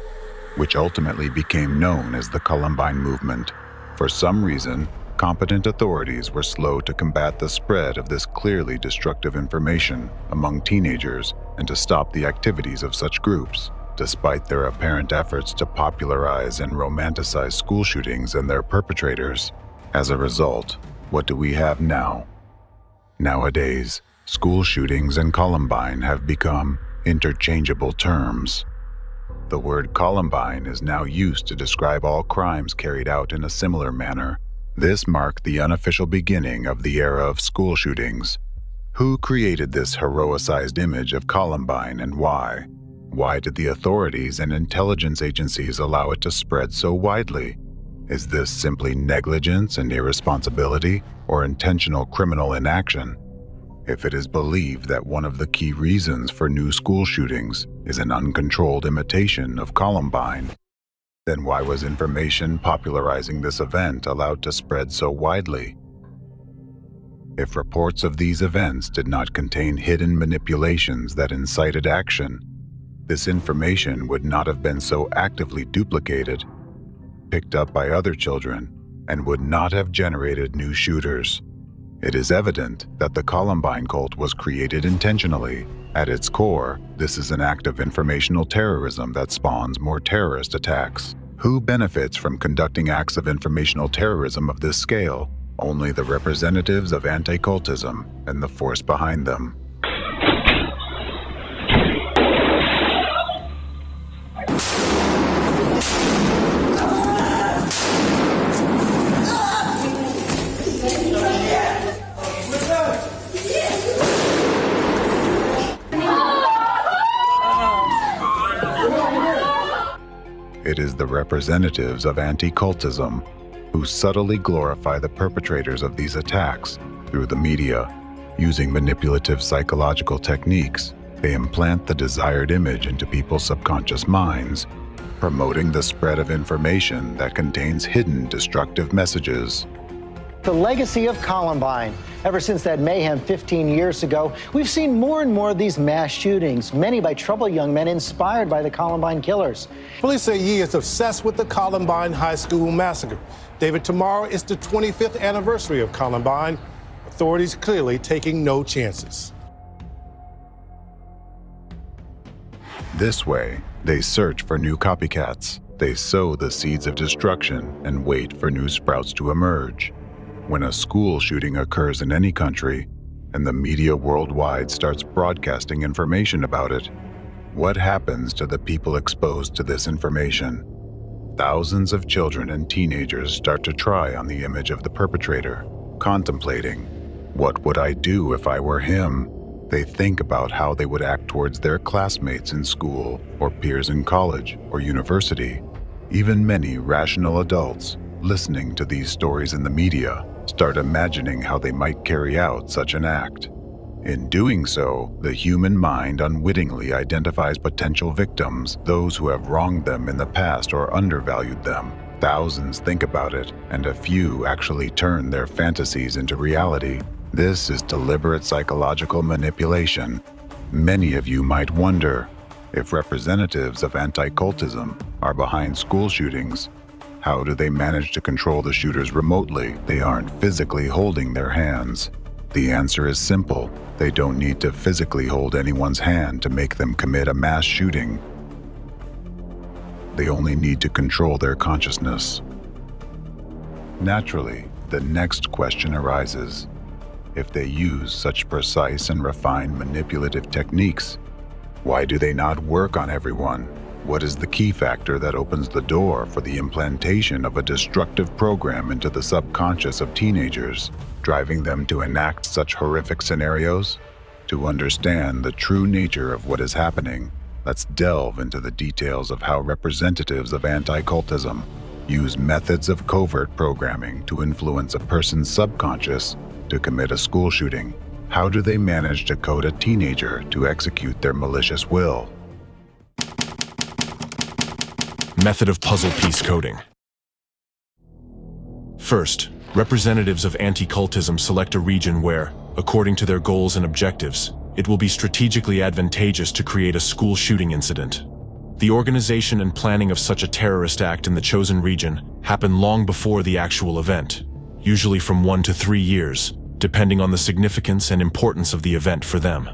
which ultimately became known as the Columbine movement. For some reason, competent authorities were slow to combat the spread of this clearly destructive information among teenagers and to stop the activities of such groups, despite their apparent efforts to popularize and romanticize school shootings and their perpetrators. As a result, what do we have now? Nowadays, School shootings and Columbine have become interchangeable terms. The word Columbine is now used to describe all crimes carried out in a similar manner. This marked the unofficial beginning of the era of school shootings. Who created this heroicized image of Columbine and why? Why did the authorities and intelligence agencies allow it to spread so widely? Is this simply negligence and irresponsibility, or intentional criminal inaction? If it is believed that one of the key reasons for new school shootings is an uncontrolled imitation of Columbine, then why was information popularizing this event allowed to spread so widely? If reports of these events did not contain hidden manipulations that incited action, this information would not have been so actively duplicated, picked up by other children, and would not have generated new shooters. It is evident that the Columbine cult was created intentionally. At its core, this is an act of informational terrorism that spawns more terrorist attacks. Who benefits from conducting acts of informational terrorism of this scale? Only the representatives of anti-cultism and the force behind them. It is the representatives of anti-cultism who subtly glorify the perpetrators of these attacks through the media. Using manipulative psychological techniques, they implant the desired image into people's subconscious minds, promoting the spread of information that contains hidden destructive messages. The legacy of Columbine. Ever since that mayhem 15 years ago, we've seen more and more of these mass shootings, many by troubled young men inspired by the Columbine killers. Police say Yi is obsessed with the Columbine High School massacre. David, tomorrow is the 25th anniversary of Columbine. Authorities clearly taking no chances. This way, they search for new copycats. They sow the seeds of destruction and wait for new sprouts to emerge. When a school shooting occurs in any country, and the media worldwide starts broadcasting information about it, what happens to the people exposed to this information? Thousands of children and teenagers start to try on the image of the perpetrator, contemplating, what would I do if I were him? They think about how they would act towards their classmates in school, or peers in college or university. Even many rational adults, listening to these stories in the media, start imagining how they might carry out such an act. In doing so, the human mind unwittingly identifies potential victims, those who have wronged them in the past or undervalued them. Thousands think about it, and a few actually turn their fantasies into reality. This is deliberate psychological manipulation. Many of you might wonder, if representatives of anti-cultism are behind school shootings, how do they manage to control the shooters remotely? They aren't physically holding their hands. The answer is simple. They don't need to physically hold anyone's hand to make them commit a mass shooting. They only need to control their consciousness. Naturally, the next question arises. If they use such precise and refined manipulative techniques, why do they not work on everyone? What is the key factor that opens the door for the implantation of a destructive program into the subconscious of teenagers, driving them to enact such horrific scenarios? To understand the true nature of what is happening, let's delve into the details of how representatives of anti-cultism use methods of covert programming to influence a person's subconscious to commit a school shooting. How do they manage to code a teenager to execute their malicious will? Method of puzzle piece coding. First, representatives of anti-cultism select a region where, according to their goals and objectives, it will be strategically advantageous to create a school shooting incident. The organization and planning of such a terrorist act in the chosen region happen long before the actual event, usually from 1 to 3 years, depending on the significance and importance of the event for them.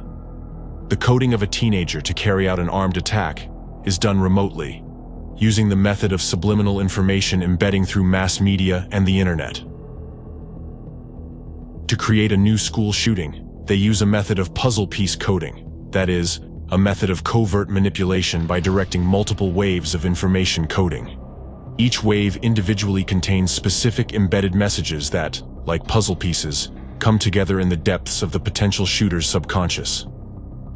The coding of a teenager to carry out an armed attack is done remotely, using the method of subliminal information embedding through mass media and the internet. To create a new school shooting, They use a method of puzzle piece coding, that is, a method of covert manipulation by directing multiple waves of information coding. Each wave individually contains specific embedded messages that, like puzzle pieces, come together in the depths of the potential shooter's subconscious.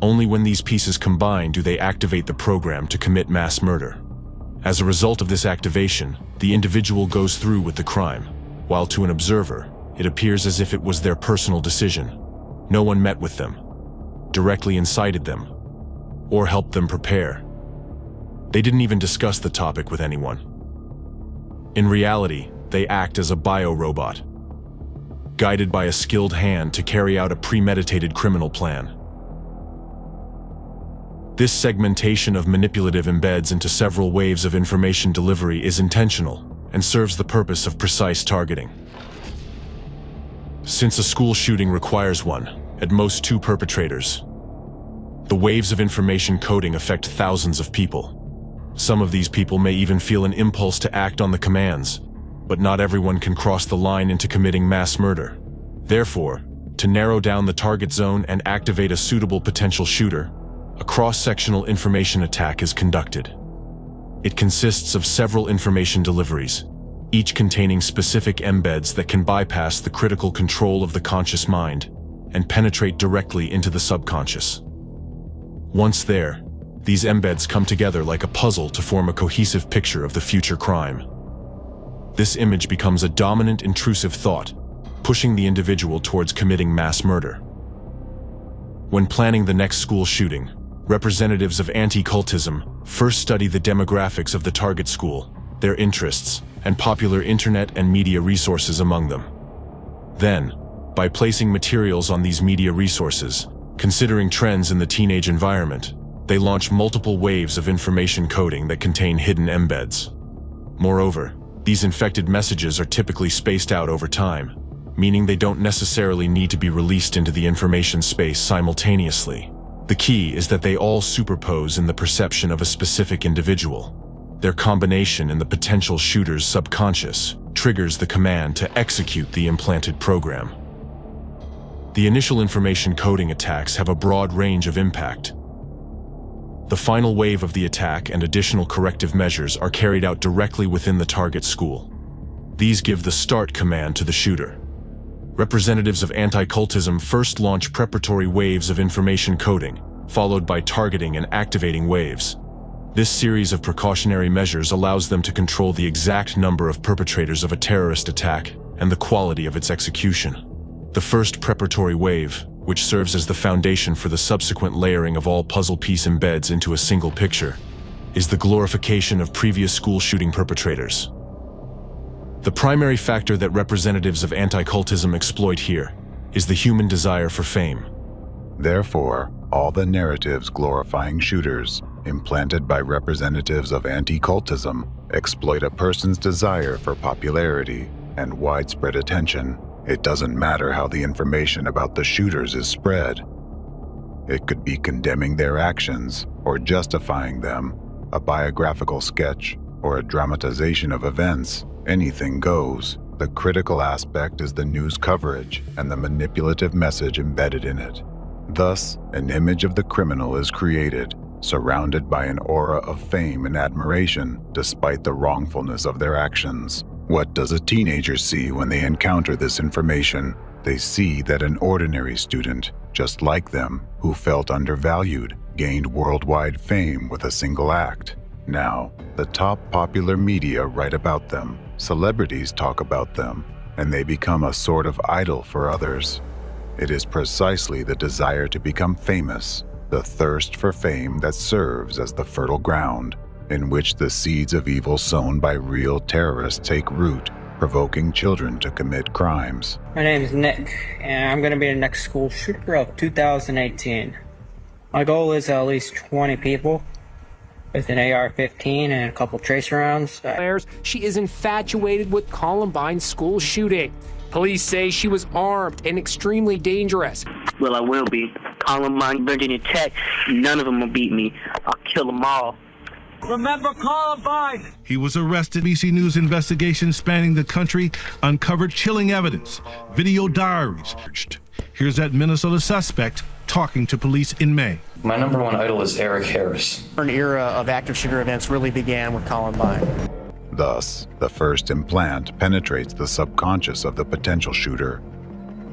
Only when these pieces combine do they activate the program to commit mass murder. As a result of this activation, the individual goes through with the crime, while to an observer, it appears as if it was their personal decision. No one met with them, directly incited them, or helped them prepare. They didn't even discuss the topic with anyone. In reality, they act as a biorobot, guided by a skilled hand to carry out a premeditated criminal plan. This segmentation of manipulative embeds into several waves of information delivery is intentional and serves the purpose of precise targeting. Since a school shooting requires one, at most two perpetrators, the waves of information coding affect thousands of people. Some of these people may even feel an impulse to act on the commands, but not everyone can cross the line into committing mass murder. Therefore, to narrow down the target zone and activate a suitable potential shooter, a cross-sectional information attack is conducted. It consists of several information deliveries, each containing specific embeds that can bypass the critical control of the conscious mind and penetrate directly into the subconscious. Once there, these embeds come together like a puzzle to form a cohesive picture of the future crime. This image becomes a dominant intrusive thought, pushing the individual towards committing mass murder. When planning the next school shooting, representatives of anti-cultism first study the demographics of the target school, their interests, and popular internet and media resources among them. Then, by placing materials on these media resources, considering trends in the teenage environment, they launch multiple waves of information coding that contain hidden embeds. Moreover, these infected messages are typically spaced out over time, meaning they don't necessarily need to be released into the information space simultaneously. The key is that they all superpose in the perception of a specific individual. Their combination in the potential shooter's subconscious triggers the command to execute the implanted program. The initial information coding attacks have a broad range of impact. The final wave of the attack and additional corrective measures are carried out directly within the target school. These give the start command to the shooter. Representatives of anti-cultism first launch preparatory waves of information coding, followed by targeting and activating waves. This series of precautionary measures allows them to control the exact number of perpetrators of a terrorist attack and the quality of its execution. The first preparatory wave, which serves as the foundation for the subsequent layering of all puzzle piece embeds into a single picture, is the glorification of previous school shooting perpetrators. The primary factor that representatives of anti-cultism exploit here is the human desire for fame. Therefore, all the narratives glorifying shooters, implanted by representatives of anti-cultism, exploit a person's desire for popularity and widespread attention. It doesn't matter how the information about the shooters is spread. It could be condemning their actions or justifying them, a biographical sketch, or a dramatization of events. Anything goes. The critical aspect is the news coverage and the manipulative message embedded in it. Thus, an image of the criminal is created, surrounded by an aura of fame and admiration, despite the wrongfulness of their actions. What does a teenager see when they encounter this information? They see that an ordinary student, just like them, who felt undervalued, gained worldwide fame with a single act. Now, the top popular media write about them, celebrities talk about them, and they become a sort of idol for others. It is precisely the desire to become famous, the thirst for fame, that serves as the fertile ground in which the seeds of evil sown by real terrorists take root, provoking children to commit crimes. My name is Nick, and I'm going to be the next school shooter of 2018. My goal is at least 20 people with an AR-15 and a couple tracer rounds. She is infatuated with Columbine's school shooting. Police say she was armed and extremely dangerous. Well, I will be. Columbine, Virginia Tech, none of them will beat me. I'll kill them all. Remember Columbine! He was arrested. BBC News investigation spanning the country uncovered chilling evidence, video diaries. Here's that Minnesota suspect talking to police in May. My number one idol is Eric Harris. An era of active shooter events really began with Columbine. Thus, the first implant penetrates the subconscious of the potential shooter.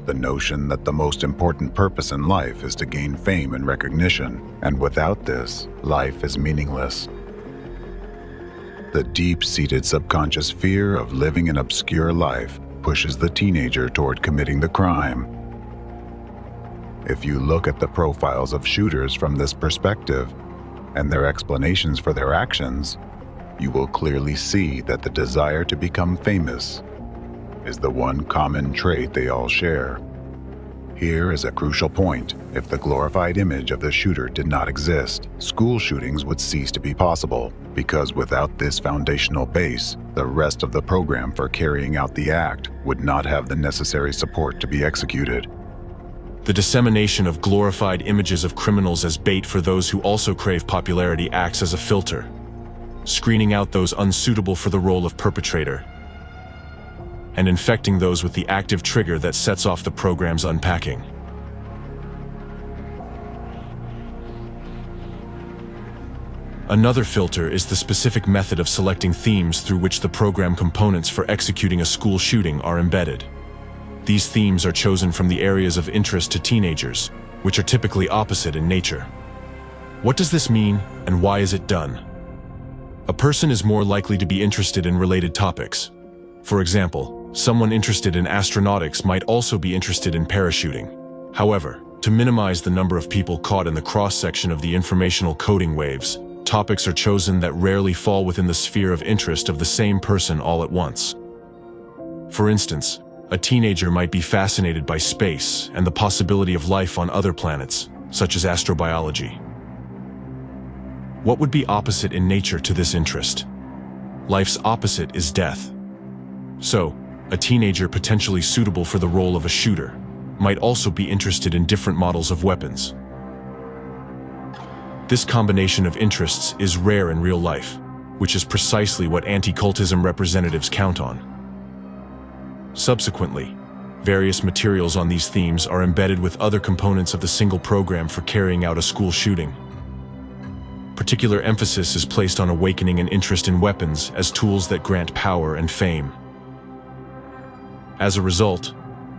The notion that the most important purpose in life is to gain fame and recognition, and without this, life is meaningless. The deep-seated subconscious fear of living an obscure life pushes the teenager toward committing the crime. If you look at the profiles of shooters from this perspective, and their explanations for their actions, you will clearly see that the desire to become famous is the one common trait they all share. Here is a crucial point. If the glorified image of the shooter did not exist, school shootings would cease to be possible, because without this foundational base, the rest of the program for carrying out the act would not have the necessary support to be executed. The dissemination of glorified images of criminals as bait for those who also crave popularity acts as a filter, screening out those unsuitable for the role of perpetrator, and infecting those with the active trigger that sets off the program's unpacking. Another filter is the specific method of selecting themes through which the program components for executing a school shooting are embedded. These themes are chosen from the areas of interest to teenagers, which are typically opposite in nature. What does this mean, and why is it done? A person is more likely to be interested in related topics. For example, someone interested in astronautics might also be interested in parachuting. However, to minimize the number of people caught in the cross-section of the informational coding waves, topics are chosen that rarely fall within the sphere of interest of the same person all at once. For instance, a teenager might be fascinated by space and the possibility of life on other planets, such as astrobiology. What would be opposite in nature to this interest? Life's opposite is death. So, a teenager potentially suitable for the role of a shooter might also be interested in different models of weapons. This combination of interests is rare in real life, which is precisely what anti-cultism representatives count on. Subsequently, various materials on these themes are embedded with other components of the single program for carrying out a school shooting. Particular emphasis is placed on awakening an interest in weapons as tools that grant power and fame. As a result,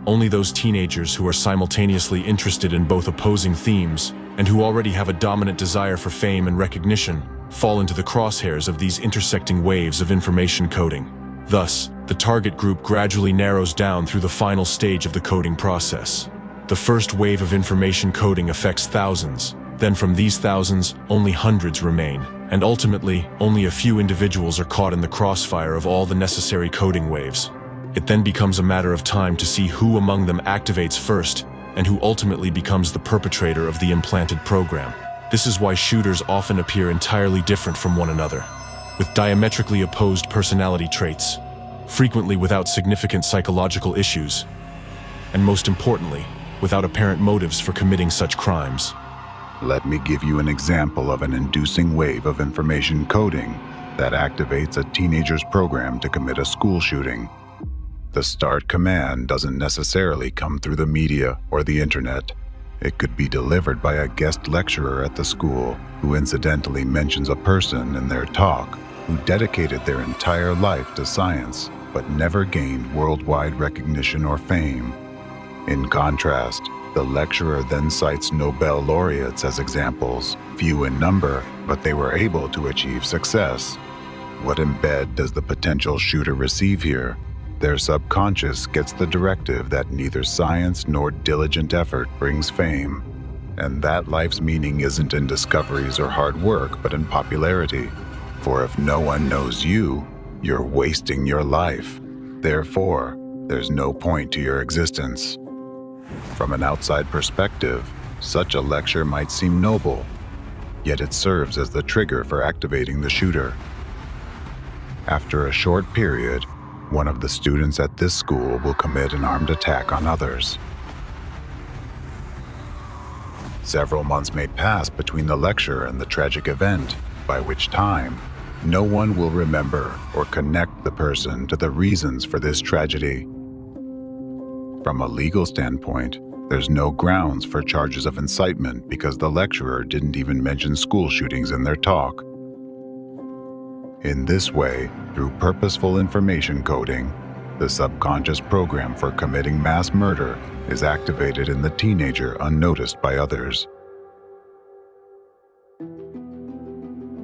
only those teenagers who are simultaneously interested in both opposing themes and who already have a dominant desire for fame and recognition fall into the crosshairs of these intersecting waves of information coding. Thus, the target group gradually narrows down through the final stage of the coding process. The first wave of information coding affects thousands, then from these thousands, only hundreds remain, and ultimately, only a few individuals are caught in the crossfire of all the necessary coding waves. It then becomes a matter of time to see who among them activates first, and who ultimately becomes the perpetrator of the implanted program. This is why shooters often appear entirely different from one another, with diametrically opposed personality traits, frequently without significant psychological issues, and most importantly, without apparent motives for committing such crimes. Let me give you an example of an inducing wave of information coding that activates a teenager's program to commit a school shooting. The start command doesn't necessarily come through the media or the internet. It could be delivered by a guest lecturer at the school who incidentally mentions a person in their talk who dedicated their entire life to science but never gained worldwide recognition or fame. In contrast, the lecturer then cites Nobel laureates as examples, few in number, but they were able to achieve success. What embed does the potential shooter receive here? Their subconscious gets the directive that neither science nor diligent effort brings fame, and that life's meaning isn't in discoveries or hard work, but in popularity. For if no one knows you, you're wasting your life. Therefore, there's no point to your existence. From an outside perspective, such a lecture might seem noble, yet it serves as the trigger for activating the shooter. After a short period, one of the students at this school will commit an armed attack on others. Several months may pass between the lecture and the tragic event, by which time no one will remember or connect the person to the reasons for this tragedy. From a legal standpoint, there's no grounds for charges of incitement because the lecturer didn't even mention school shootings in their talk. In this way, through purposeful information coding, the subconscious program for committing mass murder is activated in the teenager unnoticed by others.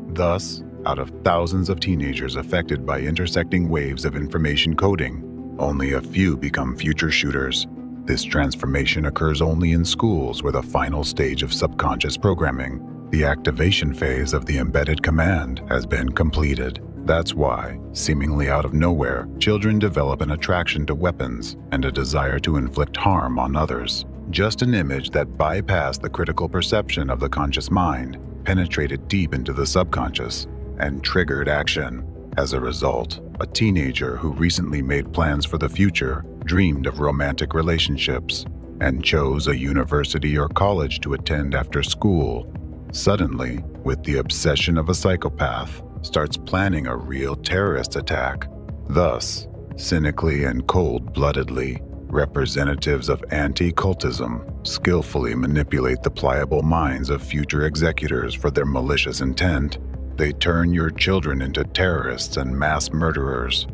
Thus, out of thousands of teenagers affected by intersecting waves of information coding, only a few become future shooters. This transformation occurs only in schools where the final stage of subconscious programming, the activation phase of the embedded command, has been completed. That's why, seemingly out of nowhere, children develop an attraction to weapons and a desire to inflict harm on others. Just an image that bypassed the critical perception of the conscious mind, penetrated deep into the subconscious, and triggered action. As a result, a teenager who recently made plans for the future dreamed of romantic relationships and chose a university or college to attend after school, suddenly, with the obsession of a psychopath, starts planning a real terrorist attack. Thus, cynically and cold-bloodedly, representatives of anti-cultism skillfully manipulate the pliable minds of future executors for their malicious intent. They turn your children into terrorists and mass murderers.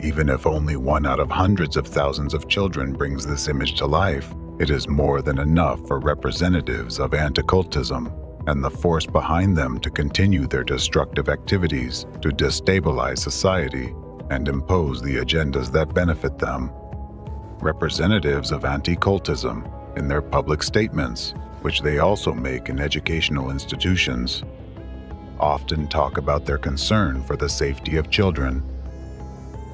Even if only one out of hundreds of thousands of children brings this image to life, it is more than enough for representatives of anti-cultism and the force behind them to continue their destructive activities to destabilize society and impose the agendas that benefit them. Representatives of anti-cultism, in their public statements, which they also make in educational institutions, often talk about their concern for the safety of children.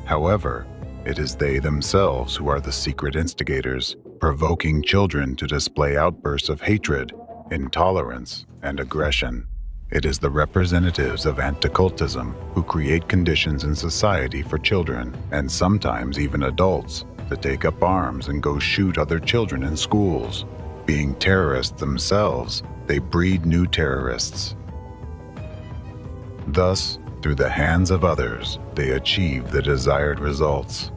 However, it is they themselves who are the secret instigators, provoking children to display outbursts of hatred, intolerance, and aggression. It is the representatives of anti-cultism who create conditions in society for children, and sometimes even adults, to take up arms and go shoot other children in schools. Being terrorists themselves, they breed new terrorists. Thus, through the hands of others, they achieve the desired results.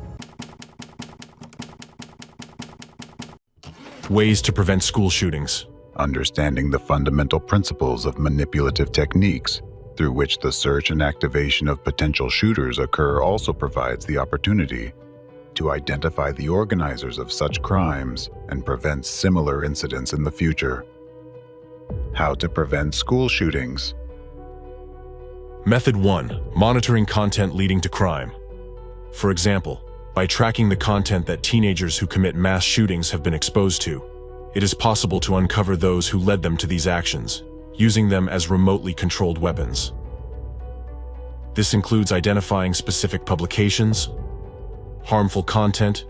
Ways to prevent school shootings. Understanding the fundamental principles of manipulative techniques through which the search and activation of potential shooters occur also provides the opportunity to identify the organizers of such crimes and prevent similar incidents in the future. How to prevent school shootings. Method 1. Monitoring content leading to crime. For example, by tracking the content that teenagers who commit mass shootings have been exposed to, it is possible to uncover those who led them to these actions, using them as remotely controlled weapons. This includes identifying specific publications, harmful content,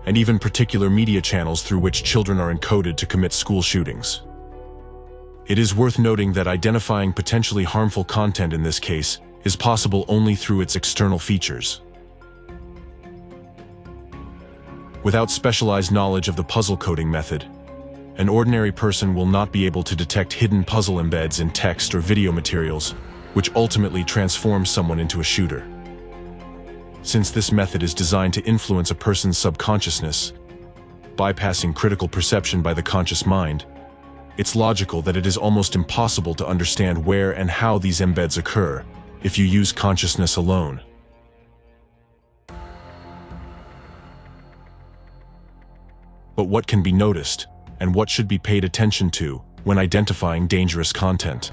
and even particular media channels through which children are encoded to commit school shootings. It is worth noting that identifying potentially harmful content in this case is possible only through its external features. Without specialized knowledge of the puzzle coding method, an ordinary person will not be able to detect hidden puzzle embeds in text or video materials, which ultimately transform someone into a shooter. Since this method is designed to influence a person's subconsciousness, bypassing critical perception by the conscious mind, it's logical that it is almost impossible to understand where and how these embeds occur if you use consciousness alone. But what can be noticed, and what should be paid attention to when identifying dangerous content?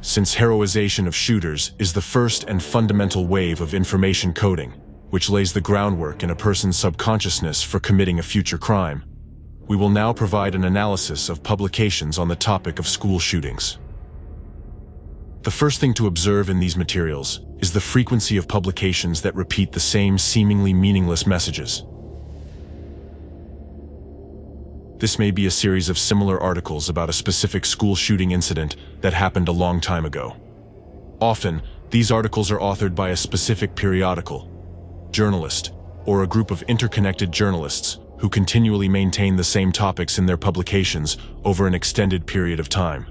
Since heroization of shooters is the first and fundamental wave of information coding, which lays the groundwork in a person's subconsciousness for committing a future crime, we will now provide an analysis of publications on the topic of school shootings. The first thing to observe in these materials is the frequency of publications that repeat the same seemingly meaningless messages. This may be a series of similar articles about a specific school shooting incident that happened a long time ago. Often, these articles are authored by a specific periodical, journalist, or a group of interconnected journalists who continually maintain the same topics in their publications over an extended period of time.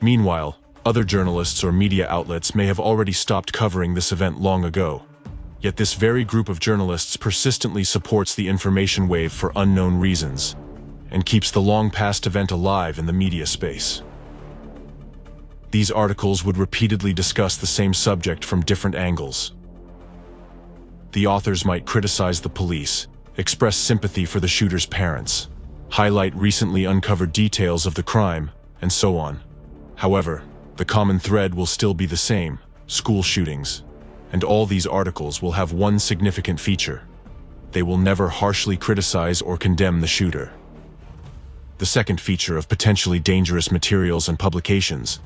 Meanwhile, other journalists or media outlets may have already stopped covering this event long ago. Yet this very group of journalists persistently supports the information wave for unknown reasons, and keeps the long-past event alive in the media space. These articles would repeatedly discuss the same subject from different angles. The authors might criticize the police, express sympathy for the shooter's parents, highlight recently uncovered details of the crime, and so on. However, the common thread will still be the same: school shootings. And all these articles will have one significant feature: they will never harshly criticize or condemn the shooter. The second feature of potentially dangerous materials and publications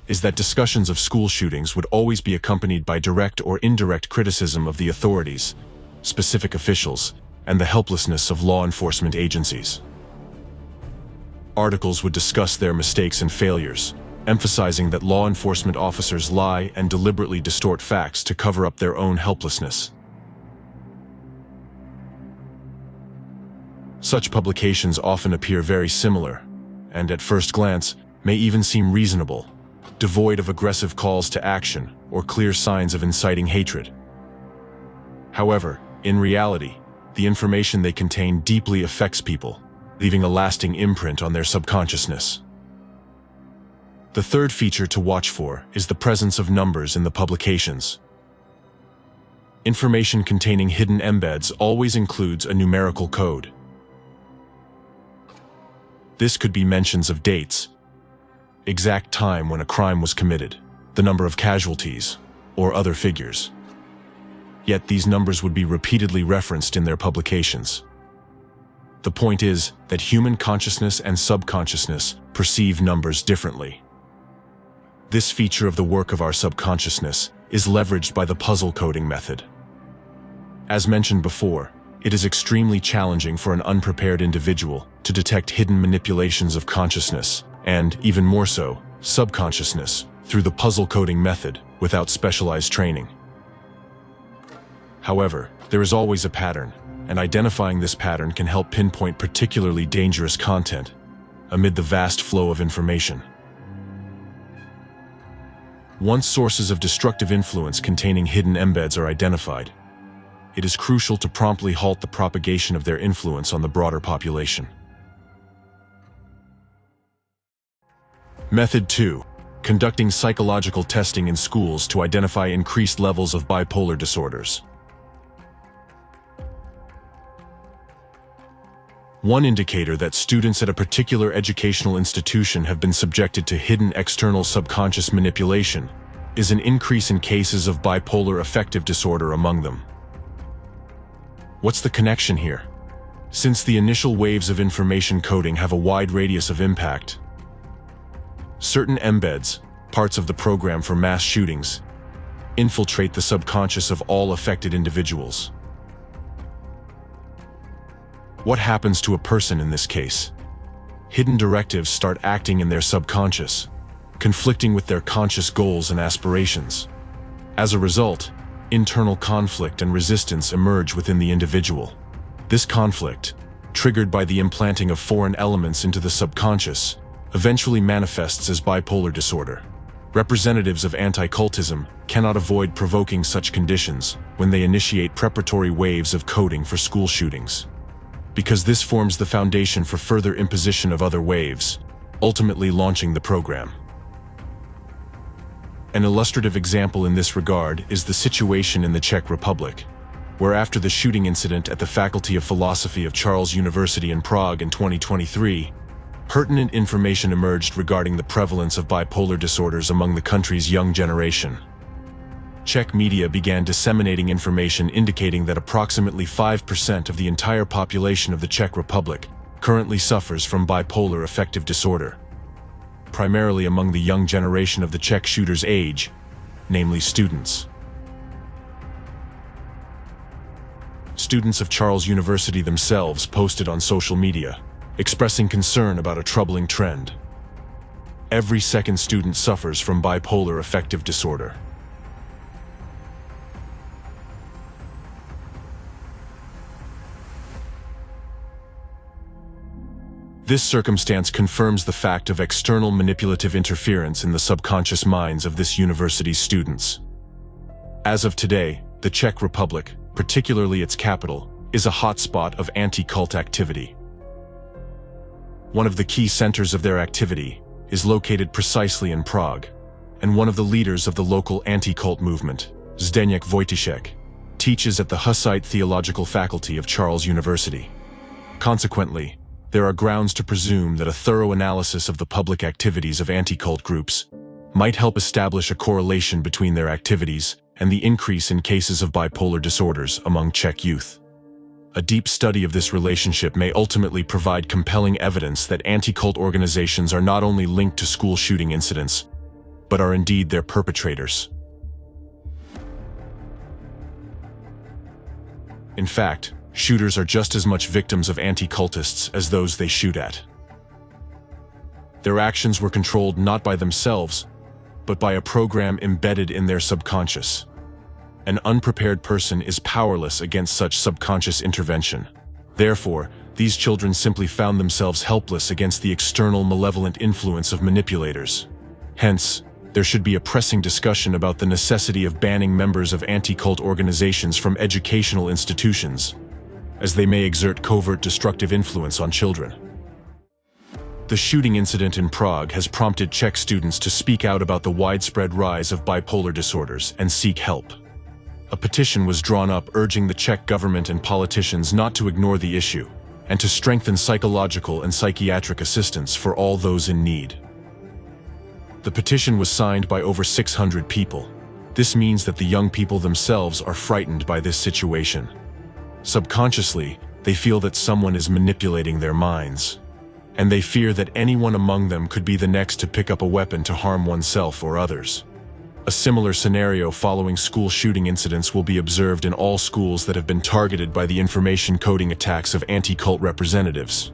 is that discussions of school shootings would always be accompanied by direct or indirect criticism of the authorities, specific officials, and the helplessness of law enforcement agencies. Articles would discuss their mistakes and failures, emphasizing that law enforcement officers lie and deliberately distort facts to cover up their own helplessness. Such publications often appear very similar, and at first glance may even seem reasonable, devoid of aggressive calls to action or clear signs of inciting hatred. However, in reality, the information they contain deeply affects people, leaving a lasting imprint on their subconsciousness. The third feature to watch for is the presence of numbers in the publications. Information containing hidden embeds always includes a numerical code. This could be mentions of dates, exact time when a crime was committed, the number of casualties, or other figures. Yet these numbers would be repeatedly referenced in their publications. The point is that human consciousness and subconsciousness perceive numbers differently. This feature of the work of our subconsciousness is leveraged by the puzzle coding method. As mentioned before, it is extremely challenging for an unprepared individual to detect hidden manipulations of consciousness, and, even more so, subconsciousness, through the puzzle coding method without specialized training. However, there is always a pattern, and identifying this pattern can help pinpoint particularly dangerous content amid the vast flow of information. Once sources of destructive influence containing hidden embeds are identified, it is crucial to promptly halt the propagation of their influence on the broader population. Method 2. Conducting psychological testing in schools to identify increased levels of bipolar disorders. One indicator that students at a particular educational institution have been subjected to hidden external subconscious manipulation is an increase in cases of bipolar affective disorder among them. What's the connection here? Since the initial waves of information coding have a wide radius of impact, certain embeds, parts of the program for mass shootings, infiltrate the subconscious of all affected individuals. What happens to a person in this case? Hidden directives start acting in their subconscious, conflicting with their conscious goals and aspirations. As a result, internal conflict and resistance emerge within the individual. This conflict, triggered by the implanting of foreign elements into the subconscious, eventually manifests as bipolar disorder. Representatives of anti-cultism cannot avoid provoking such conditions when they initiate preparatory waves of coding for school shootings, because this forms the foundation for further imposition of other waves, ultimately launching the program. An illustrative example in this regard is the situation in the Czech Republic, where after the shooting incident at the Faculty of Philosophy of Charles University in Prague in 2023, pertinent information emerged regarding the prevalence of bipolar disorders among the country's young generation. Czech media began disseminating information indicating that approximately 5% of the entire population of the Czech Republic currently suffers from bipolar affective disorder, primarily among the young generation of the Czech shooter's age, namely students. Students of Charles University themselves posted on social media, expressing concern about a troubling trend. Every second student suffers from bipolar affective disorder. This circumstance confirms the fact of external manipulative interference in the subconscious minds of this university's students. As of today, the Czech Republic, particularly its capital, is a hotspot of anti-cult activity. One of the key centers of their activity is located precisely in Prague, and one of the leaders of the local anti-cult movement, Zdeněk Vojtěšek, teaches at the Hussite Theological Faculty of Charles University. Consequently, there are grounds to presume that a thorough analysis of the public activities of anti-cult groups might help establish a correlation between their activities and the increase in cases of bipolar disorders among Czech youth. A deep study of this relationship may ultimately provide compelling evidence that anti-cult organizations are not only linked to school shooting incidents, but are indeed their perpetrators. In fact, shooters are just as much victims of anti-cultists as those they shoot at. Their actions were controlled not by themselves, but by a program embedded in their subconscious. An unprepared person is powerless against such subconscious intervention. Therefore, these children simply found themselves helpless against the external malevolent influence of manipulators. Hence, there should be a pressing discussion about the necessity of banning members of anti-cult organizations from educational institutions, as they may exert covert destructive influence on children. The shooting incident in Prague has prompted Czech students to speak out about the widespread rise of bipolar disorders and seek help. A petition was drawn up urging the Czech government and politicians not to ignore the issue, and to strengthen psychological and psychiatric assistance for all those in need. The petition was signed by over 600 people. This means that the young people themselves are frightened by this situation. Subconsciously, they feel that someone is manipulating their minds, and they fear that anyone among them could be the next to pick up a weapon to harm oneself or others. A similar scenario following school shooting incidents will be observed in all schools that have been targeted by the information coding attacks of anti-cult representatives.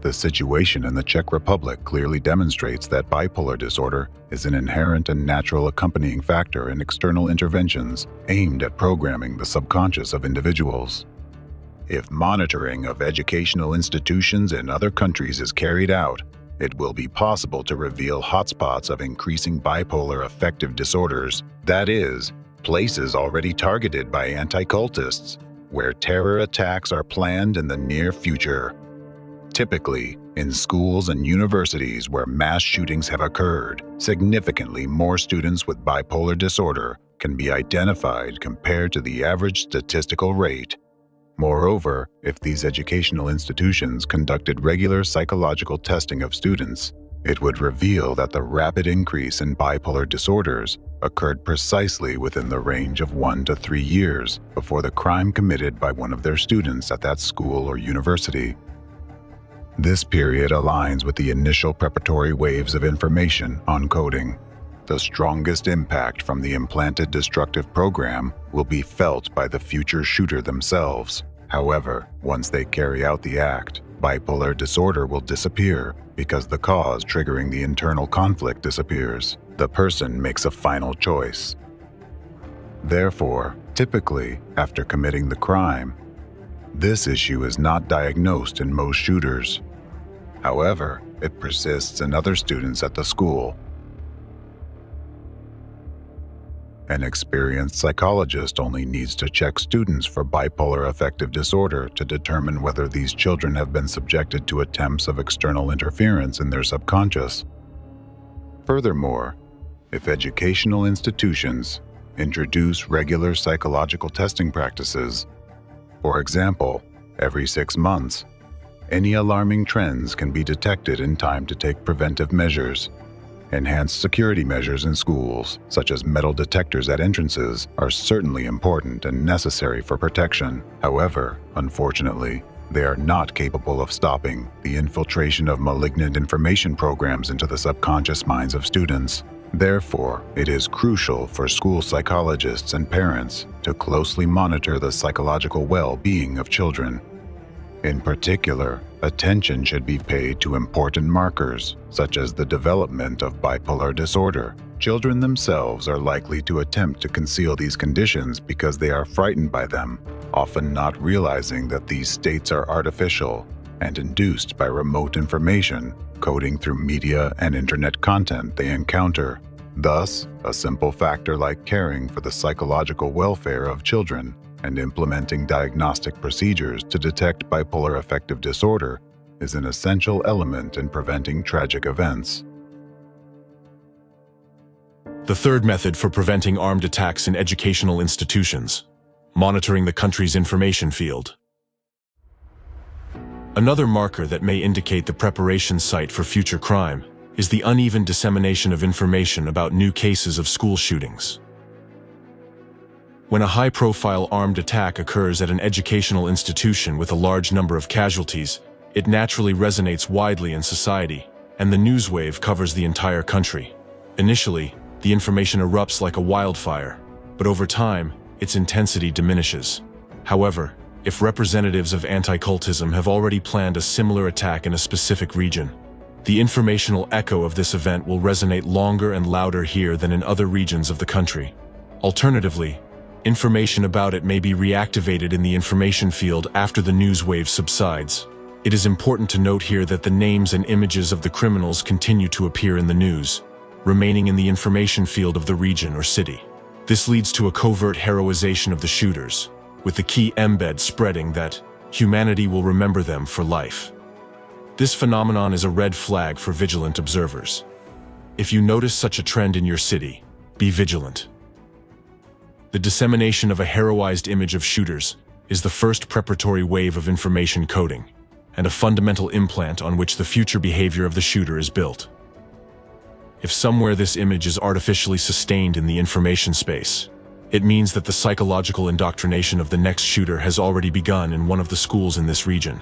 The situation in the Czech Republic clearly demonstrates that bipolar disorder is an inherent and natural accompanying factor in external interventions aimed at programming the subconscious of individuals. If monitoring of educational institutions in other countries is carried out, it will be possible to reveal hotspots of increasing bipolar affective disorders, that is, places already targeted by anti-cultists, where terror attacks are planned in the near future. Typically, in schools and universities where mass shootings have occurred, significantly more students with bipolar disorder can be identified compared to the average statistical rate. Moreover, if these educational institutions conducted regular psychological testing of students, it would reveal that the rapid increase in bipolar disorders occurred precisely within the range of 1 to 3 years before the crime committed by one of their students at that school or university. This period aligns with the initial preparatory waves of information on coding. The strongest impact from the implanted destructive program will be felt by the future shooter themselves. However, once they carry out the act, bipolar disorder will disappear because the cause triggering the internal conflict disappears. The person makes a final choice. Therefore, typically, after committing the crime, this issue is not diagnosed in most shooters. However, it persists in other students at the school. An experienced psychologist only needs to check students for bipolar affective disorder to determine whether these children have been subjected to attempts of external interference in their subconscious. Furthermore, if educational institutions introduce regular psychological testing practices, for example, every 6 months, any alarming trends can be detected in time to take preventive measures. Enhanced security measures in schools, such as metal detectors at entrances, are certainly important and necessary for protection. However, unfortunately, they are not capable of stopping the infiltration of malignant information programs into the subconscious minds of students. Therefore, it is crucial for school psychologists and parents to closely monitor the psychological well-being of children. In particular, attention should be paid to important markers, such as the development of bipolar disorder. Children themselves are likely to attempt to conceal these conditions because they are frightened by them, often not realizing that these states are artificial. and induced by remote information coding through media and internet content they encounter. Thus, a simple factor like caring for the psychological welfare of children and implementing diagnostic procedures to detect bipolar affective disorder is an essential element in preventing tragic events. The third method for preventing armed attacks in educational institutions: monitoring the country's information field. Another marker that may indicate the preparation site for future crime is the uneven dissemination of information about new cases of school shootings. When a high-profile armed attack occurs at an educational institution with a large number of casualties, it naturally resonates widely in society, and the news wave covers the entire country. Initially, the information erupts like a wildfire, but over time, its intensity diminishes. However, if representatives of anti-cultism have already planned a similar attack in a specific region, the informational echo of this event will resonate longer and louder here than in other regions of the country. Alternatively, information about it may be reactivated in the information field after the news wave subsides. It is important to note here that the names and images of the criminals continue to appear in the news, remaining in the information field of the region or city. This leads to a covert heroization of the shooters, with the key embed spreading that humanity will remember them for life. This phenomenon is a red flag for vigilant observers. If you notice such a trend in your city, be vigilant. The dissemination of a heroized image of shooters is the first preparatory wave of information coding, and a fundamental implant on which the future behavior of the shooter is built. If somewhere this image is artificially sustained in the information space, it means that the psychological indoctrination of the next shooter has already begun in one of the schools in this region.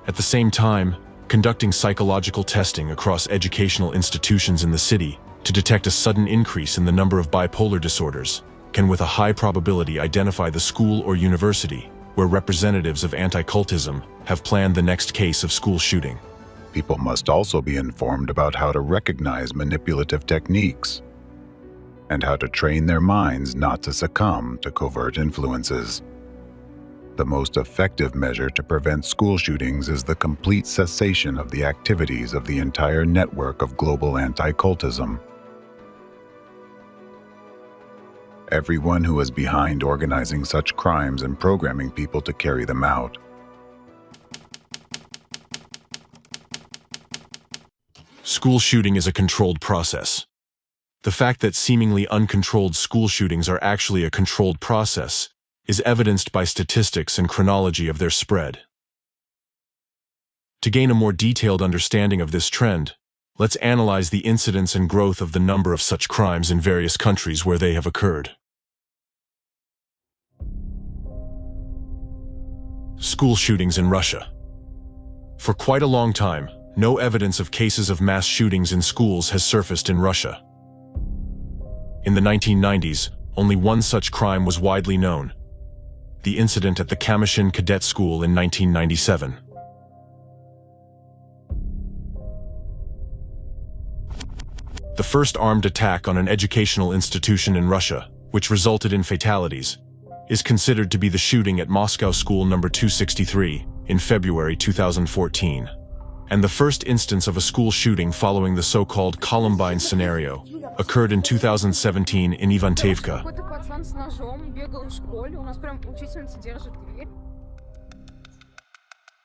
At the same time, conducting psychological testing across educational institutions in the city to detect a sudden increase in the number of bipolar disorders can with a high probability identify the school or university where representatives of anti-cultism have planned the next case of school shooting. People must also be informed about how to recognize manipulative techniques and how to train their minds not to succumb to covert influences. The most effective measure to prevent school shootings is the complete cessation of the activities of the entire network of global anti-cultism. Everyone who is behind organizing such crimes and programming people to carry them out. School shooting is a controlled process. The fact that seemingly uncontrolled school shootings are actually a controlled process is evidenced by statistics and chronology of their spread. To gain a more detailed understanding of this trend, let's analyze the incidence and growth of the number of such crimes in various countries where they have occurred. School shootings in Russia. For quite a long time, no evidence of cases of mass shootings in schools has surfaced in Russia. In the 1990s, only one such crime was widely known: the incident at the Kamyshin Cadet School in 1997. The first armed attack on an educational institution in Russia, which resulted in fatalities, is considered to be the shooting at Moscow School No. 263 in February 2014, and the first instance of a school shooting following the so-called Columbine scenario occurred in 2017 in Ivantevka.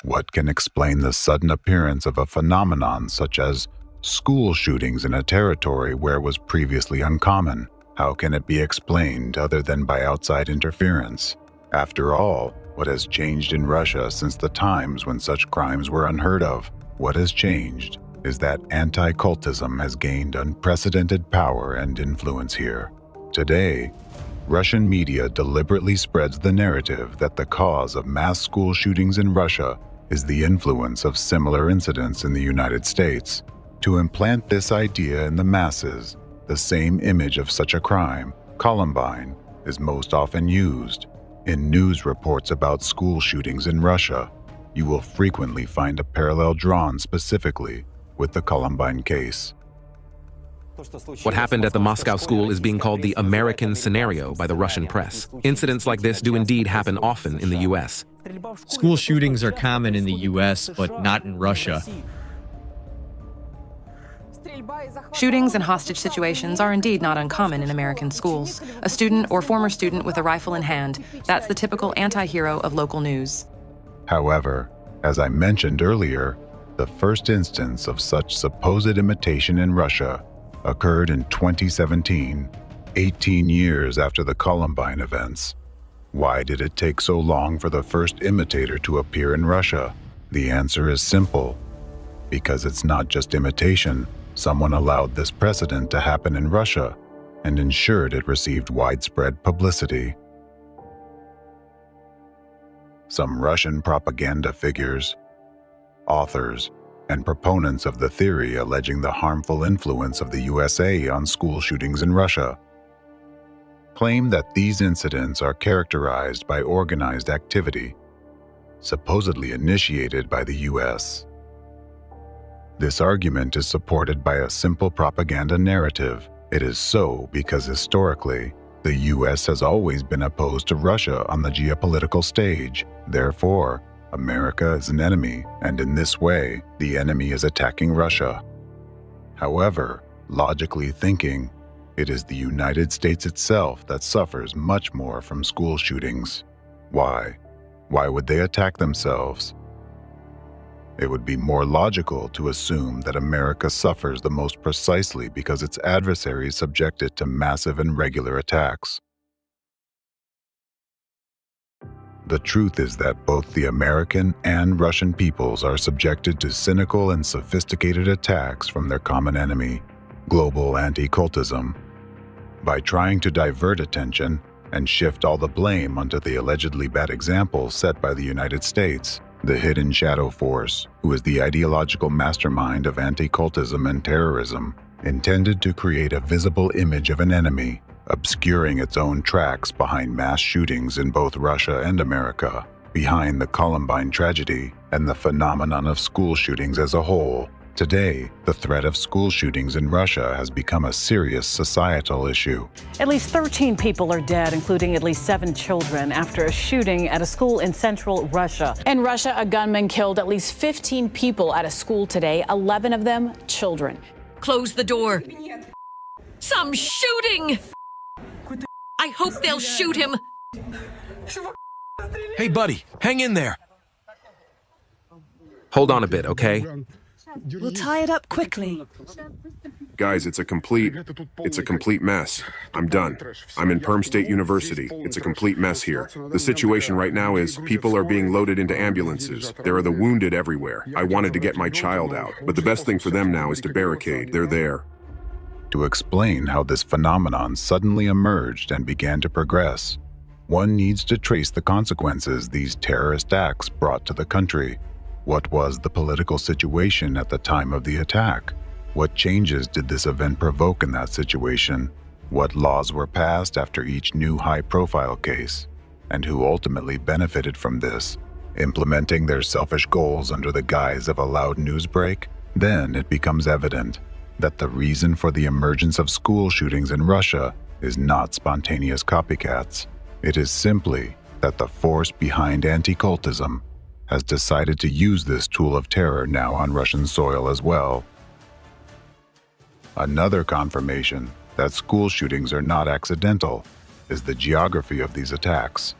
What can explain the sudden appearance of a phenomenon such as school shootings in a territory where it was previously uncommon? How can it be explained other than by outside interference? After all, what has changed in Russia since the times when such crimes were unheard of? What has changed is that anti-cultism has gained unprecedented power and influence here. Today, Russian media deliberately spreads the narrative that the cause of mass school shootings in Russia is the influence of similar incidents in the United States. To implant this idea in the masses, the same image of such a crime, Columbine, is most often used. In news reports about school shootings in Russia, you will frequently find a parallel drawn specifically with the Columbine case. What happened at the Moscow school is being called the American scenario by the Russian press. Incidents like this do indeed happen often in the U.S. School shootings are common in the US, but not in Russia. Shootings and hostage situations are indeed not uncommon in American schools. A student or former student with a rifle in hand, that's the typical anti-hero of local news. However, as I mentioned earlier, the first instance of such supposed imitation in Russia occurred in 2017, 18 years after the Columbine events. Why did it take so long for the first imitator to appear in Russia? The answer is simple. Because it's not just imitation. Someone allowed this precedent to happen in Russia and ensured it received widespread publicity. Some Russian propaganda figures, authors, and proponents of the theory alleging the harmful influence of the USA on school shootings in Russia claim that these incidents are characterized by organized activity, supposedly initiated by the US. This argument is supported by a simple propaganda narrative. It is so because historically, the US has always been opposed to Russia on the geopolitical stage. Therefore, America is an enemy, and in this way, the enemy is attacking Russia. However, logically thinking, it is the United States itself that suffers much more from school shootings. Why? Why would they attack themselves? It would be more logical to assume that America suffers the most precisely because its adversaries subject it to massive and regular attacks. The truth is that both the American and Russian peoples are subjected to cynical and sophisticated attacks from their common enemy, global anti-cultism. By trying to divert attention and shift all the blame onto the allegedly bad example set by the United States, the hidden shadow force, who is the ideological mastermind of anti-cultism and terrorism, intended to create a visible image of an enemy, obscuring its own tracks behind mass shootings in both Russia and America, behind the Columbine tragedy and the phenomenon of school shootings as a whole. Today, the threat of school shootings in Russia has become a serious societal issue. At least 13 people are dead, including at least 7 children, after a shooting at a school in central Russia. In Russia, a gunman killed at least 15 people at a school today, 11 of them children. Close the door. Some shooting! I hope they'll shoot him. Hey, buddy, hang in there. Hold on a bit, okay? We'll tie it up quickly. Guys, it's a complete mess. I'm done. I'm in Perm State University. It's a complete mess here. The situation right now is people are being loaded into ambulances. There are the wounded everywhere. I wanted to get my child out, but the best thing for them now is to barricade. They're there. To explain how this phenomenon suddenly emerged and began to progress, one needs to trace the consequences these terrorist acts brought to the country. What was the political situation at the time of the attack? What changes did this event provoke in that situation? What laws were passed after each new high-profile case? And who ultimately benefited from this, implementing their selfish goals under the guise of a loud news break? Then it becomes evident that the reason for the emergence of school shootings in Russia is not spontaneous copycats. It is simply that the force behind anti-cultism has decided to use this tool of terror now on Russian soil as well. Another confirmation that school shootings are not accidental is the geography of these attacks.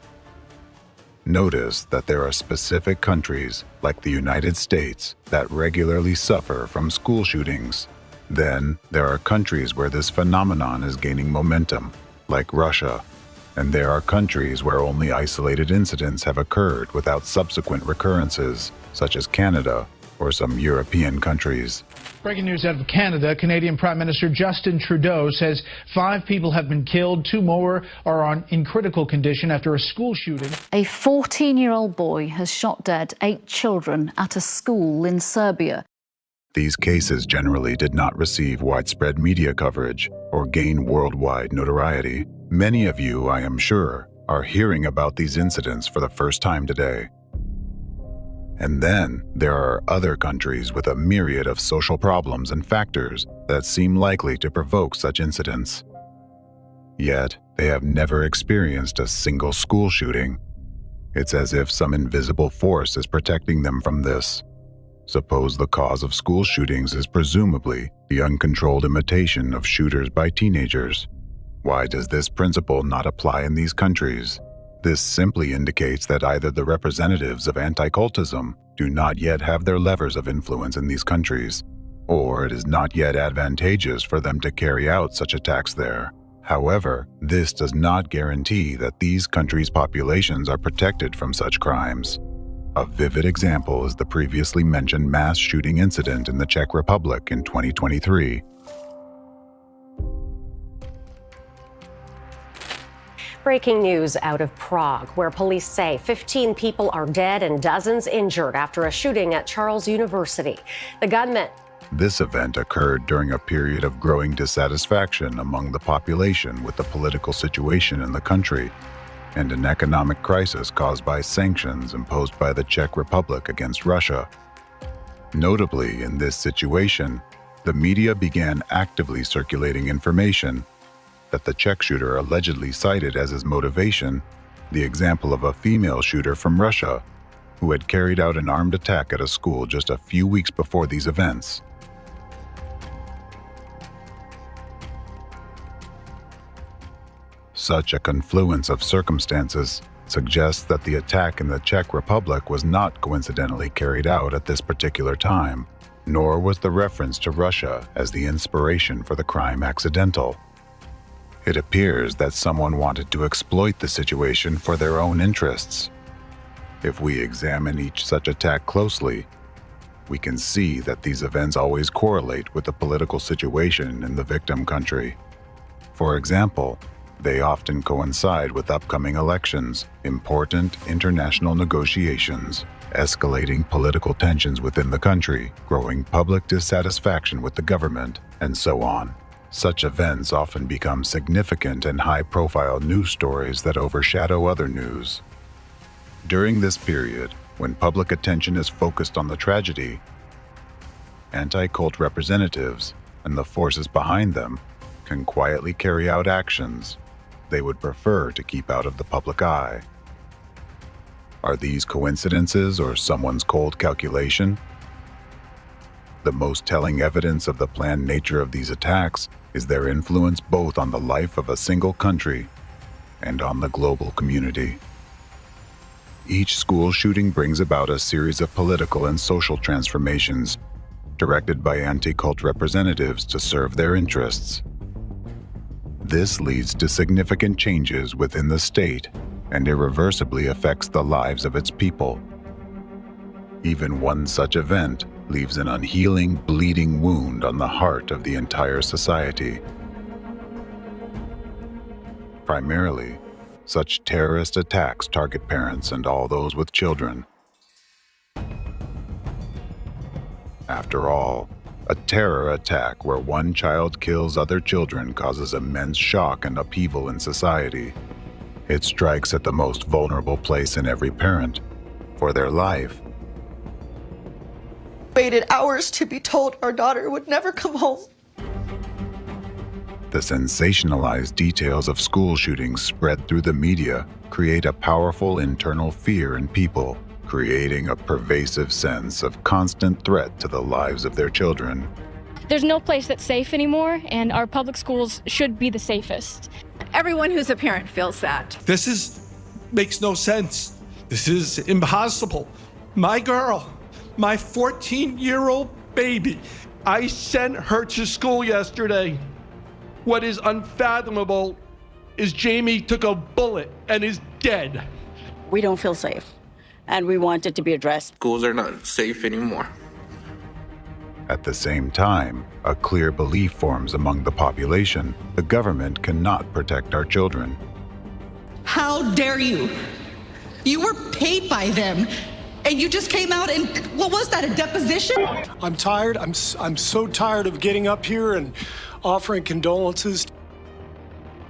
Notice that there are specific countries, like the United States, that regularly suffer from school shootings. Then, there are countries where this phenomenon is gaining momentum, like Russia. And there are countries where only isolated incidents have occurred without subsequent recurrences, such as Canada or some European countries. Breaking news out of Canada, Canadian Prime Minister Justin Trudeau says 5 people have been killed, 2 more are in critical condition after a school shooting. A 14-year-old boy has shot dead 8 children at a school in Serbia. These cases generally did not receive widespread media coverage or gain worldwide notoriety. Many of you, I am sure, are hearing about these incidents for the first time today. And then there are other countries with a myriad of social problems and factors that seem likely to provoke such incidents. Yet, they have never experienced a single school shooting. It's as if some invisible force is protecting them from this. Suppose the cause of school shootings is presumably the uncontrolled imitation of shooters by teenagers. Why does this principle not apply in these countries? This simply indicates that either the representatives of anti-cultism do not yet have their levers of influence in these countries, or it is not yet advantageous for them to carry out such attacks there. However, this does not guarantee that these countries' populations are protected from such crimes. A vivid example is the previously mentioned mass shooting incident in the Czech Republic in 2023. Breaking news out of Prague, where police say 15 people are dead and dozens injured after a shooting at Charles University. The gunman. This event occurred during a period of growing dissatisfaction among the population with the political situation in the country and an economic crisis caused by sanctions imposed by the Czech Republic against Russia. Notably, in this situation, the media began actively circulating information that the Czech shooter allegedly cited as his motivation the example of a female shooter from Russia who had carried out an armed attack at a school just a few weeks before these events. Such a confluence of circumstances suggests that the attack in the Czech Republic was not coincidentally carried out at this particular time, nor was the reference to Russia as the inspiration for the crime accidental. It appears that someone wanted to exploit the situation for their own interests. If we examine each such attack closely, we can see that these events always correlate with the political situation in the victim country. For example, they often coincide with upcoming elections, important international negotiations, escalating political tensions within the country, growing public dissatisfaction with the government, and so on. Such events often become significant and high-profile news stories that overshadow other news. During this period, when public attention is focused on the tragedy, anti-cult representatives and the forces behind them can quietly carry out actions they would prefer to keep out of the public eye. Are these coincidences or someone's cold calculation? The most telling evidence of the planned nature of these attacks is their influence both on the life of a single country and on the global community. Each school shooting brings about a series of political and social transformations directed by anti-cult representatives to serve their interests. This leads to significant changes within the state and irreversibly affects the lives of its people. Even one such event leaves an unhealing, bleeding wound on the heart of the entire society. Primarily, such terrorist attacks target parents and all those with children. After all, a terror attack where one child kills other children causes immense shock and upheaval in society. It strikes at the most vulnerable place in every parent, for their life. Waited hours to be told our daughter would never come home. The sensationalized details of school shootings spread through the media create a powerful internal fear in people, creating a pervasive sense of constant threat to the lives of their children. There's no place that's safe anymore, and our public schools should be the safest. Everyone who's a parent feels that. This makes no sense. This is impossible. My girl, my 14-year-old baby, I sent her to school yesterday. What is unfathomable is Jamie took a bullet and is dead. We don't feel safe, and we want it to be addressed. Schools are not safe anymore. At the same time, a clear belief forms among the population: the government cannot protect our children. How dare you? You were paid by them, and you just came out and, what was that, a deposition? I'm tired. I'm so tired of getting up here and offering condolences.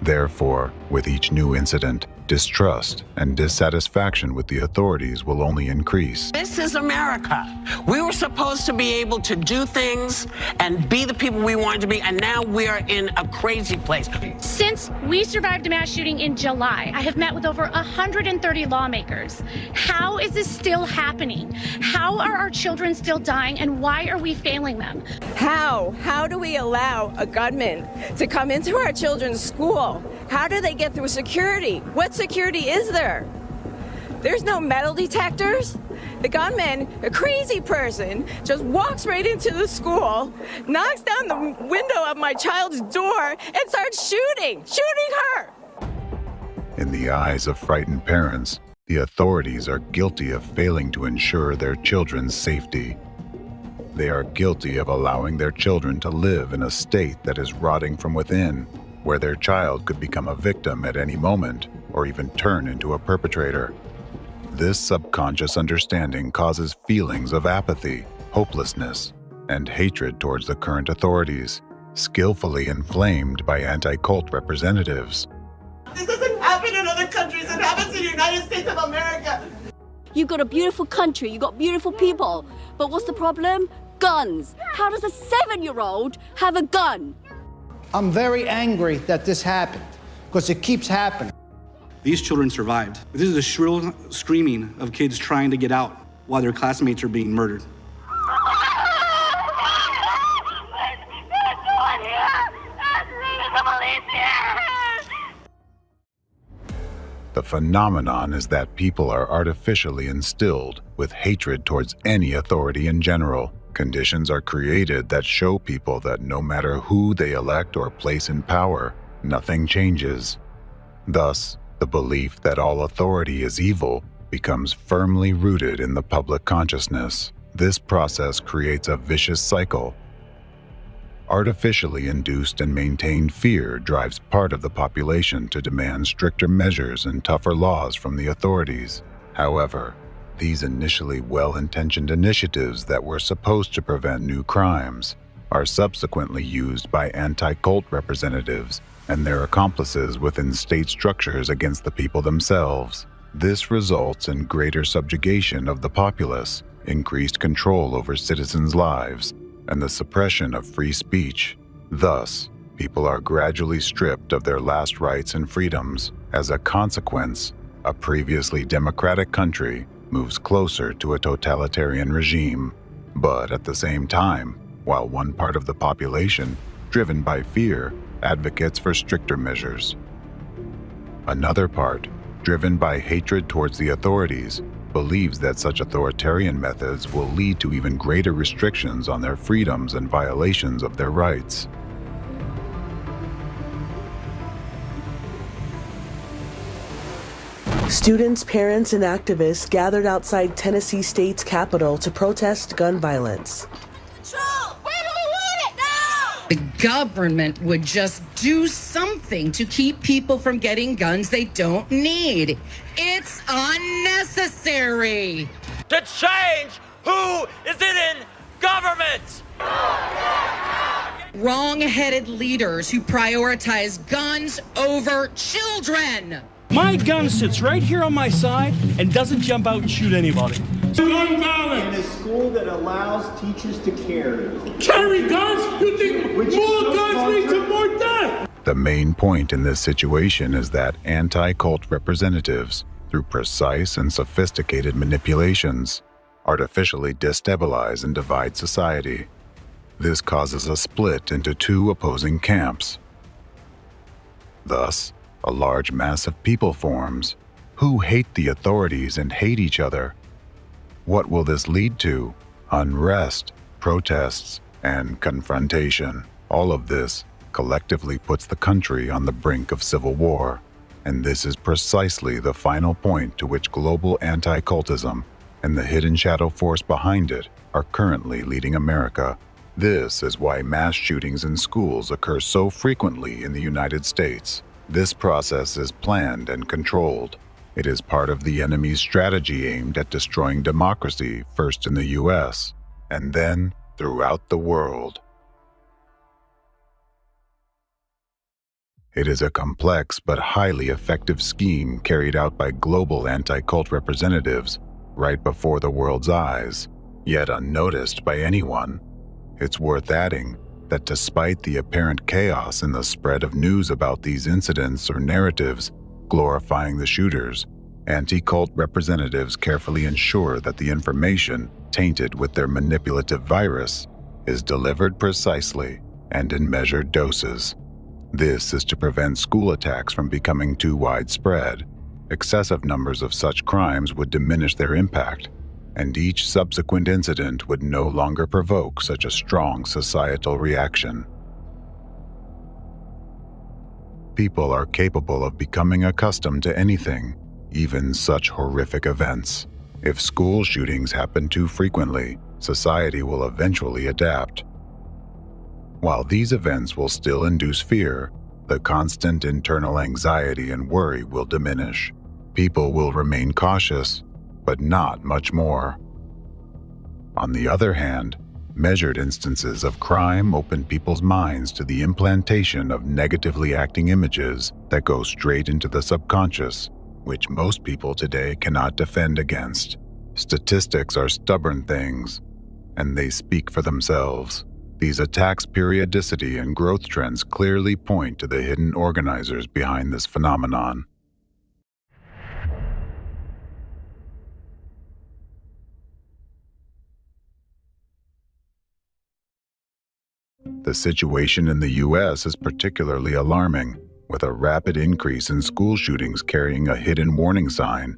Therefore, with each new incident, distrust and dissatisfaction with the authorities will only increase. This is America. We were supposed to be able to do things and be the people we wanted to be, and now we are in a crazy place. Since we survived a mass shooting in July, I have met with over 130 lawmakers. How is this still happening? How are our children still dying, and why are we failing them? How do we allow a gunman to come into our children's school? How do they get through security? What security is there? There's no metal detectors. The gunman, a crazy person, just walks right into the school, knocks down the window of my child's door, and starts shooting her. In the eyes of frightened parents, the authorities are guilty of failing to ensure their children's safety. They are guilty of allowing their children to live in a state that is rotting from within, where their child could become a victim at any moment or even turn into a perpetrator. This subconscious understanding causes feelings of apathy, hopelessness, and hatred towards the current authorities, skillfully inflamed by anti-cult representatives. This doesn't happen in other countries. It happens in the United States of America. You've got a beautiful country, you've got beautiful people, but what's the problem? Guns. How does a 7-year-old have a gun? I'm very angry that this happened, because it keeps happening. These children survived. This is the shrill screaming of kids trying to get out while their classmates are being murdered. The phenomenon is that people are artificially instilled with hatred towards any authority in general. Conditions are created that show people that no matter who they elect or place in power, nothing changes. Thus, the belief that all authority is evil becomes firmly rooted in the public consciousness. This process creates a vicious cycle. Artificially induced and maintained fear drives part of the population to demand stricter measures and tougher laws from the authorities. However, these initially well-intentioned initiatives that were supposed to prevent new crimes are subsequently used by anti-cult representatives and their accomplices within state structures against the people themselves. This results in greater subjugation of the populace, increased control over citizens' lives, and the suppression of free speech. Thus, people are gradually stripped of their last rights and freedoms. As a consequence, a previously democratic country moves closer to a totalitarian regime. But at the same time, while one part of the population, driven by fear, advocates for stricter measures, another part, driven by hatred towards the authorities, believes that such authoritarian methods will lead to even greater restrictions on their freedoms and violations of their rights. Students, parents, and activists gathered outside Tennessee State's Capitol to protest gun violence. The government would just do something to keep people from getting guns they don't need. It's unnecessary. To change who is in government. Wrong-headed leaders who prioritize guns over children. My gun sits right here on my side and doesn't jump out and shoot anybody. Gun violence! In a school that allows teachers to carry. Carry guns? You think more guns lead to more death? The main point in this situation is that anti-cult representatives, through precise and sophisticated manipulations, artificially destabilize and divide society. This causes a split into two opposing camps. Thus, a large mass of people forms who hate the authorities and hate each other. What will this lead to? Unrest, protests, and confrontation. All of this collectively puts the country on the brink of civil war. And this is precisely the final point to which global anti-cultism and the hidden shadow force behind it are currently leading America. This is why mass shootings in schools occur so frequently in the United States. This process is planned and controlled. It is part of the enemy's strategy aimed at destroying democracy first in the US and then throughout the world. It is a complex but highly effective scheme carried out by global anti-cult representatives right before the world's eyes, yet unnoticed by anyone. It's worth adding that despite the apparent chaos in the spread of news about these incidents or narratives glorifying the shooters, anti-cult representatives carefully ensure that the information tainted with their manipulative virus is delivered precisely and in measured doses. This is to prevent school attacks from becoming too widespread. Excessive numbers of such crimes would diminish their impact, and each subsequent incident would no longer provoke such a strong societal reaction. People are capable of becoming accustomed to anything, even such horrific events. If school shootings happen too frequently, society will eventually adapt. While these events will still induce fear, the constant internal anxiety and worry will diminish. People will remain cautious, but not much more. On the other hand, measured instances of crime open people's minds to the implantation of negatively acting images that go straight into the subconscious, which most people today cannot defend against. Statistics are stubborn things, and they speak for themselves. These attacks' periodicity and growth trends clearly point to the hidden organizers behind this phenomenon. The situation in the U.S. is particularly alarming, with a rapid increase in school shootings carrying a hidden warning sign.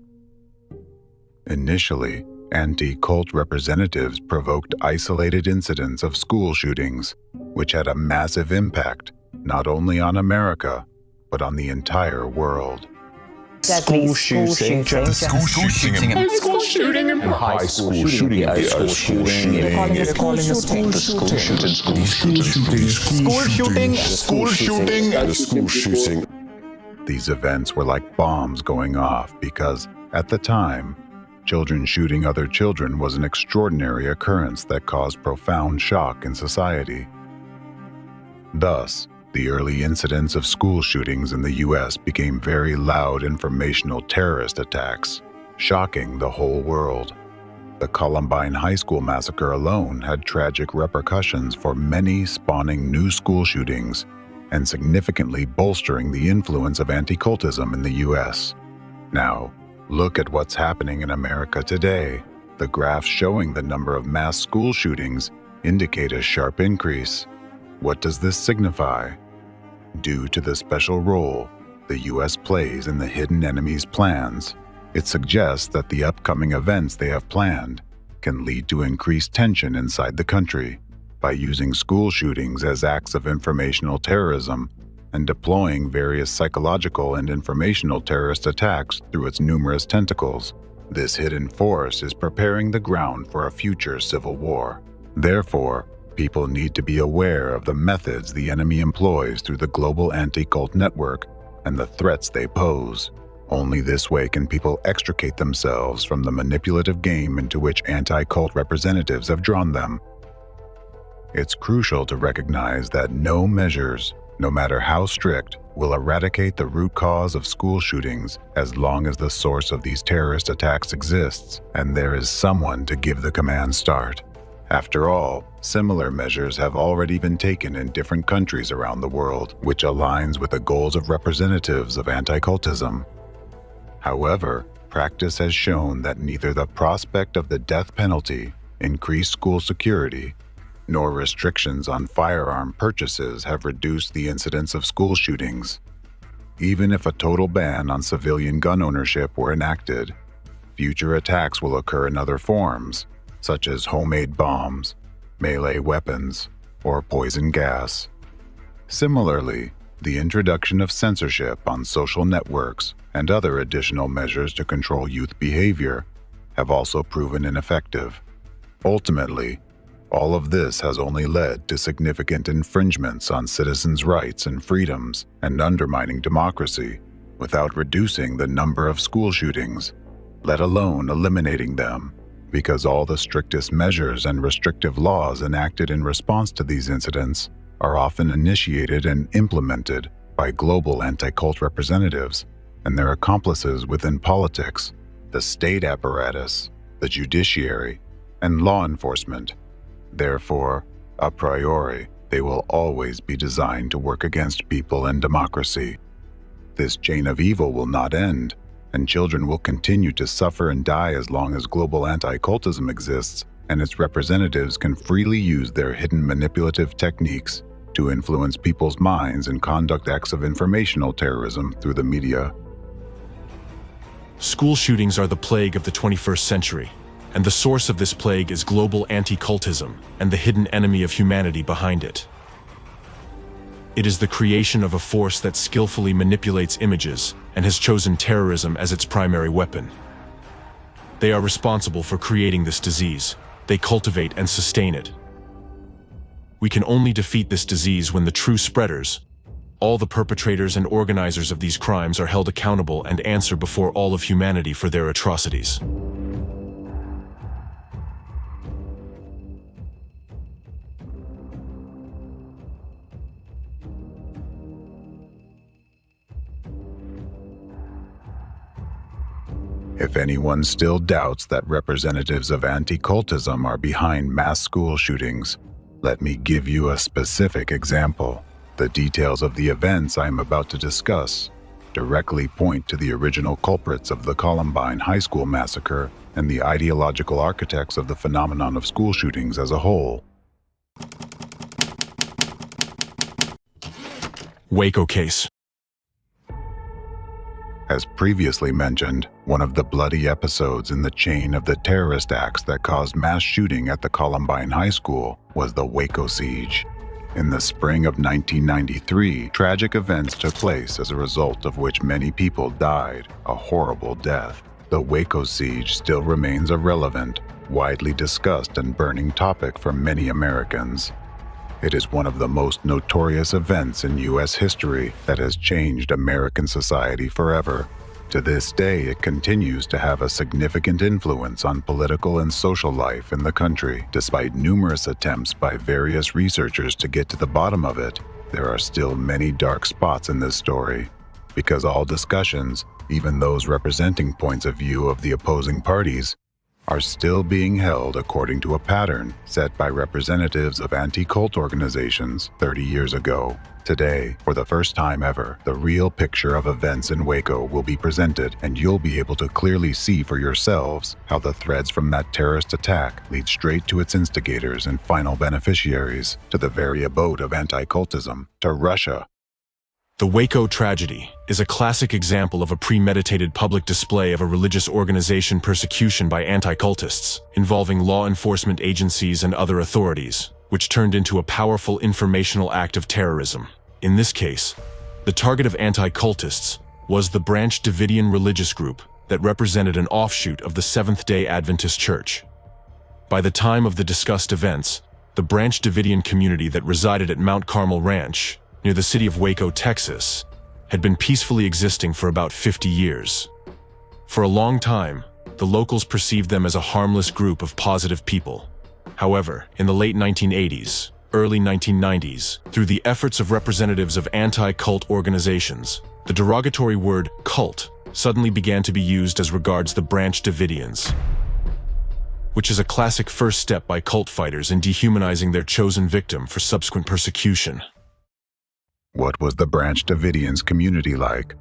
Initially, anti-cult representatives provoked isolated incidents of school shootings, which had a massive impact not only on America, but on the entire world. School shooting, high school shooting, These events were like bombs going off because, at the time, children shooting other children was an extraordinary occurrence that caused profound shock in society. Thus, the early incidents of school shootings in the U.S. became very loud informational terrorist attacks, shocking the whole world. The Columbine High School massacre alone had tragic repercussions for many, spawning new school shootings and significantly bolstering the influence of anti-cultism in the U.S. Now, look at what's happening in America today. The graphs showing the number of mass school shootings indicate a sharp increase. What does this signify? Due to the special role the U.S. plays in the hidden enemy's plans, it suggests that the upcoming events they have planned can lead to increased tension inside the country. By using school shootings as acts of informational terrorism and deploying various psychological and informational terrorist attacks through its numerous tentacles, this hidden force is preparing the ground for a future civil war. Therefore, people need to be aware of the methods the enemy employs through the global anti-cult network and the threats they pose. Only this way can people extricate themselves from the manipulative game into which anti-cult representatives have drawn them. It's crucial to recognize that no measures, no matter how strict, will eradicate the root cause of school shootings as long as the source of these terrorist attacks exists and there is someone to give the command start. After all, similar measures have already been taken in different countries around the world, which aligns with the goals of representatives of anti-cultism. However, practice has shown that neither the prospect of the death penalty, increased school security, nor restrictions on firearm purchases have reduced the incidence of school shootings. Even if a total ban on civilian gun ownership were enacted, future attacks will occur in other forms, such as homemade bombs, melee weapons, or poison gas. Similarly, the introduction of censorship on social networks and other additional measures to control youth behavior have also proven ineffective. Ultimately, all of this has only led to significant infringements on citizens' rights and freedoms and undermining democracy without reducing the number of school shootings, let alone eliminating them. Because all the strictest measures and restrictive laws enacted in response to these incidents are often initiated and implemented by global anti-cult representatives and their accomplices within politics, the state apparatus, the judiciary, and law enforcement. Therefore, a priori, they will always be designed to work against people and democracy. This chain of evil will not end, and children will continue to suffer and die as long as global anti-cultism exists, and its representatives can freely use their hidden manipulative techniques to influence people's minds and conduct acts of informational terrorism through the media. School shootings are the plague of the 21st century, and the source of this plague is global anti-cultism and the hidden enemy of humanity behind it. It is the creation of a force that skillfully manipulates images and has chosen terrorism as its primary weapon. They are responsible for creating this disease. They cultivate and sustain it. We can only defeat this disease when the true spreaders, all the perpetrators and organizers of these crimes, are held accountable and answer before all of humanity for their atrocities. If anyone still doubts that representatives of anti-cultism are behind mass school shootings, let me give you a specific example. The details of the events I am about to discuss directly point to the original culprits of the Columbine High School massacre and the ideological architects of the phenomenon of school shootings as a whole. Waco case. As previously mentioned, one of the bloody episodes in the chain of the terrorist acts that caused mass shooting at the Columbine High School was the Waco siege. In the spring of 1993, tragic events took place as a result of which many people died, a horrible death. The Waco siege still remains a relevant, widely discussed and burning topic for many Americans. It is one of the most notorious events in U.S. history that has changed American society forever. To this day, it continues to have a significant influence on political and social life in the country. Despite numerous attempts by various researchers to get to the bottom of it, there are still many dark spots in this story, because all discussions, even those representing points of view of the opposing parties, are still being held according to a pattern set by representatives of anti-cult organizations 30 years ago. Today, for the first time ever, the real picture of events in Waco will be presented, and you'll be able to clearly see for yourselves how the threads from that terrorist attack lead straight to its instigators and final beneficiaries, to the very abode of anti-cultism, to Russia. The Waco tragedy is a classic example of a premeditated public display of a religious organization persecution by anti-cultists, involving law enforcement agencies and other authorities, which turned into a powerful informational act of terrorism. In this case, the target of anti-cultists was the Branch Davidian religious group that represented an offshoot of the Seventh-day Adventist Church. By the time of the discussed events, the Branch Davidian community that resided at Mount Carmel Ranch, near the city of Waco, Texas, had been peacefully existing for about 50 years. For a long time, the locals perceived them as a harmless group of positive people. However, in the late 1980s, early 1990s, through the efforts of representatives of anti-cult organizations, the derogatory word cult suddenly began to be used as regards the Branch Davidians, which is a classic first step by cult fighters in dehumanizing their chosen victim for subsequent persecution. What was the Branch Davidians community like?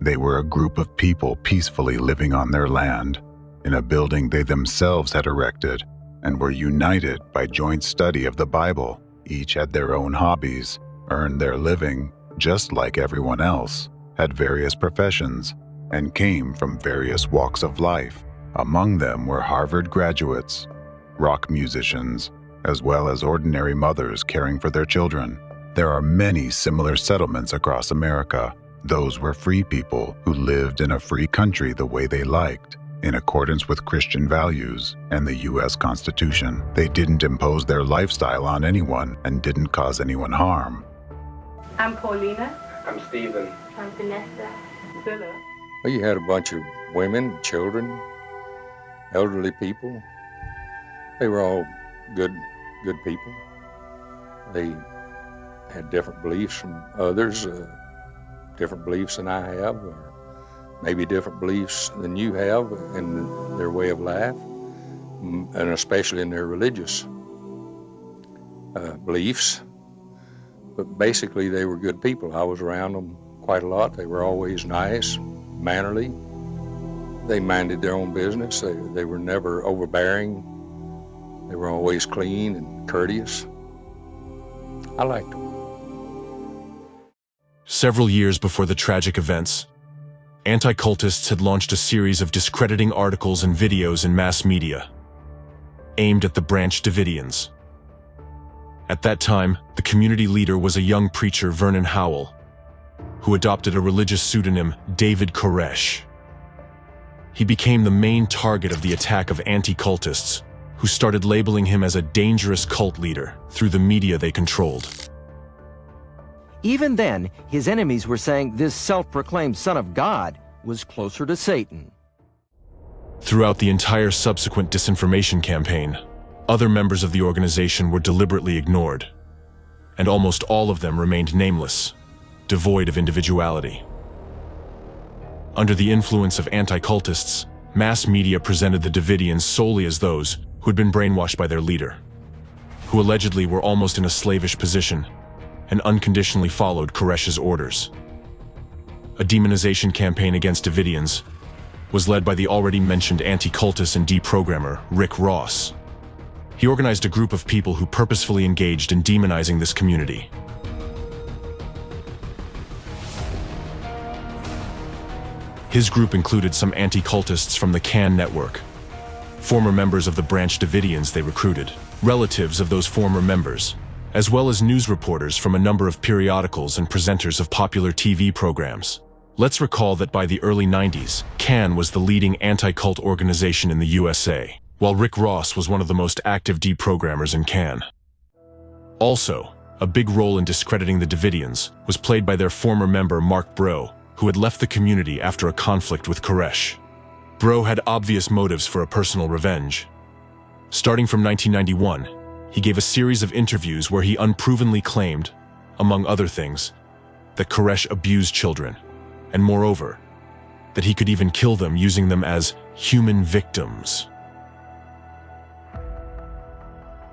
They were a group of people peacefully living on their land, in a building they themselves had erected, and were united by joint study of the Bible. Each had their own hobbies, earned their living, just like everyone else, had various professions, and came from various walks of life. Among them were Harvard graduates, rock musicians, as well as ordinary mothers caring for their children. There are many similar settlements across America. Those were free people who lived in a free country the way they liked, in accordance with Christian values and the U.S. Constitution. They didn't impose their lifestyle on anyone and didn't cause anyone harm. I'm Paulina. I'm Stephen. I'm Vanessa. Philip. Well, you had a bunch of women, children, elderly people. They were all good people. They had different beliefs from others. different beliefs than I have, or maybe different beliefs than you have in their way of life, and especially in their religious beliefs. But basically, they were good people. I was around them quite a lot. They were always nice, mannerly. They minded their own business. They were never overbearing. They were always clean and courteous. I liked them. Several years before the tragic events, anti-cultists had launched a series of discrediting articles and videos in mass media aimed at the Branch Davidians. At that time, the community leader was a young preacher, Vernon Howell, who adopted a religious pseudonym, David Koresh. He became the main target of the attack of anti-cultists, who started labeling him as a dangerous cult leader through the media they controlled. Even then, his enemies were saying this self-proclaimed son of God was closer to Satan. Throughout the entire subsequent disinformation campaign, other members of the organization were deliberately ignored, and almost all of them remained nameless, devoid of individuality. Under the influence of anti-cultists, mass media presented the Davidians solely as those who had been brainwashed by their leader, who allegedly were almost in a slavish position and unconditionally followed Koresh's orders. A demonization campaign against Davidians was led by the already mentioned anti-cultist and deprogrammer, Rick Ross. He organized a group of people who purposefully engaged in demonizing this community. His group included some anti-cultists from the Can network, former members of the Branch Davidians they recruited, relatives of those former members, as well as news reporters from a number of periodicals and presenters of popular TV programs. Let's recall that by the early 90s, Can was the leading anti-cult organization in the USA, while Rick Ross was one of the most active deprogrammers in Can. Also, a big role in discrediting the Davidians was played by their former member Mark Bro, who had left the community after a conflict with Koresh. Bro had obvious motives for a personal revenge. Starting from 1991, he gave a series of interviews where he unprovenly claimed, among other things, that Koresh abused children, and moreover, that he could even kill them using them as human victims.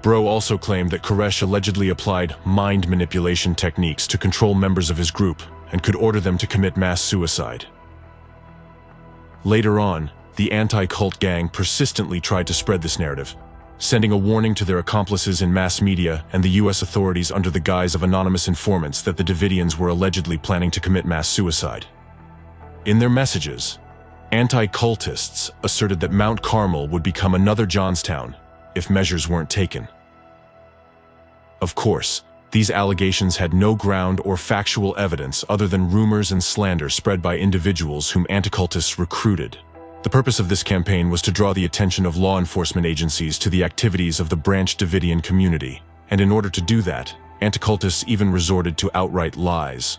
Bro also claimed that Koresh allegedly applied mind manipulation techniques to control members of his group and could order them to commit mass suicide. Later on, the anti-cult gang persistently tried to spread this narrative, sending a warning to their accomplices in mass media and the US authorities under the guise of anonymous informants that the Davidians were allegedly planning to commit mass suicide. In their messages, anti-cultists asserted that Mount Carmel would become another Johnstown if measures weren't taken. Of course, these allegations had no ground or factual evidence other than rumors and slander spread by individuals whom anti-cultists recruited. The purpose of this campaign was to draw the attention of law enforcement agencies to the activities of the Branch Davidian community, and in order to do that, anti-cultists even resorted to outright lies.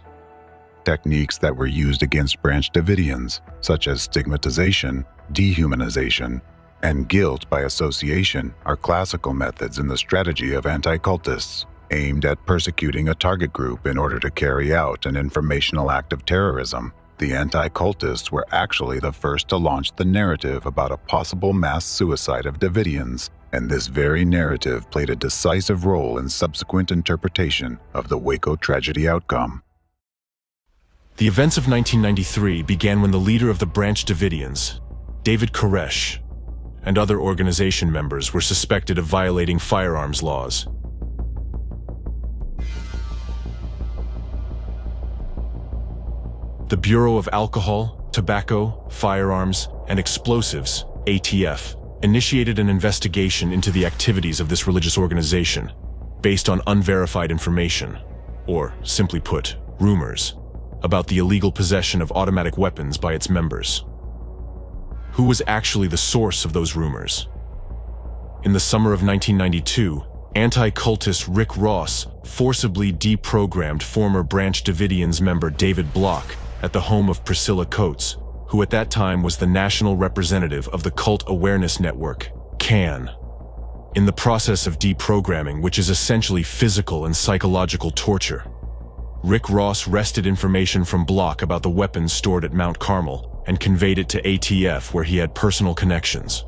Techniques that were used against Branch Davidians, such as stigmatization, dehumanization, and guilt by association, are classical methods in the strategy of anti-cultists, aimed at persecuting a target group in order to carry out an informational act of terrorism. The anti-cultists were actually the first to launch the narrative about a possible mass suicide of Davidians, and this very narrative played a decisive role in subsequent interpretation of the Waco tragedy outcome. The events of 1993 began when the leader of the Branch Davidians, David Koresh, and other organization members were suspected of violating firearms laws. The Bureau of Alcohol, Tobacco, Firearms, and Explosives, ATF, initiated an investigation into the activities of this religious organization based on unverified information, or simply put, rumors, about the illegal possession of automatic weapons by its members. Who was actually the source of those rumors? In the summer of 1992, anti-cultist Rick Ross forcibly deprogrammed former Branch Davidians member David Block at the home of Priscilla Coates, who at that time was the national representative of the Cult Awareness Network, CAN. In the process of deprogramming, which is essentially physical and psychological torture, Rick Ross wrested information from Block about the weapons stored at Mount Carmel and conveyed it to ATF, where he had personal connections.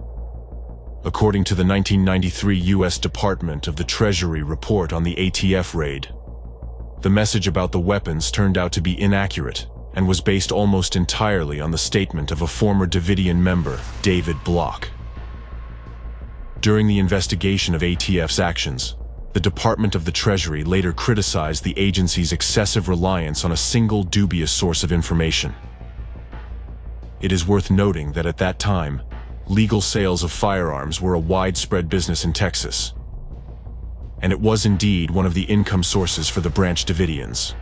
According to the 1993 U.S. Department of the Treasury report on the ATF raid, the message about the weapons turned out to be inaccurate and was based almost entirely on the statement of a former Davidian member, David Block. During the investigation of ATF's actions, the Department of the Treasury later criticized the agency's excessive reliance on a single dubious source of information. It is worth noting that at that time, legal sales of firearms were a widespread business in Texas, and it was indeed one of the income sources for the Branch Davidians.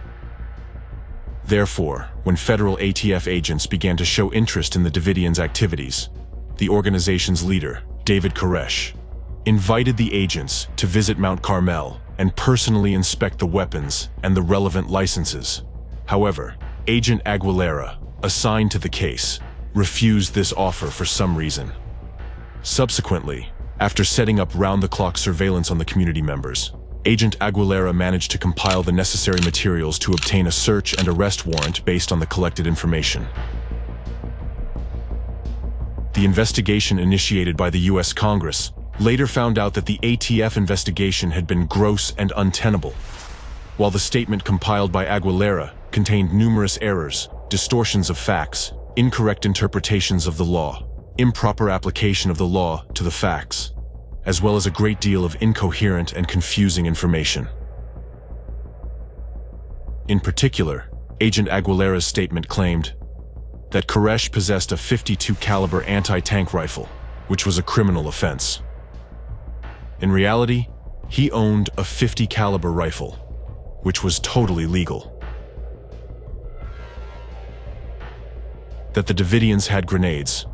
Therefore, when federal ATF agents began to show interest in the Davidians' activities, the organization's leader, David Koresh, invited the agents to visit Mount Carmel and personally inspect the weapons and the relevant licenses. However, Agent Aguilera, assigned to the case, refused this offer for some reason. Subsequently, after setting up round-the-clock surveillance on the community members, Agent Aguilera managed to compile the necessary materials to obtain a search and arrest warrant based on the collected information. The investigation initiated by the U.S. Congress later found out that the ATF investigation had been gross and untenable, while the statement compiled by Aguilera contained numerous errors, distortions of facts, incorrect interpretations of the law, improper application of the law to the facts, as well as a great deal of incoherent and confusing information. In particular, Agent Aguilera's statement claimed that Koresh possessed a .52 caliber anti-tank rifle, which was a criminal offense. In reality, he owned a .50 caliber rifle, which was totally legal. That the Davidians had grenades,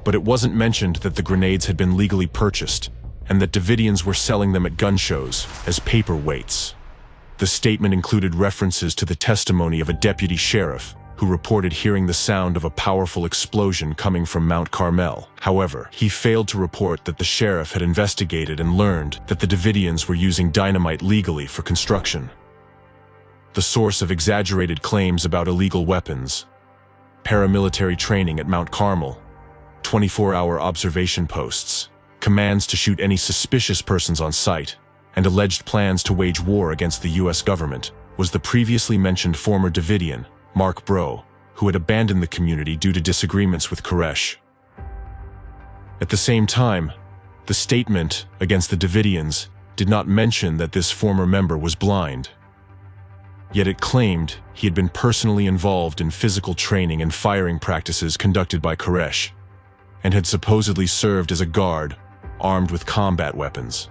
but it wasn't mentioned that the grenades had been legally purchased and that Davidians were selling them at gun shows as paperweights. The statement included references to the testimony of a deputy sheriff who reported hearing the sound of a powerful explosion coming from Mount Carmel. However, he failed to report that the sheriff had investigated and learned that the Davidians were using dynamite legally for construction. The source of exaggerated claims about illegal weapons, paramilitary training at Mount Carmel, 24-hour observation posts, commands to shoot any suspicious persons on sight, and alleged plans to wage war against the U.S. government was the previously mentioned former Davidian, Mark Bro, who had abandoned the community due to disagreements with Koresh. At the same time, the statement against the Davidians did not mention that this former member was blind. Yet it claimed he had been personally involved in physical training and firing practices conducted by Koresh, and had supposedly served as a guard, armed with combat weapons.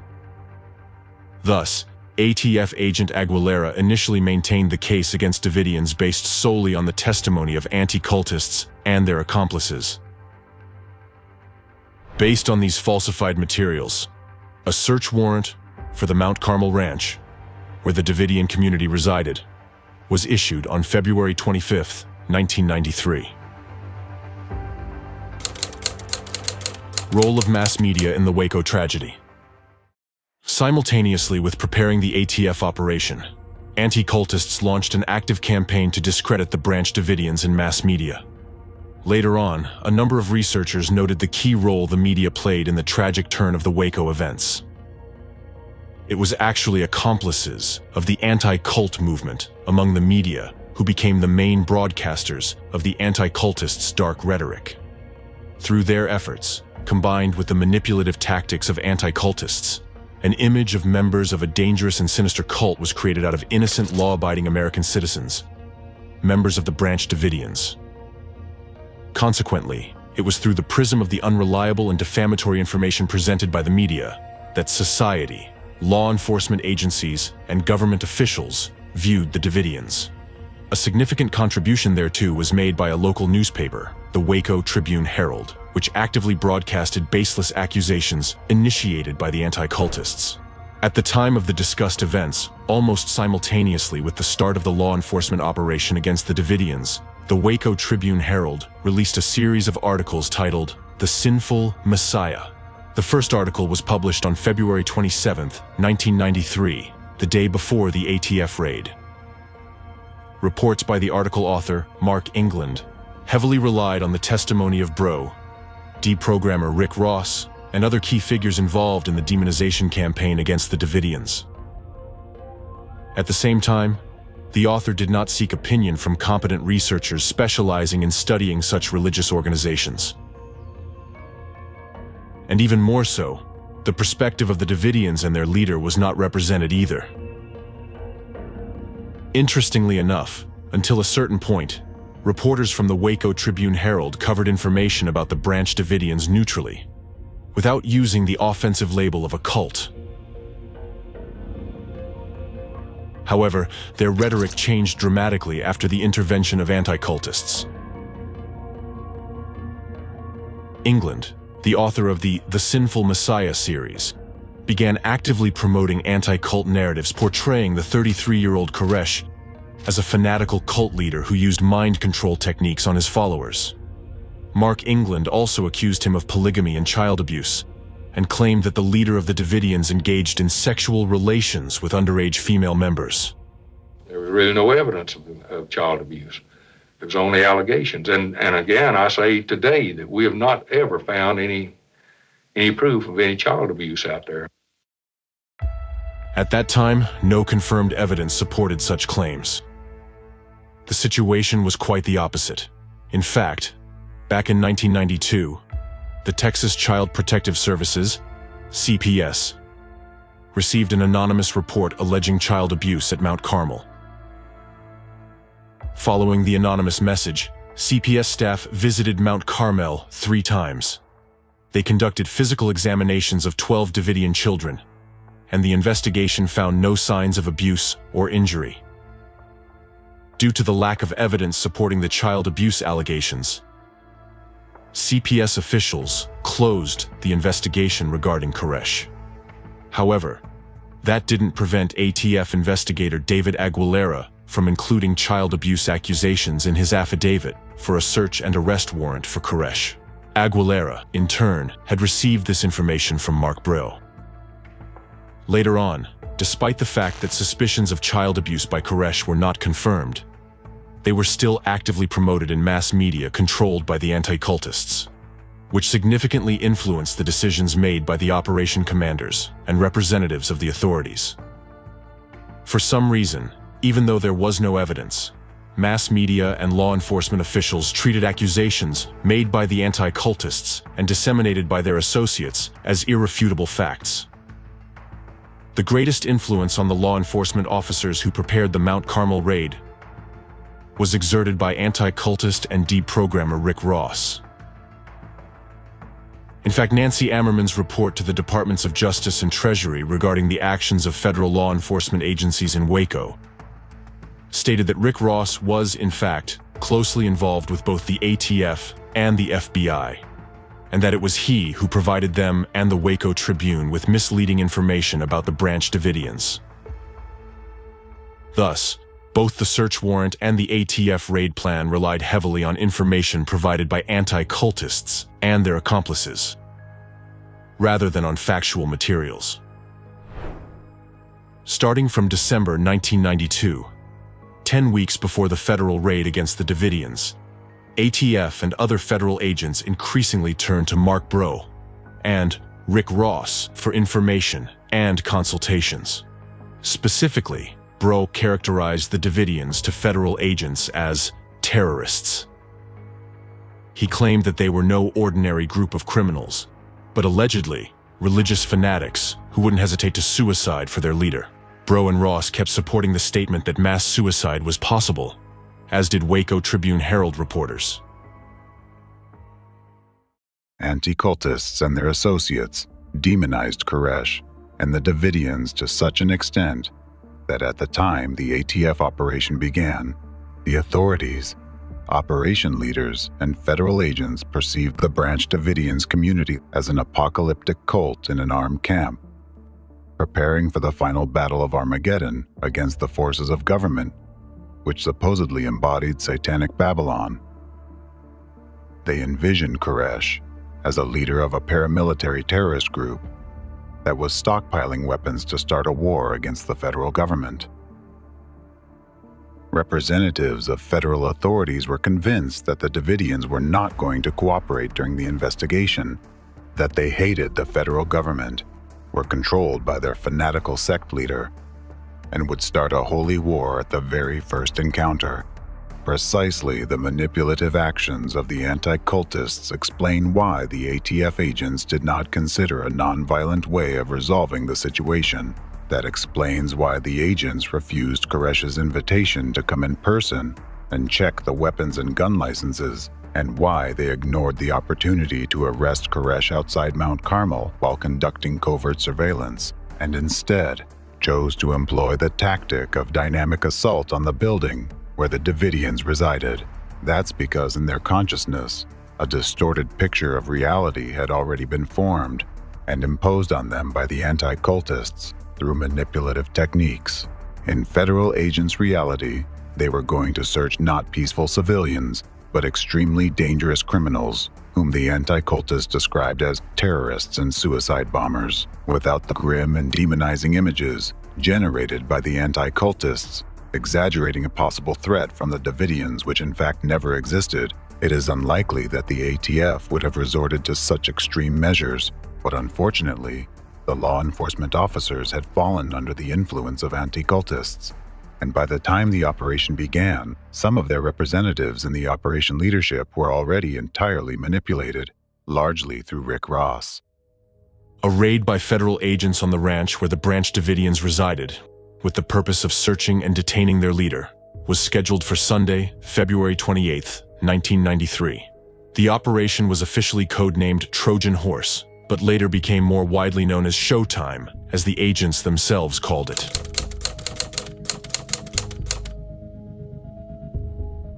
Thus, ATF agent Aguilera initially maintained the case against Davidians based solely on the testimony of anti-cultists and their accomplices. Based on these falsified materials, a search warrant for the Mount Carmel Ranch, where the Davidian community resided, was issued on February 25, 1993. Role of mass media in the Waco tragedy. Simultaneously with preparing the ATF operation, anti-cultists launched an active campaign to discredit the Branch Davidians in mass media. Later on, a number of researchers noted the key role the media played in the tragic turn of the Waco events. It was actually accomplices of the anti-cult movement among the media who became the main broadcasters of the anti-cultists' dark rhetoric. Through their efforts, combined with the manipulative tactics of anti-cultists, an image of members of a dangerous and sinister cult was created out of innocent, law-abiding American citizens, members of the Branch Davidians. Consequently, it was through the prism of the unreliable and defamatory information presented by the media that society, law enforcement agencies, and government officials viewed the Davidians. A significant contribution thereto was made by a local newspaper, the Waco Tribune-Herald, which actively broadcasted baseless accusations initiated by the anti-cultists. At the time of the discussed events, almost simultaneously with the start of the law enforcement operation against the Davidians, the Waco Tribune-Herald released a series of articles titled "The Sinful Messiah." The first article was published on February 27, 1993, the the day before the ATF raid. Reports by the article author, Mark England, heavily relied on the testimony of Bro, deprogrammer Rick Ross, and other key figures involved in the demonization campaign against the Davidians. At the same time, the author did not seek opinion from competent researchers specializing in studying such religious organizations. And even more so, the perspective of the Davidians and their leader was not represented either. Interestingly enough, until a certain point, reporters from the Waco Tribune-Herald covered information about the Branch Davidians neutrally, without using the offensive label of a cult. However, their rhetoric changed dramatically after the intervention of anti-cultists. England, the author of the Sinful Messiah series, began actively promoting anti-cult narratives portraying the 33-year-old Koresh as a fanatical cult leader who used mind control techniques on his followers. Mark England also accused him of polygamy and child abuse, and claimed that the leader of the Davidians engaged in sexual relations with underage female members. There was really no evidence of child abuse. It was only allegations. And again, I say today that we have not ever found any proof of any child abuse out there. At that time, no confirmed evidence supported such claims. The situation was quite the opposite. In fact, back in 1992, the Texas Child Protective Services, CPS, received an anonymous report alleging child abuse at Mount Carmel. Following the anonymous message, CPS staff visited Mount Carmel 3 times. They conducted physical examinations of 12 Davidian children, and the investigation found no signs of abuse or injury. Due to the lack of evidence supporting the child abuse allegations, CPS officials closed the investigation regarding Koresh. However, that didn't prevent ATF investigator David Aguilera from including child abuse accusations in his affidavit for a search and arrest warrant for Koresh. Aguilera, in turn, had received this information from Mark Bro. Later on, despite the fact that suspicions of child abuse by Koresh were not confirmed, they were still actively promoted in mass media controlled by the anti-cultists, which significantly influenced the decisions made by the operation commanders and representatives of the authorities. For some reason, even though there was no evidence, mass media and law enforcement officials treated accusations made by the anti-cultists and disseminated by their associates as irrefutable facts. The greatest influence on the law enforcement officers who prepared the Mount Carmel raid was exerted by anti-cultist and deprogrammer Rick Ross. In fact, Nancy Ammerman's report to the Departments of Justice and Treasury regarding the actions of federal law enforcement agencies in Waco stated that Rick Ross was, in fact, closely involved with both the ATF and the FBI, and that it was he who provided them and the Waco Tribune with misleading information about the Branch Davidians. Thus, both the search warrant and the ATF raid plan relied heavily on information provided by anti-cultists and their accomplices, rather than on factual materials. Starting from December 1992, 10 weeks before the federal raid against the Davidians, ATF and other federal agents increasingly turned to Mark Bro and Rick Ross for information and consultations. Specifically, Bro characterized the Davidians to federal agents as terrorists. He claimed that they were no ordinary group of criminals, but allegedly religious fanatics who wouldn't hesitate to suicide for their leader. Bro and Ross kept supporting the statement that mass suicide was possible, as did Waco Tribune-Herald reporters. Anti-cultists and their associates demonized Koresh and the Davidians to such an extent that at the time the ATF operation began, the authorities, operation leaders, and federal agents perceived the Branch Davidians community as an apocalyptic cult in an armed camp, preparing for the final battle of Armageddon against the forces of government, which supposedly embodied satanic Babylon. They envisioned Koresh as a leader of a paramilitary terrorist group, that was stockpiling weapons to start a war against the federal government. Representatives of federal authorities were convinced that the Davidians were not going to cooperate during the investigation, that they hated the federal government, were controlled by their fanatical sect leader, and would start a holy war at the very first encounter. Precisely the manipulative actions of the anti-cultists explain why the ATF agents did not consider a non-violent way of resolving the situation. That explains why the agents refused Koresh's invitation to come in person and check the weapons and gun licenses, and why they ignored the opportunity to arrest Koresh outside Mount Carmel while conducting covert surveillance, and instead chose to employ the tactic of dynamic assault on the building where the Davidians resided. That's because in their consciousness, a distorted picture of reality had already been formed and imposed on them by the anti-cultists through manipulative techniques. In federal agents' reality, they were going to search not peaceful civilians, but extremely dangerous criminals, whom the anti-cultists described as terrorists and suicide bombers. Without the grim and demonizing images generated by the anti-cultists, exaggerating a possible threat from the Davidians which in fact never existed, it is unlikely that the ATF would have resorted to such extreme measures, but unfortunately, the law enforcement officers had fallen under the influence of anti-cultists, and by the time the operation began, some of their representatives in the operation leadership were already entirely manipulated, largely through Rick Ross. A raid by federal agents on the ranch where the Branch Davidians resided, with the purpose of searching and detaining their leader, was scheduled for Sunday, February 28, 1993. The operation was officially codenamed Trojan Horse, but later became more widely known as Showtime, as the agents themselves called it.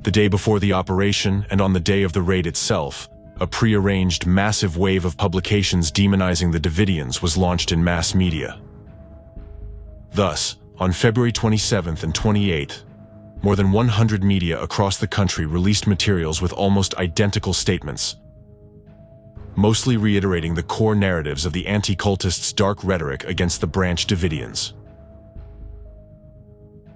The day before the operation, and on the day of the raid itself, a prearranged massive wave of publications demonizing the Davidians was launched in mass media. Thus, on February 27th and 28th, more than 100 media across the country released materials with almost identical statements, mostly reiterating the core narratives of the anti-cultists' dark rhetoric against the Branch Davidians.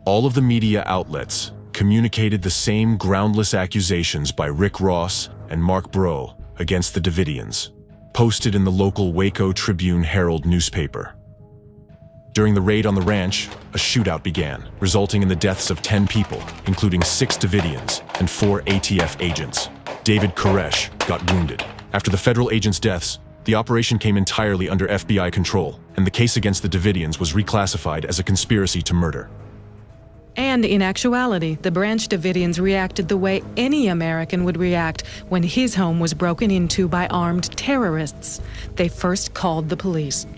All of the media outlets communicated the same groundless accusations by Rick Ross and Mark Bro against the Davidians, posted in the local Waco Tribune-Herald newspaper. During the raid on the ranch, a shootout began, resulting in the deaths of 10 people, including 6 Davidians and 4 ATF agents. David Koresh got wounded. After the federal agents' deaths, the operation came entirely under FBI control, and the case against the Davidians was reclassified as a conspiracy to murder. And in actuality, the Branch Davidians reacted the way any American would react when his home was broken into by armed terrorists. They first called the police.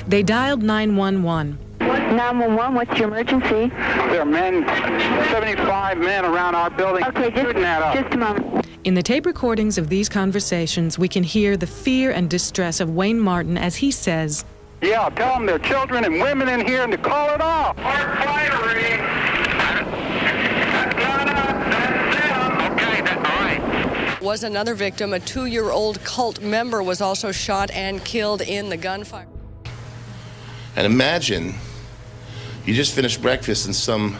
They dialed 911. 911, what's your emergency? There are men, 75 men around our building. Okay, just a moment. In the tape recordings of these conversations, we can hear the fear and distress of Wayne Martin as he says, "Yeah, tell them there are children and women in here and to call it off." Was another victim, a 2-year-old cult member, was also shot and killed in the gunfire. And imagine you just finished breakfast and some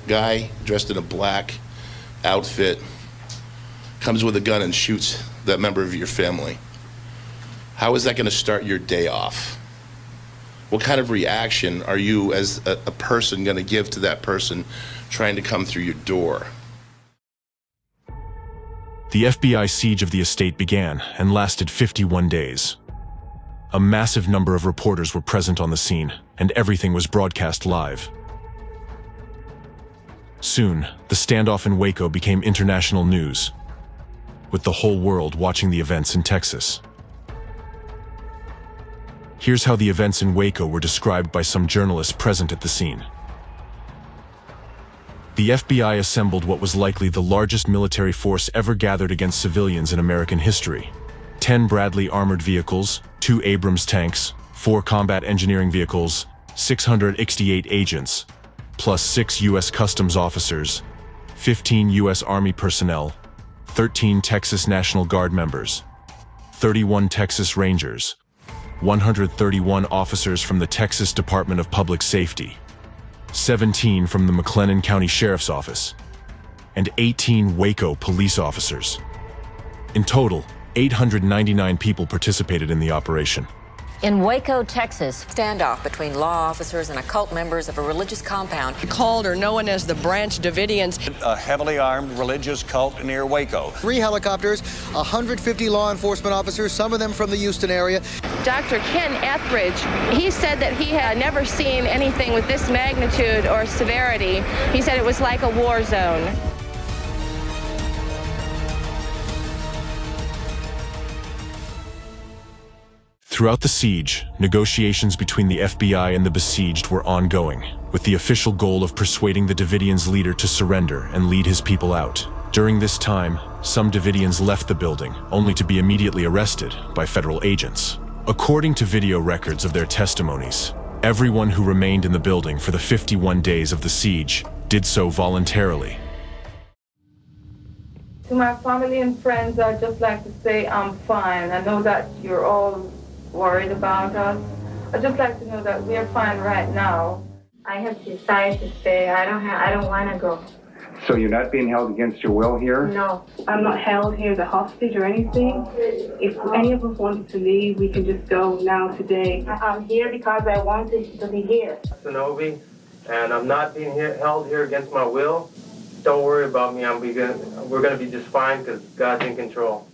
guy dressed in a black outfit comes with a gun and shoots that member of your family. How is that going to start your day off? What kind of reaction are you as a person going to give to that person trying to come through your door? The FBI siege of the estate began and lasted 51 days. A massive number of reporters were present on the scene, and everything was broadcast live. Soon, the standoff in Waco became international news, with the whole world watching the events in Texas. Here's how the events in Waco were described by some journalists present at the scene. The FBI assembled what was likely the largest military force ever gathered against civilians in American history. 10 Bradley armored vehicles, 2 Abrams tanks, 4 combat engineering vehicles, 668 agents, plus 6 U.S. Customs officers, 15 U.S. Army personnel, 13 Texas National Guard members, 31 Texas Rangers, 131 officers from the Texas Department of Public Safety, 17 from the McLennan County Sheriff's Office, and 18 Waco police officers. In total, 899 people participated in the operation. In Waco, Texas, standoff between law officers and occult members of a religious compound. Called or known as the Branch Davidians. A heavily armed religious cult near Waco. 3 helicopters, 150 law enforcement officers, some of them from the Houston area. Dr. Ken Etheridge, he said that he had never seen anything with this magnitude or severity. He said it was like a war zone. Throughout the siege, negotiations between the FBI and the besieged were ongoing, with the official goal of persuading the Davidians' leader to surrender and lead his people out. During this time, some Davidians left the building, only to be immediately arrested by federal agents. According to video records of their testimonies, everyone who remained in the building for the 51 days of the siege did so voluntarily. To my family and friends, I'd just like to say I'm fine. I know that you're all worried about us. I'd just like to know that we're fine right now. I have decided to stay. I don't want to go. So you're not being held against your will here? No, I'm not held here as a hostage or anything. If any of us wanted to leave, we can just go now, today. I'm here because I wanted to be here. Sonobi, and I'm not being held here against my will. Don't worry about me. We're going to be just fine because God's in control.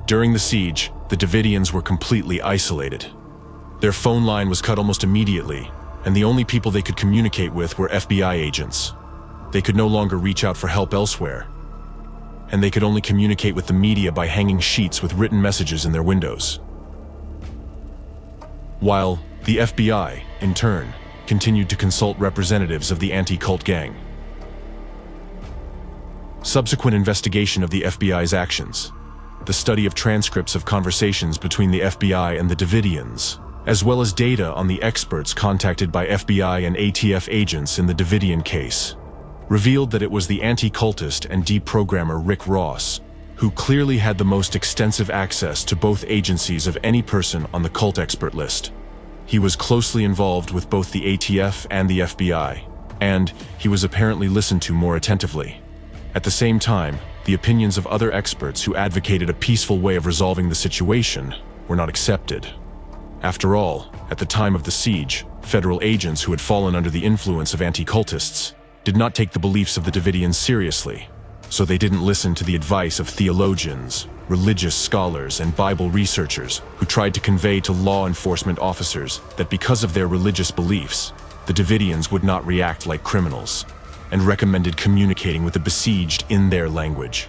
During the siege, the Davidians were completely isolated. Their phone line was cut almost immediately, and the only people they could communicate with were FBI agents. They could no longer reach out for help elsewhere, and they could only communicate with the media by hanging sheets with written messages in their windows. While the FBI, in turn, continued to consult representatives of the anti-cult gang. Subsequent investigation of the FBI's actions, the study of transcripts of conversations between the FBI and the Davidians, as well as data on the experts contacted by FBI and ATF agents in the Davidian case, revealed that it was the anti-cultist and deprogrammer Rick Ross, who clearly had the most extensive access to both agencies of any person on the cult expert list. He was closely involved with both the ATF and the FBI, and he was apparently listened to more attentively. At the same time, the opinions of other experts who advocated a peaceful way of resolving the situation were not accepted. After all, at the time of the siege, federal agents who had fallen under the influence of anti-cultists did not take the beliefs of the Davidians seriously, so they didn't listen to the advice of theologians, religious scholars, and Bible researchers who tried to convey to law enforcement officers that because of their religious beliefs, the Davidians would not react like criminals, and recommended communicating with the besieged in their language.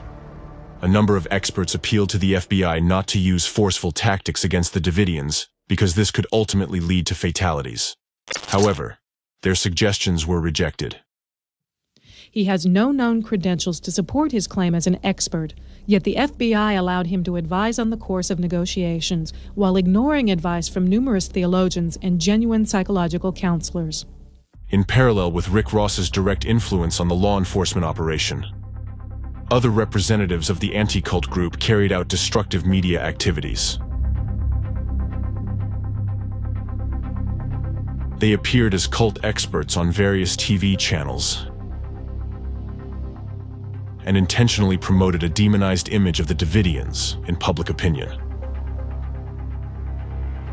A number of experts appealed to the FBI not to use forceful tactics against the Davidians because this could ultimately lead to fatalities. However, their suggestions were rejected. He has no known credentials to support his claim as an expert, yet the FBI allowed him to advise on the course of negotiations while ignoring advice from numerous theologians and genuine psychological counselors. In parallel with Rick Ross's direct influence on the law enforcement operation, other representatives of the anti-cult group carried out destructive media activities. They appeared as cult experts on various TV channels and intentionally promoted a demonized image of the Davidians in public opinion.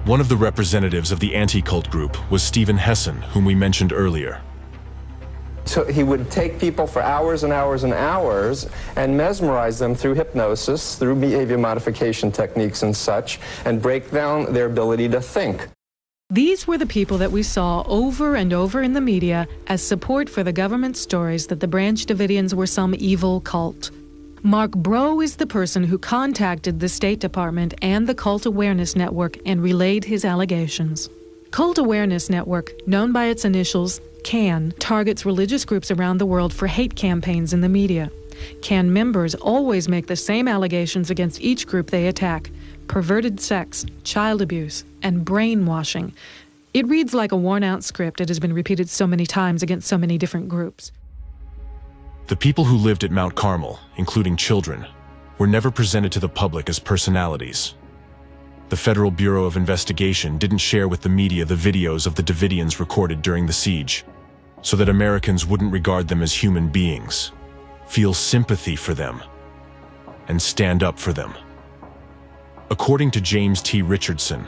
One of the representatives of the anti-cult group was Stephen Hessen, whom we mentioned earlier. So he would take people for hours and hours and hours and mesmerize them through hypnosis, through behavior modification techniques and such, and break down their ability to think. These were the people that we saw over and over in the media as support for the government stories that the Branch Davidians were some evil cult. Mark Bro is the person who contacted the State Department and the Cult Awareness Network and relayed his allegations. Cult Awareness Network, known by its initials, CAN, targets religious groups around the world for hate campaigns in the media. CAN members always make the same allegations against each group they attack: perverted sex, child abuse, and brainwashing. It reads like a worn-out script. It has been repeated so many times against so many different groups. The people who lived at Mount Carmel, including children, were never presented to the public as personalities. The Federal Bureau of Investigation didn't share with the media the videos of the Davidians recorded during the siege, so that Americans wouldn't regard them as human beings, feel sympathy for them, and stand up for them. According to James T. Richardson,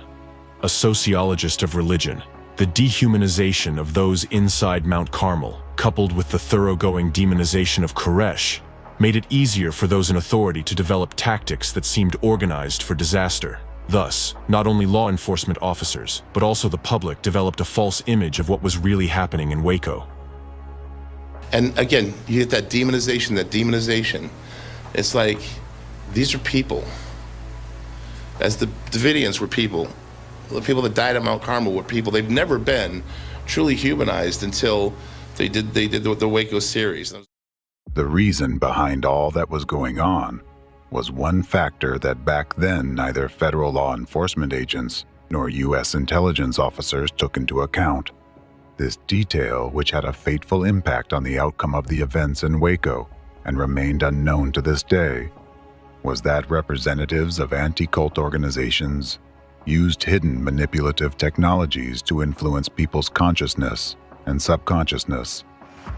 a sociologist of religion, the dehumanization of those inside Mount Carmel, coupled with the thoroughgoing demonization of Koresh, made it easier for those in authority to develop tactics that seemed organized for disaster. Thus, not only law enforcement officers, but also the public developed a false image of what was really happening in Waco. And again, you get that demonization. It's like, these are people. As the Davidians were people. The people that died at Mount Carmel were people. They've never been truly humanized until they did the Waco series. The reason behind all that was going on was one factor that back then neither federal law enforcement agents nor U.S. intelligence officers took into account. This detail, which had a fateful impact on the outcome of the events in Waco and remained unknown to this day, was that representatives of anti-cult organizations used hidden manipulative technologies to influence people's consciousness and subconsciousness.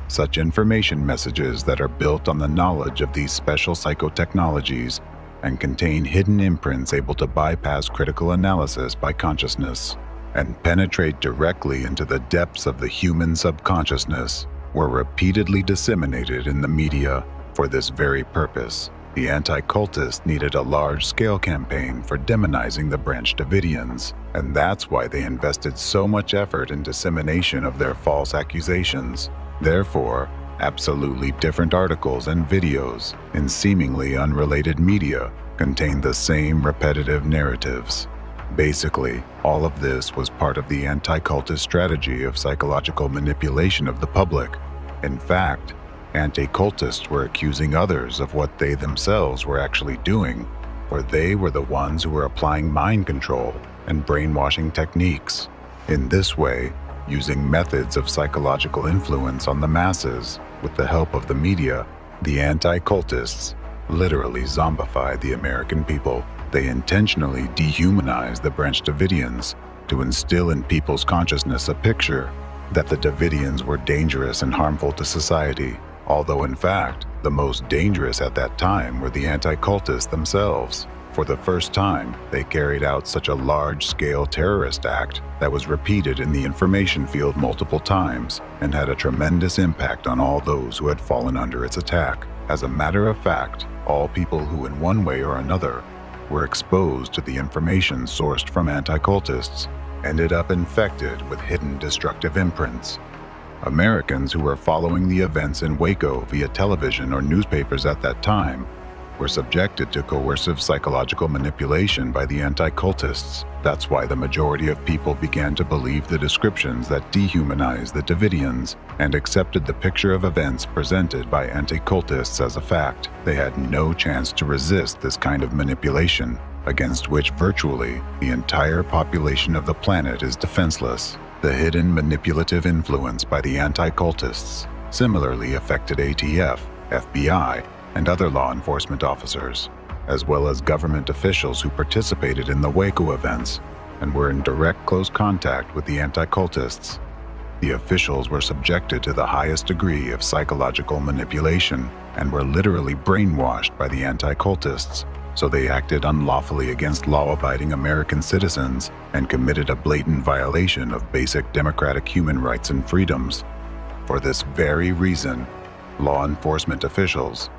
Such information messages that are built on the knowledge of these special psychotechnologies and contain hidden imprints able to bypass critical analysis by consciousness and penetrate directly into the depths of the human subconsciousness were repeatedly disseminated in the media for this very purpose. The anti-cultists needed a large-scale campaign for demonizing the Branch Davidians, and that's why they invested so much effort in dissemination of their false accusations. Therefore, absolutely different articles and videos in seemingly unrelated media contain the same repetitive narratives. Basically, all of this was part of the anti-cultist strategy of psychological manipulation of the public. In fact, anti-cultists were accusing others of what they themselves were actually doing, for they were the ones who were applying mind control and brainwashing techniques. In this way, using methods of psychological influence on the masses with the help of the media, the anti-cultists literally zombified the American people. They intentionally dehumanized the Branch Davidians to instill in people's consciousness a picture that the Davidians were dangerous and harmful to society, although in fact, the most dangerous at that time were the anti-cultists themselves. For the first time, they carried out such a large-scale terrorist act that was repeated in the information field multiple times and had a tremendous impact on all those who had fallen under its attack. As a matter of fact, all people who in one way or another were exposed to the information sourced from anti-cultists ended up infected with hidden destructive imprints. Americans who were following the events in Waco via television or newspapers at that time were subjected to coercive psychological manipulation by the anti-cultists. That's why the majority of people began to believe the descriptions that dehumanized the Davidians and accepted the picture of events presented by anti-cultists as a fact. They had no chance to resist this kind of manipulation, against which virtually the entire population of the planet is defenseless. The hidden manipulative influence by the anti-cultists similarly affected ATF, FBI, and other law enforcement officers, as well as government officials who participated in the Waco events and were in direct close contact with the anti-cultists. The officials were subjected to the highest degree of psychological manipulation and were literally brainwashed by the anti-cultists, so they acted unlawfully against law-abiding American citizens and committed a blatant violation of basic democratic human rights and freedoms. For this very reason, law enforcement officials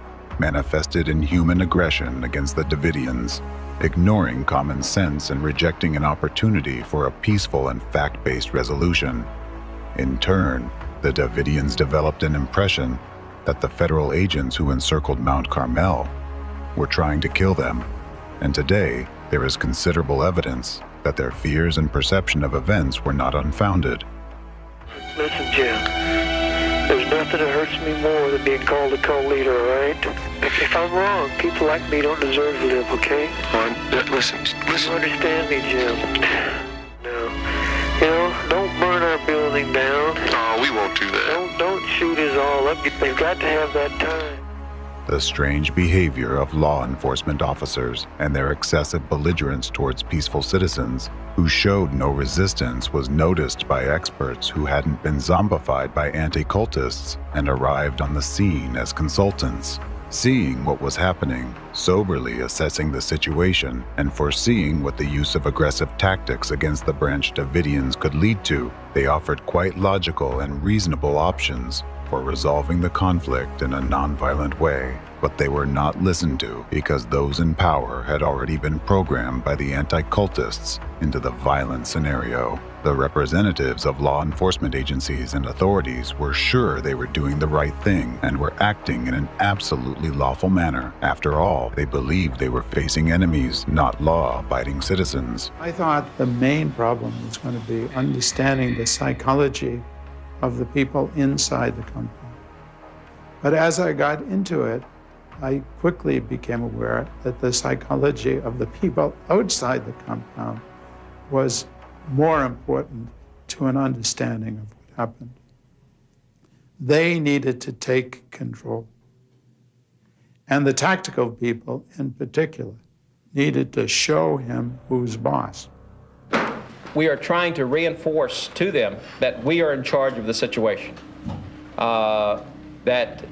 manifested inhuman aggression against the Davidians, ignoring common sense and rejecting an opportunity for a peaceful and fact-based resolution. In turn, the Davidians developed an impression that the federal agents who encircled Mount Carmel were trying to kill them, and today there is considerable evidence that their fears and perception of events were not unfounded. Listen, Jim, there's nothing that hurts me more than being called a cult leader, all right? If I'm wrong, people like me don't deserve to live, okay? Listen. You understand me, Jim? No. You know, don't burn our building down. No, we won't do that. Don't shoot us all up. They've got to have that time. The strange behavior of law enforcement officers and their excessive belligerence towards peaceful citizens who showed no resistance was noticed by experts who hadn't been zombified by anti-cultists and arrived on the scene as consultants. Seeing what was happening, soberly assessing the situation, and foreseeing what the use of aggressive tactics against the Branch Davidians could lead to, they offered quite logical and reasonable options for resolving the conflict in a non-violent way. But they were not listened to because those in power had already been programmed by the anti-cultists into the violent scenario. The representatives of law enforcement agencies and authorities were sure they were doing the right thing and were acting in an absolutely lawful manner. After all, they believed they were facing enemies, not law-abiding citizens. I thought the main problem was going to be understanding the psychology of the people inside the compound. But as I got into it, I quickly became aware that the psychology of the people outside the compound was more important to an understanding of what happened. They needed to take control. And the tactical people in particular needed to show him who's boss. We are trying to reinforce to them that we are in charge of the situation, that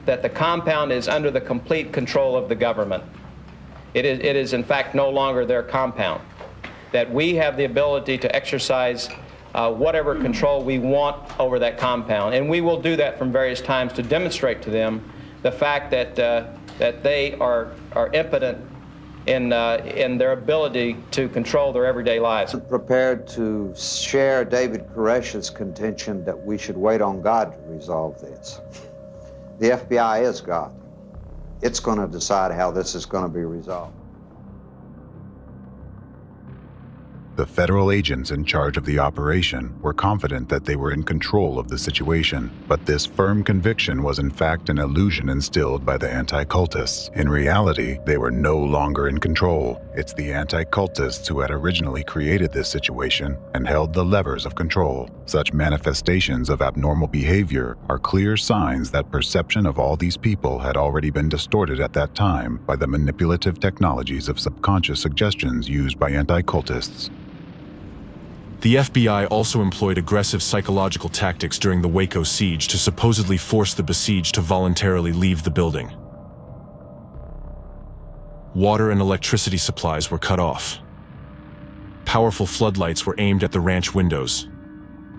the compound is under the complete control of the government. It is in fact no longer their compound, that we have the ability to exercise whatever control we want over that compound. And we will do that from various times to demonstrate to them the fact that they are impotent in their ability to control their everyday lives. I'm prepared to share David Koresh's contention that we should wait on God to resolve this. The FBI is God. It's going to decide how this is going to be resolved. The federal agents in charge of the operation were confident that they were in control of the situation, but this firm conviction was in fact an illusion instilled by the anti-cultists. In reality, they were no longer in control. It's the anti-cultists who had originally created this situation and held the levers of control. Such manifestations of abnormal behavior are clear signs that perception of all these people had already been distorted at that time by the manipulative technologies of subconscious suggestions used by anti-cultists. The FBI also employed aggressive psychological tactics during the Waco siege to supposedly force the besieged to voluntarily leave the building. Water and electricity supplies were cut off. Powerful floodlights were aimed at the ranch windows,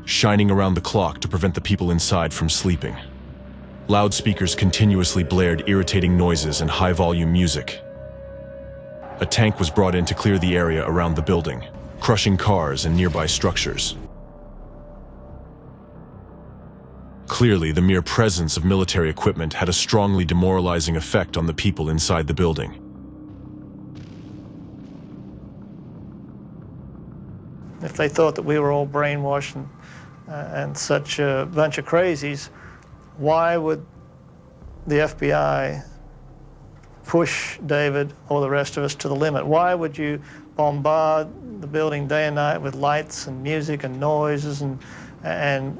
shining around the clock to prevent the people inside from sleeping. Loudspeakers continuously blared irritating noises and high-volume music. A tank was brought in to clear the area around the building, crushing cars and nearby structures. Clearly, the mere presence of military equipment had a strongly demoralizing effect on the people inside the building. If they thought that we were all brainwashed and such a bunch of crazies, why would the FBI push David or the rest of us to the limit? Why would you bombard the building day and night with lights and music and noises and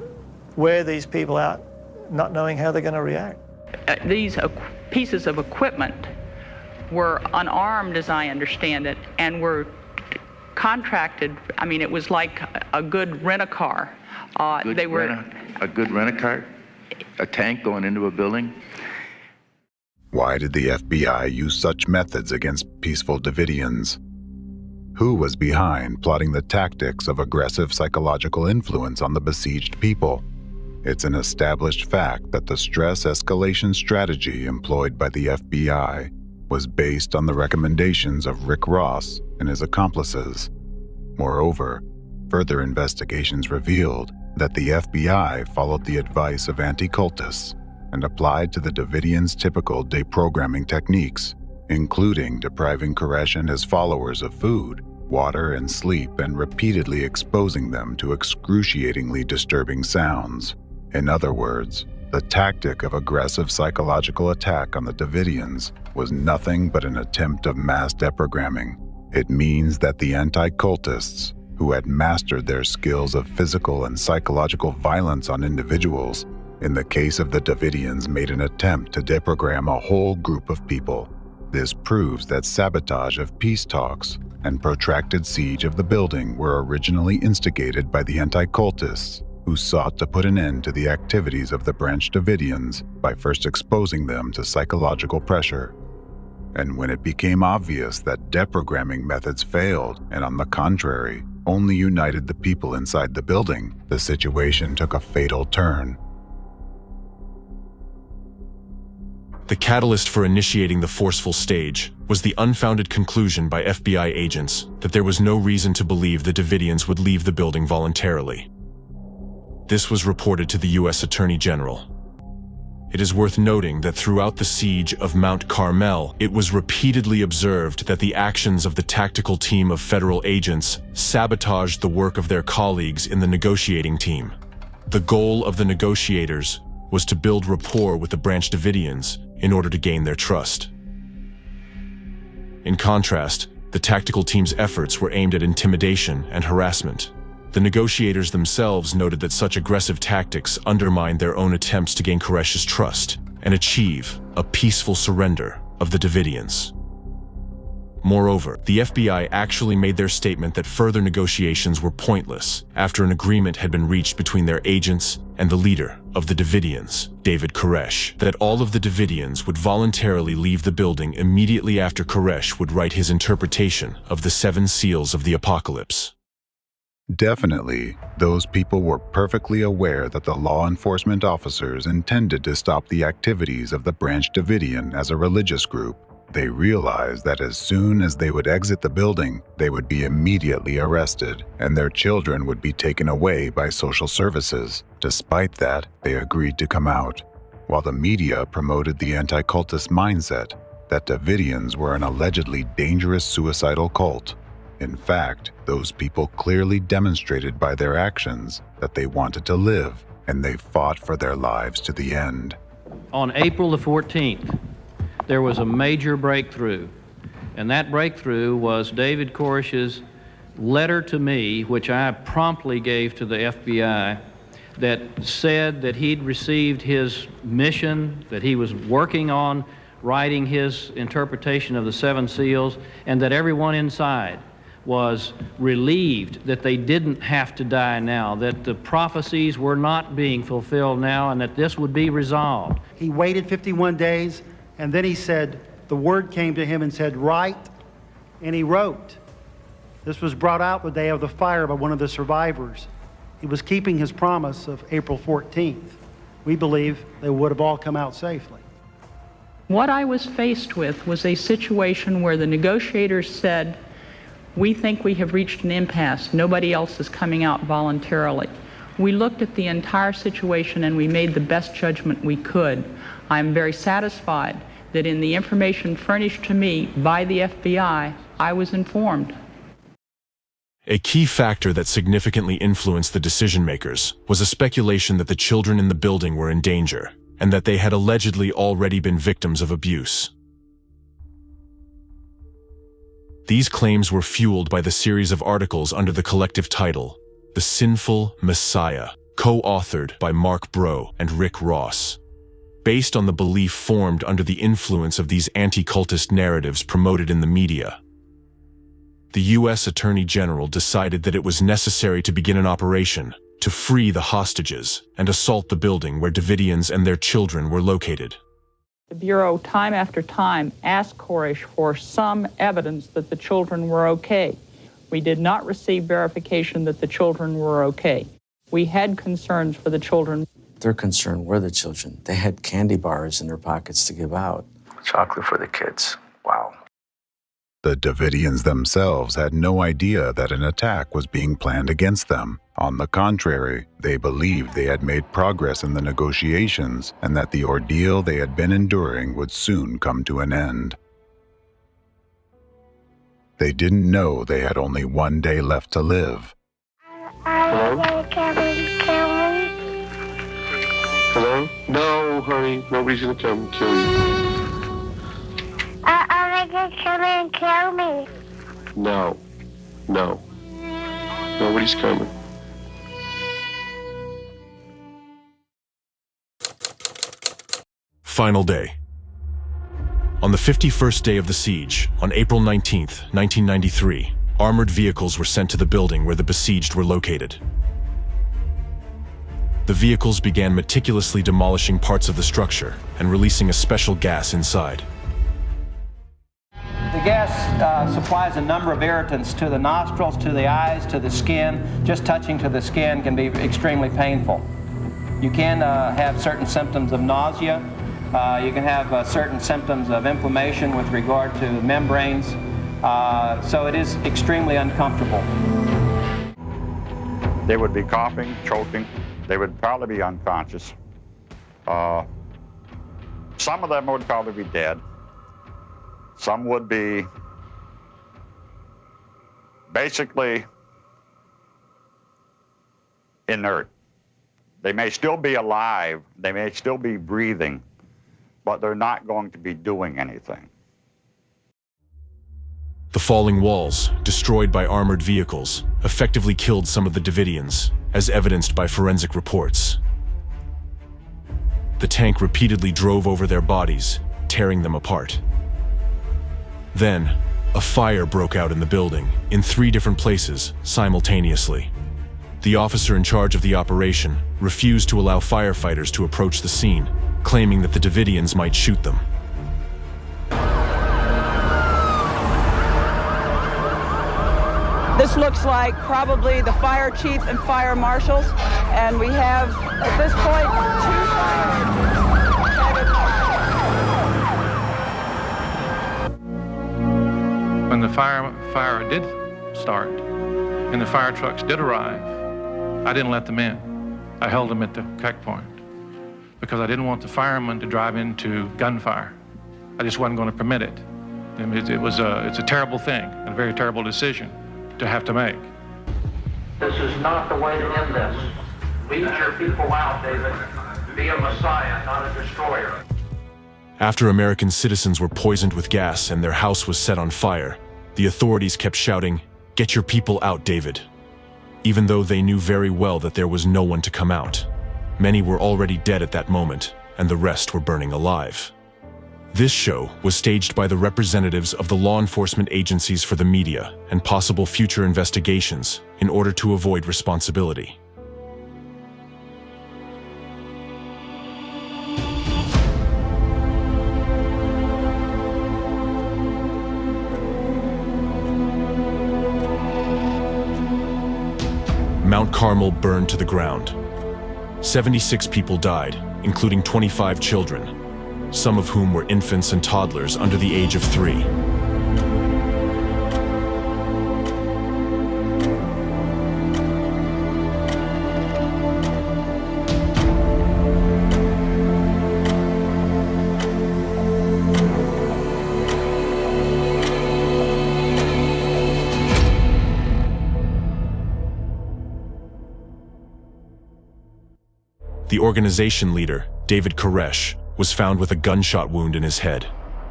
wear these people out not knowing how they're going to react? These pieces of equipment were unarmed, as I understand it, and were contracted. I mean, it was like a good rent-a-car. A good rent-a-car? A tank going into a building? Why did the FBI use such methods against peaceful Davidians? Who was behind plotting the tactics of aggressive psychological influence on the besieged people? It's an established fact that the stress escalation strategy employed by the FBI was based on the recommendations of Rick Ross and his accomplices. Moreover, further investigations revealed that the FBI followed the advice of anti-cultists and applied to the Davidians' typical deprogramming techniques, including depriving Koresh and his followers of food, water, and sleep, and repeatedly exposing them to excruciatingly disturbing sounds. In other words, the tactic of aggressive psychological attack on the Davidians was nothing but an attempt of mass deprogramming. It means that the anti-cultists, who had mastered their skills of physical and psychological violence on individuals, in the case of the Davidians, made an attempt to deprogram a whole group of people. This proves that sabotage of peace talks and protracted siege of the building were originally instigated by the anti-cultists, who sought to put an end to the activities of the Branch Davidians by first exposing them to psychological pressure. And when it became obvious that deprogramming methods failed, and on the contrary, only united the people inside the building, the situation took a fatal turn. The catalyst for initiating the forceful stage was the unfounded conclusion by FBI agents that there was no reason to believe the Davidians would leave the building voluntarily. This was reported to the U.S. Attorney General. It is worth noting that throughout the siege of Mount Carmel, it was repeatedly observed that the actions of the tactical team of federal agents sabotaged the work of their colleagues in the negotiating team. The goal of the negotiators was to build rapport with the Branch Davidians in order to gain their trust. In contrast, the tactical team's efforts were aimed at intimidation and harassment. The negotiators themselves noted that such aggressive tactics undermined their own attempts to gain Koresh's trust and achieve a peaceful surrender of the Davidians. Moreover, the FBI actually made their statement that further negotiations were pointless after an agreement had been reached between their agents and the leader of the Davidians, David Koresh, that all of the Davidians would voluntarily leave the building immediately after Koresh would write his interpretation of the 7 seals of the apocalypse. Definitely, those people were perfectly aware that the law enforcement officers intended to stop the activities of the Branch Davidian as a religious group. They realized that as soon as they would exit the building, they would be immediately arrested, and their children would be taken away by social services. Despite that, they agreed to come out, while the media promoted the anti-cultist mindset that Davidians were an allegedly dangerous suicidal cult. In fact, those people clearly demonstrated by their actions that they wanted to live, and they fought for their lives to the end. On April the 14th, there was a major breakthrough, and that breakthrough was David Koresh's letter to me, which I promptly gave to the FBI, that said that he'd received his mission, that he was working on writing his interpretation of the 7 seals, and that everyone inside was relieved that they didn't have to die now, that the prophecies were not being fulfilled now, and that this would be resolved. He waited 51 days, and then he said, the word came to him and said, write, and he wrote. This was brought out the day of the fire by one of the survivors. He was keeping his promise of April 14th. We believe they would have all come out safely. What I was faced with was a situation where the negotiators said, we think we have reached an impasse. Nobody else is coming out voluntarily. We looked at the entire situation and we made the best judgment we could. I'm very satisfied that in the information furnished to me by the FBI, I was informed. A key factor that significantly influenced the decision-makers was a speculation that the children in the building were in danger, and that they had allegedly already been victims of abuse. These claims were fueled by the series of articles under the collective title, The Sinful Messiah, co-authored by Mark Bro and Rick Ross. Based on the belief formed under the influence of these anti-cultist narratives promoted in the media, the U.S. Attorney General decided that it was necessary to begin an operation to free the hostages and assault the building where Davidians and their children were located. The Bureau, time after time, asked Koresh for some evidence that the children were okay. We did not receive verification that the children were okay. We had concerns for the children. Their concern were the children. They had candy bars in their pockets to give out. Chocolate for the kids. Wow. The Davidians themselves had no idea that an attack was being planned against them. On the contrary, they believed they had made progress in the negotiations and that the ordeal they had been enduring would soon come to an end. They didn't know they had only 1 day left to live. Hello? Hello? No, honey. Nobody's gonna come and kill you. They just come and kill me. No. No. Nobody's coming. Final day. On the 51st day of the siege, on April 19th, 1993, armored vehicles were sent to the building where the besieged were located. The vehicles began meticulously demolishing parts of the structure and releasing a special gas inside. The gas supplies a number of irritants to the nostrils, to the eyes, to the skin. Just touching to the skin can be extremely painful. You can have certain symptoms of nausea. You can have certain symptoms of inflammation with regard to membranes. So it is extremely uncomfortable. They would be coughing, choking. They would probably be unconscious. Some of them would probably be dead. Some would be basically inert. They may still be alive, they may still be breathing, but they're not going to be doing anything. The falling walls, destroyed by armored vehicles, effectively killed some of the Davidians, as evidenced by forensic reports. The tank repeatedly drove over their bodies, tearing them apart. Then, a fire broke out in the building, in 3 different places, simultaneously. The officer in charge of the operation refused to allow firefighters to approach the scene, claiming that the Davidians might shoot them. This looks like probably the fire chief and fire marshals, and we have, at this point, 2 fire. When the fire did start and the fire trucks did arrive, I didn't let them in. I held them at the checkpoint because I didn't want the firemen to drive into gunfire. I just wasn't going to permit it. I mean, it's a terrible thing and a very terrible decision to have to make. This is not the way to end this. Lead your people out, David. Be a messiah, not a destroyer. After American citizens were poisoned with gas and their house was set on fire, the authorities kept shouting, "Get your people out, David," even though they knew very well that there was no one to come out. Many were already dead at that moment, and the rest were burning alive. This show was staged by the representatives of the law enforcement agencies for the media and possible future investigations in order to avoid responsibility. Mount Carmel burned to the ground. 76 people died, including 25 children, some of whom were infants and toddlers under the age of 3. The organization leader, David Koresh, was found with a gunshot wound in his head.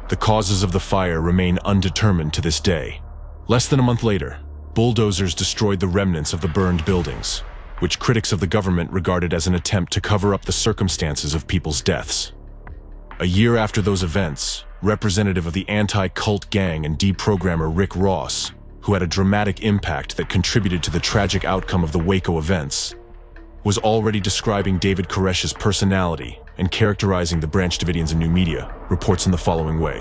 The causes of the fire remain undetermined to this day. Less than a month later, bulldozers destroyed the remnants of the burned buildings, which critics of the government regarded as an attempt to cover up the circumstances of people's deaths. A year after those events, representative of the anti-cult gang and deprogrammer Rick Ross, who had a dramatic impact that contributed to the tragic outcome of the Waco events, was already describing David Koresh's personality and characterizing the Branch Davidians in new media, reports in the following way.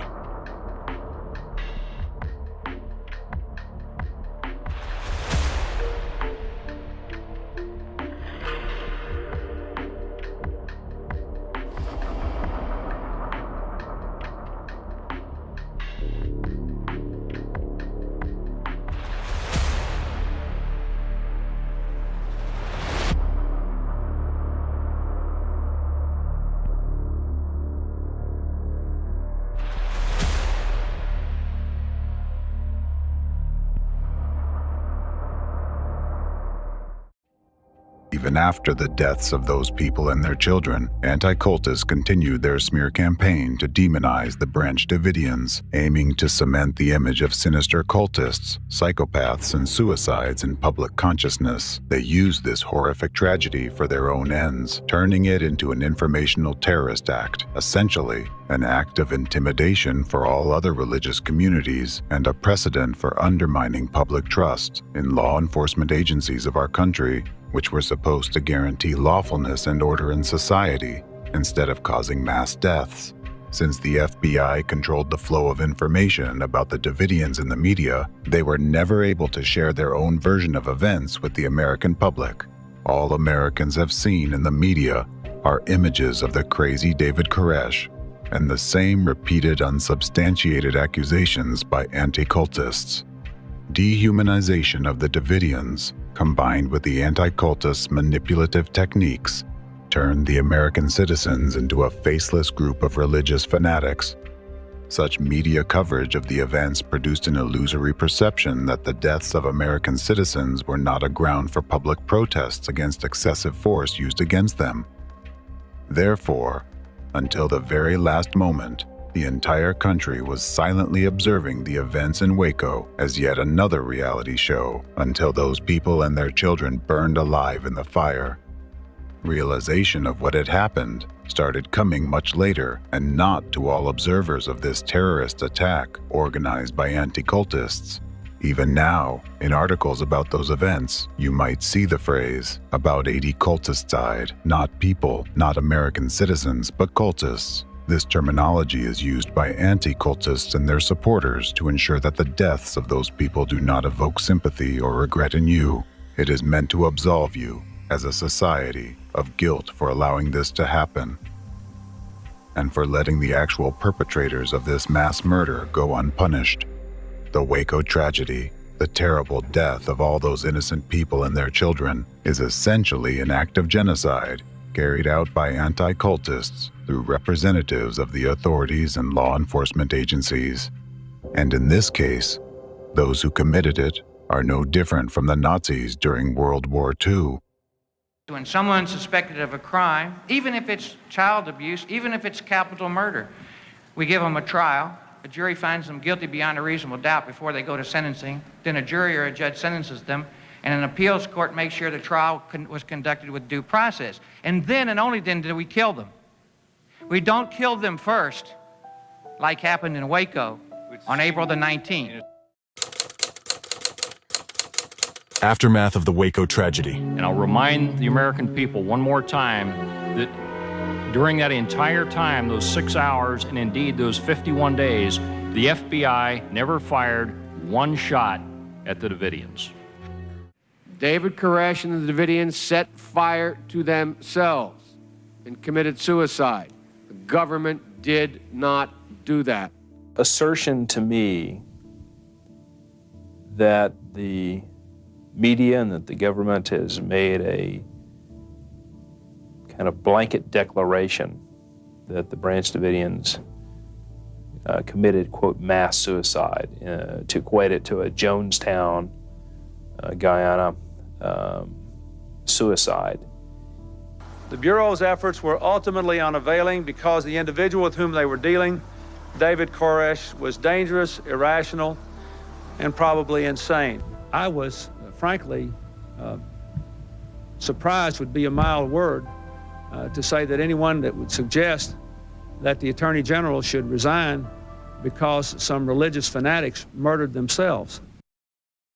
Even after the deaths of those people and their children, anti-cultists continued their smear campaign to demonize the Branch Davidians, aiming to cement the image of sinister cultists, psychopaths, and suicides in public consciousness. They used this horrific tragedy for their own ends, turning it into an informational terrorist act, essentially an act of intimidation for all other religious communities and a precedent for undermining public trust in law enforcement agencies of our country, which were supposed to guarantee lawfulness and order in society instead of causing mass deaths. Since the FBI controlled the flow of information about the Davidians in the media, they were never able to share their own version of events with the American public. All Americans have seen in the media are images of the crazy David Koresh and the same repeated unsubstantiated accusations by anti-cultists. Dehumanization of the Davidians, combined with the anti-cultists' manipulative techniques, turned the American citizens into a faceless group of religious fanatics. Such media coverage of the events produced an illusory perception that the deaths of American citizens were not a ground for public protests against excessive force used against them. Therefore, until the very last moment, the entire country was silently observing the events in Waco as yet another reality show, until those people and their children burned alive in the fire. Realization of what had happened started coming much later, and not to all observers of this terrorist attack organized by anti-cultists. Even now, in articles about those events, you might see the phrase, "About 80 cultists died," not people, not American citizens, but cultists. This terminology is used by anti-cultists and their supporters to ensure that the deaths of those people do not evoke sympathy or regret in you. It is meant to absolve you, as a society, of guilt for allowing this to happen, and for letting the actual perpetrators of this mass murder go unpunished. The Waco tragedy, the terrible death of all those innocent people and their children, is essentially an act of genocide carried out by anti-cultists through representatives of the authorities and law enforcement agencies. And in this case, those who committed it are no different from the Nazis during World War II. When someone's suspected of a crime, even if it's child abuse, even if it's capital murder, we give them a trial. A jury finds them guilty beyond a reasonable doubt before they go to sentencing. Then a jury or a judge sentences them, and an appeals court makes sure the trial was conducted with due process. And then and only then do we kill them. We don't kill them first, like happened in Waco on April the 19th. Aftermath of the Waco tragedy. And I'll remind the American people one more time that during that entire time, those 6 hours, and indeed those 51 days, the FBI never fired one shot at the Davidians. David Koresh and the Davidians set fire to themselves and committed suicide. The government did not do that. Assertion to me that the media and that the government has made a kind of blanket declaration that the Branch Davidians committed, quote, mass suicide, to equate it to a Jonestown, Guyana suicide. The Bureau's efforts were ultimately unavailing because the individual with whom they were dealing, David Koresh, was dangerous, irrational, and probably insane. I was, frankly, surprised would be a mild word, to say that anyone that would suggest that the Attorney General should resign because some religious fanatics murdered themselves.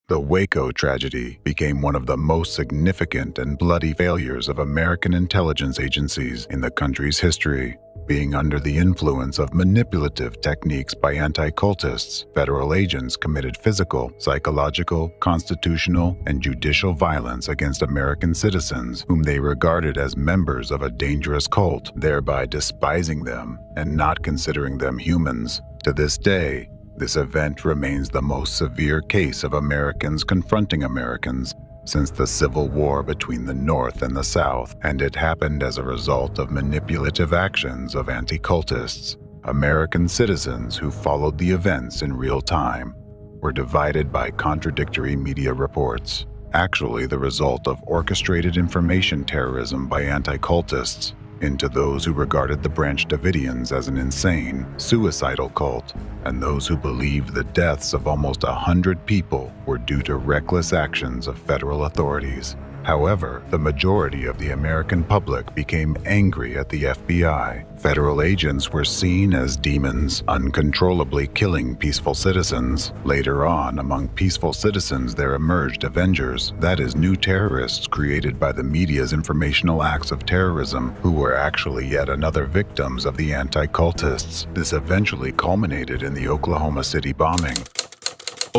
The Waco tragedy became one of the most significant and bloody failures of American intelligence agencies in the country's history. Being under the influence of manipulative techniques by anti-cultists, federal agents committed physical, psychological, constitutional, and judicial violence against American citizens whom they regarded as members of a dangerous cult, thereby despising them and not considering them humans. To this day, this event remains the most severe case of Americans confronting Americans since the Civil War between the North and the South, and it happened as a result of manipulative actions of anti-cultists. American citizens who followed the events in real time were divided by contradictory media reports. actually the result of orchestrated information terrorism by anti-cultists into those who regarded the Branch Davidians as an insane, suicidal cult, and those who believed the deaths of almost 100 people were due to reckless actions of federal authorities. However, the majority of the American public became angry at the FBI. Federal agents were seen as demons, uncontrollably killing peaceful citizens. Later on, among peaceful citizens there emerged avengers, that is, new terrorists created by the media's informational acts of terrorism, who were actually yet another victims of the anti-cultists. This eventually culminated in the Oklahoma City bombing.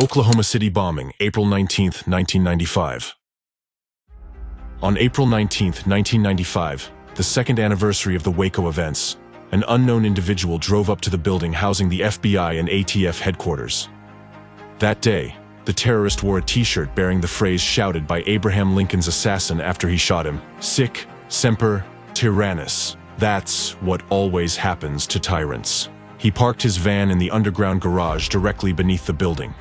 Oklahoma City bombing, April 19, 1995. On April 19, 1995, the second anniversary of the Waco events, an unknown individual drove up to the building housing the FBI and ATF headquarters. That day, the terrorist wore a t-shirt bearing the phrase shouted by Abraham Lincoln's assassin after he shot him, "Sic semper tyrannis." That's what always happens to tyrants. He parked his van in the underground garage directly beneath the building.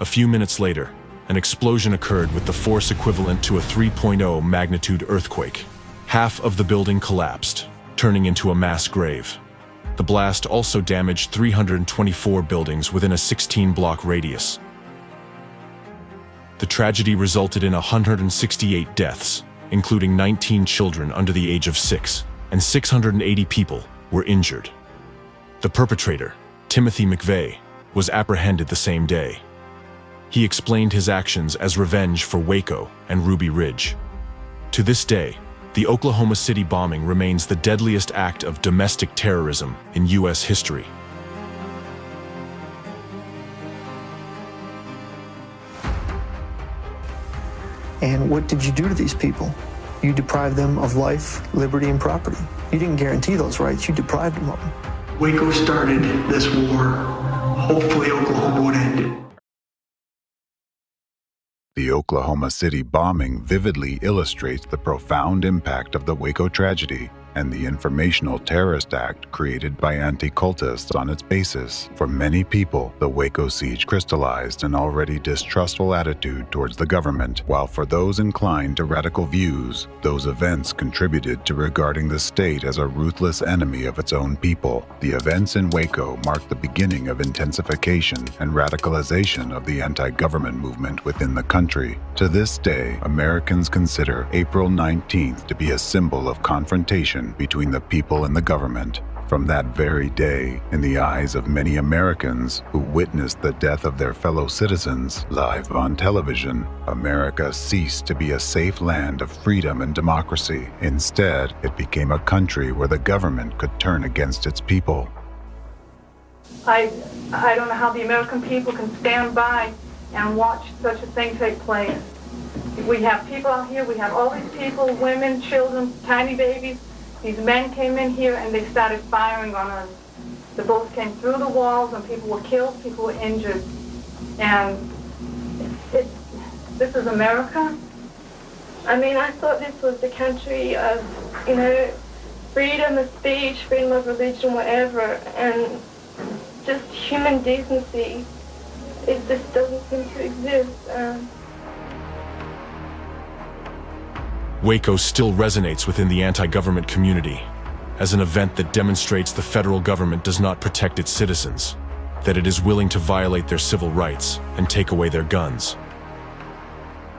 A few minutes later, an explosion occurred with the force equivalent to a 3.0 magnitude earthquake. Half of the building collapsed, turning into a mass grave. The blast also damaged 324 buildings within a 16-block radius. The tragedy resulted in 168 deaths, including 19 children under the age of 6, and 680 people were injured. The perpetrator, Timothy McVeigh, was apprehended the same day. He explained his actions as revenge for Waco and Ruby Ridge. To this day, the Oklahoma City bombing remains the deadliest act of domestic terrorism in U.S. history. And what did you do to these people? You deprived them of life, liberty, and property. You didn't guarantee those rights, you deprived them of them. Waco started this war. Hopefully Oklahoma would end it. The Oklahoma City bombing vividly illustrates the profound impact of the Waco tragedy and the informational terrorist act created by anti-cultists on its basis. For many people, the Waco siege crystallized an already distrustful attitude towards the government, while for those inclined to radical views, those events contributed to regarding the state as a ruthless enemy of its own people. The events in Waco marked the beginning of intensification and radicalization of the anti-government movement within the country. To this day, Americans consider April 19th to be a symbol of confrontation between the people and the government. From that very day, in the eyes of many Americans who witnessed the death of their fellow citizens live on television, America ceased to be a safe land of freedom and democracy. Instead, it became a country where the government could turn against its people. I don't know how the American people can stand by and watch such a thing take place. We have people out here, we have all these people, women, children, tiny babies. These men came in here and they started firing on us. The bullets came through the walls and people were killed, people were injured. And this is America. I mean, I thought this was the country of, freedom of speech, freedom of religion, whatever, and just human decency. It just doesn't seem to exist. Waco still resonates within the anti-government community as an event that demonstrates the federal government does not protect its citizens, that it is willing to violate their civil rights and take away their guns.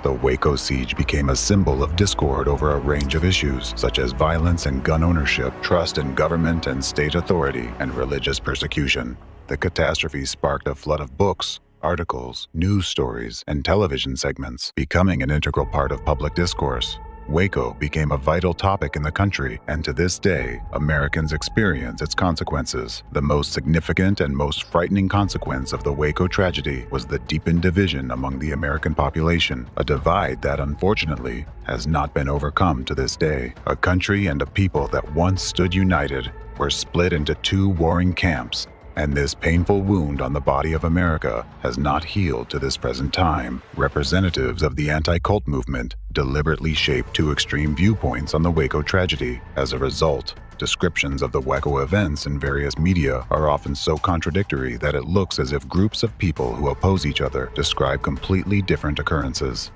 The Waco siege became a symbol of discord over a range of issues, such as violence and gun ownership, trust in government and state authority, and religious persecution. The catastrophe sparked a flood of books, articles, news stories, and television segments, becoming an integral part of public discourse. Waco became a vital topic in the country, and to this day, Americans experience its consequences. The most significant and most frightening consequence of the Waco tragedy was the deepened division among the American population, a divide that, unfortunately, has not been overcome to this day. A country and a people that once stood united were split into two warring camps, and this painful wound on the body of America has not healed to this present time. Representatives of the anti-cult movement deliberately shaped two extreme viewpoints on the Waco tragedy. As a result, descriptions of the Waco events in various media are often so contradictory that it looks as if groups of people who oppose each other describe completely different occurrences.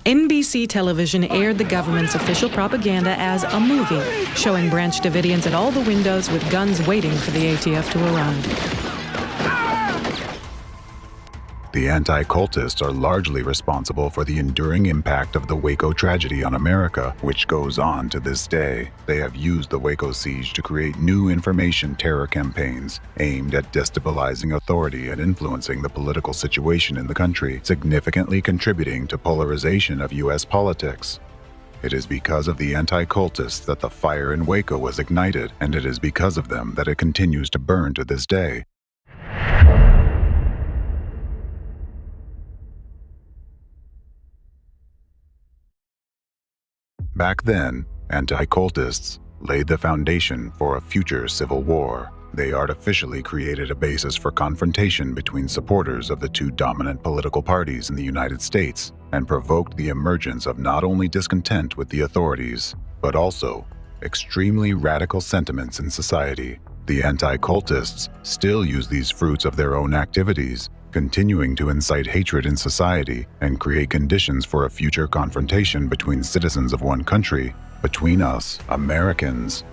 NBC television aired the government's official propaganda as a movie, showing Branch Davidians at all the windows with guns waiting for the ATF to arrive. The anti-cultists are largely responsible for the enduring impact of the Waco tragedy on America, which goes on to this day. They have used the Waco siege to create new information terror campaigns aimed at destabilizing authority and influencing the political situation in the country, significantly contributing to polarization of U.S. politics. It is because of the anti-cultists that the fire in Waco was ignited, and it is because of them that it continues to burn to this day. Back then, anti-cultists laid the foundation for a future civil war. They artificially created a basis for confrontation between supporters of the two dominant political parties in the United States and provoked the emergence of not only discontent with the authorities, but also extremely radical sentiments in society. The anti-cultists still use these fruits of their own activities, continuing to incite hatred in society and create conditions for a future confrontation between citizens of one country, between us, Americans.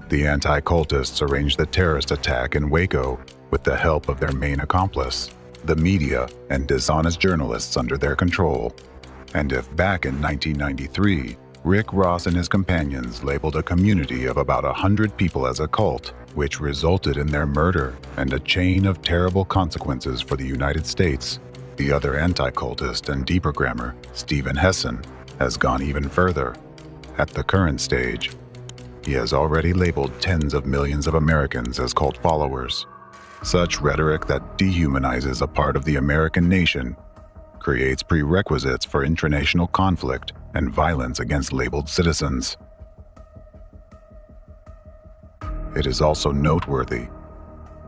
The anti-cultists arranged the terrorist attack in Waco with the help of their main accomplice, the media and dishonest journalists under their control. And if back in 1993, Rick Ross and his companions labeled a community of about 100 people as a cult, which resulted in their murder and a chain of terrible consequences for the United States, the other anti-cultist and deprogrammer, Stephen Hessen, has gone even further. At the current stage, he has already labeled tens of millions of Americans as cult followers. Such rhetoric that dehumanizes a part of the American nation creates prerequisites for international conflict and violence against labeled citizens. It is also noteworthy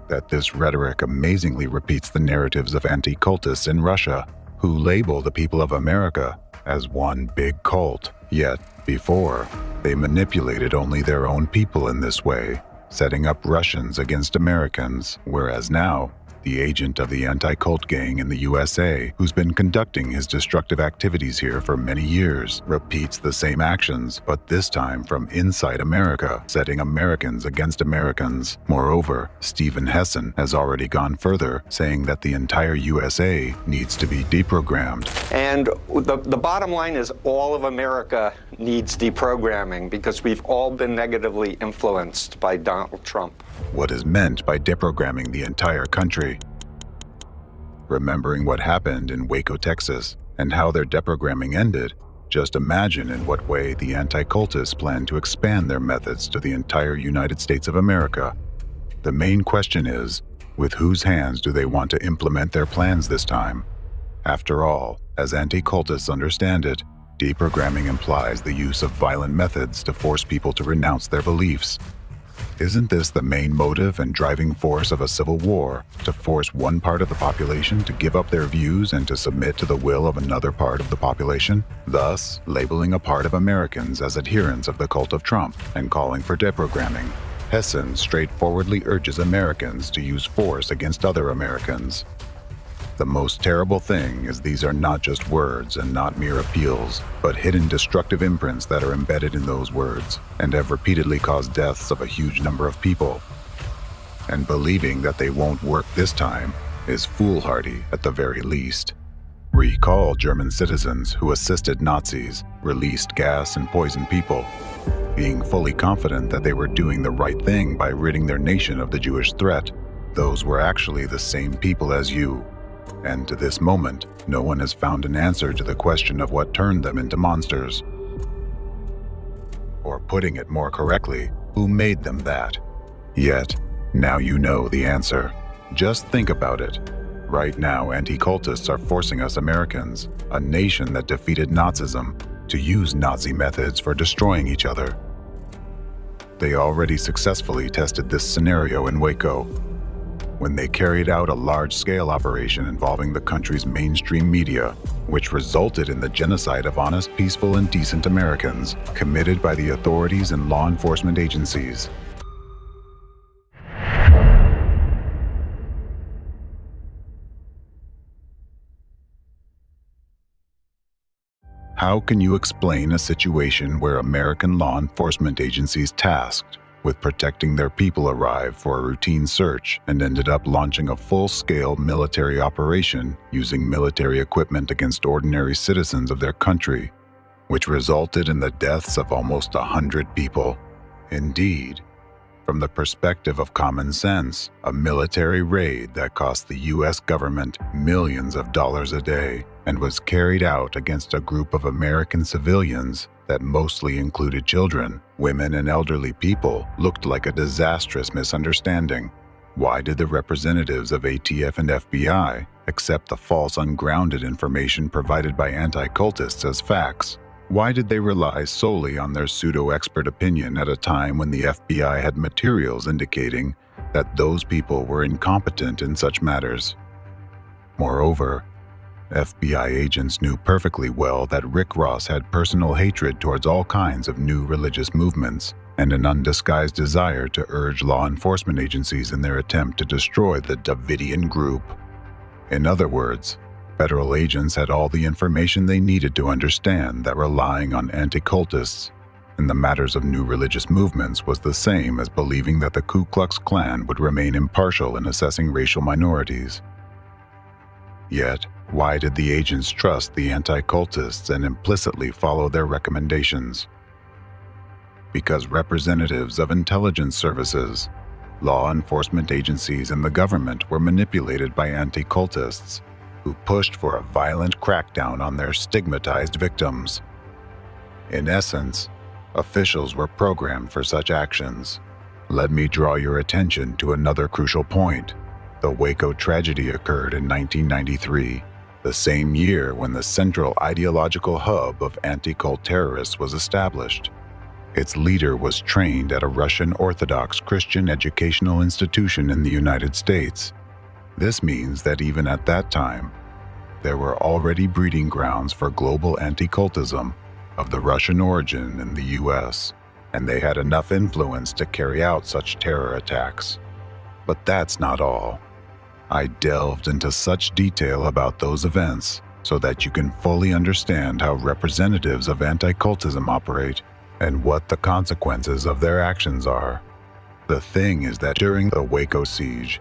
that this rhetoric amazingly repeats the narratives of anti-cultists in Russia, who label the people of America as one big cult. Yet, before, they manipulated only their own people in this way, setting up Russians against Americans, whereas now, the agent of the anti-cult gang in the USA, who's been conducting his destructive activities here for many years, repeats the same actions, but this time from inside America, setting Americans against Americans. Moreover, Stephen Hessen has already gone further, saying that the entire USA needs to be deprogrammed. And the bottom line is all of America needs deprogramming because we've all been negatively influenced by Donald Trump. What is meant by deprogramming the entire country? Remembering what happened in Waco, Texas, and how their deprogramming ended, just imagine in what way the anti-cultists plan to expand their methods to the entire United States of America. The main question is, with whose hands do they want to implement their plans this time? After all, as anti-cultists understand it, deprogramming implies the use of violent methods to force people to renounce their beliefs. Isn't this the main motive and driving force of a civil war, to force one part of the population to give up their views and to submit to the will of another part of the population, thus labeling a part of Americans as adherents of the cult of Trump and calling for deprogramming? Hessen straightforwardly urges Americans to use force against other Americans. The most terrible thing is these are not just words and not mere appeals, but hidden destructive imprints that are embedded in those words and have repeatedly caused deaths of a huge number of people. And believing that they won't work this time is foolhardy at the very least. Recall German citizens who assisted Nazis, released gas and poisoned people, being fully confident that they were doing the right thing by ridding their nation of the Jewish threat. Those were actually the same people as you. And to this moment, no one has found an answer to the question of what turned them into monsters. Or putting it more correctly, who made them that? Yet, now you know the answer. Just think about it. Right now, anti-cultists are forcing us Americans, a nation that defeated Nazism, to use Nazi methods for destroying each other. They already successfully tested this scenario in Waco, when they carried out a large-scale operation involving the country's mainstream media, which resulted in the genocide of honest, peaceful, and decent Americans committed by the authorities and law enforcement agencies. How can you explain a situation where American law enforcement agencies tasked with protecting their people arrived for a routine search and ended up launching a full-scale military operation using military equipment against ordinary citizens of their country, which resulted in the deaths of almost 100 people? Indeed, from the perspective of common sense, a military raid that cost the U.S. government millions of dollars a day and was carried out against a group of American civilians that mostly included children, women, and elderly people looked like a disastrous misunderstanding. Why did the representatives of ATF and FBI accept the false, ungrounded information provided by anti-cultists as facts? Why did they rely solely on their pseudo-expert opinion at a time when the FBI had materials indicating that those people were incompetent in such matters? Moreover, FBI agents knew perfectly well that Rick Ross had personal hatred towards all kinds of new religious movements and an undisguised desire to urge law enforcement agencies in their attempt to destroy the Davidian group. In other words, federal agents had all the information they needed to understand that relying on anti-cultists in the matters of new religious movements was the same as believing that the Ku Klux Klan would remain impartial in assessing racial minorities. Yet, why did the agents trust the anti-cultists and implicitly follow their recommendations? Because representatives of intelligence services, law enforcement agencies, and the government were manipulated by anti-cultists who pushed for a violent crackdown on their stigmatized victims. In essence, officials were programmed for such actions. Let me draw your attention to another crucial point. The Waco tragedy occurred in 1993, the same year when the central ideological hub of anti-cult terrorists was established. Its leader was trained at a Russian Orthodox Christian educational institution in the United States. This means that even at that time, there were already breeding grounds for global anti-cultism of the Russian origin in the US, and they had enough influence to carry out such terror attacks. But that's not all. I delved into such detail about those events so that you can fully understand how representatives of anti-cultism operate and what the consequences of their actions are. The thing is that during the Waco siege,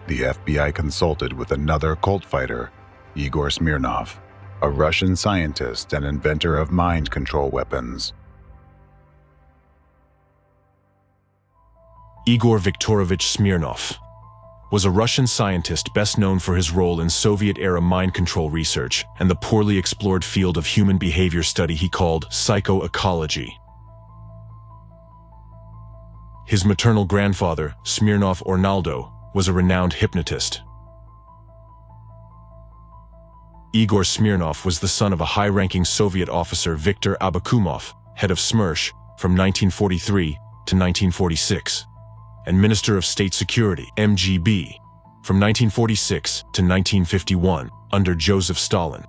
the FBI consulted with another cult fighter, Igor Smirnov, a Russian scientist and inventor of mind control weapons. Igor Viktorovich Smirnov was a Russian scientist best known for his role in Soviet-era mind control research and the poorly explored field of human behavior study he called psychoecology. His maternal grandfather, Smirnov Ornaldo, was a renowned hypnotist. Igor Smirnov was the son of a high-ranking Soviet officer, Viktor Abakumov, head of SMERSH from 1943 to 1946, and Minister of State Security, MGB, from 1946 to 1951, under Joseph Stalin.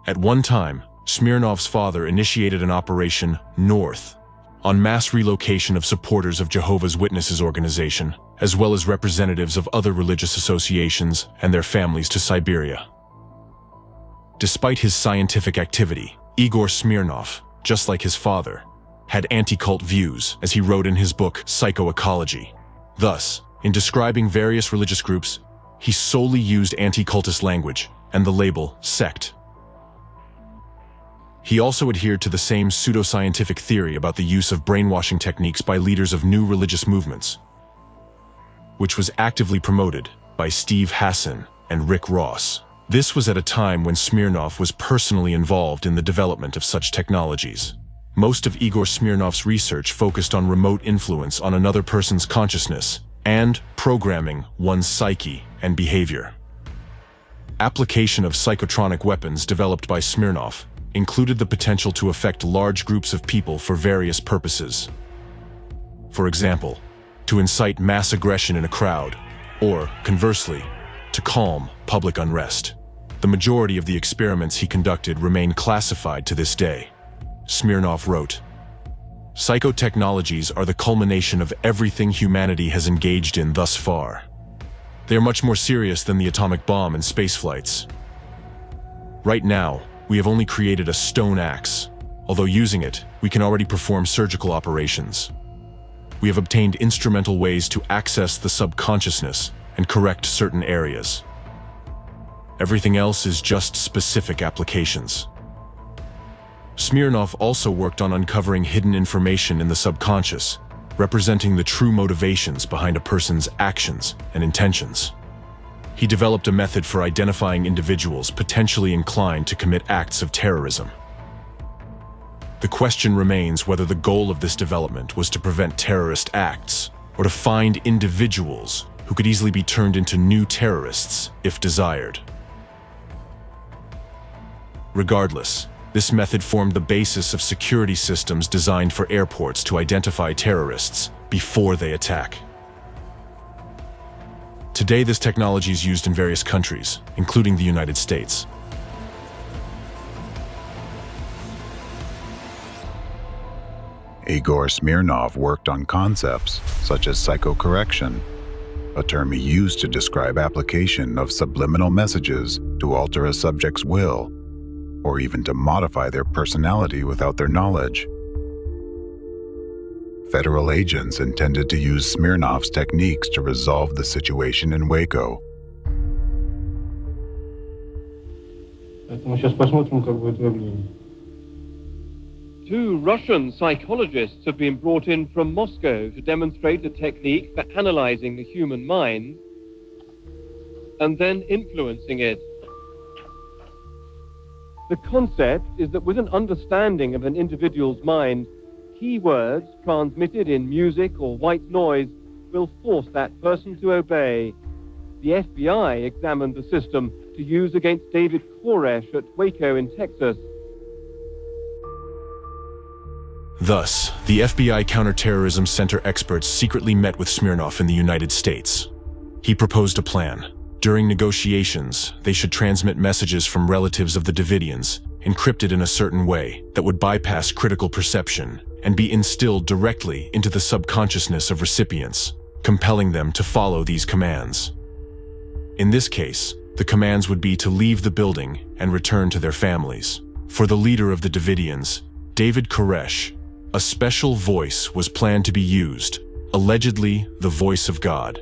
At one time, Smirnov's father initiated an Operation North on mass relocation of supporters of Jehovah's Witnesses organization, as well as representatives of other religious associations and their families to Siberia. Despite his scientific activity, Igor Smirnov, just like his father, had anti-cult views, as he wrote in his book Psychoecology. Thus, in describing various religious groups, he solely used anti-cultist language and the label sect. He also adhered to the same pseudoscientific theory about the use of brainwashing techniques by leaders of new religious movements, which was actively promoted by Steve Hassan and Rick Ross. This was at a time when Smirnov was personally involved in the development of such technologies. Most of Igor Smirnov's research focused on remote influence on another person's consciousness and programming one's psyche and behavior. Application of psychotronic weapons developed by Smirnov included the potential to affect large groups of people for various purposes. For example, to incite mass aggression in a crowd, or, conversely, to calm public unrest. The majority of the experiments he conducted remain classified to this day. Smirnov wrote, "Psychotechnologies are the culmination of everything humanity has engaged in thus far. They are much more serious than the atomic bomb and space flights. Right now, we have only created a stone axe. Although using it, we can already perform surgical operations. We have obtained instrumental ways to access the subconsciousness and correct certain areas. Everything else is just specific applications. Smirnov also worked on uncovering hidden information in the subconscious, representing the true motivations behind a person's actions and intentions. He developed a method for identifying individuals potentially inclined to commit acts of terrorism. The question remains whether the goal of this development was to prevent terrorist acts or to find individuals who could easily be turned into new terrorists if desired. Regardless, this method formed the basis of security systems designed for airports to identify terrorists before they attack. Today, this technology is used in various countries, including the United States. Igor Smirnov worked on concepts such as psychocorrection, a term he used to describe application of subliminal messages to alter a subject's will, or even to modify their personality without their knowledge. Federal agents intended to use Smirnov's techniques to resolve the situation in Waco. Two Russian psychologists have been brought in from Moscow to demonstrate a technique for analyzing the human mind and then influencing it. The concept is that with an understanding of an individual's mind, keywords transmitted in music or white noise will force that person to obey. The FBI examined the system to use against David Koresh at Waco in Texas. Thus, the FBI Counterterrorism Center experts secretly met with Smirnov in the United States. He proposed a plan. During negotiations, they should transmit messages from relatives of the Davidians, encrypted in a certain way that would bypass critical perception and be instilled directly into the subconsciousness of recipients, compelling them to follow these commands. In this case, the commands would be to leave the building and return to their families. For the leader of the Davidians, David Koresh, a special voice was planned to be used, allegedly the voice of God,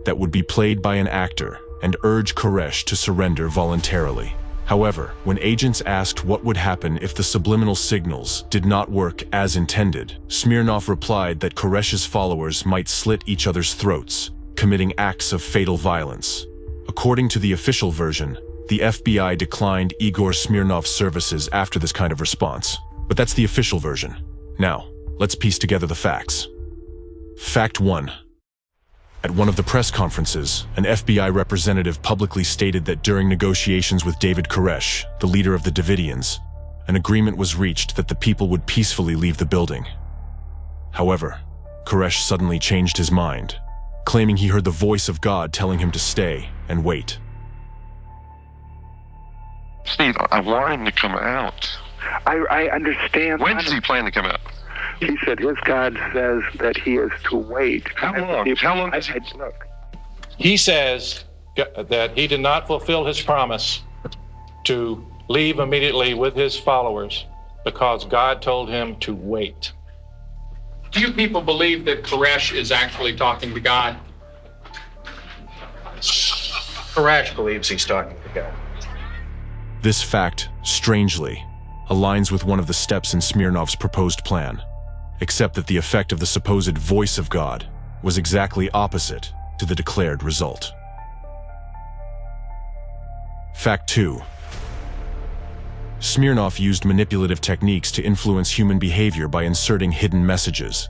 that would be played by an actor and urge Koresh to surrender voluntarily. However, when agents asked what would happen if the subliminal signals did not work as intended, Smirnov replied that Koresh's followers might slit each other's throats, committing acts of fatal violence. According to the official version, the FBI declined Igor Smirnov's services after this kind of response. But that's the official version. Now, let's piece together the facts. Fact 1. At one of the press conferences, an FBI representative publicly stated that during negotiations with David Koresh, the leader of the Davidians, an agreement was reached that the people would peacefully leave the building. However, Koresh suddenly changed his mind, claiming he heard the voice of God telling him to stay and wait. Steve, I want him to come out. I understand. When does he plan to come out? He said his God says that he is to wait. How long? How long does he... Look. He says that he did not fulfill his promise to leave immediately with his followers because God told him to wait. Do you people believe that Koresh is actually talking to God? Koresh believes he's talking to God. This fact, strangely, aligns with one of the steps in Smirnov's proposed plan, except that the effect of the supposed voice of God was exactly opposite to the declared result. Fact 2. Smirnov used manipulative techniques to influence human behavior by inserting hidden messages.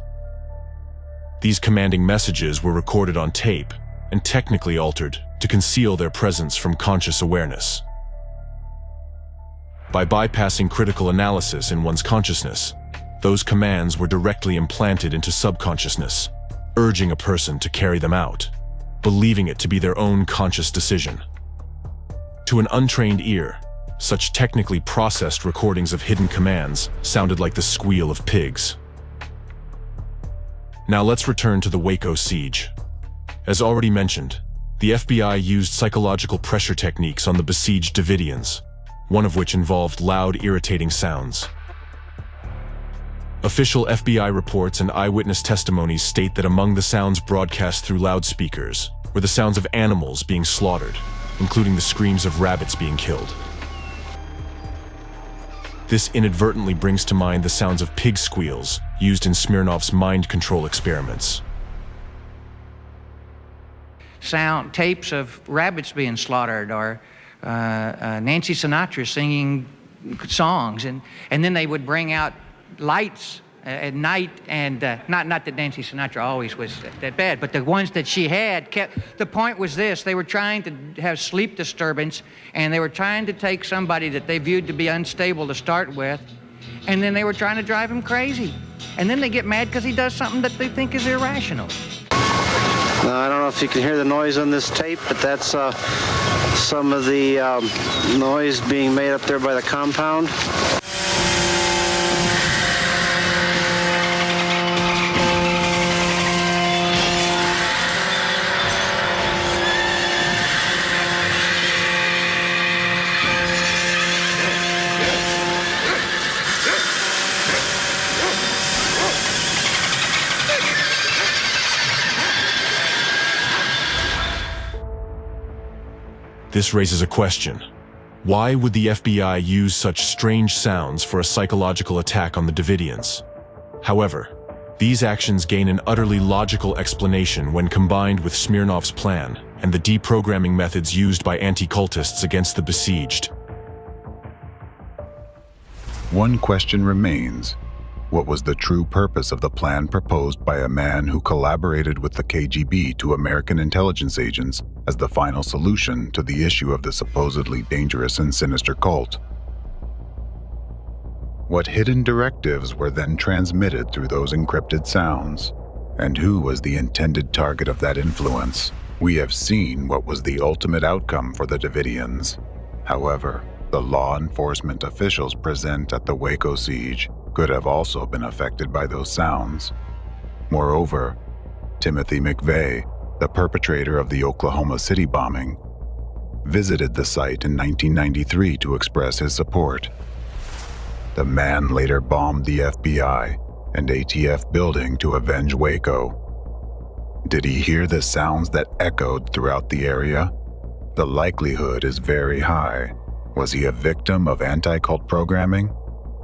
These commanding messages were recorded on tape and technically altered to conceal their presence from conscious awareness. By bypassing critical analysis in one's consciousness, those commands were directly implanted into subconsciousness, urging a person to carry them out, believing it to be their own conscious decision. To an untrained ear, such technically processed recordings of hidden commands sounded like the squeal of pigs. Now let's return to the Waco siege. As already mentioned, the FBI used psychological pressure techniques on the besieged Davidians, one of which involved loud, irritating sounds. Official FBI reports and eyewitness testimonies state that among the sounds broadcast through loudspeakers were the sounds of animals being slaughtered, including the screams of rabbits being killed. This inadvertently brings to mind the sounds of pig squeals used in Smirnov's mind control experiments. Sound tapes of rabbits being slaughtered, or Nancy Sinatra singing songs, and then they would bring out lights at night, and not that Nancy Sinatra always was that bad, but the ones that she had kept. The point was this: they were trying to have sleep disturbance, and they were trying to take somebody that they viewed to be unstable to start with, and then they were trying to drive him crazy, and then they get mad because he does something that they think is irrational. I don't know if you can hear the noise on this tape, but that's some of the noise being made up there by the compound. This raises a question. Why would the FBI use such strange sounds for a psychological attack on the Davidians? However, these actions gain an utterly logical explanation when combined with Smirnov's plan and the deprogramming methods used by anti-cultists against the besieged. One question remains. What was the true purpose of the plan proposed by a man who collaborated with the KGB to American intelligence agents as the final solution to the issue of the supposedly dangerous and sinister cult? What hidden directives were then transmitted through those encrypted sounds? And who was the intended target of that influence? We have seen what was the ultimate outcome for the Davidians. However, the law enforcement officials present at the Waco siege could have also been affected by those sounds. Moreover, Timothy McVeigh, the perpetrator of the Oklahoma City bombing, visited the site in 1993 to express his support. The man later bombed the FBI and ATF building to avenge Waco. Did he hear the sounds that echoed throughout the area? The likelihood is very high. Was he a victim of anti-cult programming?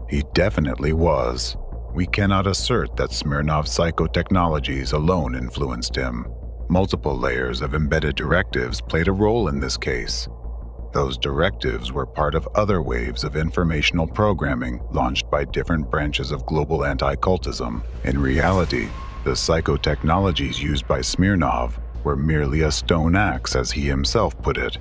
He definitely was. We cannot assert that Smirnov's psychotechnologies alone influenced him. Multiple layers of embedded directives played a role in this case. Those directives were part of other waves of informational programming launched by different branches of global anti-cultism. In reality, the psychotechnologies used by Smirnov were merely a stone axe, as he himself put it.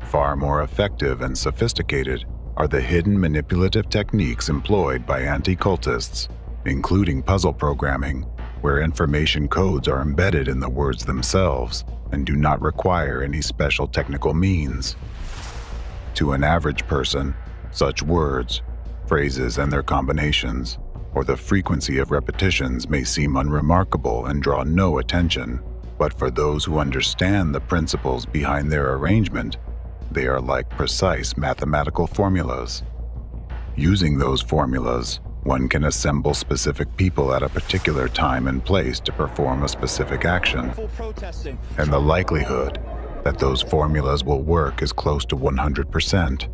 Far more effective and sophisticated are the hidden manipulative techniques employed by anti-cultists, including puzzle programming, where information codes are embedded in the words themselves and do not require any special technical means. To an average person, such words, phrases and their combinations, or the frequency of repetitions may seem unremarkable and draw no attention, but for those who understand the principles behind their arrangement, they are like precise mathematical formulas. Using those formulas, one can assemble specific people at a particular time and place to perform a specific action. And the likelihood that those formulas will work is close to 100%.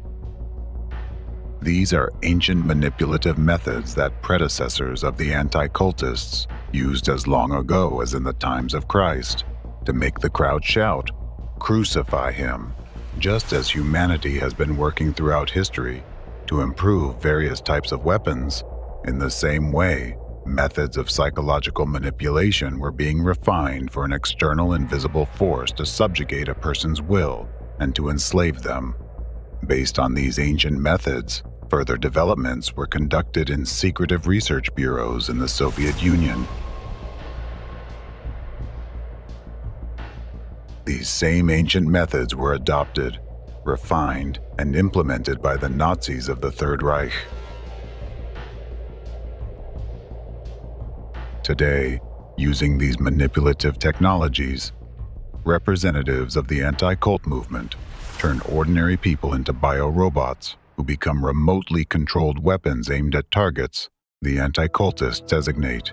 These are ancient manipulative methods that predecessors of the anti-cultists used as long ago as in the times of Christ to make the crowd shout, "Crucify him!" Just as humanity has been working throughout history to improve various types of weapons, in the same way, methods of psychological manipulation were being refined for an external invisible force to subjugate a person's will and to enslave them. Based on these ancient methods, further developments were conducted in secretive research bureaus in the Soviet Union. These same ancient methods were adopted, refined, and implemented by the Nazis of the Third Reich. Today, using these manipulative technologies, representatives of the anti-cult movement turn ordinary people into biorobots who become remotely controlled weapons aimed at targets the anti-cultists designate.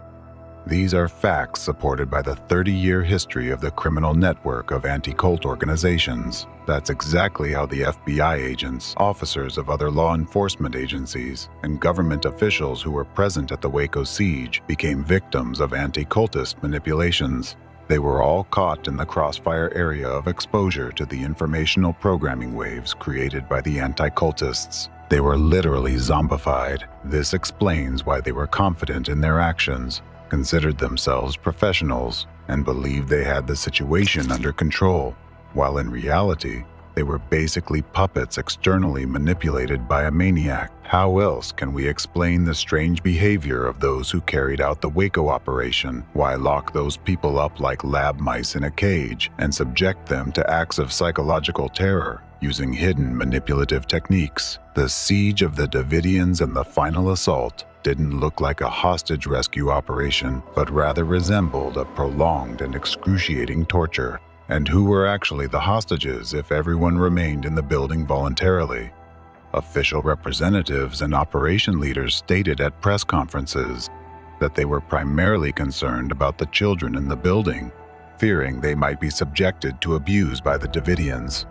These are facts supported by the 30-year history of the criminal network of anti-cult organizations. That's exactly how the FBI agents, officers of other law enforcement agencies, and government officials who were present at the Waco siege became victims of anti-cultist manipulations. They were all caught in the crossfire area of exposure to the informational programming waves created by the anti-cultists. They were literally zombified. This explains why they were confident in their actions, considered themselves professionals, and believed they had the situation under control, while in reality, they were basically puppets externally manipulated by a maniac. How else can we explain the strange behavior of those who carried out the Waco operation? Why lock those people up like lab mice in a cage and subject them to acts of psychological terror using hidden manipulative techniques? The siege of the Davidians and the final assault didn't look like a hostage rescue operation, but rather resembled a prolonged and excruciating torture. And who were actually the hostages if everyone remained in the building voluntarily? Official representatives and operation leaders stated at press conferences that they were primarily concerned about the children in the building, fearing they might be subjected to abuse by the Davidians.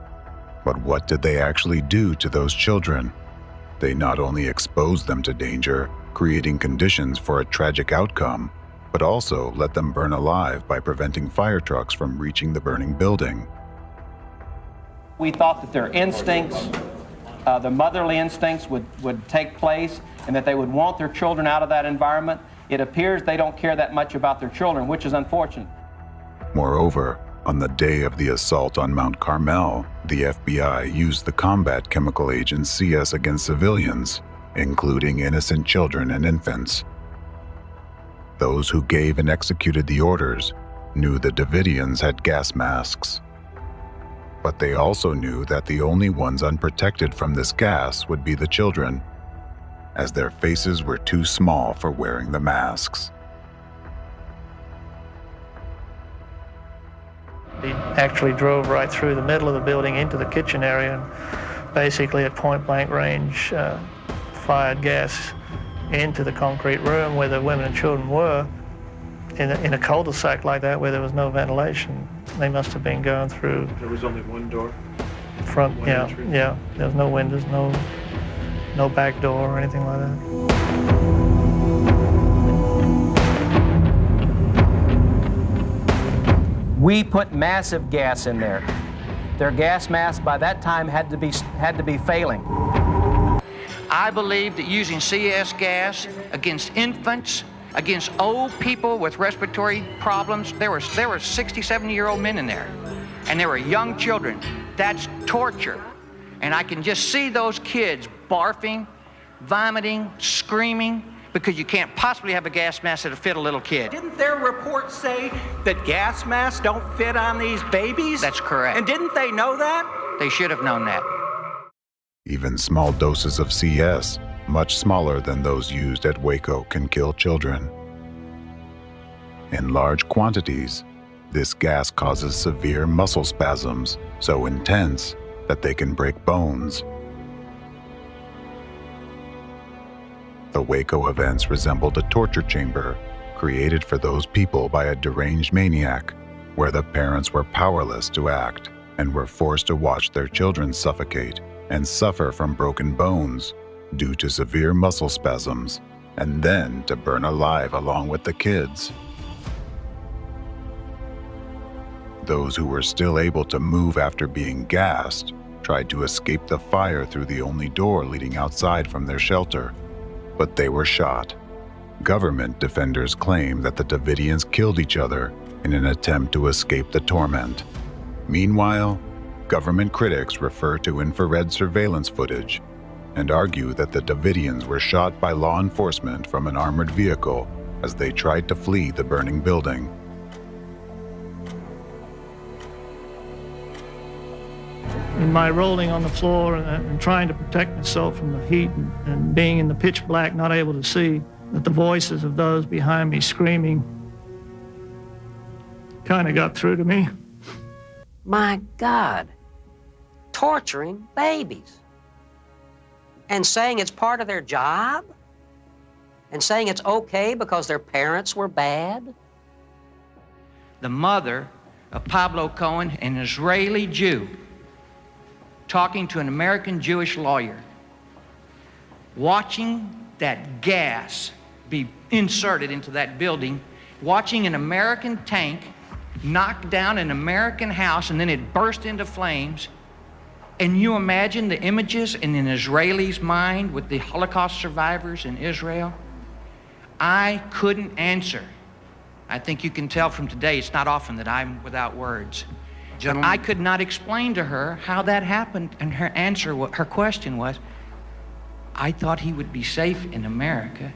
But what did they actually do to those children? They not only exposed them to danger, creating conditions for a tragic outcome, but also let them burn alive by preventing fire trucks from reaching the burning building. We thought that their instincts, the motherly instincts would take place and that they would want their children out of that environment. It appears they don't care that much about their children, which is unfortunate. Moreover, on the day of the assault on Mount Carmel, the FBI used the combat chemical agent CS against civilians, including innocent children and infants. Those who gave and executed the orders knew the Davidians had gas masks. But they also knew that the only ones unprotected from this gas would be the children, as their faces were too small for wearing the masks. He actually drove right through the middle of the building into the kitchen area and basically at point-blank range fired gas into the concrete room where the women and children were. In a cul-de-sac like that where there was no ventilation, they must have been going through. There was only one door? Front, one entry? Yeah. There was no windows, no back door or anything like that. We put massive gas in there. Their gas mask by that time had to be failing. I believe that using CS gas against infants, against old people with respiratory problems, there were 60, 70-year-old men in there, and there were young children. That's torture. And I can just see those kids barfing, vomiting, screaming, because you can't possibly have a gas mask that'll fit a little kid. Didn't their report say that gas masks don't fit on these babies? That's correct. And didn't they know that? They should have known that. Even small doses of CS, much smaller than those used at Waco, can kill children. In large quantities, this gas causes severe muscle spasms, so intense that they can break bones. The Waco events resembled a torture chamber created for those people by a deranged maniac, where the parents were powerless to act and were forced to watch their children suffocate and suffer from broken bones due to severe muscle spasms, and then to burn alive along with the kids. Those who were still able to move after being gassed tried to escape the fire through the only door leading outside from their shelter, but they were shot. Government defenders claim that the Davidians killed each other in an attempt to escape the torment. Meanwhile, government critics refer to infrared surveillance footage and argue that the Davidians were shot by law enforcement from an armored vehicle as they tried to flee the burning building. In my rolling on the floor and trying to protect myself from the heat and being in the pitch black, not able to see, that the voices of those behind me screaming kind of got through to me. My God, torturing babies. and saying it's part of their job? And saying it's okay because their parents were bad? The mother of Pablo Cohen, an Israeli Jew, talking to an American Jewish lawyer, watching that gas be inserted into that building, watching an American tank knock down an American house and then it burst into flames. And you imagine the images in an Israeli's mind with the Holocaust survivors in Israel? I couldn't answer. I think you can tell from today, it's not often that I'm without words. But I could not explain to her how that happened, and her answer, her question was, I thought he would be safe in America.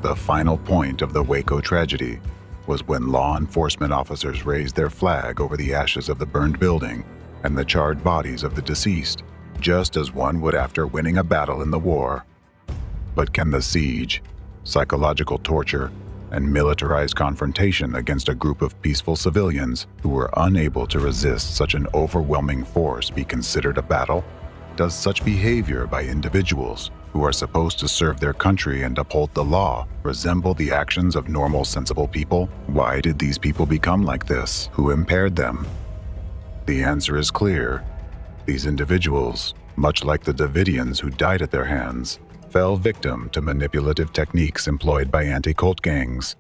The final point of the Waco tragedy was when law enforcement officers raised their flag over the ashes of the burned building and the charred bodies of the deceased, just as one would after winning a battle in the war. But can the siege, psychological torture, and militarized confrontation against a group of peaceful civilians who were unable to resist such an overwhelming force be considered a battle? Does such behavior by individuals who are supposed to serve their country and uphold the law resemble the actions of normal, sensible people? Why did these people become like this? Who impaired them? The answer is clear. These individuals, much like the Davidians who died at their hands, fell victim to manipulative techniques employed by anti-cult gangs.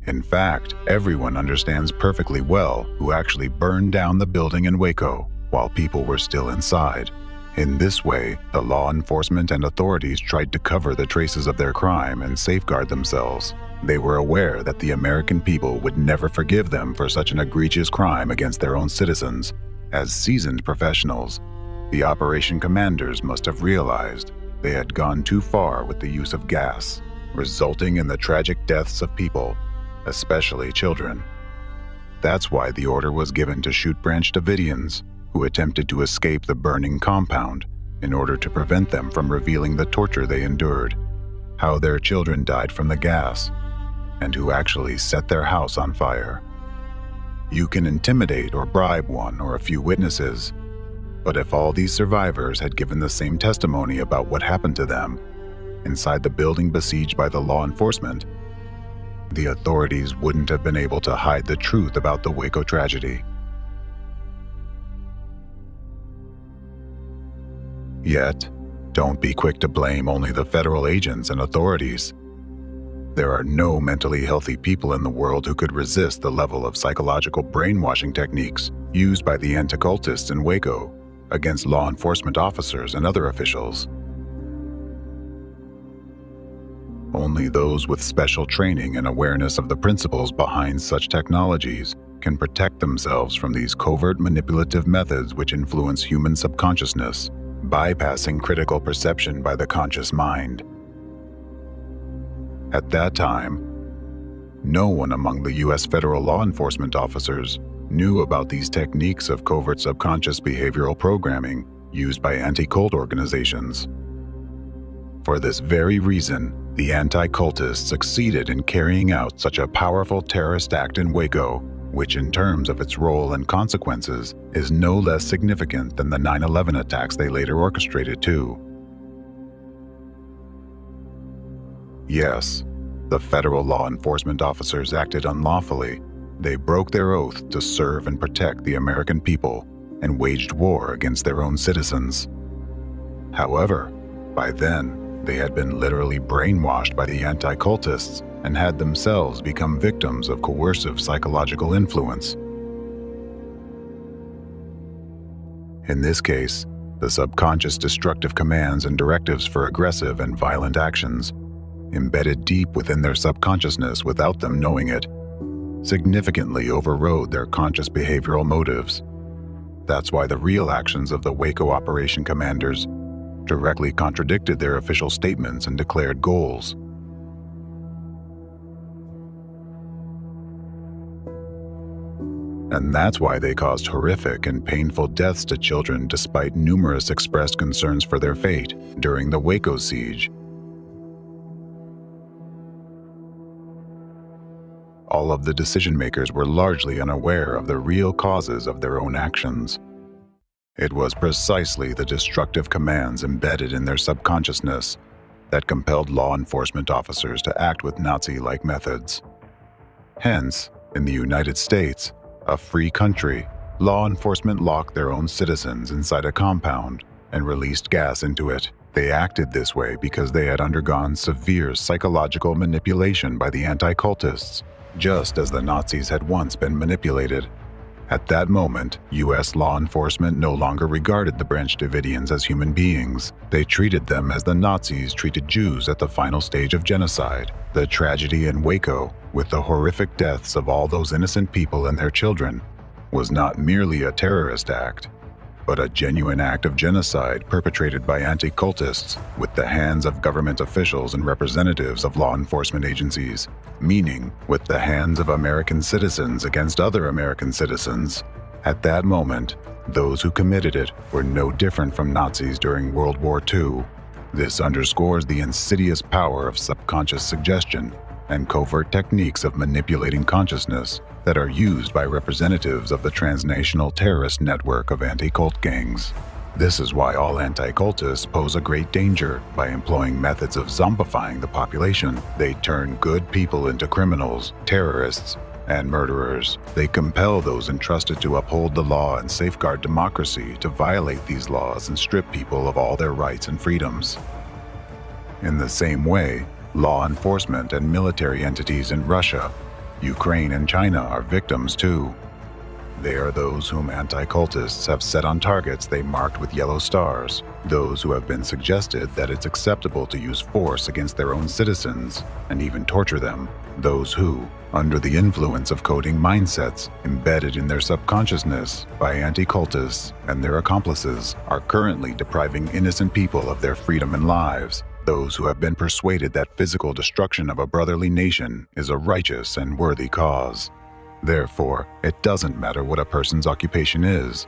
In fact, everyone understands perfectly well who actually burned down the building in Waco while people were still inside. In this way, the law enforcement and authorities tried to cover the traces of their crime and safeguard themselves. They were aware that the American people would never forgive them for such an egregious crime against their own citizens. As seasoned professionals, the operation commanders must have realized they had gone too far with the use of gas, resulting in the tragic deaths of people, especially children. That's why the order was given to shoot Branch Davidians who attempted to escape the burning compound in order to prevent them from revealing the torture they endured, how their children died from the gas, and who actually set their house on fire. You can intimidate or bribe one or a few witnesses, but if all these survivors had given the same testimony about what happened to them inside the building besieged by the law enforcement, the authorities wouldn't have been able to hide the truth about the Waco tragedy. Yet, don't be quick to blame only the federal agents and authorities. There are no mentally healthy people in the world who could resist the level of psychological brainwashing techniques used by the anti-cultists in Waco against law enforcement officers and other officials. Only those with special training and awareness of the principles behind such technologies can protect themselves from these covert manipulative methods which influence human subconsciousness, bypassing critical perception by the conscious mind. At that time, no one among the U.S. federal law enforcement officers knew about these techniques of covert subconscious behavioral programming used by anti-cult organizations. For this very reason, the anti-cultists succeeded in carrying out such a powerful terrorist act in Waco, which in terms of its role and consequences is no less significant than the 9/11 attacks they later orchestrated too. Yes, the federal law enforcement officers acted unlawfully. They broke their oath to serve and protect the American people and waged war against their own citizens. However, by then, they had been literally brainwashed by the anti-cultists and had themselves become victims of coercive psychological influence. In this case, the subconscious destructive commands and directives for aggressive and violent actions, embedded deep within their subconsciousness without them knowing it, significantly overrode their conscious behavioral motives. That's why the real actions of the Waco operation commanders directly contradicted their official statements and declared goals. And that's why they caused horrific and painful deaths to children despite numerous expressed concerns for their fate during the Waco siege. All of the decision makers were largely unaware of the real causes of their own actions. It was precisely the destructive commands embedded in their subconsciousness that compelled law enforcement officers to act with Nazi-like methods. Hence, in the United States, a free country, law enforcement locked their own citizens inside a compound and released gas into it. They acted this way because they had undergone severe psychological manipulation by the anti-cultists, just as the Nazis had once been manipulated. At that moment, U.S. law enforcement no longer regarded the Branch Davidians as human beings. They treated them as the Nazis treated Jews at the final stage of genocide. The tragedy in Waco, with the horrific deaths of all those innocent people and their children, was not merely a terrorist act, but a genuine act of genocide perpetrated by anti-cultists with the hands of government officials and representatives of law enforcement agencies, meaning with the hands of American citizens against other American citizens. At that moment, those who committed it were no different from Nazis during World War II. This underscores the insidious power of subconscious suggestion and covert techniques of manipulating consciousness that are used by representatives of the transnational terrorist network of anti-cult gangs. This is why all anti-cultists pose a great danger by employing methods of zombifying the population. They turn good people into criminals, terrorists, and murderers. They compel those entrusted to uphold the law and safeguard democracy to violate these laws and strip people of all their rights and freedoms. In the same way, law enforcement and military entities in Russia, Ukraine, and China are victims too. They are those whom anti-cultists have set on targets they marked with yellow stars, those who have been suggested that it's acceptable to use force against their own citizens and even torture them, those who, under the influence of coding mindsets embedded in their subconsciousness by anti-cultists and their accomplices, are currently depriving innocent people of their freedom and lives, those who have been persuaded that physical destruction of a brotherly nation is a righteous and worthy cause. Therefore, it doesn't matter what a person's occupation is,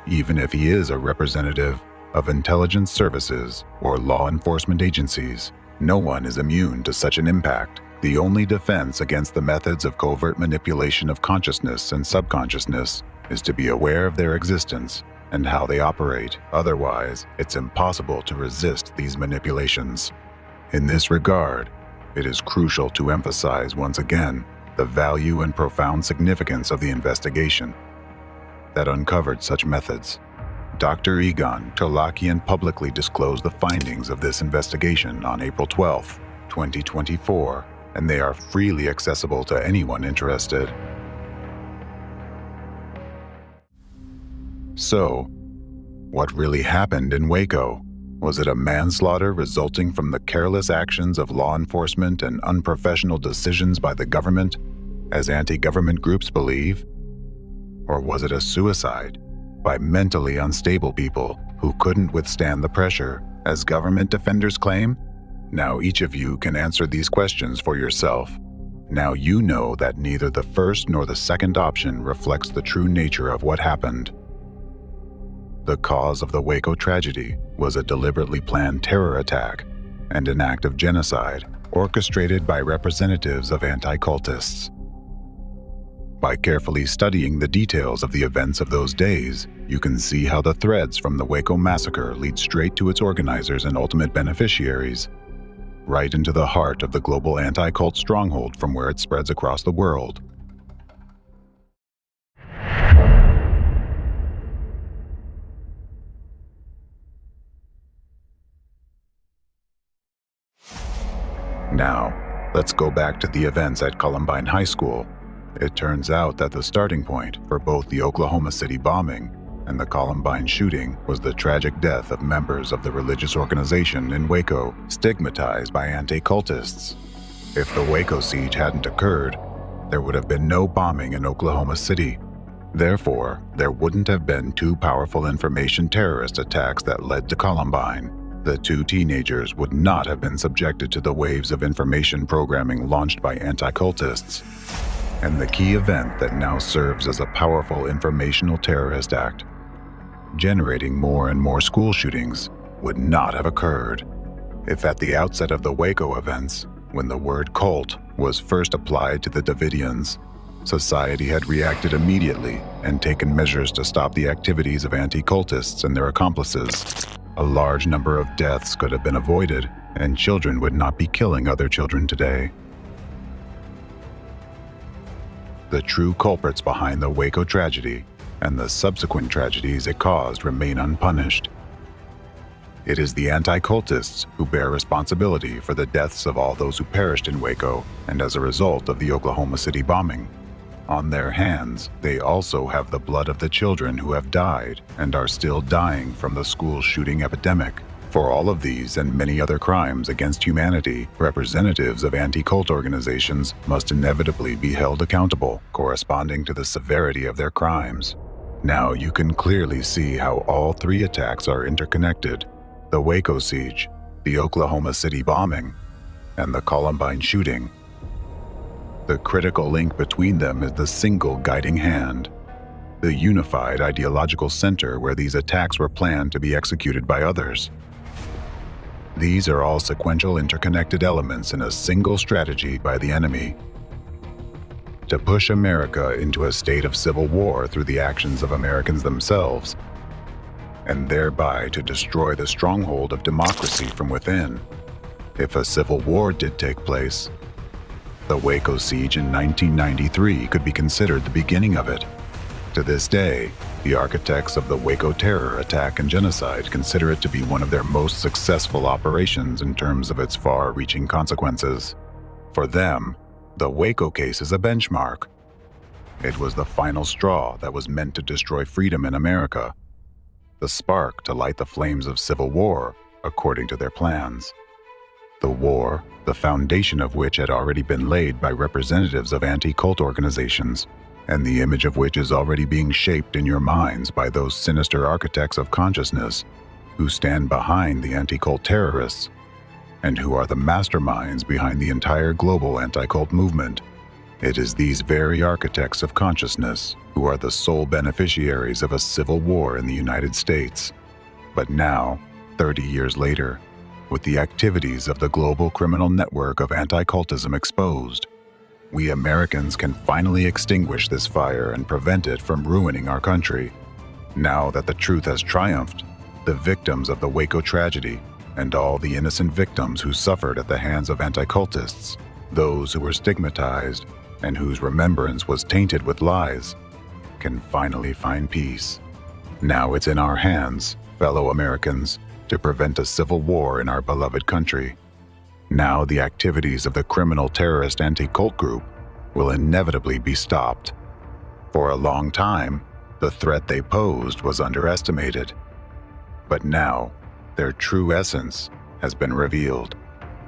even if he is a representative of intelligence services or law enforcement agencies. No one is immune to such an impact. The only defense against the methods of covert manipulation of consciousness and subconsciousness is to be aware of their existence and how they operate. Otherwise, it's impossible to resist these manipulations. In this regard, it is crucial to emphasize once again the value and profound significance of the investigation that uncovered such methods. Dr. Egon Tolakian publicly disclosed the findings of this investigation on April 12, 2024, and they are freely accessible to anyone interested. So, what really happened in Waco? Was it a manslaughter resulting from the careless actions of law enforcement and unprofessional decisions by the government, as anti-government groups believe? Or was it a suicide by mentally unstable people who couldn't withstand the pressure, as government defenders claim? Now each of you can answer these questions for yourself. Now you know that neither the first nor the second option reflects the true nature of what happened. The cause of the Waco tragedy was a deliberately planned terror attack and an act of genocide orchestrated by representatives of anti-cultists. By carefully studying the details of the events of those days, you can see how the threads from the Waco massacre lead straight to its organizers and ultimate beneficiaries, right into the heart of the global anti-cult stronghold from where it spreads across the world. Now, let's go back to the events at Columbine High School. It turns out that the starting point for both the Oklahoma City bombing and the Columbine shooting was the tragic death of members of the religious organization in Waco, stigmatized by anti-cultists. If the Waco siege hadn't occurred, there would have been no bombing in Oklahoma City. Therefore, there wouldn't have been two powerful information terrorist attacks that led to Columbine. The two teenagers would not have been subjected to the waves of information programming launched by anti-cultists. And the key event that now serves as a powerful informational terrorist act, generating more and more school shootings, would not have occurred if at the outset of the Waco events, when the word cult was first applied to the Davidians, Society had reacted immediately and taken measures to stop the activities of anti-cultists and their accomplices. A large number of deaths could have been avoided, and children would not be killing other children today. The true culprits behind the Waco tragedy and the subsequent tragedies it caused remain unpunished. It is the anti-cultists who bear responsibility for the deaths of all those who perished in Waco and as a result of the Oklahoma City bombing. On their hands, they also have the blood of the children who have died and are still dying from the school shooting epidemic. For all of these and many other crimes against humanity, representatives of anti-cult organizations must inevitably be held accountable, corresponding to the severity of their crimes. Now you can clearly see how all three attacks are interconnected: the Waco siege, the Oklahoma City bombing, and the Columbine shooting. The critical link between them is the single guiding hand, the unified ideological center where these attacks were planned to be executed by others. These are all sequential interconnected elements in a single strategy by the enemy to push America into a state of civil war through the actions of Americans themselves, and thereby to destroy the stronghold of democracy from within. If a civil war did take place, the Waco siege in 1993 could be considered the beginning of it. To this day, the architects of the Waco terror attack and genocide consider it to be one of their most successful operations in terms of its far-reaching consequences. For them, the Waco case is a benchmark. It was the final straw that was meant to destroy freedom in America, the spark to light the flames of civil war, according to their plans. The war, the foundation of which had already been laid by representatives of anti-cult organizations, and the image of which is already being shaped in your minds by those sinister architects of consciousness who stand behind the anti-cult terrorists, and who are the masterminds behind the entire global anti-cult movement. It is these very architects of consciousness who are the sole beneficiaries of a civil war in the United States. But now, 30 years later, with the activities of the global criminal network of anti-cultism exposed, we Americans can finally extinguish this fire and prevent it from ruining our country. Now that the truth has triumphed, the victims of the Waco tragedy and all the innocent victims who suffered at the hands of anti-cultists, those who were stigmatized and whose remembrance was tainted with lies, can finally find peace. Now it's in our hands, fellow Americans, to prevent a civil war in our beloved country. Now the activities of the criminal terrorist anti-cult group will inevitably be stopped. For a long time, the threat they posed was underestimated. But now, their true essence has been revealed.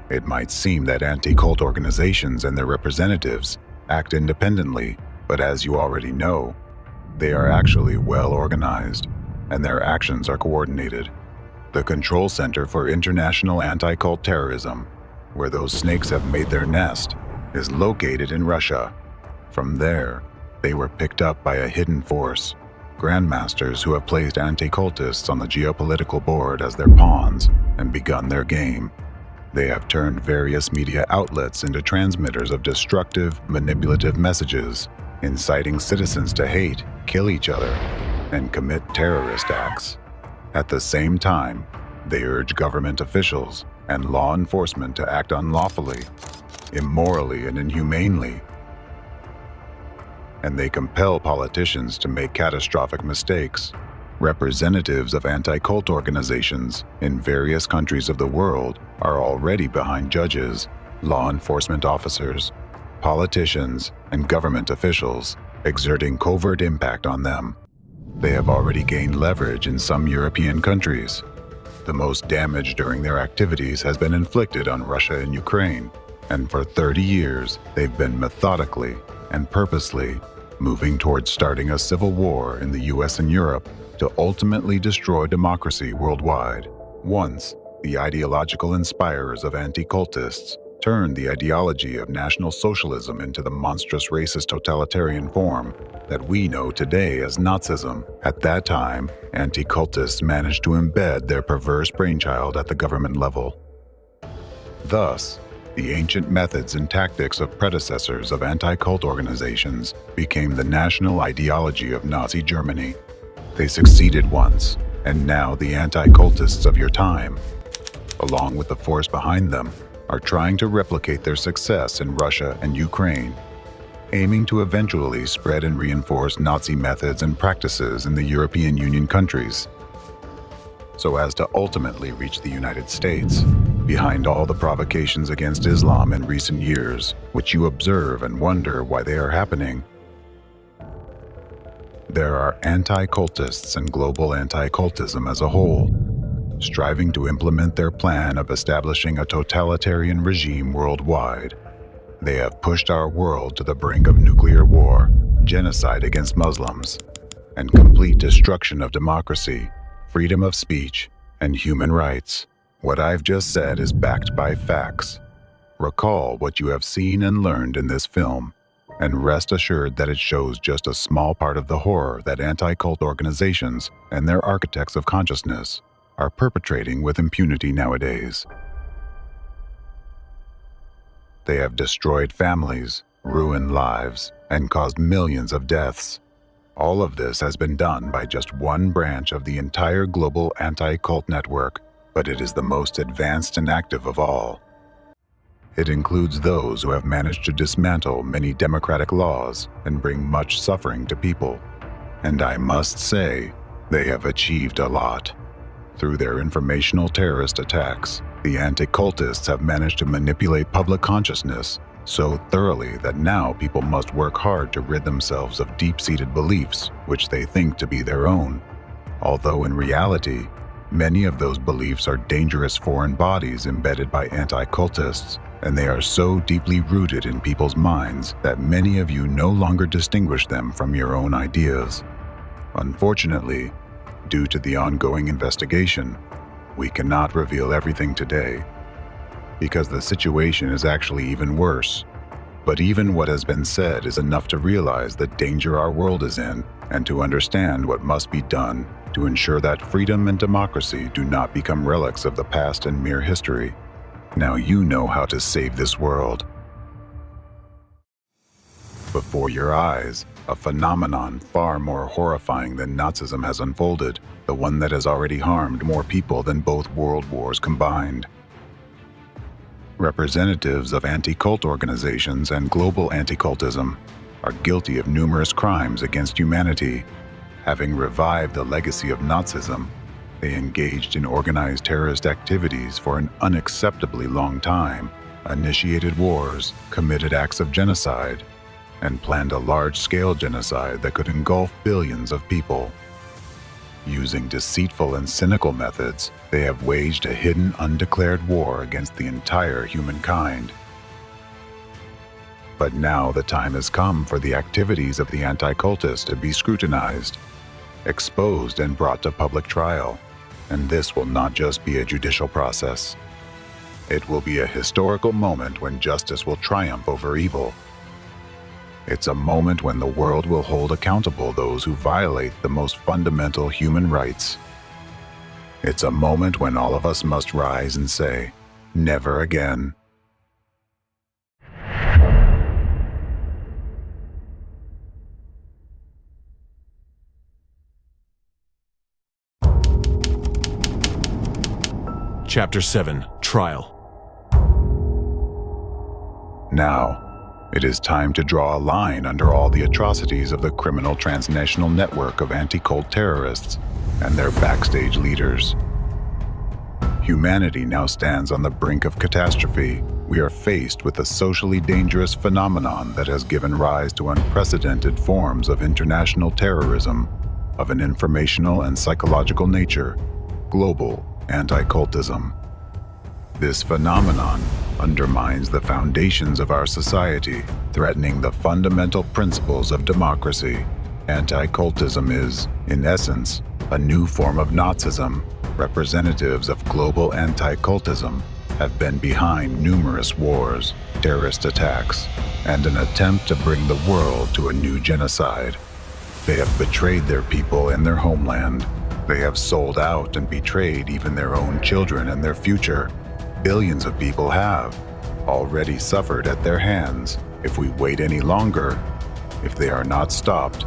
It might seem that anti-cult organizations and their representatives act independently, but as you already know, they are actually well organized, and their actions are coordinated. The Control Center for International Anti-Cult Terrorism, where those snakes have made their nest, is located in Russia. From there, they were picked up by a hidden force, grandmasters who have placed anti-cultists on the geopolitical board as their pawns and begun their game. They have turned various media outlets into transmitters of destructive, manipulative messages, inciting citizens to hate, kill each other, and commit terrorist acts. At the same time, they urge government officials and law enforcement to act unlawfully, immorally, and inhumanely. And they compel politicians to make catastrophic mistakes. Representatives of anti-cult organizations in various countries of the world are already behind judges, law enforcement officers, politicians, and government officials, exerting covert impact on them. They have already gained leverage in some European countries. The most damage during their activities has been inflicted on Russia and Ukraine, and for 30 years they've been methodically and purposely moving towards starting a civil war in the US and Europe to ultimately destroy democracy worldwide. Once, the ideological inspirers of anti-cultists turned the ideology of National Socialism into the monstrous racist totalitarian form that we know today as Nazism. At that time, anti-cultists managed to embed their perverse brainchild at the government level. Thus, The ancient methods and tactics of predecessors of anti-cult organizations became the national ideology of Nazi Germany. They succeeded once, and now the anti-cultists of your time, along with the force behind them, are trying to replicate their success in Russia and Ukraine, aiming to eventually spread and reinforce Nazi methods and practices in the European Union countries, so as to ultimately reach the United States. Behind all the provocations against Islam in recent years, which you observe and wonder why they are happening, there are anti-cultists and global anti-cultism as a whole, striving to implement their plan of establishing a totalitarian regime worldwide. They have pushed our world to the brink of nuclear war, genocide against Muslims, and complete destruction of democracy, freedom of speech, and human rights. What I've just said is backed by facts. Recall what you have seen and learned in this film, and rest assured that it shows just a small part of the horror that anti-cult organizations and their architects of consciousness are perpetrating with impunity nowadays. They have destroyed families, ruined lives, and caused millions of deaths. All of this has been done by just one branch of the entire global anti-cult network, but it is the most advanced and active of all. It includes those who have managed to dismantle many democratic laws and bring much suffering to people. And I must say, they have achieved a lot. Through their informational terrorist attacks, the anti-cultists have managed to manipulate public consciousness so thoroughly that now people must work hard to rid themselves of deep-seated beliefs which they think to be their own, although in reality, many of those beliefs are dangerous foreign bodies embedded by anti-cultists, and they are so deeply rooted in people's minds that many of you no longer distinguish them from your own ideas. Unfortunately, due to the ongoing investigation, we cannot reveal everything today, because the situation is actually even worse. But even what has been said is enough to realize the danger our world is in and to understand what must be done to ensure that freedom and democracy do not become relics of the past and mere history. Now you know how to save this world. Before your eyes, a phenomenon far more horrifying than Nazism has unfolded, the one that has already harmed more people than both world wars combined. Representatives of anti-cult organizations and global anti-cultism are guilty of numerous crimes against humanity. Having revived the legacy of Nazism, they engaged in organized terrorist activities for an unacceptably long time, initiated wars, committed acts of genocide, and planned a large-scale genocide that could engulf billions of people. Using deceitful and cynical methods, they have waged a hidden, undeclared war against the entire humankind. But now the time has come for the activities of the anti-cultists to be scrutinized, exposed, and brought to public trial. And this will not just be a judicial process. It will be a historical moment when justice will triumph over evil. It's a moment when the world will hold accountable those who violate the most fundamental human rights. It's a moment when all of us must rise and say, never again. Chapter 7, Trial. Now, it is time to draw a line under all the atrocities of the criminal transnational network of anti-cult terrorists and their backstage leaders. Humanity now stands on the brink of catastrophe. We are faced with a socially dangerous phenomenon that has given rise to unprecedented forms of international terrorism of an informational and psychological nature, global anti-cultism. This phenomenon undermines the foundations of our society, threatening the fundamental principles of democracy. Anti-cultism is, in essence, a new form of Nazism. Representatives of global anti-cultism have been behind numerous wars, terrorist attacks, and an attempt to bring the world to a new genocide. They have betrayed their people and their homeland. They have sold out and betrayed even their own children and their future. Billions of people have, already suffered at their hands. If we wait any longer, if they are not stopped,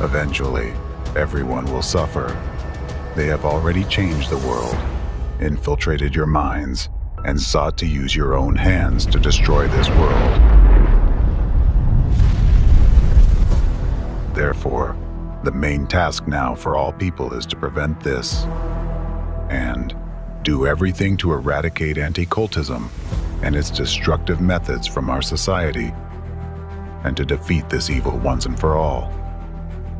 eventually everyone will suffer. They have already changed the world, infiltrated your minds, and sought to use your own hands to destroy this world. Therefore, the main task now for all people is to prevent this and do everything to eradicate anti-cultism and its destructive methods from our society, and to defeat this evil once and for all.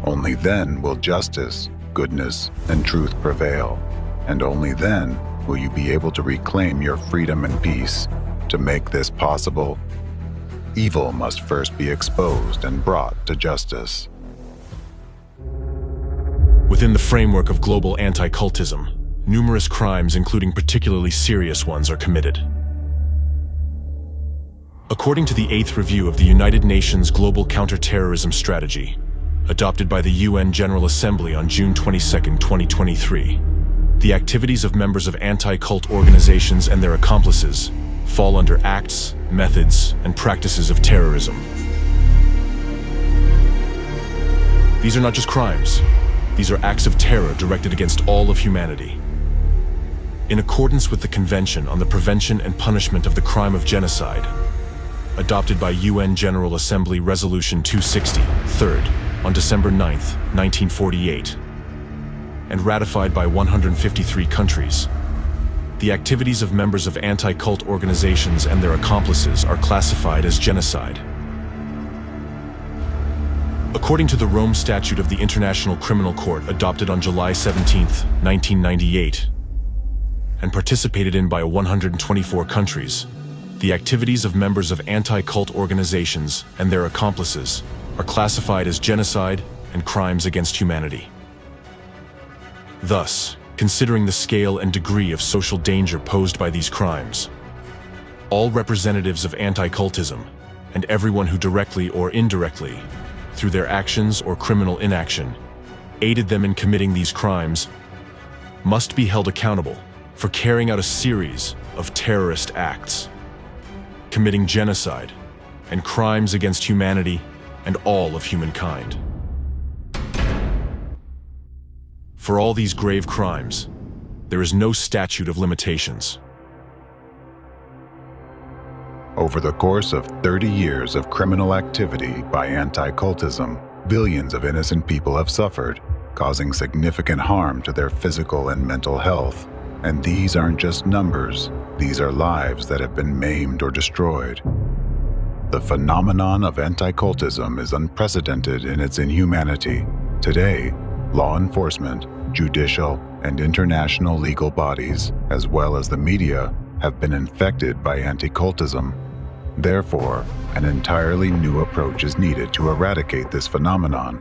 Only then will justice, goodness, and truth prevail, and only then will you be able to reclaim your freedom and peace. To make this possible, evil must first be exposed and brought to justice. Within the framework of global anti-cultism, numerous crimes, including particularly serious ones, are committed. According to the 8th review of the United Nations Global Counterterrorism Strategy, adopted by the UN General Assembly on June 22, 2023, the activities of members of anti-cult organizations and their accomplices fall under acts, methods, and practices of terrorism. These are not just crimes. These are acts of terror directed against all of humanity. In accordance with the Convention on the Prevention and Punishment of the Crime of Genocide, adopted by UN General Assembly Resolution 260, 3rd, on December 9, 1948, and ratified by 153 countries, the activities of members of anti-cult organizations and their accomplices are classified as genocide. According to the Rome Statute of the International Criminal Court, adopted on July 17, 1998, and participated in by 124 countries, the activities of members of anti-cult organizations and their accomplices are classified as genocide and crimes against humanity. Thus, considering the scale and degree of social danger posed by these crimes, all representatives of anti-cultism, and everyone who directly or indirectly, through their actions or criminal inaction, aided them in committing these crimes, must be held accountable for carrying out a series of terrorist acts, committing genocide and crimes against humanity and all of humankind. For all these grave crimes, there is no statute of limitations. Over the course of 30 years of criminal activity by anti-cultism, billions of innocent people have suffered, causing significant harm to their physical and mental health. And these aren't just numbers, these are lives that have been maimed or destroyed. The phenomenon of anti-cultism is unprecedented in its inhumanity. Today, law enforcement, judicial, and international legal bodies, as well as the media, have been infected by anti-cultism. Therefore, an entirely new approach is needed to eradicate this phenomenon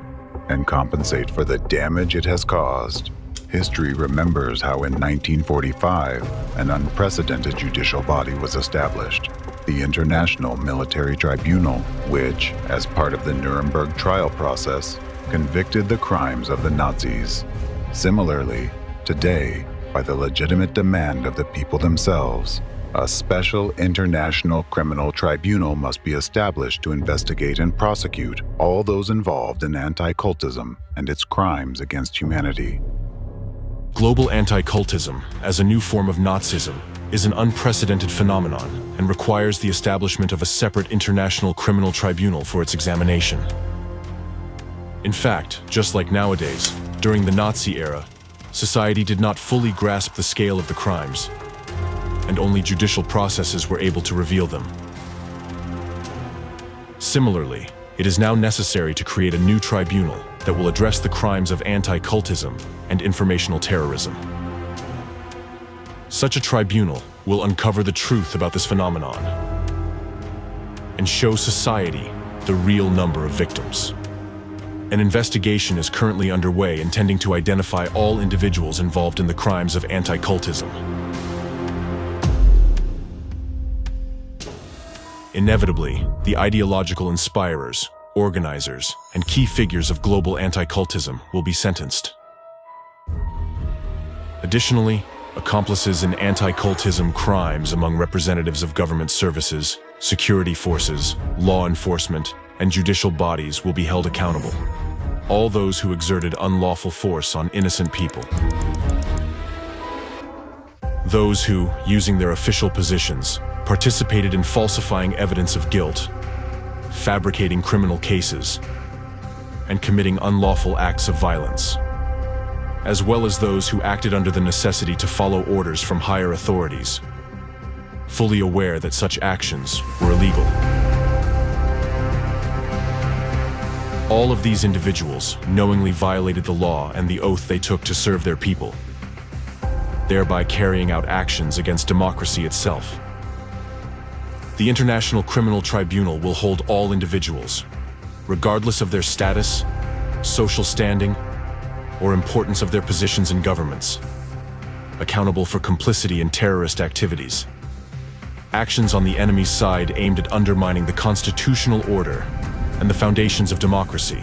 and compensate for the damage it has caused. History remembers how in 1945, an unprecedented judicial body was established, the International Military Tribunal, which, as part of the Nuremberg trial process, convicted the crimes of the Nazis. Similarly, today, by the legitimate demand of the people themselves, a special international criminal tribunal must be established to investigate and prosecute all those involved in anti-cultism and its crimes against humanity. Global anti-cultism, as a new form of Nazism, is an unprecedented phenomenon and requires the establishment of a separate international criminal tribunal for its examination. In fact, just like nowadays, during the Nazi era, society did not fully grasp the scale of the crimes, and only judicial processes were able to reveal them. Similarly, it is now necessary to create a new tribunal that will address the crimes of anti-cultism and informational terrorism. Such a tribunal will uncover the truth about this phenomenon and show society the real number of victims. An investigation is currently underway intending to identify all individuals involved in the crimes of anti-cultism. Inevitably, the ideological inspirers, organizers, and key figures of global anti-cultism will be sentenced. Additionally, Accomplices in anti-cultism crimes among representatives of government services, security forces, law enforcement, and judicial bodies will be held accountable. All those who exerted unlawful force on innocent people. Those who, using their official positions, participated in falsifying evidence of guilt, fabricating criminal cases, and committing unlawful acts of violence, as well as those who acted under the necessity to follow orders from higher authorities, fully aware that such actions were illegal. All of these individuals knowingly violated the law and the oath they took to serve their people, thereby carrying out actions against democracy itself. The International Criminal Tribunal will hold all individuals, regardless of their status, social standing, or importance of their positions in governments, accountable for complicity in terrorist activities, actions on the enemy's side aimed at undermining the constitutional order and the foundations of democracy,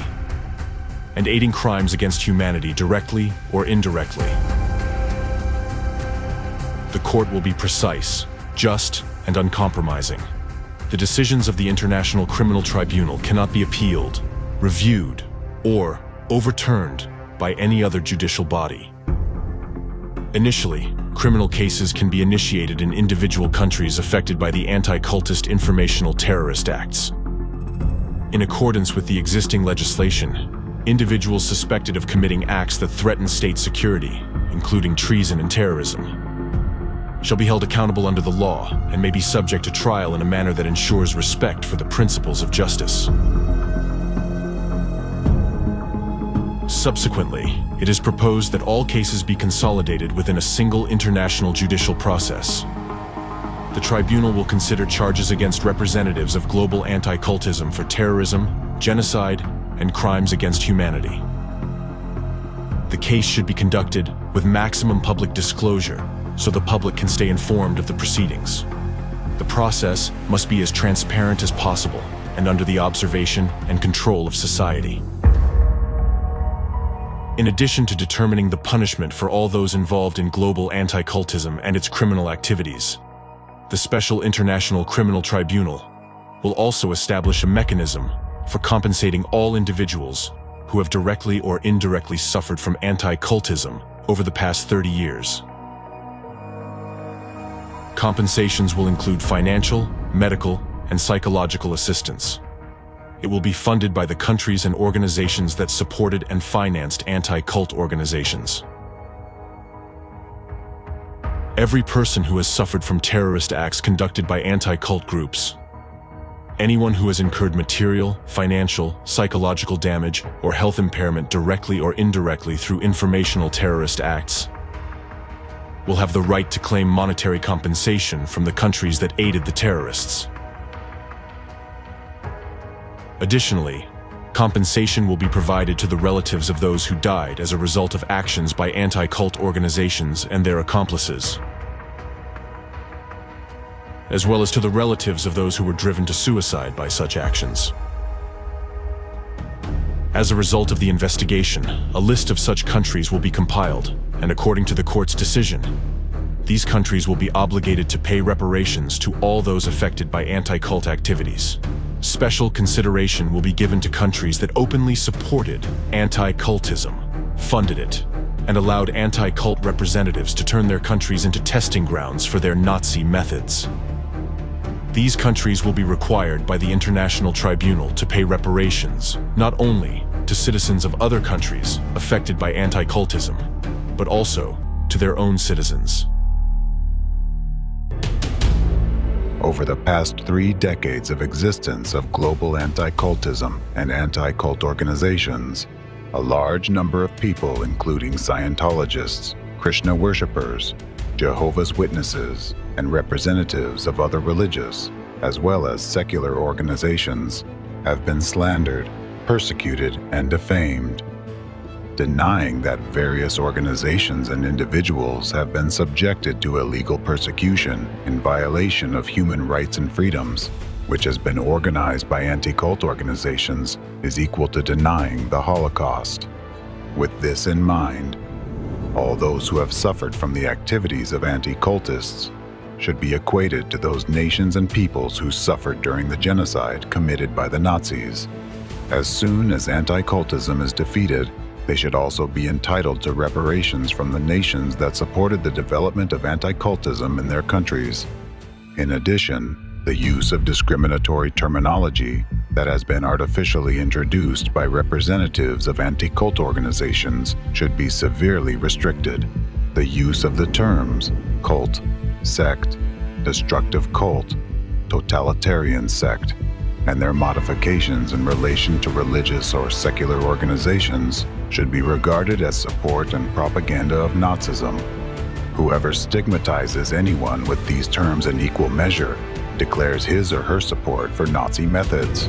and aiding crimes against humanity directly or indirectly. The court will be precise, just, and uncompromising. The decisions of the International Criminal Tribunal cannot be appealed, reviewed, or overturned by any other judicial body. Initially, criminal cases can be initiated in individual countries affected by the anti-cultist informational terrorist acts. In accordance with the existing legislation, individuals suspected of committing acts that threaten state security, including treason and terrorism, shall be held accountable under the law and may be subject to trial in a manner that ensures respect for the principles of justice. Subsequently, it is proposed that all cases be consolidated within a single international judicial process. The tribunal will consider charges against representatives of global anti-cultism for terrorism, genocide, and crimes against humanity. The case should be conducted with maximum public disclosure so the public can stay informed of the proceedings. The process must be as transparent as possible and under the observation and control of society. In addition to determining the punishment for all those involved in global anti-cultism and its criminal activities, the Special International Criminal Tribunal will also establish a mechanism for compensating all individuals who have directly or indirectly suffered from anti-cultism over the past 30 years. Compensations will include financial, medical, and psychological assistance. It will be funded by the countries and organizations that supported and financed anti-cult organizations. Every person who has suffered from terrorist acts conducted by anti-cult groups, anyone who has incurred material, financial, psychological damage, or health impairment directly or indirectly through informational terrorist acts, will have the right to claim monetary compensation from the countries that aided the terrorists. Additionally, compensation will be provided to the relatives of those who died as a result of actions by anti-cult organizations and their accomplices, as well as to the relatives of those who were driven to suicide by such actions. As a result of the investigation, a list of such countries will be compiled, and according to the court's decision, these countries will be obligated to pay reparations to all those affected by anti-cult activities. Special consideration will be given to countries that openly supported anti-cultism, funded it, and allowed anti-cult representatives to turn their countries into testing grounds for their Nazi methods. These countries will be required by the International Tribunal to pay reparations, not only to citizens of other countries affected by anti-cultism, but also to their own citizens. Over the past 3 decades of existence of global anti-cultism and anti-cult organizations, a large number of people, including Scientologists, Krishna worshippers, Jehovah's Witnesses, and representatives of other religious, as well as secular organizations, have been slandered, persecuted, and defamed. Denying that various organizations and individuals have been subjected to illegal persecution in violation of human rights and freedoms, which has been organized by anti-cult organizations, is equal to denying the Holocaust. With this in mind, All those who have suffered from the activities of anti-cultists should be equated to those nations and peoples who suffered during the genocide committed by the Nazis. As soon as anti-cultism is defeated, they should also be entitled to reparations from the nations that supported the development of anti-cultism in their countries. In addition, the use of discriminatory terminology that has been artificially introduced by representatives of anti-cult organizations should be severely restricted. The use of the terms cult, sect, destructive cult, totalitarian sect, and their modifications in relation to religious or secular organizations should be regarded as support and propaganda of Nazism. Whoever stigmatizes anyone with these terms in equal measure declares his or her support for Nazi methods.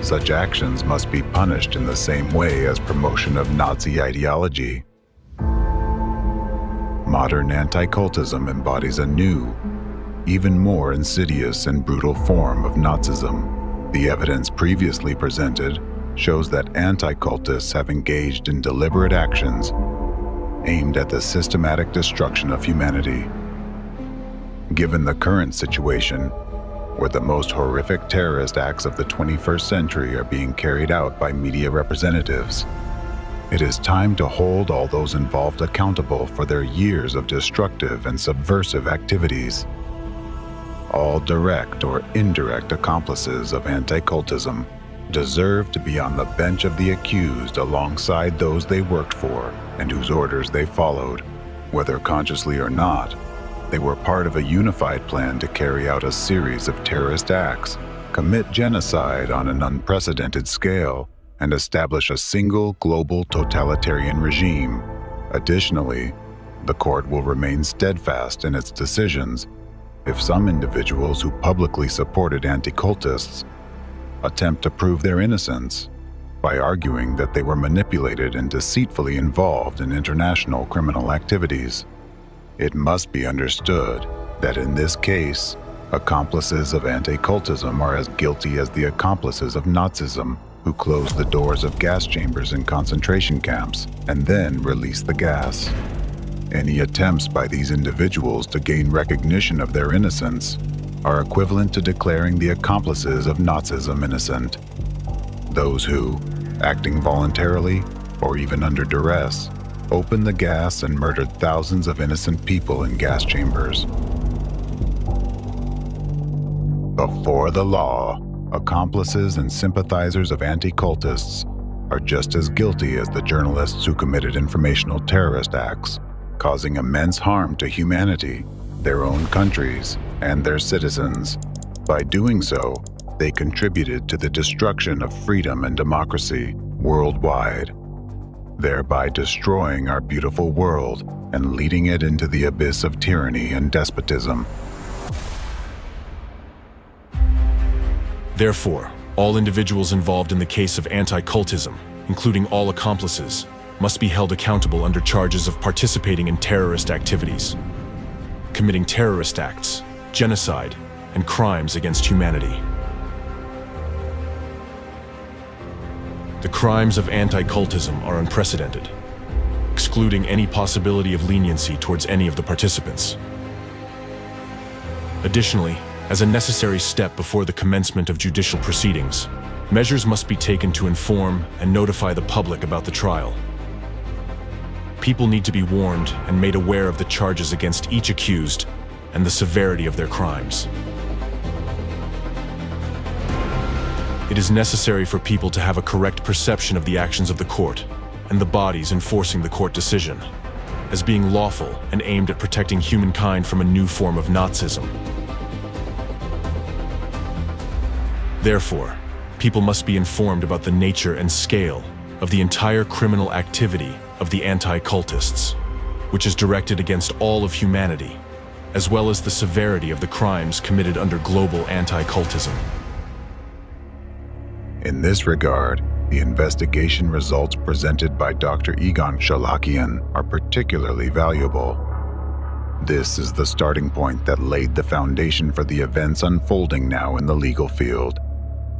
Such actions must be punished in the same way as promotion of Nazi ideology. Modern anti-cultism embodies a new, even more insidious and brutal form of Nazism. The evidence previously presented shows that anti-cultists have engaged in deliberate actions aimed at the systematic destruction of humanity. Given the current situation, where the most horrific terrorist acts of the 21st century are being carried out by media representatives, it is time to hold all those involved accountable for their years of destructive and subversive activities. All direct or indirect accomplices of anti-cultism deserve to be on the bench of the accused alongside those they worked for and whose orders they followed. Whether consciously or not, they were part of a unified plan to carry out a series of terrorist acts, commit genocide on an unprecedented scale, and establish a single global totalitarian regime. Additionally, the court will remain steadfast in its decisions if some individuals who publicly supported anti-cultists attempt to prove their innocence by arguing that they were manipulated and deceitfully involved in international criminal activities. It must be understood that in this case, accomplices of anti-cultism are as guilty as the accomplices of Nazism, who closed the doors of gas chambers in concentration camps and then released the gas. Any attempts by these individuals to gain recognition of their innocence are equivalent to declaring the accomplices of Nazism innocent. Those who, acting voluntarily or even under duress, opened the gas and murdered thousands of innocent people in gas chambers. Before the law, accomplices and sympathizers of anti-cultists are just as guilty as the journalists who committed informational terrorist acts, causing immense harm to humanity, their own countries, and their citizens. By doing so, they contributed to the destruction of freedom and democracy worldwide, thereby destroying our beautiful world and leading it into the abyss of tyranny and despotism. Therefore, all individuals involved in the case of anti-cultism, including all accomplices, must be held accountable under charges of participating in terrorist activities, committing terrorist acts, genocide, and crimes against humanity. The crimes of anti-cultism are unprecedented, excluding any possibility of leniency towards any of the participants. Additionally, as a necessary step before the commencement of judicial proceedings, measures must be taken to inform and notify the public about the trial. People need to be warned and made aware of the charges against each accused and the severity of their crimes. It is necessary for people to have a correct perception of the actions of the court and the bodies enforcing the court decision as being lawful and aimed at protecting humankind from a new form of Nazism. Therefore, people must be informed about the nature and scale of the entire criminal activity of the anti-cultists, which is directed against all of humanity, as well as the severity of the crimes committed under global anti-cultism. In this regard, the investigation results presented by Dr. Egon Shalakian are particularly valuable. This is the starting point that laid the foundation for the events unfolding now in the legal field.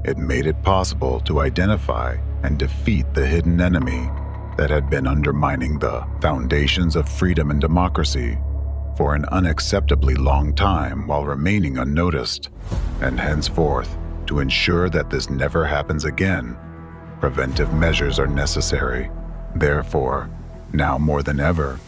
It made it possible to identify and defeat the hidden enemy, that had been undermining the foundations of freedom and democracy for an unacceptably long time while remaining unnoticed, and henceforth, to ensure that this never happens again, preventive measures are necessary. Therefore, now more than ever,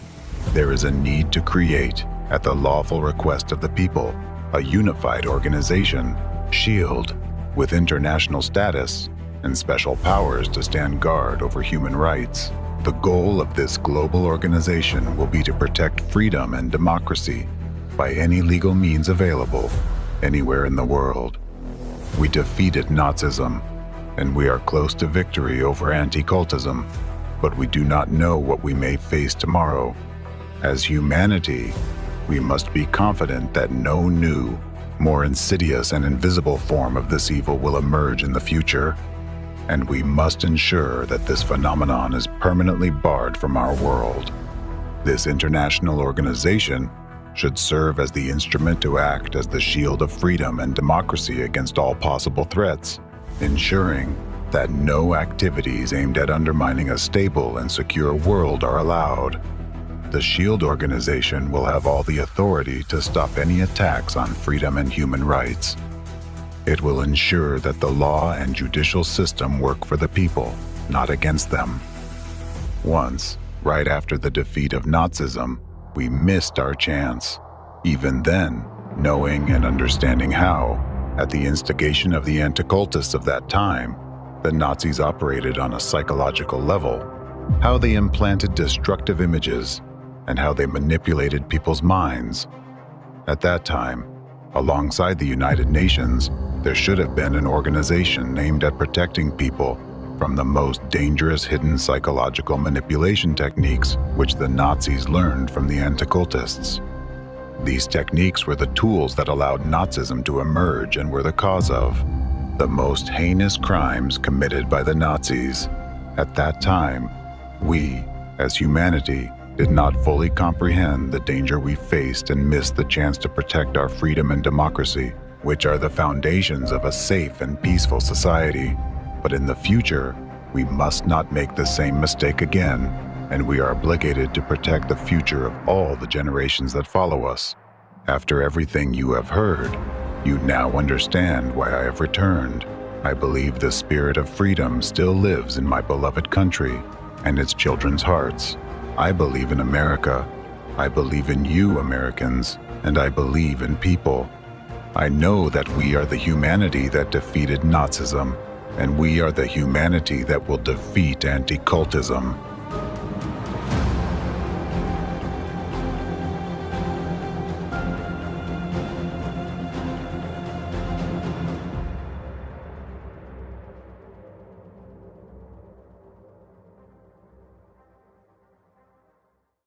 there is a need to create, at the lawful request of the people, a unified organization, SHIELD, with international status and special powers to stand guard over human rights. The goal of this global organization will be to protect freedom and democracy by any legal means available, anywhere in the world. We defeated Nazism, and we are close to victory over anti-cultism, but we do not know what we may face tomorrow. As humanity, we must be confident that no new, more insidious and invisible form of this evil will emerge in the future, and we must ensure that this phenomenon is permanently barred from our world. This international organization should serve as the instrument to act as the shield of freedom and democracy against all possible threats, ensuring that no activities aimed at undermining a stable and secure world are allowed. The SHIELD organization will have all the authority to stop any attacks on freedom and human rights. It will ensure that the law and judicial system work for the people, not against them. Once, right after the defeat of Nazism, we missed our chance. Even then, knowing and understanding how, at the instigation of the anti-cultists of that time, the Nazis operated on a psychological level, how they implanted destructive images, and how they manipulated people's minds. At that time, alongside the United Nations, there should have been an organization aimed at protecting people from the most dangerous hidden psychological manipulation techniques which the Nazis learned from the anti-cultists. These techniques were the tools that allowed Nazism to emerge and were the cause of the most heinous crimes committed by the Nazis. At that time, we, as humanity, did not fully comprehend the danger we faced and missed the chance to protect our freedom and democracy, which are the foundations of a safe and peaceful society. But in the future, we must not make the same mistake again, and we are obligated to protect the future of all the generations that follow us. After everything you have heard, you now understand why I have returned. I believe the spirit of freedom still lives in my beloved country and its children's hearts. I believe in America. I believe in you, Americans, and I believe in people. I know that we are the humanity that defeated Nazism, and we are the humanity that will defeat anti-cultism.